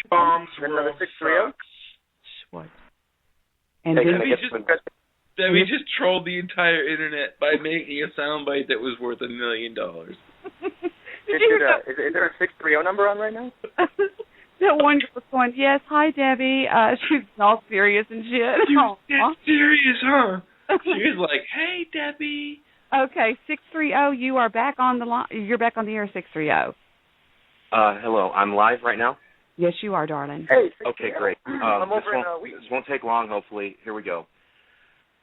E-bombs another 630? What? And Debbie just trolled the entire internet by making a soundbite that was worth $1 million. Is there a 630 number on right now? That one girl was going, yes, hi, Debbie. She's all serious and shit. You're serious, huh? She was like, hey, Debbie. Okay, 630, you are back on the line. You're back on the air, 630. Hello, I'm live right now? Yes, you are, darling. Hey. Okay, great. I'm over this won't take long, hopefully. Here we go.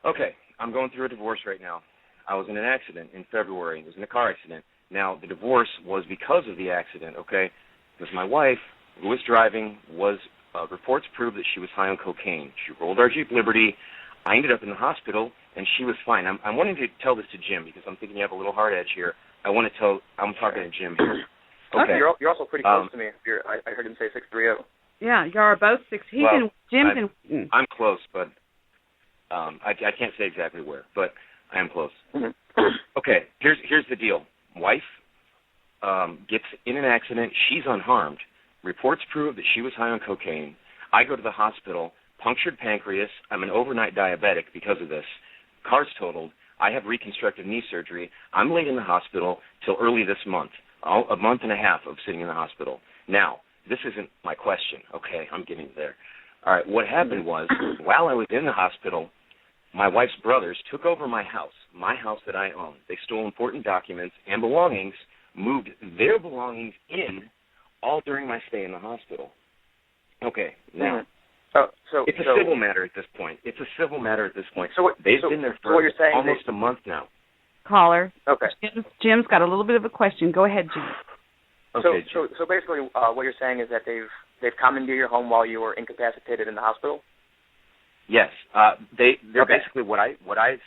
Okay, I'm going through a divorce right now. I was in an accident in February. It was in a car accident. Now, the divorce was because of the accident, okay? Because my wife, who was driving, reports proved that she was high on cocaine. She rolled our Jeep Liberty. I ended up in the hospital, and she was fine. I'm wanting to tell this to Jim because I'm thinking you have a little hard edge here. I'm talking to Jim here. Okay. You're also pretty close to me. I heard him say 630. Yeah, you are both 6. Jim's in. I'm close, but I can't say exactly where, but I am close. Okay, here's the deal. Wife gets in an accident. She's unharmed. Reports prove that she was high on cocaine. I go to the hospital, punctured pancreas. I'm an overnight diabetic because of this. Car's totaled. I have reconstructive knee surgery. I'm laid in the hospital till early this month. A month and a half of sitting in the hospital. Now, this isn't my question, okay? I'm getting there. All right, what happened was, while I was in the hospital, my wife's brothers took over my house that I own. They stole important documents and belongings, moved their belongings in, all during my stay in the hospital. Okay, now, it's a civil matter at this point. So they've been there for almost a month now. Caller. Okay. Jim's got a little bit of a question. Go ahead, Jim. Okay. So basically, what you're saying is that they've commandeered your home while you were incapacitated in the hospital? Yes. They're basically what I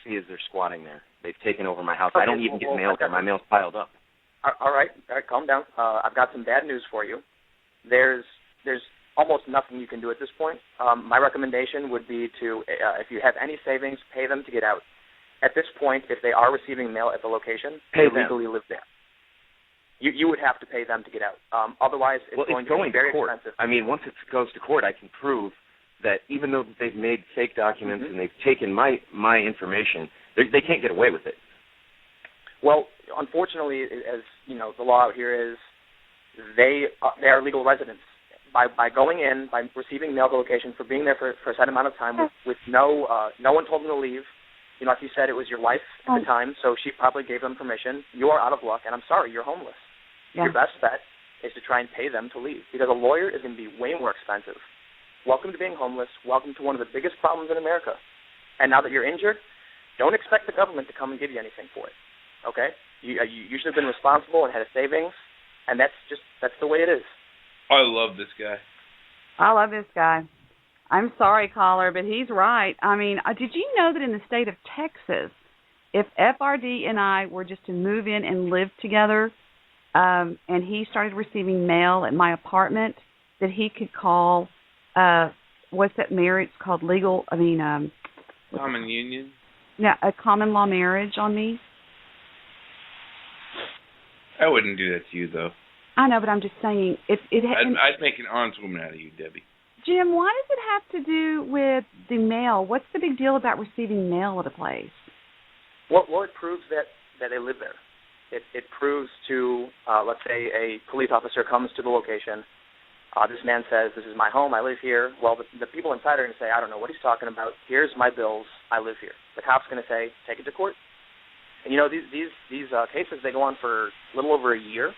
see is they're squatting there. They've taken over my house. I don't even get mail there. My mail's piled up. All right, calm down. I've got some bad news for you. There's almost nothing you can do at this point. My recommendation would be to, if you have any savings, pay them to get out. At this point, if they are receiving mail at the location, they legally live there. You would have to pay them to get out. Otherwise, it's going to be very expensive. I mean, once it goes to court, I can prove that even though they've made fake documents and they've taken my information, they can't get away with it. Well, unfortunately, as you know, the law out here is they are legal residents. By going in, by receiving mail to the location, for being there for a set amount of time with no one told them to leave. You know, like you said, it was your wife at the time, so she probably gave them permission. You are out of luck, and I'm sorry, you're homeless. Yeah. Your best bet is to try and pay them to leave, because a lawyer is going to be way more expensive. Welcome to being homeless. Welcome to one of the biggest problems in America. And now that you're injured, don't expect the government to come and give you anything for it. Okay? You should have been responsible and had a savings, and that's the way it is. I love this guy. I love this guy. I'm sorry, caller, but he's right. I mean, did you know that in the state of Texas, if FRD and I were just to move in and live together, and he started receiving mail at my apartment, that he could call, what's that marriage called? Legal, common union? No, a common law marriage on me? I wouldn't do that to you, though. I know, but I'm just saying. I'd make an honest woman out of you, Debbie. Jim, why does it have to do with the mail? What's the big deal about receiving mail at a place? Well, it proves that they live there. It proves to, let's say, a police officer comes to the location. This man says, "This is my home. I live here." Well, the people inside are going to say, "I don't know what he's talking about. Here's my bills. I live here." The cop's going to say, "Take it to court." And you know, these cases, they go on for a little over a year,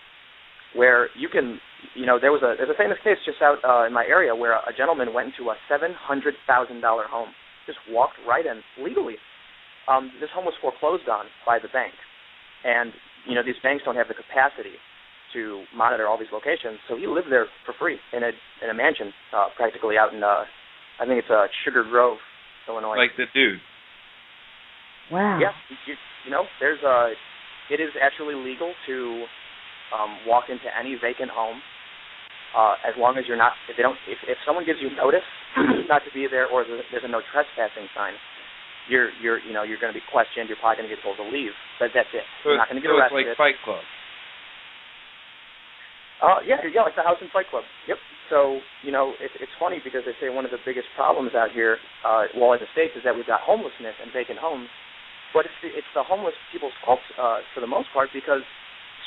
where you can, you know, there's a famous case just out in my area where a gentleman went into a $700,000 home, just walked right in legally. This home was foreclosed on by the bank, and you know, these banks don't have the capacity to monitor all these locations, so he lived there for free in a mansion, practically out in I think it's Sugar Grove, Illinois. Like the dude. Wow. Yeah, you know, it is actually legal to walk into any vacant home, as long as you're not. If someone gives you notice not to be there, or there's a no trespassing sign, you're going to be questioned. You're probably going to get told to leave. But that's it. You're not going to get arrested. It's like Fight Club. Yeah, like the House and Fight Club. Yep. So you know, it's funny because they say one of the biggest problems out here, in the States, is that we've got homelessness and vacant homes. But it's the homeless people's fault for the most part, because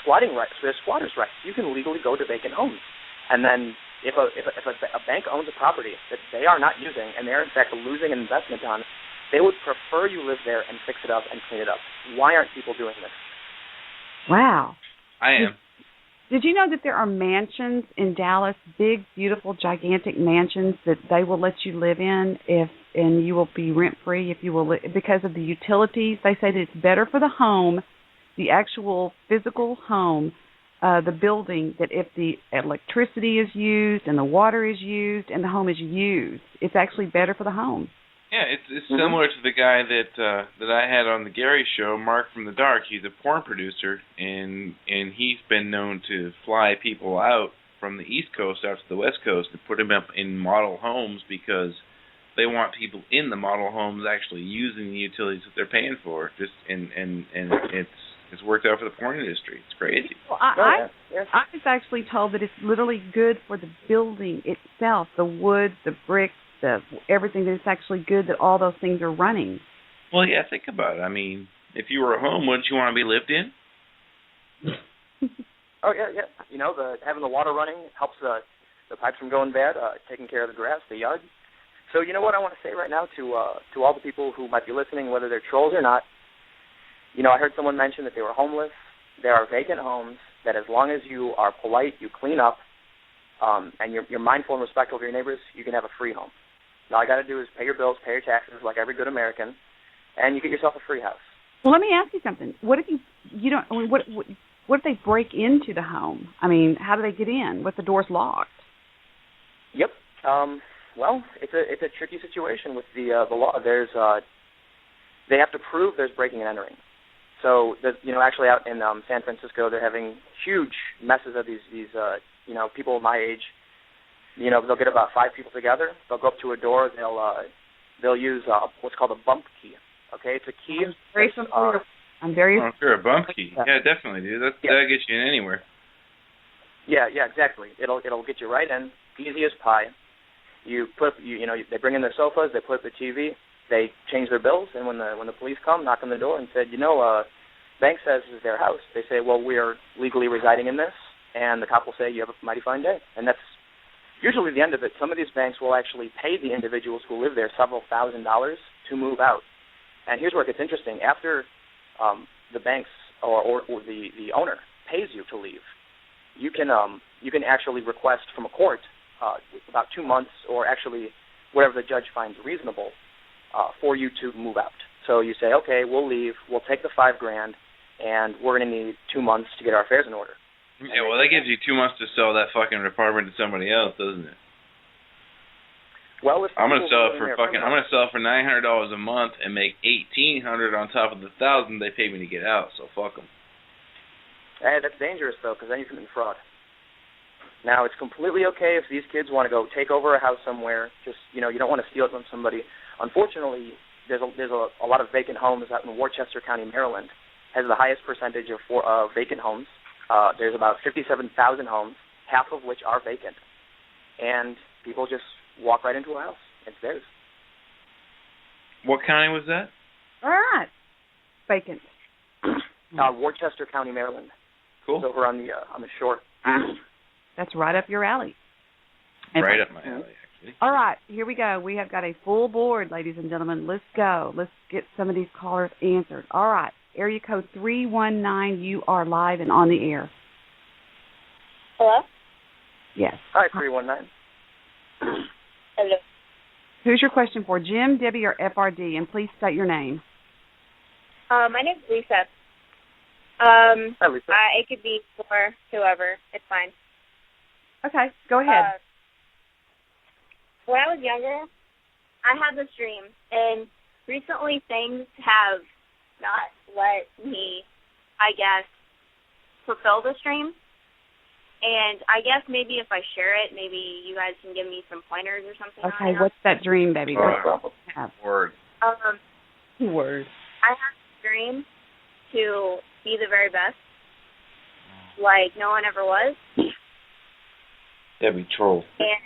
squatting rights, there's squatters' rights. You can legally go to vacant homes, and then if a bank owns a property that they are not using and they're in fact losing an investment on, they would prefer you live there and fix it up and clean it up. Why aren't people doing this? Wow. I am. Did you know that there are mansions in Dallas, big, beautiful, gigantic mansions that they will let you live in and you will be rent-free if you will, because of the utilities? They say that it's better for the home, the actual physical home, the building, that if the electricity is used and the water is used and the home is used, it's actually better for the home. Yeah, it's similar to the guy that I had on the Gary Show, Mark from the Dark. He's a porn producer, and he's been known to fly people out from the East Coast out to the West Coast and put them up in model homes because they want people in the model homes actually using the utilities that they're paying for. And it's worked out for the porn industry. It's crazy. Well, I was actually told that it's literally good for the building itself, the wood, the bricks, everything, that it's actually good that all those things are running. Well, yeah, think about it. I mean, if you were a home, wouldn't you want to be lived in? Oh, yeah. You know, having the water running helps the pipes from going bad, taking care of the grass, the yard. So you know what I want to say right now to all the people who might be listening, whether they're trolls or not. You know, I heard someone mention that they were homeless. There are vacant homes that, as long as you are polite, you clean up, and you're mindful and respectful of your neighbors, you can have a free home. All you got to do is pay your bills, pay your taxes, like every good American, and you get yourself a free house. Well, let me ask you something. What if you don't? I mean, what if they break into the home? I mean, how do they get in? What if the door's locked? Yep. Well, it's a tricky situation with the law. They have to prove there's breaking and entering. So, actually out in San Francisco, they're having huge messes of these people my age. They'll get about 5 people together. They'll go up to a door. They'll use what's called a bump key. Okay, it's a key. I'm very. Oh, sure, a bump key. Yeah, definitely, dude. That'll get you in anywhere. Yeah, exactly. It'll get you right in, easy as pie. They bring in their sofas, they put up the TV, they change their bills, and when the police come, knock on the door and said, bank says this is their house. They say, well, we are legally residing in this, and the cop will say, you have a mighty fine day, and that's usually the end of it. Some of these banks will actually pay the individuals who live there several $1,000s to move out. And here's where it gets interesting. After the banks or the owner pays you to leave, you can actually request from a court about 2 months, or actually whatever the judge finds reasonable, for you to move out. So you say, okay, we'll leave. We'll take the $5,000, and we're going to need 2 months to get our affairs in order. Yeah, well, that gives you 2 months to sell that fucking apartment to somebody else, doesn't it? Well, I'm gonna sell it for $900 a month and make $1,800 on top of the $1,000 they pay me to get out. So fuck them. Hey, that's dangerous though, because then you commit fraud. Now, it's completely okay if these kids want to go take over a house somewhere. Just you don't want to steal it from somebody. Unfortunately, there's a lot of vacant homes out in Worcester County, Maryland. Has the highest percentage of vacant homes. There's about 57,000 homes, half of which are vacant, and people just walk right into a house. It's theirs. What county was that? All right, vacant. Worcester County, Maryland. Cool. It's over on the shore. That's right up your alley. Right up my alley, actually. All right, here we go. We have got a full board, ladies and gentlemen. Let's go. Let's get some of these callers answered. All right, area code 319. You are live and on the air. Hello? Yes. Hi, 319. Hello. Who's your question for, Jim, Debbie, or FRD? And please state your name. My name's Lisa. Hi, Lisa. It could be for whoever. It's fine. Okay, go ahead. When I was younger, I had this dream, and recently things have not let me, I guess, fulfill this dream. And I guess maybe if I share it, maybe you guys can give me some pointers or something. Okay, what's that dream, baby? Word. Word. I had a dream to be the very best, like no one ever was. Debbie, troll. And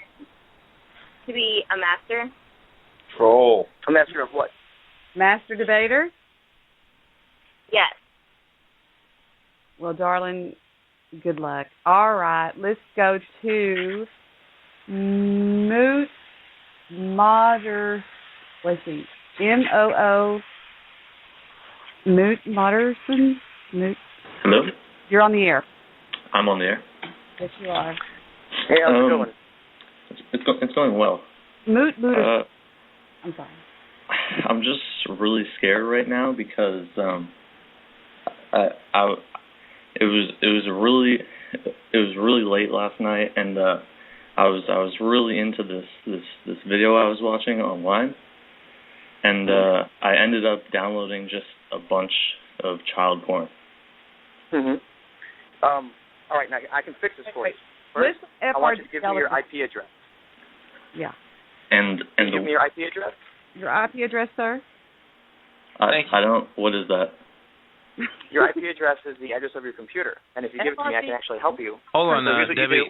to be a master. Troll. A master of what? Master debater? Yes. Well, darling, good luck. All right, let's go to Moot Motter. Let's see. MOO. Moot Motterson? Moot. Hello? You're on the air. I'm on the air. Yes, you are. Hey, how's it going? It's going well. Moot. I'm sorry. I'm just really scared right now because it was really late last night, and I was really into this video I was watching online, and I ended up downloading just a bunch of child porn. All right, now I can fix this for you. First, I want you to give me your IP address. Yeah. And give me your IP address. Your IP address, sir? I don't. What is that? Your IP address is the address of your computer, and if you give it to me, I can actually help you. Hold on,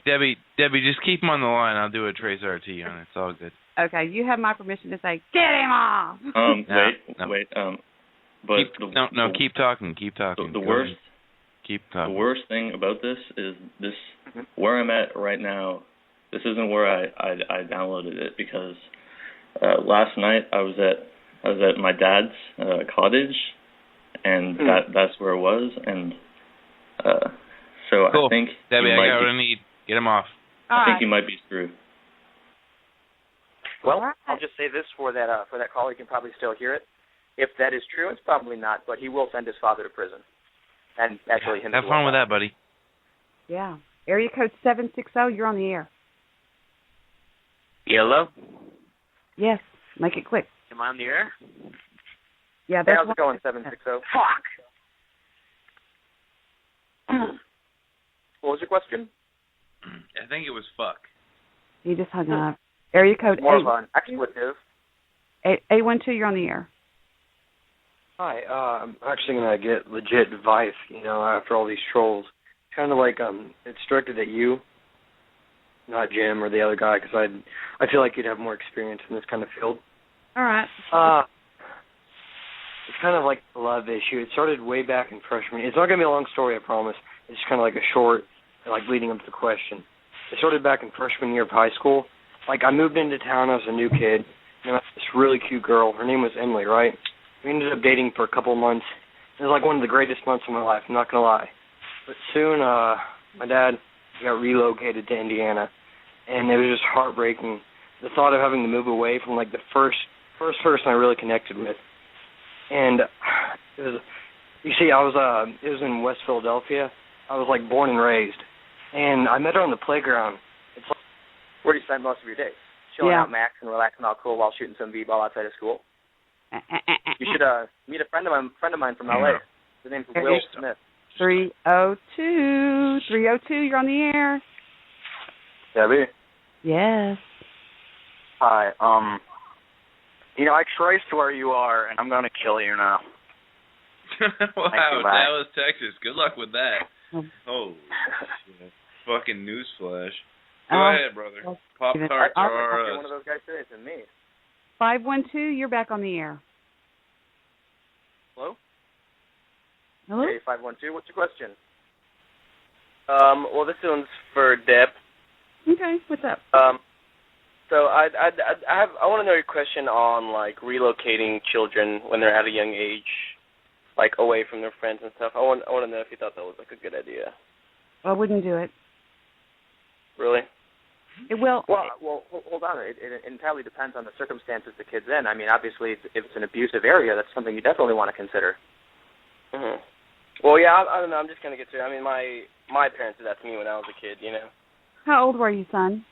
Debbie, just keep him on the line. I'll do a trace RT on it. It's all good. Okay, you have my permission to say, get him off. Wait. But keep talking. Keep talking. The worst thing about this is this. Where I'm at right now, this isn't where I downloaded it, because last night I was at my dad's cottage, and that's where it was, and so cool. I think Debbie, I got what I need. Get him off. I think you might be screwed. Well, I'll just say this for that caller. You can probably still hear it. If that is true, it's probably not, but he will send his father to prison. And actually, have fun with that, buddy. Yeah. Area code 760, you're on the air. Hello? Yes. Make it quick. Am I on the air? Yeah, that's how's it going, 760? Fuck! What was your question? I think it was fuck. He just hung up. Area code More of an expletive. 812, you're on the air. Hi, I'm actually going to get legit advice, after all these trolls. Kind of like it's directed at you, not Jim or the other guy, because I feel like you'd have more experience in this kind of field. All right. It's kind of like a love issue. It started way back in freshman. It's not going to be a long story, I promise. It's just kind of like a short, leading up to the question. It started back in freshman year of high school. I moved into town as a new kid, and I met this really cute girl. Her name was Emily, right? We ended up dating for a couple of months. It was one of the greatest months of my life, I'm not going to lie. But soon, my dad got relocated to Indiana, and it was just heartbreaking. The thought of having to move away from, the first person I really connected with. And it was, you see, it was in West Philadelphia. I was, born and raised. And I met her on the playground. Where do you spend most of your days? Chilling out, Max, and relaxing all cool while shooting some b-ball outside of school? You should meet a friend of mine from L.A. His name's Will Smith. 302, you're on the air. Debbie? Yes. Hi, I traced where you are, and I'm going to kill you now. Wow, Dallas, Texas. Good luck with that. Oh, shit. Fucking newsflash. Go ahead, brother. Pop-Tarts are one of those guys today than me. 512, you're back on the air. Hello? Hello? Hey, 512, what's your question? Well, this one's for Deb. Okay, what's up? So I want to know your question on relocating children when they're at a young age, away from their friends and stuff. I want to know if you thought that was a good idea. I wouldn't do it. Really? It will. Well, hold on. It entirely depends on the circumstances the kid's in. I mean, obviously, if it's an abusive area, that's something you definitely want to consider. Mm-hmm. Well, yeah, I don't know. I'm just gonna get to it. I mean, my parents did that to me when I was a kid. How old were you, son?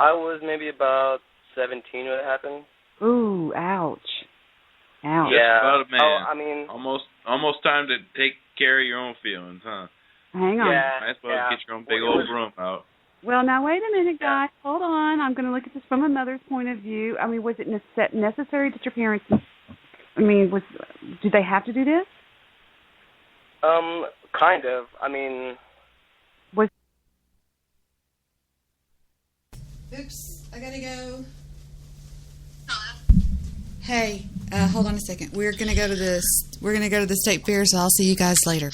I was maybe about 17 when it happened. Ooh, ouch. Ouch. Yeah. About it, man. Oh, I mean, almost time to take care of your own feelings, huh? Hang on. Yeah. Might as well get your own big old room out. Well, now wait a minute, guys. Hold on. I'm going to look at this from a mother's point of view. I mean, was it necessary that your parents? I mean, did they have to do this? Kind of. I mean, Oops, I gotta go. Hey, hold on a second. We're gonna go to the state fair, so I'll see you guys later.